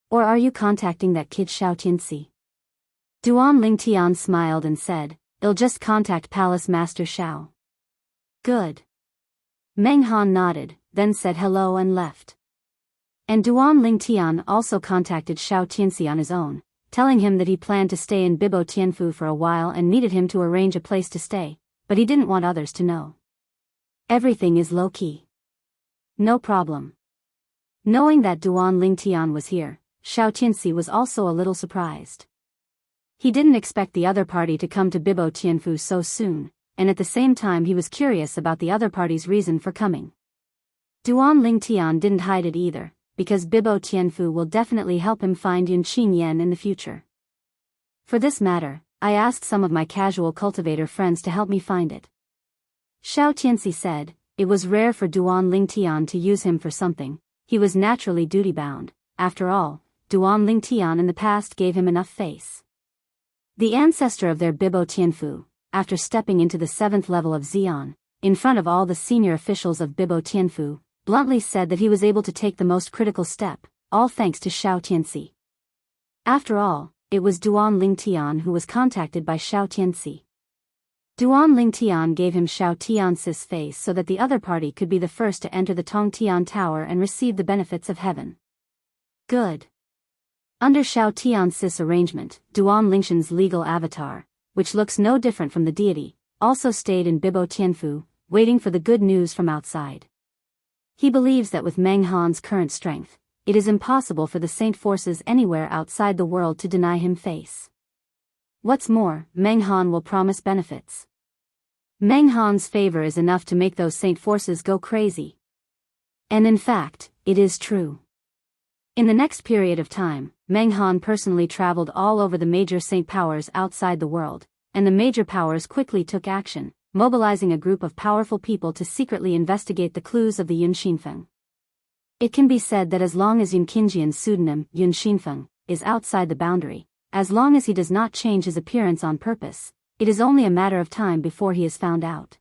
Or are you contacting that kid Xiao Tianxi? Duan Lingtian smiled and said, I'll just contact Palace Master Xiao. Good. Meng Han nodded, then said hello and left. And Duan Lingtian also contacted Xiao Tianxi on his own, telling him that he planned to stay in Bibo Tianfu for a while and needed him to arrange a place to stay, but he didn't want others to know. Everything is low-key. No problem. Knowing that Duan Lingtian was here, Xiao Tianxi was also a little surprised. He didn't expect the other party to come to Bibo Tianfu so soon, and at the same time he was curious about the other party's reason for coming. Duan Lingtian didn't hide it either, because Bibo Tianfu will definitely help him find Yun Qingyan in the future. For this matter, I asked some of my casual cultivator friends to help me find it. Xiao Tianxi said, it was rare for Duan Lingtian to use him for something, he was naturally duty-bound. After all, Duan Lingtian in the past gave him enough face. The ancestor of their Bibo Tianfu, after stepping into the 7th level of Xian, in front of all the senior officials of Bibo Tianfu, bluntly said that he was able to take the most critical step, all thanks to Xiao Tianxi. After all, it was Duan Lingtian who was contacted by Xiao Tianxi. Duan Lingtian gave him Xiao Tianxi's face so that the other party could be the first to enter the Tongtian Tower and receive the benefits of heaven. Good. Under Xiao Tianxi's arrangement, Duan Lingshan's legal avatar, which looks no different from the deity, also stayed in Bibo Tianfu, waiting for the good news from outside. He believes that with Meng Han's current strength, it is impossible for the saint forces anywhere outside the world to deny him face. What's more, Meng Han will promise benefits. Meng Han's favor is enough to make those saint forces go crazy. And in fact, it is true. In the next period of time, Meng Han personally traveled all over the major saint powers outside the world, and the major powers quickly took action, mobilizing a group of powerful people to secretly investigate the clues of the Yun Xinfeng. It can be said that as long as Yun Qingjian's pseudonym, Yun Xinfeng, is outside the boundary, as long as he does not change his appearance on purpose, it is only a matter of time before he is found out.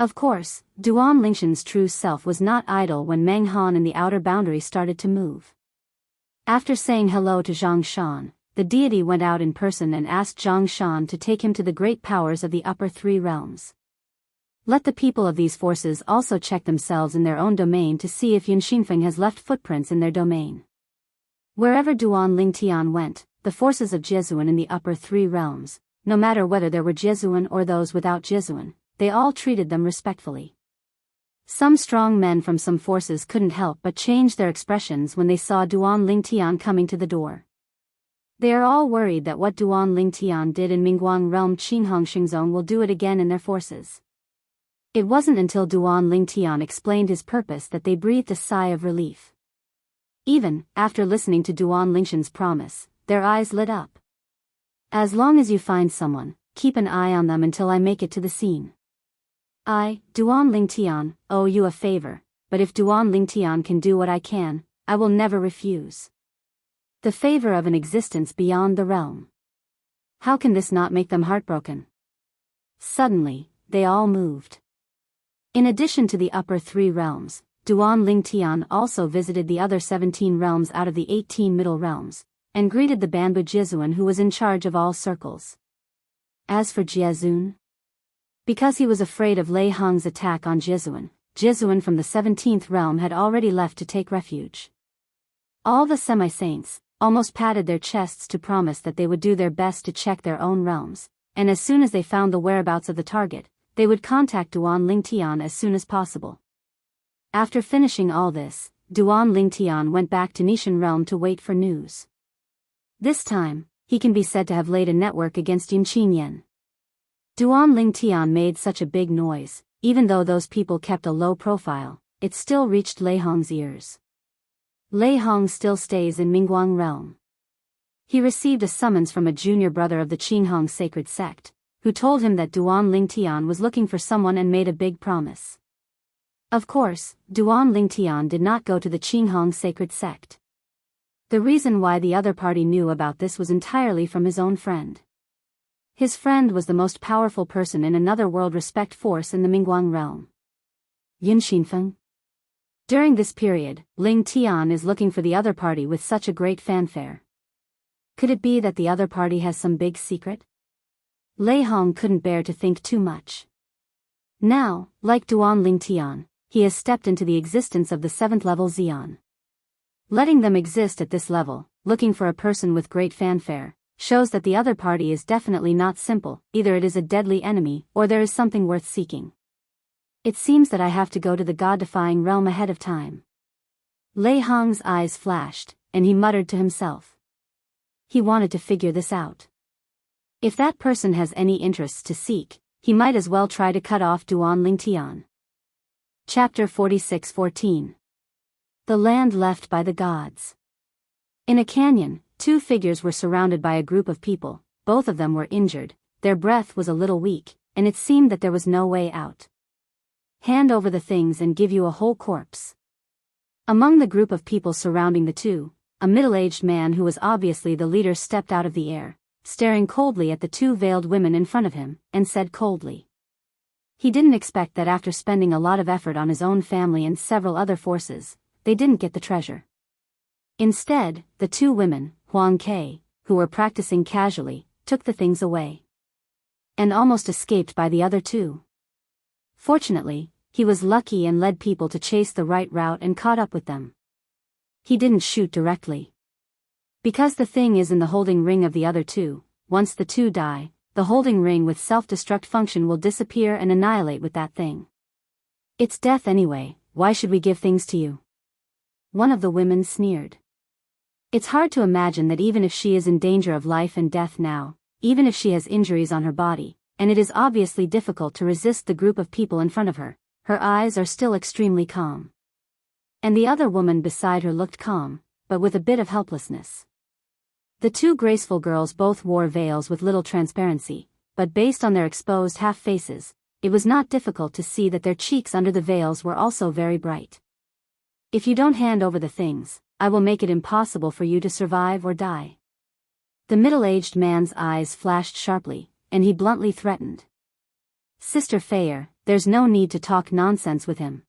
Of course, Duan Lingshan's true self was not idle when Meng Han in the outer boundary started to move. After saying hello to Zhang Shan, the deity went out in person and asked Zhang Shan to take him to the great powers of the upper three realms. Let the people of these forces also check themselves in their own domain to see if Yun Xinfeng has left footprints in their domain. Wherever Duan Lingtian went, the forces of Jesuan in the upper three realms, no matter whether there were Jesuan or those without Jesuan, they all treated them respectfully. Some strong men from some forces couldn't help but change their expressions when they saw Duan Lingtian coming to the door. They are all worried that what Duan Lingtian did in Mingguang realm Qinghong Xingzong will do it again in their forces. It wasn't until Duan Lingtian explained his purpose that they breathed a sigh of relief. Even after listening to Duan Lingshan's promise, their eyes lit up. As long as you find someone, keep an eye on them until I make it to the scene. I, Duan Lingtian, owe you a favor, but if Duan Lingtian can do what I can, I will never refuse. The favor of an existence beyond the realm. How can this not make them heartbroken? Suddenly, they all moved. In addition to the upper three realms, Duan Lingtian also visited the other 17 realms out of the 18 middle realms, and greeted the Banbu Jesuan who was in charge of all circles. As for Jiezun, because he was afraid of Lei Hong's attack on Jesuan, Jesuan from the 17th realm had already left to take refuge. All the semi-saints almost patted their chests to promise that they would do their best to check their own realms, and as soon as they found the whereabouts of the target, they would contact Duan Lingtian as soon as possible. After finishing all this, Duan Lingtian went back to Nishan realm to wait for news. This time, he can be said to have laid a network against Yun Qingyan. Duan Lingtian made such a big noise, even though those people kept a low profile, it still reached Lei Hong's ears. Lei Hong still stays in Mingguang realm. He received a summons from a junior brother of the Qinghong sacred sect, who told him that Duan Lingtian was looking for someone and made a big promise. Of course, Duan Lingtian did not go to the Qinghong sacred sect. The reason why the other party knew about this was entirely from his own friend. His friend was the most powerful person in another world respect force in the Mingguang realm. Yun Xinfeng. During this period, Ling Tian is looking for the other party with such a great fanfare. Could it be that the other party has some big secret? Lei Hong couldn't bear to think too much. Now, like Duan Lingtian, he has stepped into the existence of the 7th level Xian. Letting them exist at this level, looking for a person with great fanfare, shows that the other party is definitely not simple, either it is a deadly enemy, or there is something worth seeking. It seems that I have to go to the god-defying realm ahead of time. Lei Hong's eyes flashed, and he muttered to himself. He wanted to figure this out. If that person has any interests to seek, he might as well try to cut off Duan Lingtian. Chapter 46:14. The land left by the gods. In a canyon, two figures were surrounded by a group of people, both of them were injured, their breath was a little weak, and it seemed that there was no way out. Hand over the things and give you a whole corpse. Among the group of people surrounding the two, a middle-aged man who was obviously the leader stepped out of the air, staring coldly at the two veiled women in front of him, and said coldly. He didn't expect that after spending a lot of effort on his own family and several other forces, they didn't get the treasure. Instead, the two women, Huang Ke, who were practicing casually, took the things away. And almost escaped by the other two. Fortunately, he was lucky and led people to chase the right route and caught up with them. He didn't shoot directly. Because the thing is in the holding ring of the other two, once the two die, the holding ring with self-destruct function will disappear and annihilate with that thing. It's death anyway, why should we give things to you? One of the women sneered. It's hard to imagine that even if she is in danger of life and death now, even if she has injuries on her body, and it is obviously difficult to resist the group of people in front of her, her eyes are still extremely calm. And the other woman beside her looked calm, but with a bit of helplessness. The two graceful girls both wore veils with little transparency, but based on their exposed half-faces, it was not difficult to see that their cheeks under the veils were also very bright. If you don't hand over the things, I will make it impossible for you to survive or die." The middle-aged man's eyes flashed sharply, and he bluntly threatened. "Sister Fayer, there's no need to talk nonsense with him."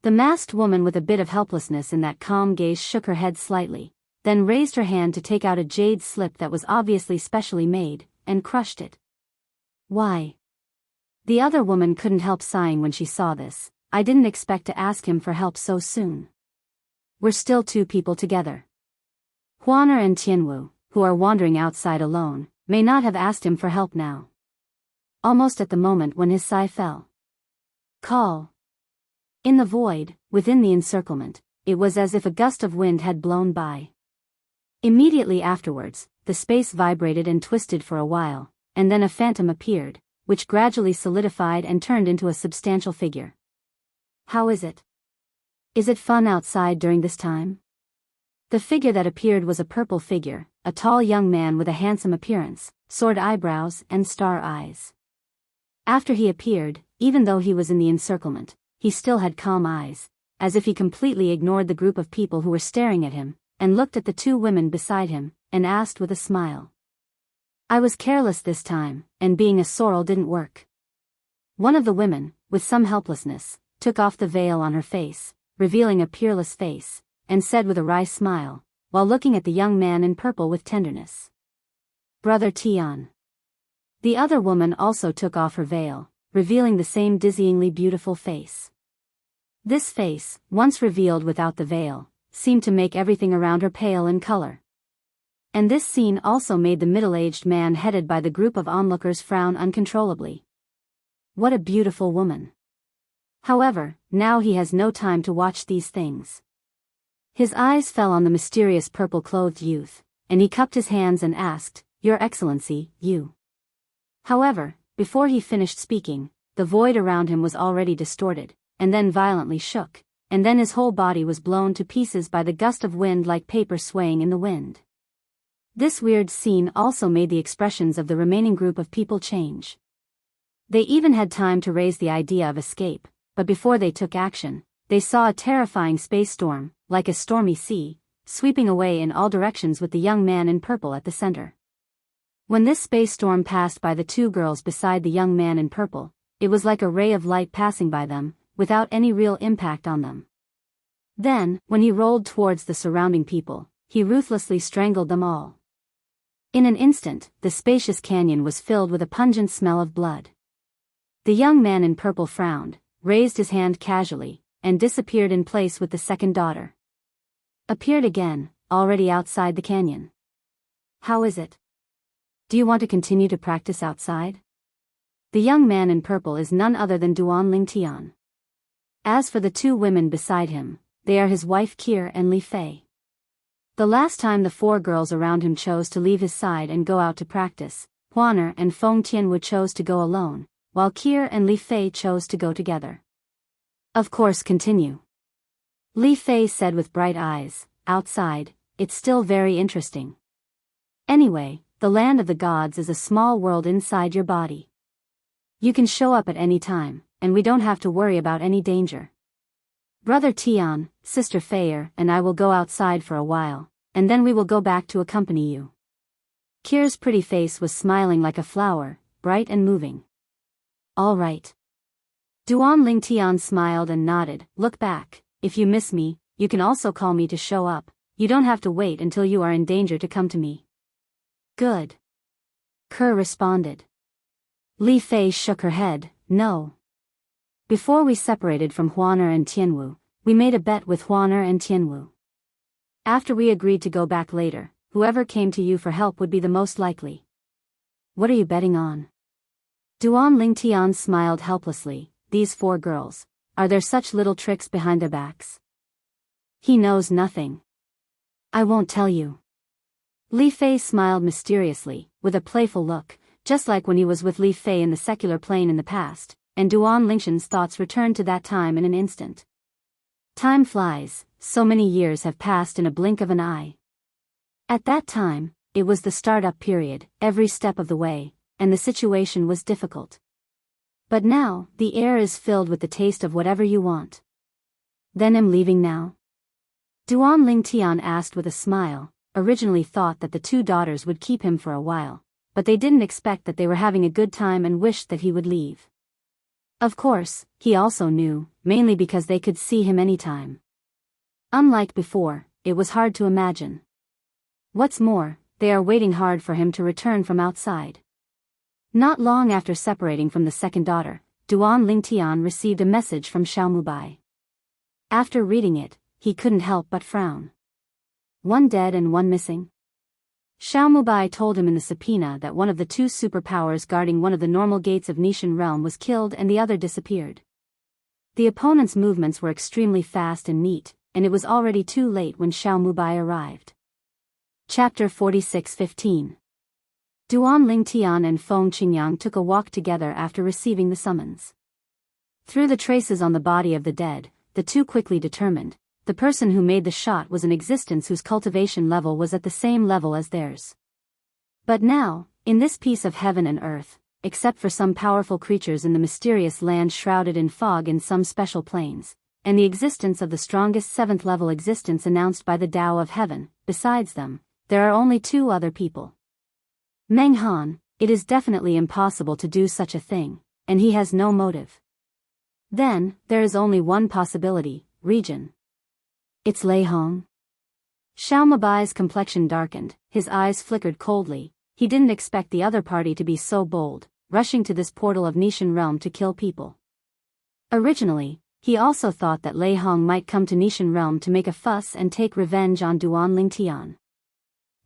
The masked woman with a bit of helplessness in that calm gaze shook her head slightly, then raised her hand to take out a jade slip that was obviously specially made, and crushed it. "Why?" The other woman couldn't help sighing when she saw this. "I didn't expect to ask him for help so soon. We're still 2 people together. Huaner and Tianwu, who are wandering outside alone, may not have asked him for help now." Almost at the moment when his sigh fell. "Call." In the void, within the encirclement, it was as if a gust of wind had blown by. Immediately afterwards, the space vibrated and twisted for a while, and then a phantom appeared, which gradually solidified and turned into a substantial figure. "How is it? Is it fun outside during this time?" The figure that appeared was a purple figure, a tall young man with a handsome appearance, sword eyebrows and star eyes. After he appeared, even though he was in the encirclement, he still had calm eyes, as if he completely ignored the group of people who were staring at him, and looked at the 2 women beside him, and asked with a smile. "I was careless this time, and being a sorrel didn't work." One of the women, with some helplessness, took off the veil on her face, revealing a peerless face, and said with a wry smile, while looking at the young man in purple with tenderness, "Brother Tian." The other woman also took off her veil, revealing the same dizzyingly beautiful face. This face, once revealed without the veil, seemed to make everything around her pale in color. And this scene also made the middle-aged man headed by the group of onlookers frown uncontrollably. What a beautiful woman. However, now he has no time to watch these things. His eyes fell on the mysterious purple-clothed youth, and he cupped his hands and asked, "Your Excellency, you." However, before he finished speaking, the void around him was already distorted, and then violently shook, and then his whole body was blown to pieces by the gust of wind like paper swaying in the wind. This weird scene also made the expressions of the remaining group of people change. They even had time to raise the idea of escape, but before they took action, they saw a terrifying space storm, like a stormy sea, sweeping away in all directions with the young man in purple at the center. When this space storm passed by the 2 girls beside the young man in purple, it was like a ray of light passing by them, without any real impact on them. Then, when he rolled towards the surrounding people, he ruthlessly strangled them all. In an instant, the spacious canyon was filled with a pungent smell of blood. The young man in purple frowned, raised his hand casually, and disappeared in place with the second daughter. Appeared again, already outside the canyon. "How is it? Do you want to continue to practice outside?" The young man in purple is none other than Duan Lingtian. As for the 2 women beside him, they are his wife Kier and Li Fei. The last time the 4 girls around him chose to leave his side and go out to practice, Huaner and Feng Tianwu chose to go alone, while Kier and Li Fei chose to go together. "Of course, continue," Li Fei said with bright eyes. "Outside, it's still very interesting. Anyway, the land of the gods is a small world inside your body. You can show up at any time, and we don't have to worry about any danger. Brother Tian, Sister Fayer, and I will go outside for a while, and then we will go back to accompany you." Kier's pretty face was smiling like a flower, bright and moving. "All right." Duan Lingtian smiled and nodded. "Look back, if you miss me, you can also call me to show up, you don't have to wait until you are in danger to come to me." "Good," Kerr responded. Li Fei shook her head. "No. Before we separated from Huaner and Tianwu, we made a bet with Huaner and Tianwu. After we agreed to go back later, whoever came to you for help would be the most likely." "What are you betting on?" Duan Lingtian smiled helplessly. "These 4 girls, are there such little tricks behind their backs?" "He knows nothing. I won't tell you." Li Fei smiled mysteriously, with a playful look, just like when he was with Li Fei in the secular plane in the past, and Duan Lingtian's thoughts returned to that time in an instant. Time flies, so many years have passed in a blink of an eye. At that time, it was the startup period, every step of the way, and the situation was difficult. But now, the air is filled with the taste of whatever you want. Then I'm leaving now? Duan Lingtian asked with a smile, originally thought that the two daughters would keep him for a while, but they didn't expect that they were having a good time and wished that he would leave. Of course, he also knew, mainly because they could see him anytime. Unlike before, it was hard to imagine. What's more, they are waiting hard for him to return from outside. Not long after separating from the second daughter, Duan Lingtian received a message from Xiaomubai. After reading it, he couldn't help but frown. One dead and one missing. Xiaomubai told him in the subpoena that one of the two superpowers guarding one of the normal gates of Nishan realm was killed and the other disappeared. The opponent's movements were extremely fast and neat, and it was already too late when Xiaomubai arrived. Chapter 46:15. Duan Lingtian and Feng Qingyang took a walk together after receiving the summons. Through the traces on the body of the dead, the two quickly determined, the person who made the shot was an existence whose cultivation level was at the same level as theirs. But now, in this piece of heaven and earth, except for some powerful creatures in the mysterious land shrouded in fog in some special planes, and the existence of the strongest seventh-level existence announced by the Tao of Heaven, besides them, there are only two other people. Meng Han, it is definitely impossible to do such a thing, and he has no motive. Then, there is only one possibility, Region. It's Lei Hong. Xiaomubai's complexion darkened, his eyes flickered coldly. He didn't expect the other party to be so bold, rushing to this portal of Nishan realm to kill people. Originally, he also thought that Lei Hong might come to Nishan realm to make a fuss and take revenge on Duan Lingtian.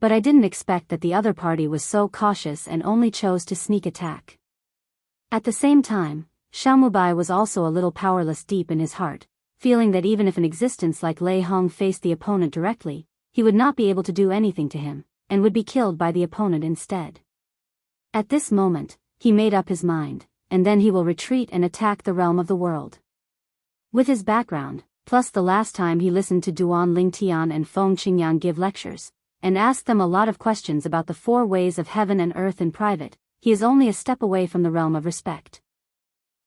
But I didn't expect that the other party was so cautious and only chose to sneak attack. At the same time, Xiaomubai was also a little powerless deep in his heart, feeling that even if an existence like Lei Hong faced the opponent directly, he would not be able to do anything to him, and would be killed by the opponent instead. At this moment, he made up his mind, and then he will retreat and attack the realm of the world. With his background, plus the last time he listened to Duan Lingtian and Feng Qingyang give lectures, and asked them a lot of questions about the four ways of heaven and earth in private, he is only a step away from the realm of respect.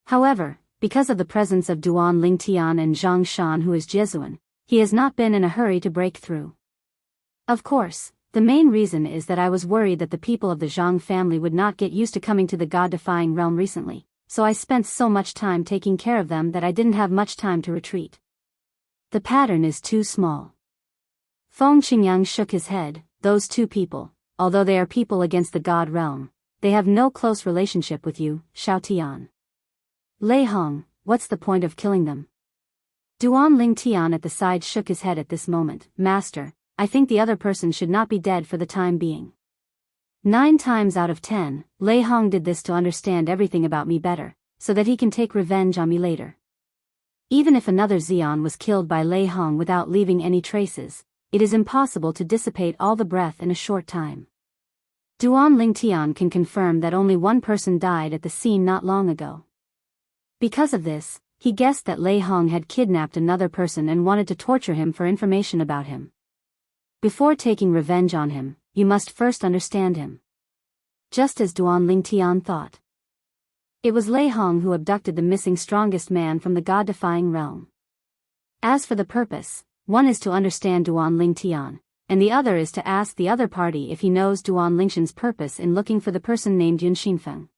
However, because of the presence of Duan Lingtian and Zhang Shan who is Jesuan, he has not been in a hurry to break through. Of course, the main reason is that I was worried that the people of the Zhang family would not get used to coming to the god-defying realm recently, so I spent so much time taking care of them that I didn't have much time to retreat. The pattern is too small. Feng Qingyang shook his head. Those two people, although they are people against the god realm, they have no close relationship with you, Xiao Tian. Lei Hong, what's the point of killing them? Duan Lingtian at the side shook his head at this moment. Master, I think the other person should not be dead for the time being. 9 times out of 10, Lei Hong did this to understand everything about me better, so that he can take revenge on me later. Even if another Xian was killed by Lei Hong without leaving any traces, it is impossible to dissipate all the breath in a short time. Duan Lingtian can confirm that only one person died at the scene not long ago. Because of this, he guessed that Lei Hong had kidnapped another person and wanted to torture him for information about him. Before taking revenge on him, you must first understand him. Just as Duan Lingtian thought. It was Lei Hong who abducted the missing strongest man from the god-defying realm. As for the purpose, one is to understand Duan Lingtian, and the other is to ask the other party if he knows Duan Lingtian's purpose in looking for the person named Yun Xinfeng.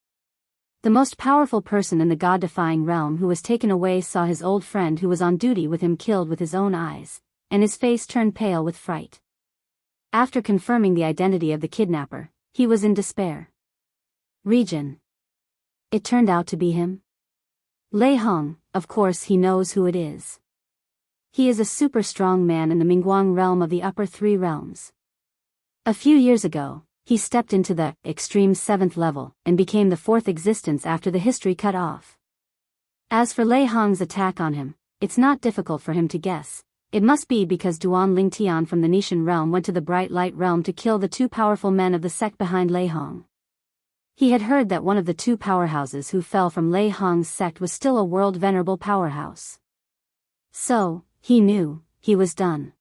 The most powerful person in the god-defying realm who was taken away saw his old friend who was on duty with him killed with his own eyes, and his face turned pale with fright. After confirming the identity of the kidnapper, he was in despair. Region. It turned out to be him. Lei Hong, of course he knows who it is. He is a super strong man in the Mingguang realm of the upper 3 realms. A few years ago, he stepped into the extreme 7th level and became the 4th existence after the history cut off. As for Lei Hong's attack on him, it's not difficult for him to guess. It must be because Duan Lingtian from the Nishan realm went to the Bright Light realm to kill the 2 powerful men of the sect behind Lei Hong. He had heard that one of the 2 powerhouses who fell from Lei Hong's sect was still a world-venerable powerhouse. So, he knew, he was done.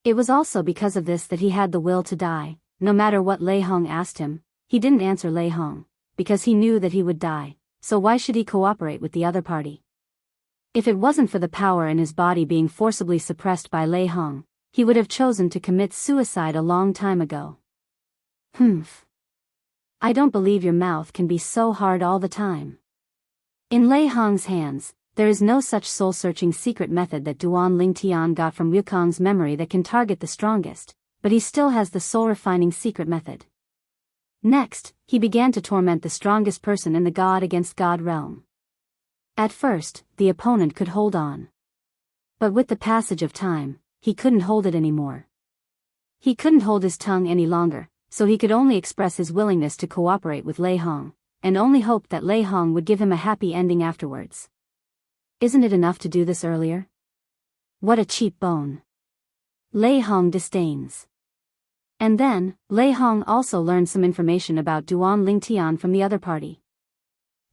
It was also because of this that he had the will to die. No matter what Lei Hong asked him, he didn't answer Lei Hong, because he knew that he would die, so why should he cooperate with the other party? If it wasn't for the power in his body being forcibly suppressed by Lei Hong, he would have chosen to commit suicide a long time ago. Humph. I don't believe your mouth can be so hard all the time. In Lei Hong's hands, there is no such soul-searching secret method that Duan Lingtian got from Wukong's memory that can target the strongest, but he still has the soul-refining secret method. Next, he began to torment the strongest person in the God-against-God realm. At first, the opponent could hold on. But with the passage of time, he couldn't hold it anymore. He couldn't hold his tongue any longer, so he could only express his willingness to cooperate with Lei Hong, and only hoped that Lei Hong would give him a happy ending afterwards. Isn't it enough to do this earlier? What a cheap bone. Lei Hong disdains. And then, Lei Hong also learned some information about Duan Lingtian from the other party.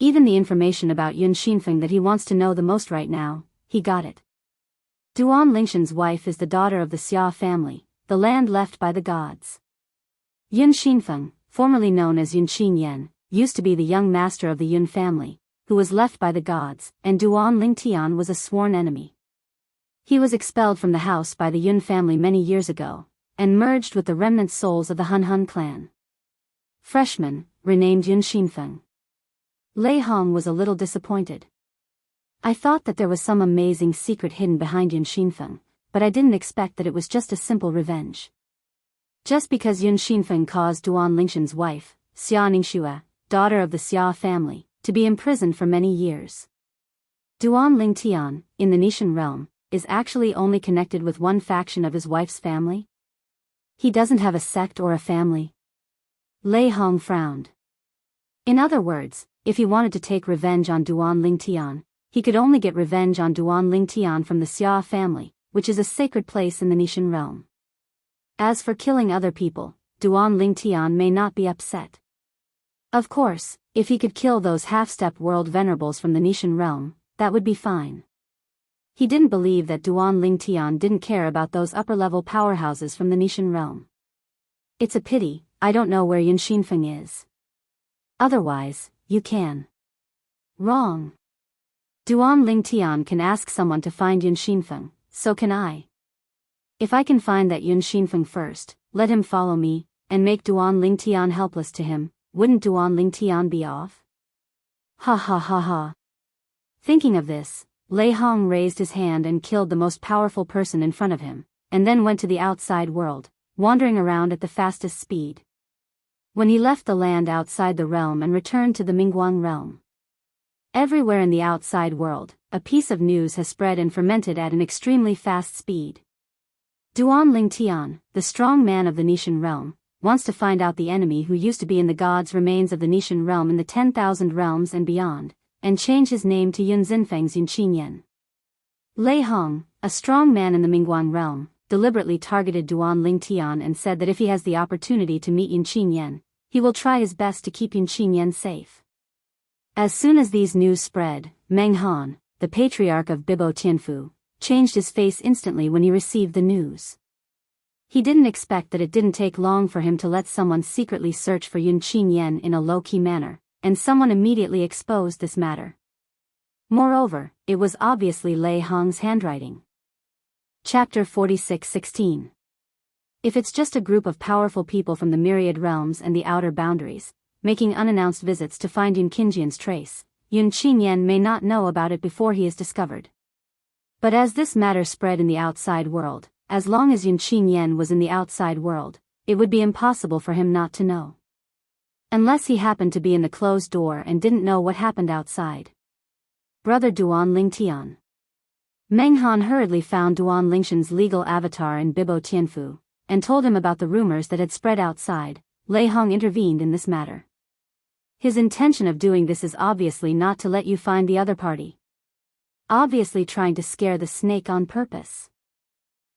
Even the information about Yun Xinfeng that he wants to know the most right now, he got it. Duan Lingshan's wife is the daughter of the Xia family, the land left by the gods. Yun Xinfeng, formerly known as Yun Xinyan, used to be the young master of the Yun family, who was left by the gods, and Duan Lingtian was a sworn enemy. He was expelled from the house by the Yun family many years ago, and merged with the remnant souls of the Hun clan. Freshman, renamed Yun Xinfeng. Lei Hong was a little disappointed. I thought that there was some amazing secret hidden behind Yun Xinfeng, but I didn't expect that it was just a simple revenge. Just because Yun Xinfeng caused Duan Lingshan's wife, Xia Ningxue, daughter of the Xia family, to be imprisoned for many years. Duan Lingtian, in the Nishan realm, is actually only connected with one faction of his wife's family? He doesn't have a sect or a family? Lei Hong frowned. In other words, if he wanted to take revenge on Duan Lingtian, he could only get revenge on Duan Lingtian from the Xia family, which is a sacred place in the Nishan realm. As for killing other people, Duan Lingtian may not be upset. Of course, if he could kill those half-step world venerables from the Nishan realm, that would be fine. He didn't believe that Duan Lingtian didn't care about those upper-level powerhouses from the Nishan realm. It's a pity, I don't know where Yun Xinfeng is. Otherwise, you can. Wrong. Duan Lingtian can ask someone to find Yun Xinfeng, so can I. If I can find that Yun Xinfeng first, let him follow me, and make Duan Lingtian helpless to him, wouldn't Duan Lingtian be off? Ha ha ha ha. Thinking of this, Lei Hong raised his hand and killed the most powerful person in front of him, and then went to the outside world, wandering around at the fastest speed. When he left the land outside the realm and returned to the Mingguang realm. Everywhere in the outside world, a piece of news has spread and fermented at an extremely fast speed. Duan Lingtian, the strong man of the Nishan realm, wants to find out the enemy who used to be in the gods' remains of the Nishan realm in the 10,000 realms and beyond, and change his name to Yun Xinfeng's Yun Xinyan. Lei Hong, a strong man in the Mingguang realm, deliberately targeted Duan Lingtian and said that if he has the opportunity to meet Yun Xinyan, he will try his best to keep Yun Xinyan safe. As soon as these news spread, Meng Han, the patriarch of Bibo Tianfu, changed his face instantly when he received the news. He didn't expect that it didn't take long for him to let someone secretly search for Yun Xinyan in a low-key manner, and someone immediately exposed this matter. Moreover, it was obviously Lei Hong's handwriting. Chapter 46:16. If it's just a group of powerful people from the myriad realms and the outer boundaries, making unannounced visits to find Yun Qingjian's trace, Yun Xinyan may not know about it before he is discovered. But as this matter spread in the outside world, as long as Yun Xinyan was in the outside world, it would be impossible for him not to know. Unless he happened to be in the closed door and didn't know what happened outside. Brother Duan Lingtian. Meng Han hurriedly found Duan Lingshan's legal avatar in Bibo Tianfu, and told him about the rumors that had spread outside. Lei Hong intervened in this matter. His intention of doing this is obviously not to let you find the other party. Obviously trying to scare the snake on purpose.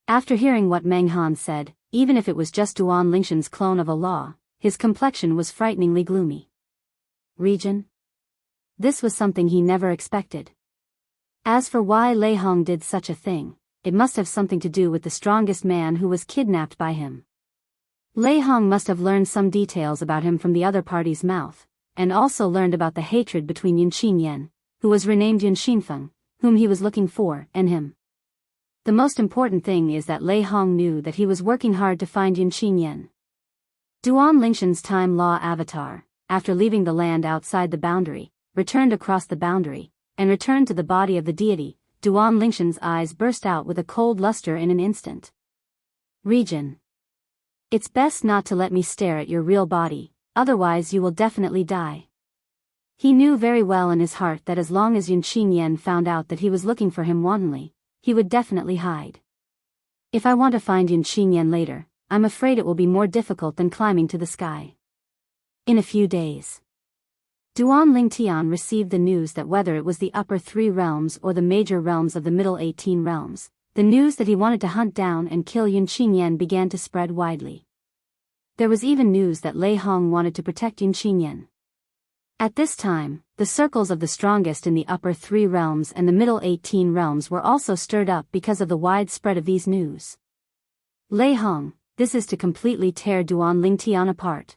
After hearing what Meng Han said, even if it was just Duan Lingshan's clone of a law, his complexion was frighteningly gloomy. Region? This was something he never expected. As for why Lei Hong did such a thing, it must have something to do with the strongest man who was kidnapped by him. Lei Hong must have learned some details about him from the other party's mouth, and also learned about the hatred between Yun Xinyan, who was renamed Yun Xinfeng, whom he was looking for, and him. The most important thing is that Lei Hong knew that he was working hard to find Yunqinyan. Duan Lingshan's time law avatar, after leaving the land outside the boundary, returned across the boundary, and returned to the body of the deity. Duan Lingshan's eyes burst out with a cold luster in an instant. Region. It's best not to let me stare at your real body, otherwise you will definitely die. He knew very well in his heart that as long as Yunqinyan found out that he was looking for him wantonly, he would definitely hide. If I want to find Yunqinyan later, I'm afraid it will be more difficult than climbing to the sky. In a few days. Duan Lingtian received the news that whether it was the upper 3 realms or the major realms of the middle 18 realms, the news that he wanted to hunt down and kill Yunqinyan began to spread widely. There was even news that Lei Hong wanted to protect Yunqinyan. At this time, the circles of the strongest in the upper 3 realms and the middle 18 realms were also stirred up because of the wide spread of these news. Lei Hong, this is to completely tear Duan Lingtian apart.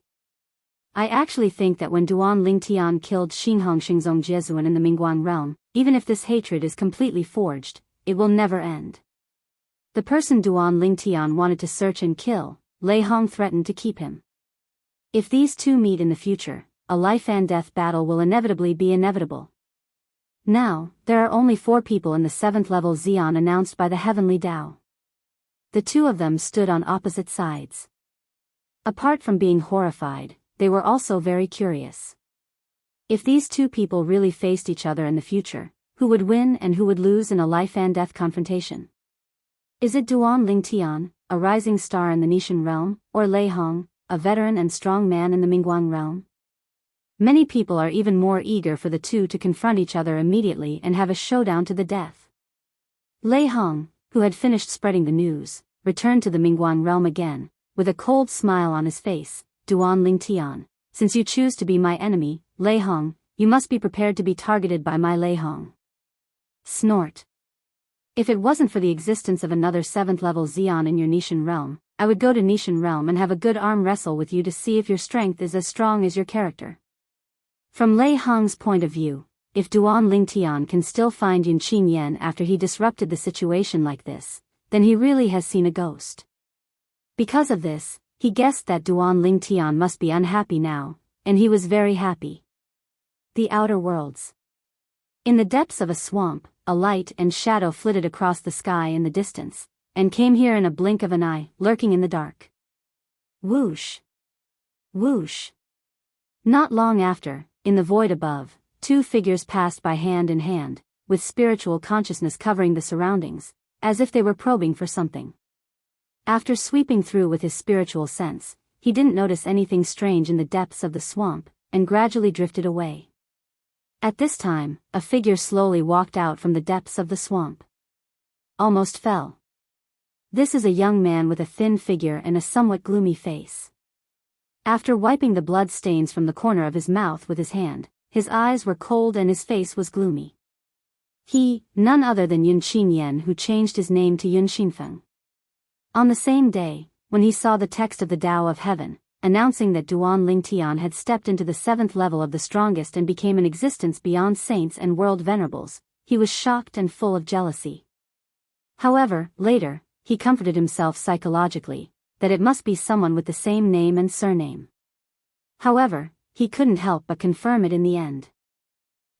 I actually think that when Duan Lingtian killed Xinghong Xingzong Jiezuan in the Mingguang realm, even if this hatred is completely forged, it will never end. The person Duan Lingtian wanted to search and kill, Lei Hong threatened to keep him. If these two meet in the future, a life and death battle will inevitably be inevitable. Now, there are only 4 people in the 7th level Xian announced by the Heavenly Tao. The 2 of them stood on opposite sides. Apart from being horrified, they were also very curious. If these 2 people really faced each other in the future, who would win and who would lose in a life and death confrontation? Is it Duan Lingtian, a rising star in the Nishan realm, or Lei Hong, a veteran and strong man in the Mingguang realm? Many people are even more eager for the 2 to confront each other immediately and have a showdown to the death. Lei Hong, who had finished spreading the news, returned to the Mingguang realm again, with a cold smile on his face. Duan Lingtian, since you choose to be my enemy, Lei Hong, you must be prepared to be targeted by my Lei Hong. Snort. If it wasn't for the existence of another 7th level Xian in your Nishan realm, I would go to Nishan realm and have a good arm wrestle with you to see if your strength is as strong as your character. From Lei Hong's point of view, if Duan Lingtian can still find Yunqinyan after he disrupted the situation like this, then he really has seen a ghost. Because of this, he guessed that Duan Lingtian must be unhappy now, and he was very happy. The Outer Worlds. In the depths of a swamp, a light and shadow flitted across the sky in the distance, and came here in a blink of an eye, lurking in the dark. Whoosh! Whoosh! Not long after, in the void above, 2 figures passed by hand in hand, with spiritual consciousness covering the surroundings, as if they were probing for something. After sweeping through with his spiritual sense, he didn't notice anything strange in the depths of the swamp, and gradually drifted away. At this time, a figure slowly walked out from the depths of the swamp. Almost fell. This is a young man with a thin figure and a somewhat gloomy face. After wiping the blood stains from the corner of his mouth with his hand, his eyes were cold and his face was gloomy. He, none other than Yunqinyan, who changed his name to Yun Xinfeng. On the same day, when he saw the text of the Tao of Heaven, announcing that Duan Lingtian had stepped into the 7th level of the strongest and became an existence beyond saints and world venerables, he was shocked and full of jealousy. However, later, he comforted himself psychologically, that it must be someone with the same name and surname. However, he couldn't help but confirm it in the end.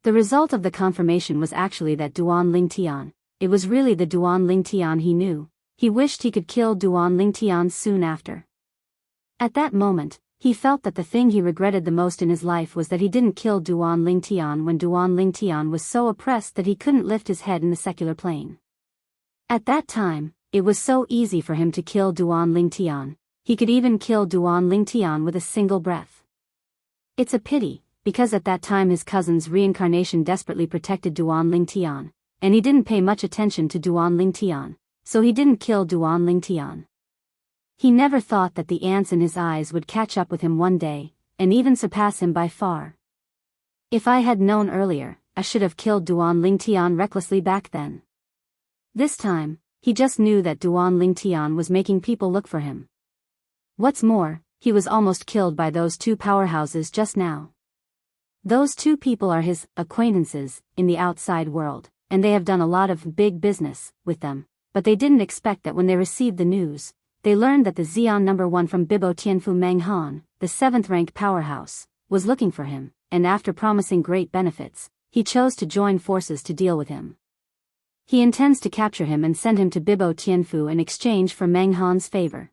The result of the confirmation was actually that Duan Lingtian, it was really the Duan Lingtian he knew. He wished he could kill Duan Lingtian soon after. At that moment, he felt that the thing he regretted the most in his life was that he didn't kill Duan Lingtian when Duan Lingtian was so oppressed that he couldn't lift his head in the secular plane. At that time, it was so easy for him to kill Duan Lingtian, he could even kill Duan Lingtian with a single breath. It's a pity, because at that time his cousin's reincarnation desperately protected Duan Lingtian, and he didn't pay much attention to Duan Lingtian, so he didn't kill Duan Lingtian. He never thought that the ants in his eyes would catch up with him one day, and even surpass him by far. If I had known earlier, I should have killed Duan Lingtian recklessly back then. This time, he just knew that Duan Lingtian was making people look for him. What's more, he was almost killed by those 2 powerhouses just now. Those 2 people are his acquaintances in the outside world, and they have done a lot of big business with them, but they didn't expect that when they received the news, they learned that the Xian number 1 from Bibo Tianfu Meng Han, the 7th rank powerhouse, was looking for him, and after promising great benefits, he chose to join forces to deal with him. He intends to capture him and send him to Bibo Tianfu in exchange for Meng Han's favor.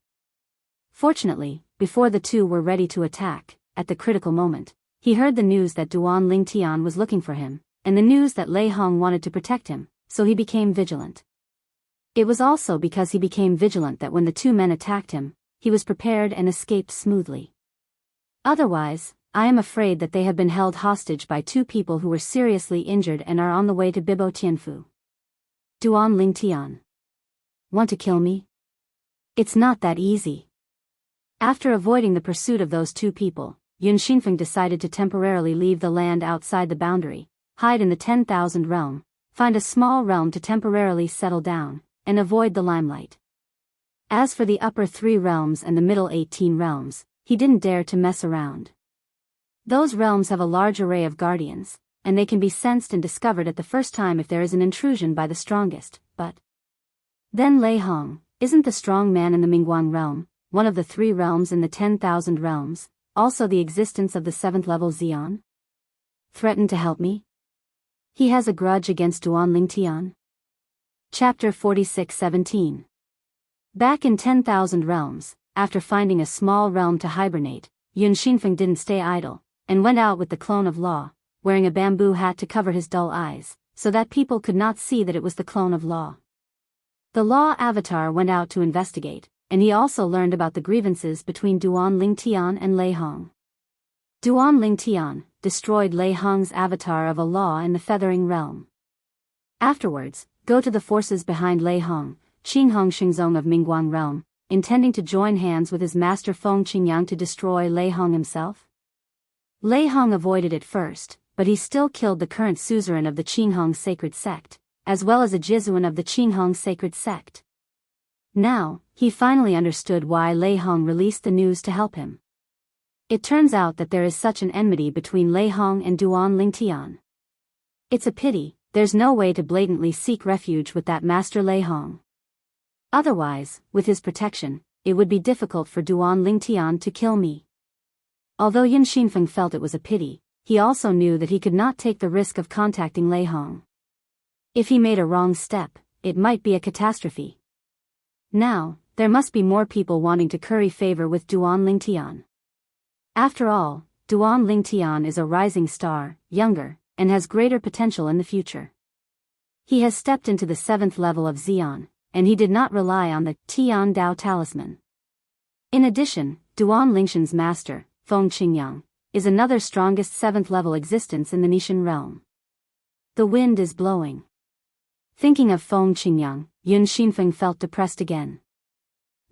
Fortunately, before the two were ready to attack, at the critical moment, he heard the news that Duan Lingtian was looking for him, and the news that Lei Hong wanted to protect him, so he became vigilant. It was also because he became vigilant that when the two men attacked him, he was prepared and escaped smoothly. Otherwise, I am afraid that they have been held hostage by two people who were seriously injured and are on the way to Bibo Tianfu. Duan Lingtian. Want to kill me? It's not that easy. After avoiding the pursuit of those two people, Yun Xinfeng decided to temporarily leave the land outside the boundary, hide in the 10,000 realm, find a small realm to temporarily settle down, and avoid the limelight. As for the upper 3 realms and the middle 18 realms, he didn't dare to mess around. Those realms have a large array of guardians, and they can be sensed and discovered at the first time if there is an intrusion by the strongest, but then Lei Hong, isn't the strong man in the Mingguang realm, one of the 3 realms in the 10,000 realms, also the existence of the 7th level Xian? Threaten to help me? He has a grudge against Duan Lingtian? Chapter 46-17. Back in 10,000 realms, after finding a small realm to hibernate, Yun Xinfeng didn't stay idle, and went out with the clone of Law, wearing a bamboo hat to cover his dull eyes, so that people could not see that it was the clone of Law. The Law avatar went out to investigate, and he also learned about the grievances between Duan Lingtian and Lei Hong. Duan Lingtian destroyed Lei Hong's avatar of a Law in the Feathering Realm. Afterwards, go to the forces behind Lei Hong, Qinghong Xingzong of Mingguang Realm, intending to join hands with his master Feng Qingyang to destroy Lei Hong himself. Lei Hong avoided it first, but he still killed the current suzerain of the Qinghong sacred sect, as well as a Jizuan of the Qinghong sacred sect. Now, he finally understood why Lei Hong released the news to help him. It turns out that there is such an enmity between Lei Hong and Duan Lingtian. It's a pity, there's no way to blatantly seek refuge with that master Lei Hong. Otherwise, with his protection, it would be difficult for Duan Lingtian to kill me. Although Yun Xinfeng felt it was a pity, he also knew that he could not take the risk of contacting Lei Hong. If he made a wrong step, it might be a catastrophe. Now, there must be more people wanting to curry favor with Duan Lingtian. After all, Duan Lingtian is a rising star, younger, and has greater potential in the future. He has stepped into the 7th level of Xian, and he did not rely on the Tian Dao talisman. In addition, Duan Lingshan's master, Feng Qingyang, is another strongest 7th level existence in the Nishan realm. The wind is blowing. Thinking of Feng Qingyang, Yun Xinfeng felt depressed again.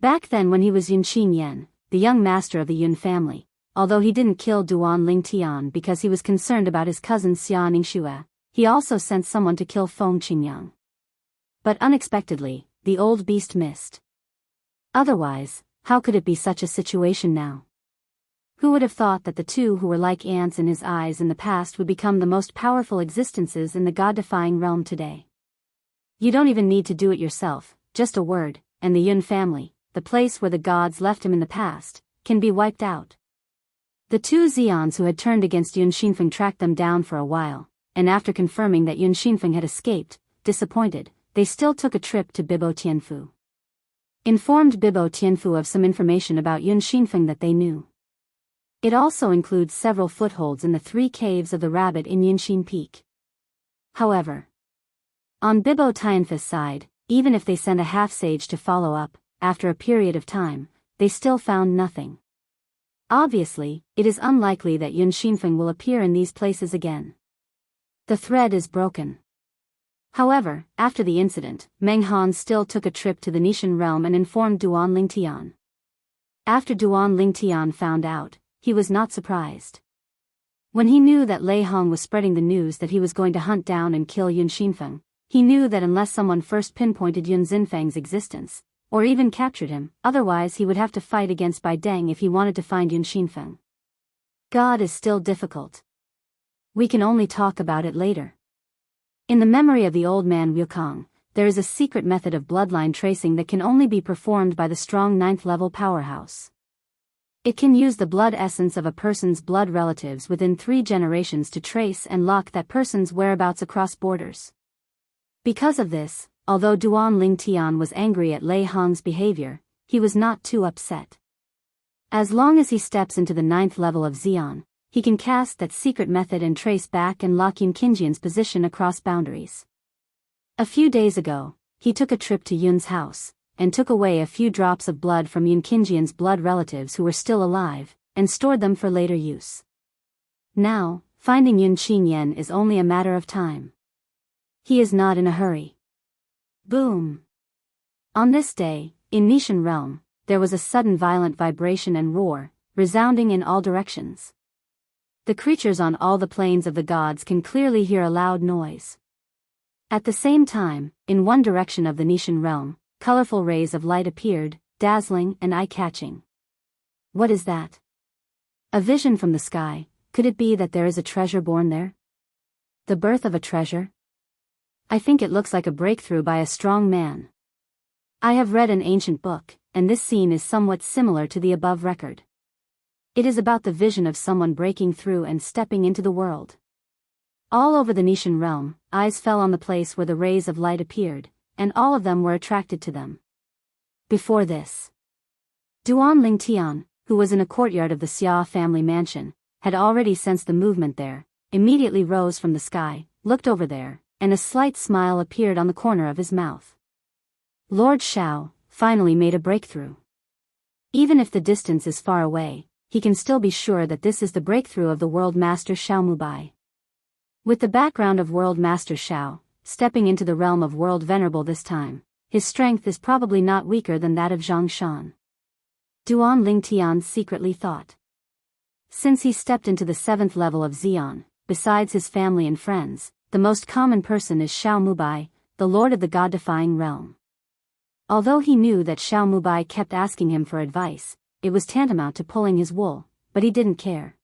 Back then when he was Yun Qinyan, the young master of the Yun family, although he didn't kill Duan Lingtian because he was concerned about his cousin Xia Ningxue, he also sent someone to kill Feng Qingyang. But unexpectedly, the old beast missed. Otherwise, how could it be such a situation now? Who would have thought that the two who were like ants in his eyes in the past would become the most powerful existences in the god-defying realm today? You don't even need to do it yourself, just a word, and the Yun family, the place where the gods left him in the past, can be wiped out. The two Xians who had turned against Yun Xinfeng tracked them down for a while, and after confirming that Yun Xinfeng had escaped, disappointed, they still took a trip to Bibo Tianfu. Informed Bibo Tianfu of some information about Yun Xinfeng that they knew. It also includes several footholds in the 3 caves of the rabbit in Yinxin Peak. However, on Bibo Tianfu's side, even if they sent a half-sage to follow up, after a period of time, they still found nothing. Obviously, it is unlikely that Yun Xinfeng will appear in these places again. The thread is broken. However, after the incident, Meng Han still took a trip to the Nishan realm and informed Duan Lingtian. After Duan Lingtian found out, he was not surprised. When he knew that Lei Hong was spreading the news that he was going to hunt down and kill Yun Xinfeng, he knew that unless someone first pinpointed Yun Xinfeng's existence, or even captured him, otherwise he would have to fight against Bai Deng if he wanted to find Yun Xinfeng. God is still difficult. We can only talk about it later. In the memory of the old man Wukong, there is a secret method of bloodline tracing that can only be performed by the strong 9th-level powerhouse. It can use the blood essence of a person's blood relatives within 3 generations to trace and lock that person's whereabouts across borders. Because of this, although Duan Lingtian was angry at Lei Hong's behavior, he was not too upset. As long as he steps into the 9th level of Xian, he can cast that secret method and trace back and lock Yun Qingjian's position across boundaries. A few days ago, he took a trip to Yun's house, and took away a few drops of blood from Yun Qingjian's blood relatives who were still alive, and stored them for later use. Now, finding Yun Qingyan is only a matter of time. He is not in a hurry. Boom! On this day, in Nishan realm, there was a sudden violent vibration and roar, resounding in all directions. The creatures on all the planes of the gods can clearly hear a loud noise. At the same time, in one direction of the Nishan realm, colorful rays of light appeared, dazzling and eye-catching. What is that? A vision from the sky. Could it be that there is a treasure born there? The birth of a treasure? I think it looks like a breakthrough by a strong man. I have read an ancient book, and this scene is somewhat similar to the above record. It is about the vision of someone breaking through and stepping into the world. All over the Nishan realm, eyes fell on the place where the rays of light appeared, and all of them were attracted to them. Before this, Duan Lingtian, who was in a courtyard of the Xia family mansion, had already sensed the movement there, immediately rose from the sky, looked over there, and a slight smile appeared on the corner of his mouth. Lord Shao finally made a breakthrough. Even if the distance is far away, he can still be sure that this is the breakthrough of the World Master Xiao Mubai. With the background of World Master Xiao, stepping into the realm of World Venerable this time, his strength is probably not weaker than that of Zhang Shan. Duan Lingtian secretly thought. Since he stepped into the 7th level of Xian, besides his family and friends, the most common person is Xiao Mubai, the lord of the god-defying realm. Although he knew that Xiao Mubai kept asking him for advice, it was tantamount to pulling his wool, but he didn't care.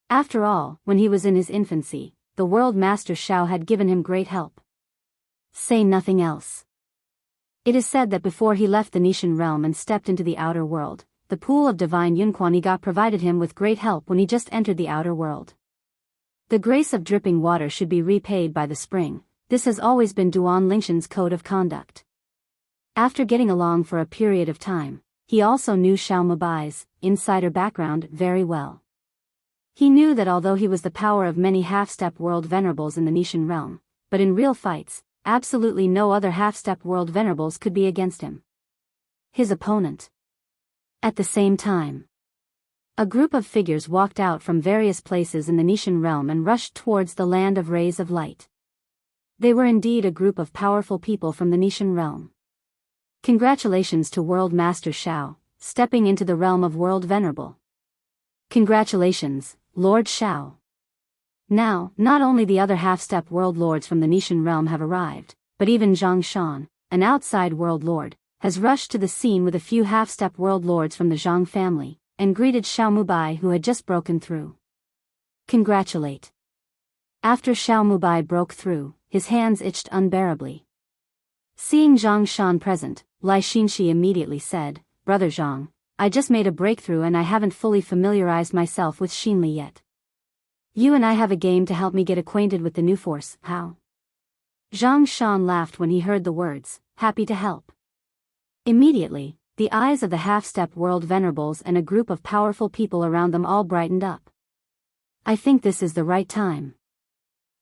After all, when he was in his infancy, the World Master Xiao had given him great help. Say nothing else. It is said that before he left the Nishan realm and stepped into the outer world, the pool of divine Yunquan provided him with great help when he just entered the outer world. The grace of dripping water should be repaid by the spring. This has always been Duan Lingshan's code of conduct. After getting along for a period of time, he also knew Xiao Mubai's insider background very well. He knew that although he was the power of many half-step world venerables in the Nishan realm, but in real fights, absolutely no other half-step world venerables could be against him. His opponent. At the same time, a group of figures walked out from various places in the Nishan realm and rushed towards the land of rays of light. They were indeed a group of powerful people from the Nishan realm. Congratulations to World Master Xiao, stepping into the realm of World Venerable. Congratulations, Lord Xiao. Now, not only the other half-step world lords from the Nishan realm have arrived, but even Zhang Shan, an outside world lord, has rushed to the scene with a few half-step world lords from the Zhang family, and greeted Xiao Mubai who had just broken through. Congratulate. After Xiao Mubai broke through, his hands itched unbearably. Seeing Zhang Shan present, Lai Xinxi immediately said, Brother Zhang, I just made a breakthrough and I haven't fully familiarized myself with Xinli yet. You and I have a game to help me get acquainted with the new force, how? Zhang Shan laughed when he heard the words, happy to help. Immediately, the eyes of the half-step world venerables and a group of powerful people around them all brightened up. I think this is the right time.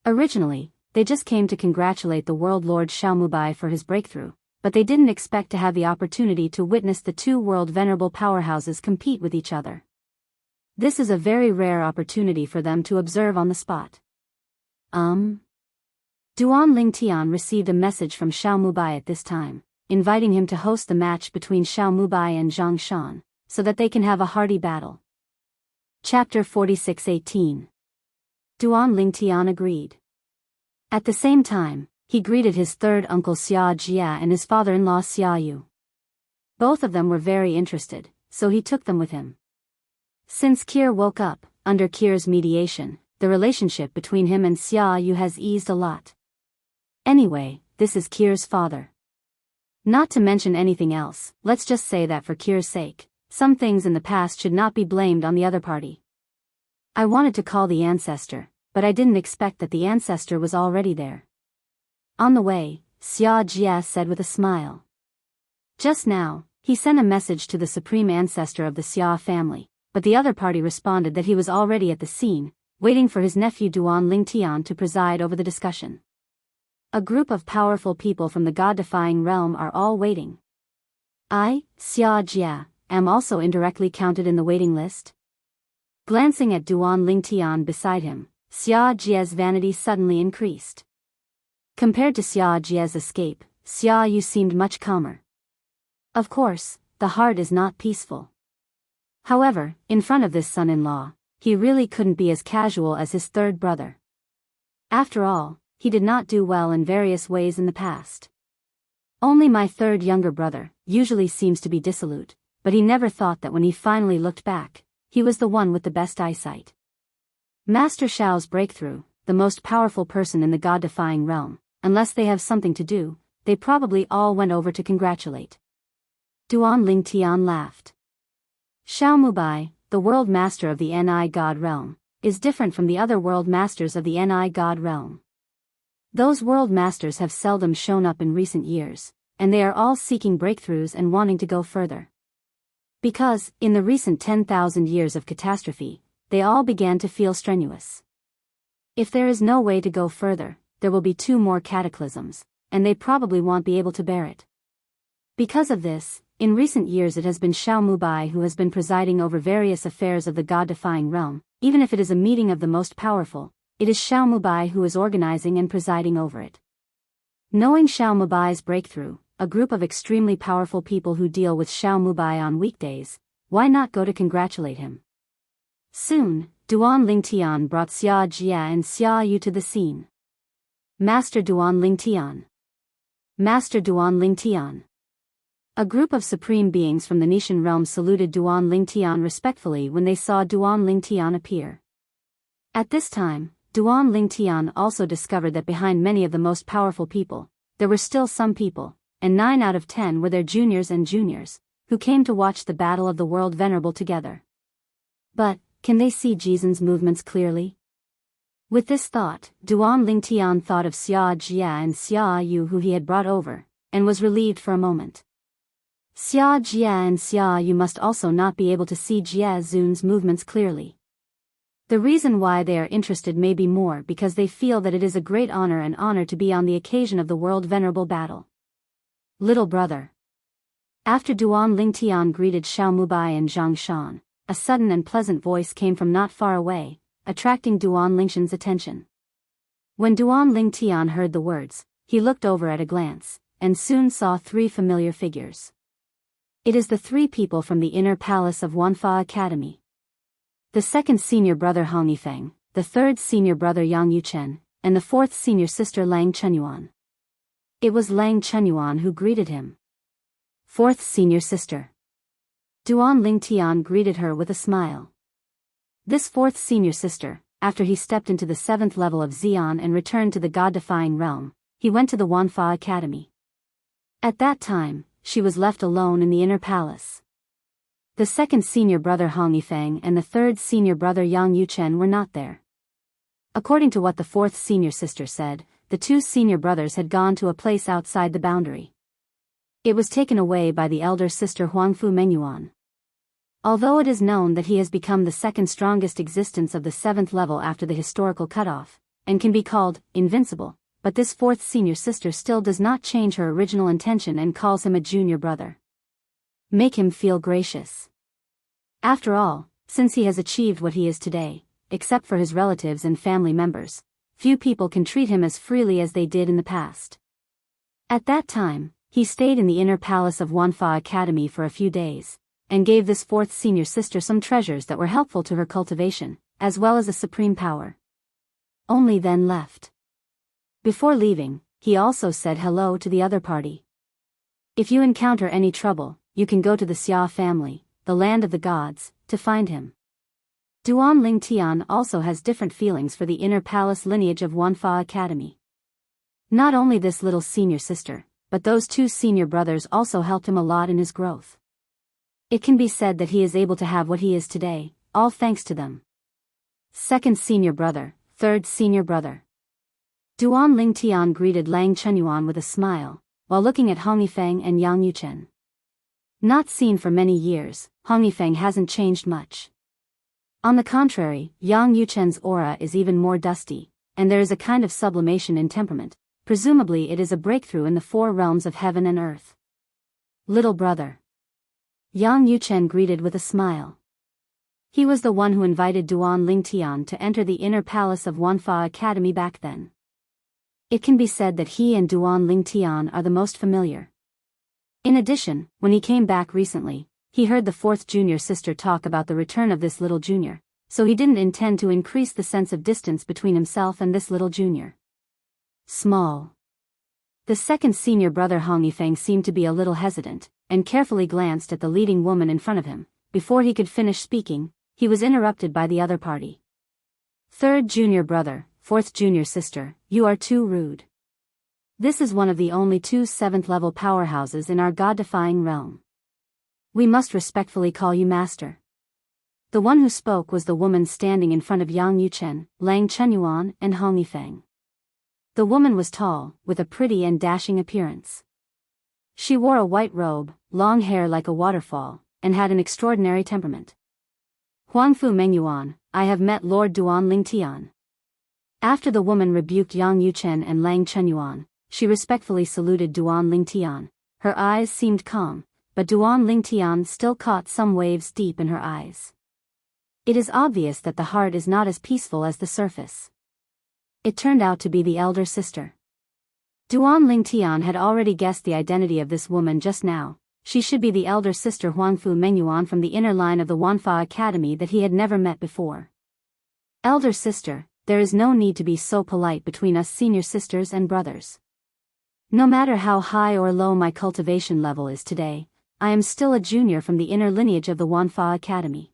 Originally, they just came to congratulate the world lord Xiao Mubai for his breakthrough, but they didn't expect to have the opportunity to witness the two world venerable powerhouses compete with each other. This is a very rare opportunity for them to observe on the spot. Duan Lingtian received a message from Xiao Mubai at this time, inviting him to host the match between Xiao Mubai and Zhang Shan, so that they can have a hearty battle. Chapter 46:18. Duan Lingtian agreed. At the same time, he greeted his third uncle Xia Jia and his father-in-law Xia Yu. Both of them were very interested, so he took them with him. Since Kier woke up, under Kier's mediation, the relationship between him and Xia Yu has eased a lot. Anyway, this is Kier's father. Not to mention anything else, let's just say that for Kier's sake, some things in the past should not be blamed on the other party. I wanted to call the ancestor, but I didn't expect that the ancestor was already there. On the way, Xianxia said with a smile. Just now, he sent a message to the supreme ancestor of the Xia family, but the other party responded that he was already at the scene, waiting for his nephew Duan Lingtian to preside over the discussion. A group of powerful people from the god-defying realm are all waiting. I, Xianxia, am also indirectly counted in the waiting list. Glancing at Duan Lingtian beside him, Xianxia's vanity suddenly increased. Compared to Xianxia's escape, Xiaoyu seemed much calmer. Of course, the heart is not peaceful. However, in front of this son-in-law, he really couldn't be as casual as his third brother. After all, he did not do well in various ways in the past. Only my third younger brother usually seems to be dissolute, but he never thought that when he finally looked back, he was the one with the best eyesight. Master Shao's breakthrough, the most powerful person in the god-defying realm, unless they have something to do, they probably all went over to congratulate. Duan Lingtian laughed. Xiao Mubai, the world master of the Ni god realm, is different from the other world masters of the Ni god realm. Those world masters have seldom shown up in recent years, and they are all seeking breakthroughs and wanting to go further. Because, in the recent 10,000 years of catastrophe, they all began to feel strenuous. If there is no way to go further, there will be 2 more cataclysms, and they probably won't be able to bear it. Because of this, in recent years it has been Xiao Mubai who has been presiding over various affairs of the god-defying realm. Even if it is a meeting of the most powerful, it is Xiao Mubai who is organizing and presiding over it. Knowing Xiao Mubai's breakthrough, a group of extremely powerful people who deal with Xiao Mubai on weekdays, why not go to congratulate him? Soon, Duan Lingtian brought Xianxia and Xiaoyu to the scene. Master Duan Lingtian. Master Duan Lingtian. A group of supreme beings from the Nishan realm saluted Duan Lingtian respectfully when they saw Duan Lingtian appear. At this time, Duan Lingtian also discovered that behind many of the most powerful people, there were still some people, and 9 out of 10 were their juniors and juniors, who came to watch the battle of the world venerable together. But, can they see Jizen's movements clearly? With this thought, Duan Lingtian thought of Xianxia and Xiaoyu who he had brought over, and was relieved for a moment. Xianxia and Xiaoyu must also not be able to see Jia Zun's movements clearly. The reason why they are interested may be more because they feel that it is a great honor to be on the occasion of the world venerable battle. Little brother. After Duan Lingtian greeted Xiao Mubai and Zhang Shan, a sudden and pleasant voice came from not far away, attracting Duan Lingshan's attention. When Duan Lingtian heard the words, he looked over at a glance, and soon saw 3 familiar figures. It is the 3 people from the inner palace of Wanfa Academy. The second senior brother Hong Yifeng, the third senior brother Yang Yuchen, and the 4th senior sister Lang Chenyuan. It was Lang Chenyuan who greeted him. 4th senior sister. Duan Lingtian greeted her with a smile. This 4th senior sister, after he stepped into the 7th level of Xian and returned to the god-defying realm, he went to the Wanfa Academy. At that time, she was left alone in the inner palace. The second senior brother Hong Yifeng and the third senior brother Yang Yuchen were not there. According to what the 4th senior sister said, the 2 senior brothers had gone to a place outside the boundary. It was taken away by the elder sister Huangfu Menyuan. Although it is known that he has become the second strongest existence of the 7th level after the historical cutoff, and can be called invincible, but this 4th senior sister still does not change her original intention and calls him a junior brother. Make him feel gracious. After all, since he has achieved what he is today, except for his relatives and family members, few people can treat him as freely as they did in the past. At that time, he stayed in the inner palace of Wanfa Academy for a few days, and gave this 4th senior sister some treasures that were helpful to her cultivation, as well as a supreme power. Only then left. Before leaving, he also said hello to the other party. If you encounter any trouble, you can go to the Xia family, the land of the gods, to find him. Duan Lingtian also has different feelings for the inner palace lineage of Wanfa Academy. Not only this little senior sister, but those two senior brothers also helped him a lot in his growth. It can be said that he is able to have what he is today, all thanks to them. Second senior brother, third senior brother. Duan Lingtian greeted Lang Chenyuan with a smile, while looking at Hong Yifeng and Yang Yuchen. Not seen for many years, Hong Yifeng hasn't changed much. On the contrary, Yang Yuchen's aura is even more dusty, and there is a kind of sublimation in temperament. Presumably it is a breakthrough in the four realms of heaven and earth. Little brother. Yang Yuchen greeted with a smile. He was the one who invited Duan Lingtian to enter the inner palace of Wanfa Academy back then. It can be said that he and Duan Lingtian are the most familiar. In addition, when he came back recently, he heard the fourth junior sister talk about the return of this little junior, so he didn't intend to increase the sense of distance between himself and this little junior. Small. The second senior brother Hong Yifeng seemed to be a little hesitant, and carefully glanced at the leading woman in front of him. Before he could finish speaking, he was interrupted by the other party. Third junior brother, fourth junior sister, you are too rude. This is one of the only two 7th-level powerhouses in our god-defying realm. We must respectfully call you master. The one who spoke was the woman standing in front of Yang Yuchen, Lang Chenyuan, and Hong Yifeng. The woman was tall, with a pretty and dashing appearance. She wore a white robe, long hair like a waterfall, and had an extraordinary temperament. Huangfu Mengyuan, I have met Lord Duan Lingtian. After the woman rebuked Yang Yuchen and Lang Chenyuan, she respectfully saluted Duan Lingtian. Her eyes seemed calm, but Duan Lingtian still caught some waves deep in her eyes. It is obvious that the heart is not as peaceful as the surface. It turned out to be the elder sister. Duan Lingtian had already guessed the identity of this woman just now. She should be the elder sister Huangfu Mengyuan from the inner line of the Wanfa Academy that he had never met before. Elder sister, there is no need to be so polite between us senior sisters and brothers. No matter how high or low my cultivation level is today, I am still a junior from the inner lineage of the Wanfa Academy.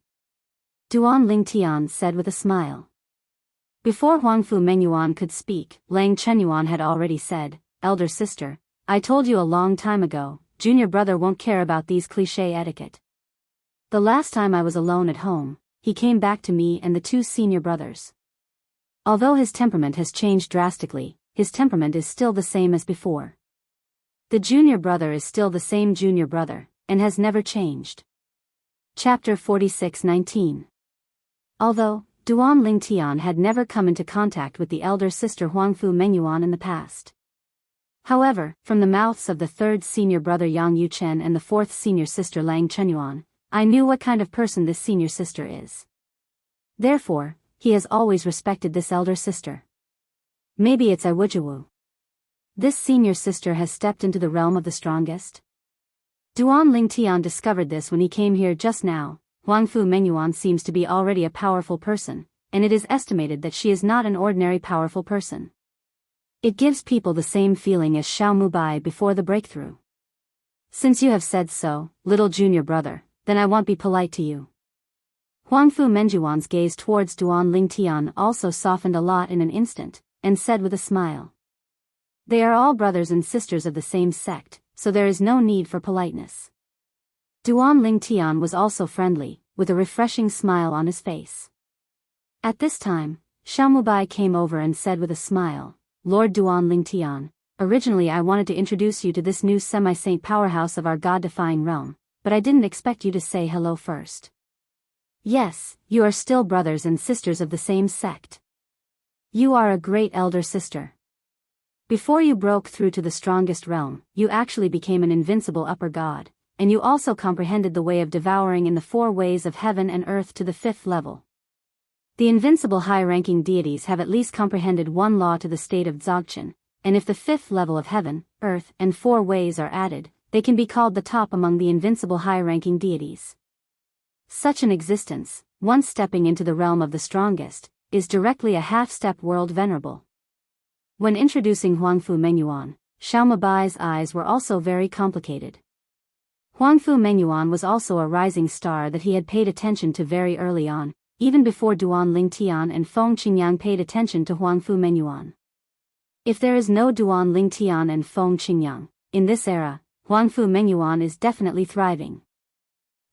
Duan Lingtian said with a smile. Before Huangfu Mengyuan could speak, Lang Chenyuan had already said, Elder sister, I told you a long time ago, junior brother won't care about these cliché etiquette. The last time I was alone at home, he came back to me and the two senior brothers. Although his temperament has changed drastically, his temperament is still the same as before. The junior brother is still the same junior brother, and has never changed. Chapter 46:19. Although Duan Lingtian had never come into contact with the elder sister Huangfu Mengyuan in the past. However, from the mouths of the third senior brother Yang Yuchen and the fourth senior sister Lang Chenyuan, I knew what kind of person this senior sister is. Therefore, he has always respected this elder sister. Maybe it's Iwujiwu. This senior sister has stepped into the realm of the strongest. Duan Lingtian discovered this when he came here just now. Huangfu Mengyuan seems to be already a powerful person, and it is estimated that she is not an ordinary powerful person. It gives people the same feeling as Xiao Mubai before the breakthrough. Since you have said so, little junior brother, then I won't be polite to you. Huangfu Mengyuan's gaze towards Duan Lingtian also softened a lot in an instant, and said with a smile. They are all brothers and sisters of the same sect, so there is no need for politeness. Duan Lingtian was also friendly, with a refreshing smile on his face. At this time, Xiao Mubai came over and said with a smile, Lord Duan Lingtian, originally I wanted to introduce you to this new semi-saint powerhouse of our god-defying realm, but I didn't expect you to say hello first. Yes, you are still brothers and sisters of the same sect. You are a great elder sister. Before you broke through to the strongest realm, you actually became an invincible upper god, and you also comprehended the way of devouring in the four ways of heaven and earth to the 5th level. The invincible high-ranking deities have at least comprehended one law to the state of Dzogchen, and if the 5th level of heaven, earth, and four ways are added, they can be called the top among the invincible high-ranking deities. Such an existence, once stepping into the realm of the strongest, is directly a half-step world venerable. When introducing Huangfu Mengyuan, Xiao Mubai's eyes were also very complicated. Huangfu Mengyuan was also a rising star that he had paid attention to very early on, even before Duan Lingtian and Feng Qingyang paid attention to Huangfu Mengyuan. If there is no Duan Lingtian and Feng Qingyang, in this era, Huangfu Mengyuan is definitely thriving.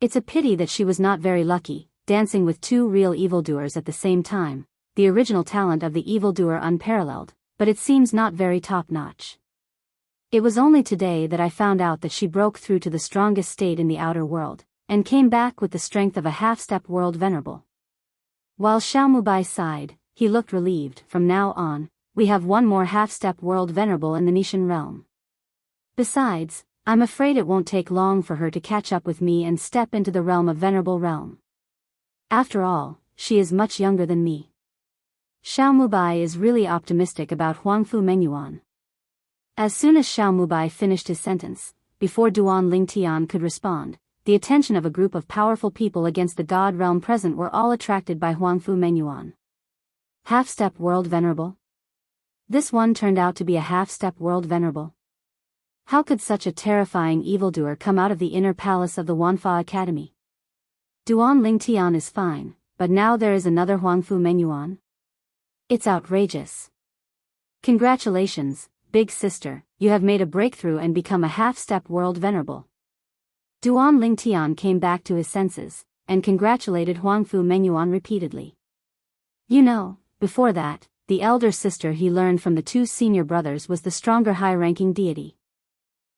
It's a pity that she was not very lucky, dancing with two real evildoers at the same time, the original talent of the evildoer unparalleled, but it seems not very top-notch. It was only today that I found out that she broke through to the strongest state in the outer world, and came back with the strength of a half-step world venerable. While Xiaomubai sighed, he looked relieved. From now on, we have one more half-step world venerable in the Nishan realm. Besides, I'm afraid it won't take long for her to catch up with me and step into the realm of venerable realm. After all, she is much younger than me. Xiaomubai is really optimistic about Huangfu Mengyuan. As soon as Xiaomubai finished his sentence, before Duan Lingtian could respond, the attention of a group of powerful people against the god realm present were all attracted by Huangfu Mengyuan. Half-step world venerable? This one turned out to be a half-step world venerable. How could such a terrifying evildoer come out of the inner palace of the Wanfa Academy? Duan Lingtian is fine, but now there is another Huangfu Mengyuan? It's outrageous. Congratulations, big sister, you have made a breakthrough and become a half-step world venerable. Duan Lingtian came back to his senses, and congratulated Huangfu Mengyuan repeatedly. You know, before that, the elder sister he learned from the two senior brothers was the stronger high-ranking deity.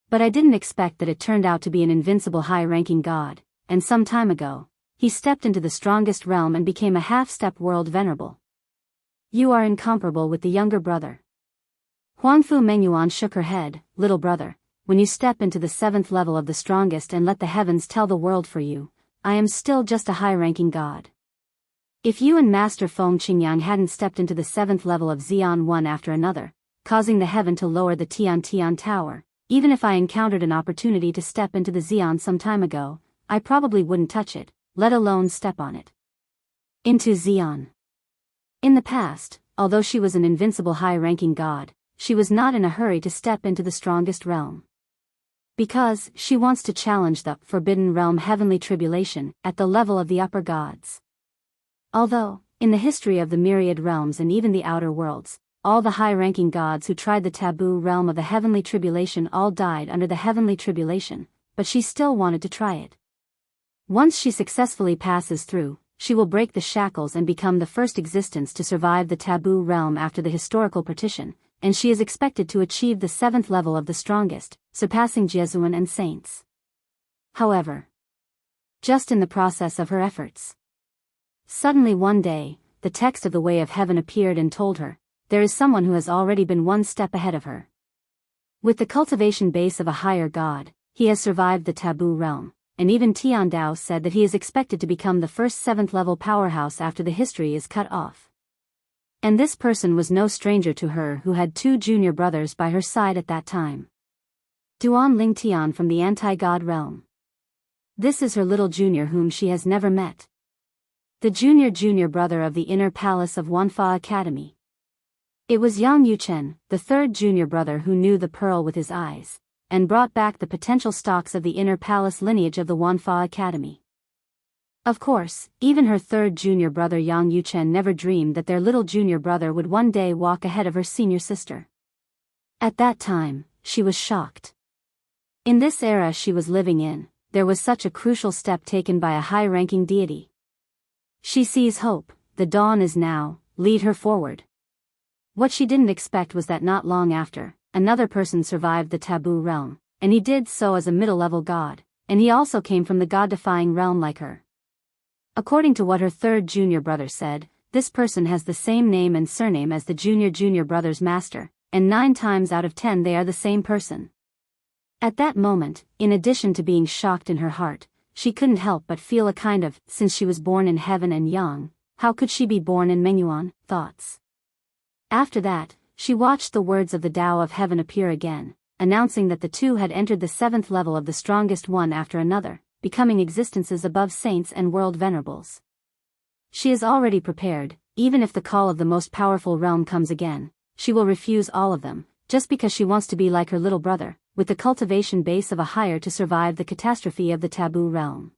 But I didn't expect that it turned out to be an invincible high-ranking god, and some time ago, he stepped into the strongest realm and became a half-step world venerable. You are incomparable with the younger brother. Huangfu Mengyuan shook her head. Little brother, when you step into the 7th level of the strongest and let the heavens tell the world for you, I am still just a high-ranking god. If you and Master Feng Qingyang hadn't stepped into the 7th level of Xian one after another, causing the heaven to lower the Tian Tower, even if I encountered an opportunity to step into the Xian some time ago, I probably wouldn't touch it, let alone step on it. Into Xian. In the past, although she was an invincible high-ranking god, she was not in a hurry to step into the strongest realm. Because she wants to challenge the forbidden realm heavenly tribulation at the level of the upper gods. Although, in the history of the myriad realms and even the outer worlds, all the high-ranking gods who tried the taboo realm of the heavenly tribulation all died under the heavenly tribulation, but she still wanted to try it. Once she successfully passes through, she will break the shackles and become the first existence to survive the taboo realm after the historical partition, and she is expected to achieve the 7th level of the strongest, surpassing Jesuan and saints. However, just in the process of her efforts, suddenly one day, the text of the Way of Heaven appeared and told her, there is someone who has already been one step ahead of her. With the cultivation base of a higher god, he has survived the taboo realm, and even Tian Dao said that he is expected to become the first 7th level powerhouse after the history is cut off. And this person was no stranger to her who had two junior brothers by her side at that time. Duan Lingtian from the anti-god realm. This is her little junior whom she has never met. The junior brother of the inner palace of Wanfa Academy. It was Yang Yuchen, the third junior brother who knew the pearl with his eyes, and brought back the potential stocks of the inner palace lineage of the Wanfa Academy. Of course, even her third junior brother Yang Yuchen never dreamed that their little junior brother would one day walk ahead of her senior sister. At that time, she was shocked. In this era she was living in, there was such a crucial step taken by a high-ranking deity. She sees hope, the dawn is now, lead her forward. What she didn't expect was that not long after, another person survived the taboo realm, and he did so as a middle-level god, and he also came from the god-defying realm like her. According to what her third junior brother said, this person has the same name and surname as the junior brother's master, and 9 times out of 10 they are the same person. At that moment, in addition to being shocked in her heart, she couldn't help but feel a kind of, since she was born in heaven and young, how could she be born in Mengyuan, thoughts. After that, she watched the words of the Tao of Heaven appear again, announcing that the two had entered the 7th level of the strongest one after another, becoming existences above saints and world venerables. She is already prepared, even if the call of the most powerful realm comes again, she will refuse all of them, just because she wants to be like her little brother, with the cultivation base of a higher to survive the catastrophe of the taboo realm.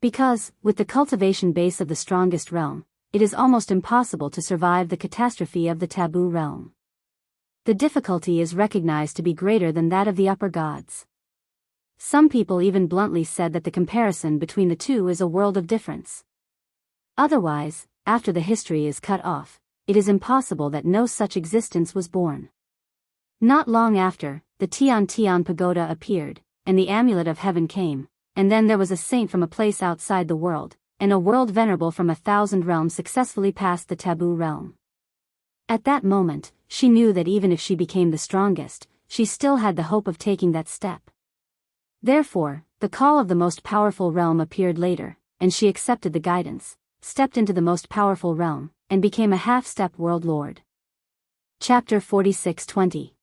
Because, with the cultivation base of the strongest realm, it is almost impossible to survive the catastrophe of the taboo realm. the difficulty is recognized to be greater than that of the upper gods. Some people even bluntly said that the comparison between the two is a world of difference. Otherwise, after the history is cut off, it is impossible that no such existence was born. Not long after, the Tian Tian pagoda appeared, and the amulet of heaven came, and then there was a saint from a place outside the world, and a world venerable from 1,000 realms successfully passed the taboo realm. At that moment, she knew that even if she became the strongest, she still had the hope of taking that step. Therefore, the call of the most powerful realm appeared later, and she accepted the guidance, stepped into the most powerful realm, and became a half-step world lord. Chapter 46:20.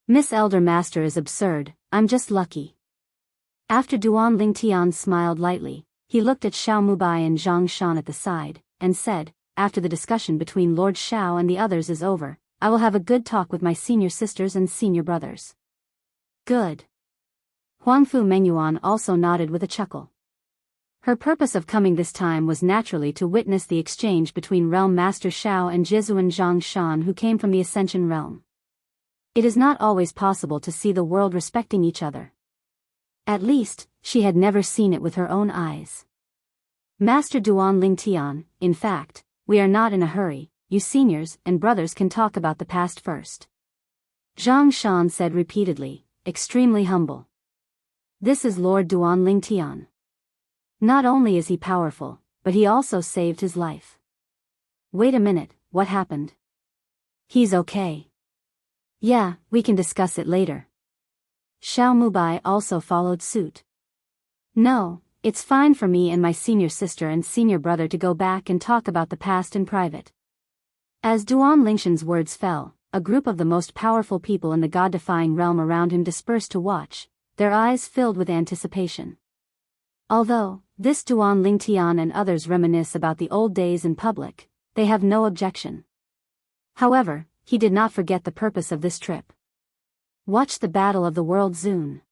Miss Elder Master is absurd, I'm just lucky. After Duan Lingtian smiled lightly, he looked at Xiao Mubai and Zhang Shan at the side, and said, after the discussion between Lord Xiao and the others is over, I will have a good talk with my senior sisters and senior brothers. Good. Huangfu Mengyuan also nodded with a chuckle. Her purpose of coming this time was naturally to witness the exchange between Realm Master Xiao and Jizuan Zhang Shan, who came from the Ascension Realm. It is not always possible to see the world respecting each other. At least, she had never seen it with her own eyes. Master Duan Lingtian, in fact, we are not in a hurry, you seniors and brothers can talk about the past first. Zhang Shan said repeatedly, extremely humble. This is Lord Duan Lingtian. Not only is he powerful, but he also saved his life. Wait a minute, what happened? He's okay. Yeah, we can discuss it later. Xiao Mubai also followed suit. No, it's fine for me and my senior sister and senior brother to go back and talk about the past in private. As Duan Lingshan's words fell, a group of the most powerful people in the god-defying realm around him dispersed to watch, their eyes filled with anticipation. Although, this Duan Lingtian and others reminisce about the old days in public, they have no objection. However, he did not forget the purpose of this trip. Watch the battle of the world soon.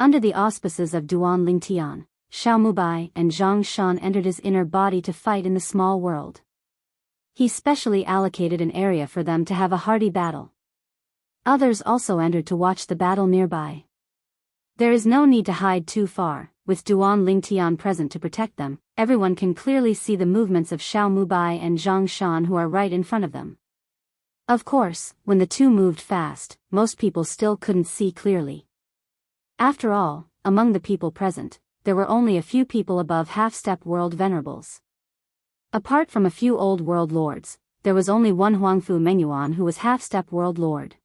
Under the auspices of Duan Lingtian, Xiao Mubai and Zhang Shan entered his inner body to fight in the small world. He specially allocated an area for them to have a hearty battle. Others also entered to watch the battle nearby. There is no need to hide too far, with Duan Lingtian present to protect them, everyone can clearly see the movements of Xiao Mubai and Zhang Shan who are right in front of them. Of course, when the two moved fast, most people still couldn't see clearly. After all, among the people present, there were only a few people above half-step world venerables. Apart from a few old world lords, there was only one Huangfu Mengyuan who was half-step world lord.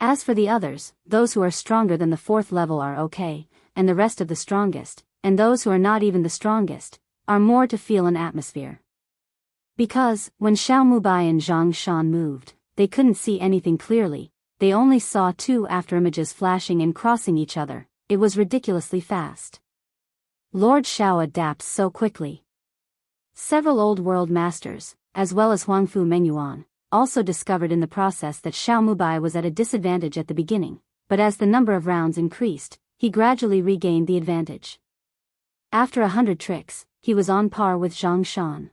As for the others, those who are stronger than the 4th level are okay, and the rest of the strongest, and those who are not even the strongest, are more to feel an atmosphere. Because, when Xiao Mubai and Zhang Shan moved, they couldn't see anything clearly, they only saw two afterimages flashing and crossing each other, it was ridiculously fast. Lord Xiao adapts so quickly. Several old world masters, as well as Huangfu Mengyuan, also discovered in the process that Xiao Mubai was at a disadvantage at the beginning, but as the number of rounds increased, he gradually regained the advantage. After 100 tricks, he was on par with Zhang Shan.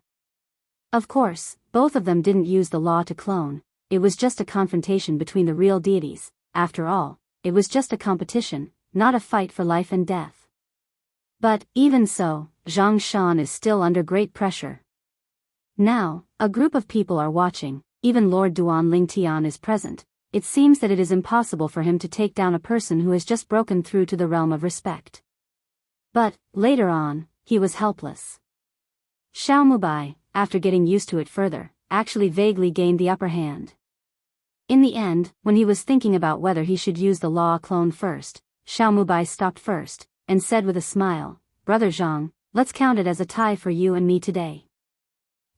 Of course, both of them didn't use the law to clone, it was just a confrontation between the real deities, after all, it was just a competition, not a fight for life and death. But, even so, Zhang Shan is still under great pressure. Now, a group of people are watching, even Lord Duan Lingtian is present, it seems that it is impossible for him to take down a person who has just broken through to the realm of respect. But, later on, he was helpless. Xiao Mubai, after getting used to it further, actually vaguely gained the upper hand. In the end, when he was thinking about whether he should use the law clone first, Xiao Mubai stopped first, and said with a smile, Brother Zhang, let's count it as a tie for you and me today.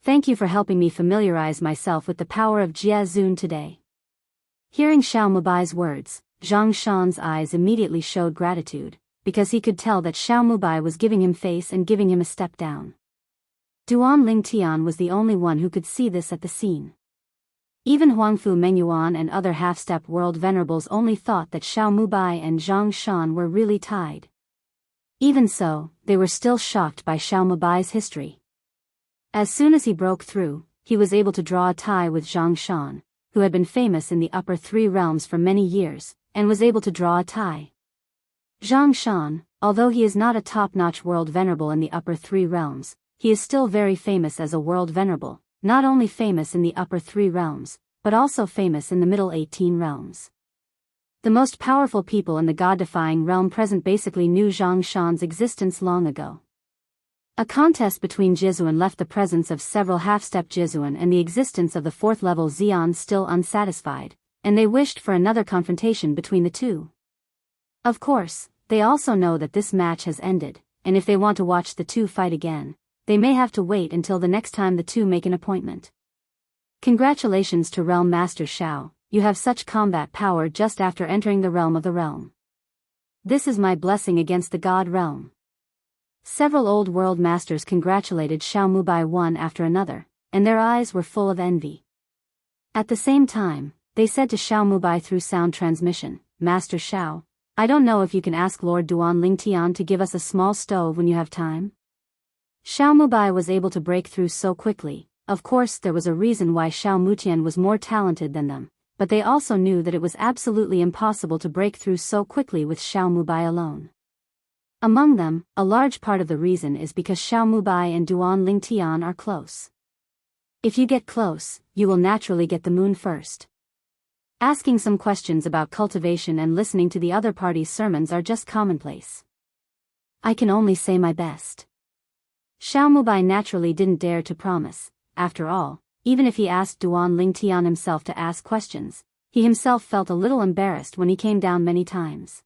Thank you for helping me familiarize myself with the power of Jia Zun today. Hearing Xiao Mubai's words, Zhang Shan's eyes immediately showed gratitude, because he could tell that Xiao Mubai was giving him face and giving him a step down. Duan Lingtian was the only one who could see this at the scene. Even Huangfu Mengyuan and other half-step world venerables only thought that Xiao Mubai and Zhang Shan were really tied. Even so, they were still shocked by Xiao Mubai's history. As soon as he broke through, he was able to draw a tie with Zhang Shan, who had been famous in the upper three realms for many years, and was able to draw a tie. Zhang Shan, although he is not a top-notch world venerable in the upper three realms, he is still very famous as a world venerable, not only famous in the upper three realms, but also famous in the middle 18 realms. The most powerful people in the god-defying realm present basically knew Zhang Shan's existence long ago. A contest between Jizuan left the presence of several half-step Jizuan and the existence of the fourth-level Xian still unsatisfied, and they wished for another confrontation between the two. Of course, they also know that this match has ended, and if they want to watch the two fight again, they may have to wait until the next time the two make an appointment. Congratulations to Realm Master Xiao, you have such combat power just after entering the realm of the realm. This is my blessing against the god realm. Several old world masters congratulated Xiao Mubai one after another, and their eyes were full of envy. At the same time, they said to Xiao Mubai through sound transmission, Master Xiao, I don't know if you can ask Lord Duan Lingtian to give us a small stove when you have time? Xiao Mubai was able to break through so quickly. Of course there was a reason why Xiao Mutian was more talented than them, but they also knew that it was absolutely impossible to break through so quickly with Xiao Mubai alone. Among them, a large part of the reason is because Xiao Mubai and Duan Lingtian are close. If you get close, you will naturally get the moon first. Asking some questions about cultivation and listening to the other party's sermons are just commonplace. I can only say my best. Xiao Mubai naturally didn't dare to promise. After all, even if he asked Duan Lingtian himself to ask questions, he himself felt a little embarrassed when he came down many times.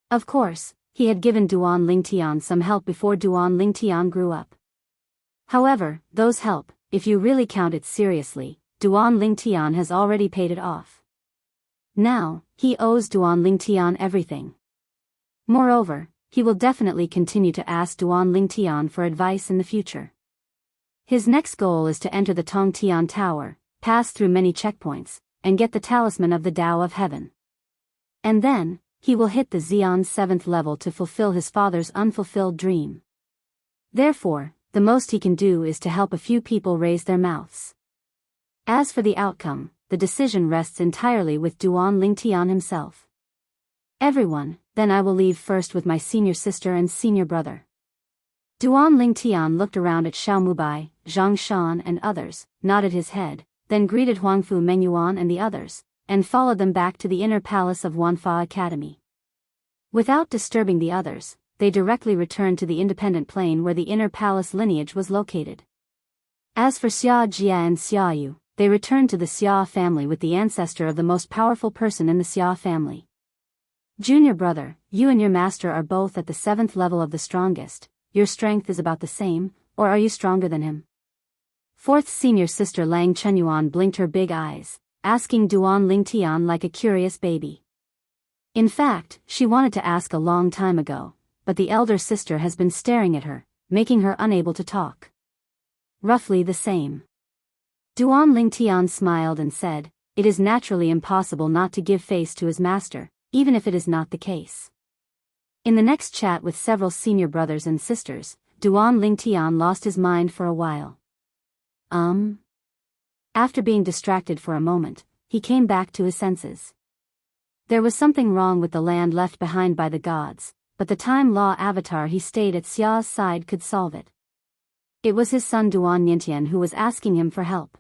Of course, he had given Duan Lingtian some help before Duan Lingtian grew up. However, those help, if you really count it seriously, Duan Lingtian has already paid it off. Now, he owes Duan Lingtian everything. Moreover, he will definitely continue to ask Duan Lingtian for advice in the future. His next goal is to enter the Tongtian Tower, pass through many checkpoints, and get the talisman of the Tao of Heaven. And then, he will hit the Xian's 7th level to fulfill his father's unfulfilled dream. Therefore, the most he can do is to help a few people raise their mouths. As for the outcome, the decision rests entirely with Duan Lingtian himself. Everyone, then I will leave first with my senior sister and senior brother. Duan Lingtian looked around at Xiao Mubai, Zhang Shan and others, nodded his head, then greeted Huangfu Mengyuan and the others, and followed them back to the inner palace of Wanfa Academy. Without disturbing the others, they directly returned to the independent plain where the inner palace lineage was located. As for Xia Jia and Xia Yu, they returned to the Xia family with the ancestor of the most powerful person in the Xia family. Junior brother, you and your master are both at the 7th level of the strongest. Your strength is about the same, or are you stronger than him? 4th senior sister Lang Chenyuan blinked her big eyes, asking Duan Lingtian like a curious baby. In fact, she wanted to ask a long time ago, but the elder sister has been staring at her, making her unable to talk. Roughly the same. Duan Lingtian smiled and said, it is naturally impossible not to give face to his master, even if it is not the case. In the next chat with several senior brothers and sisters, Duan Lingtian lost his mind for a while. After being distracted for a moment, he came back to his senses. There was something wrong with the land left behind by the gods, but the time law avatar he stayed at Xia's side could solve it. It was his son Duan Yintian who was asking him for help.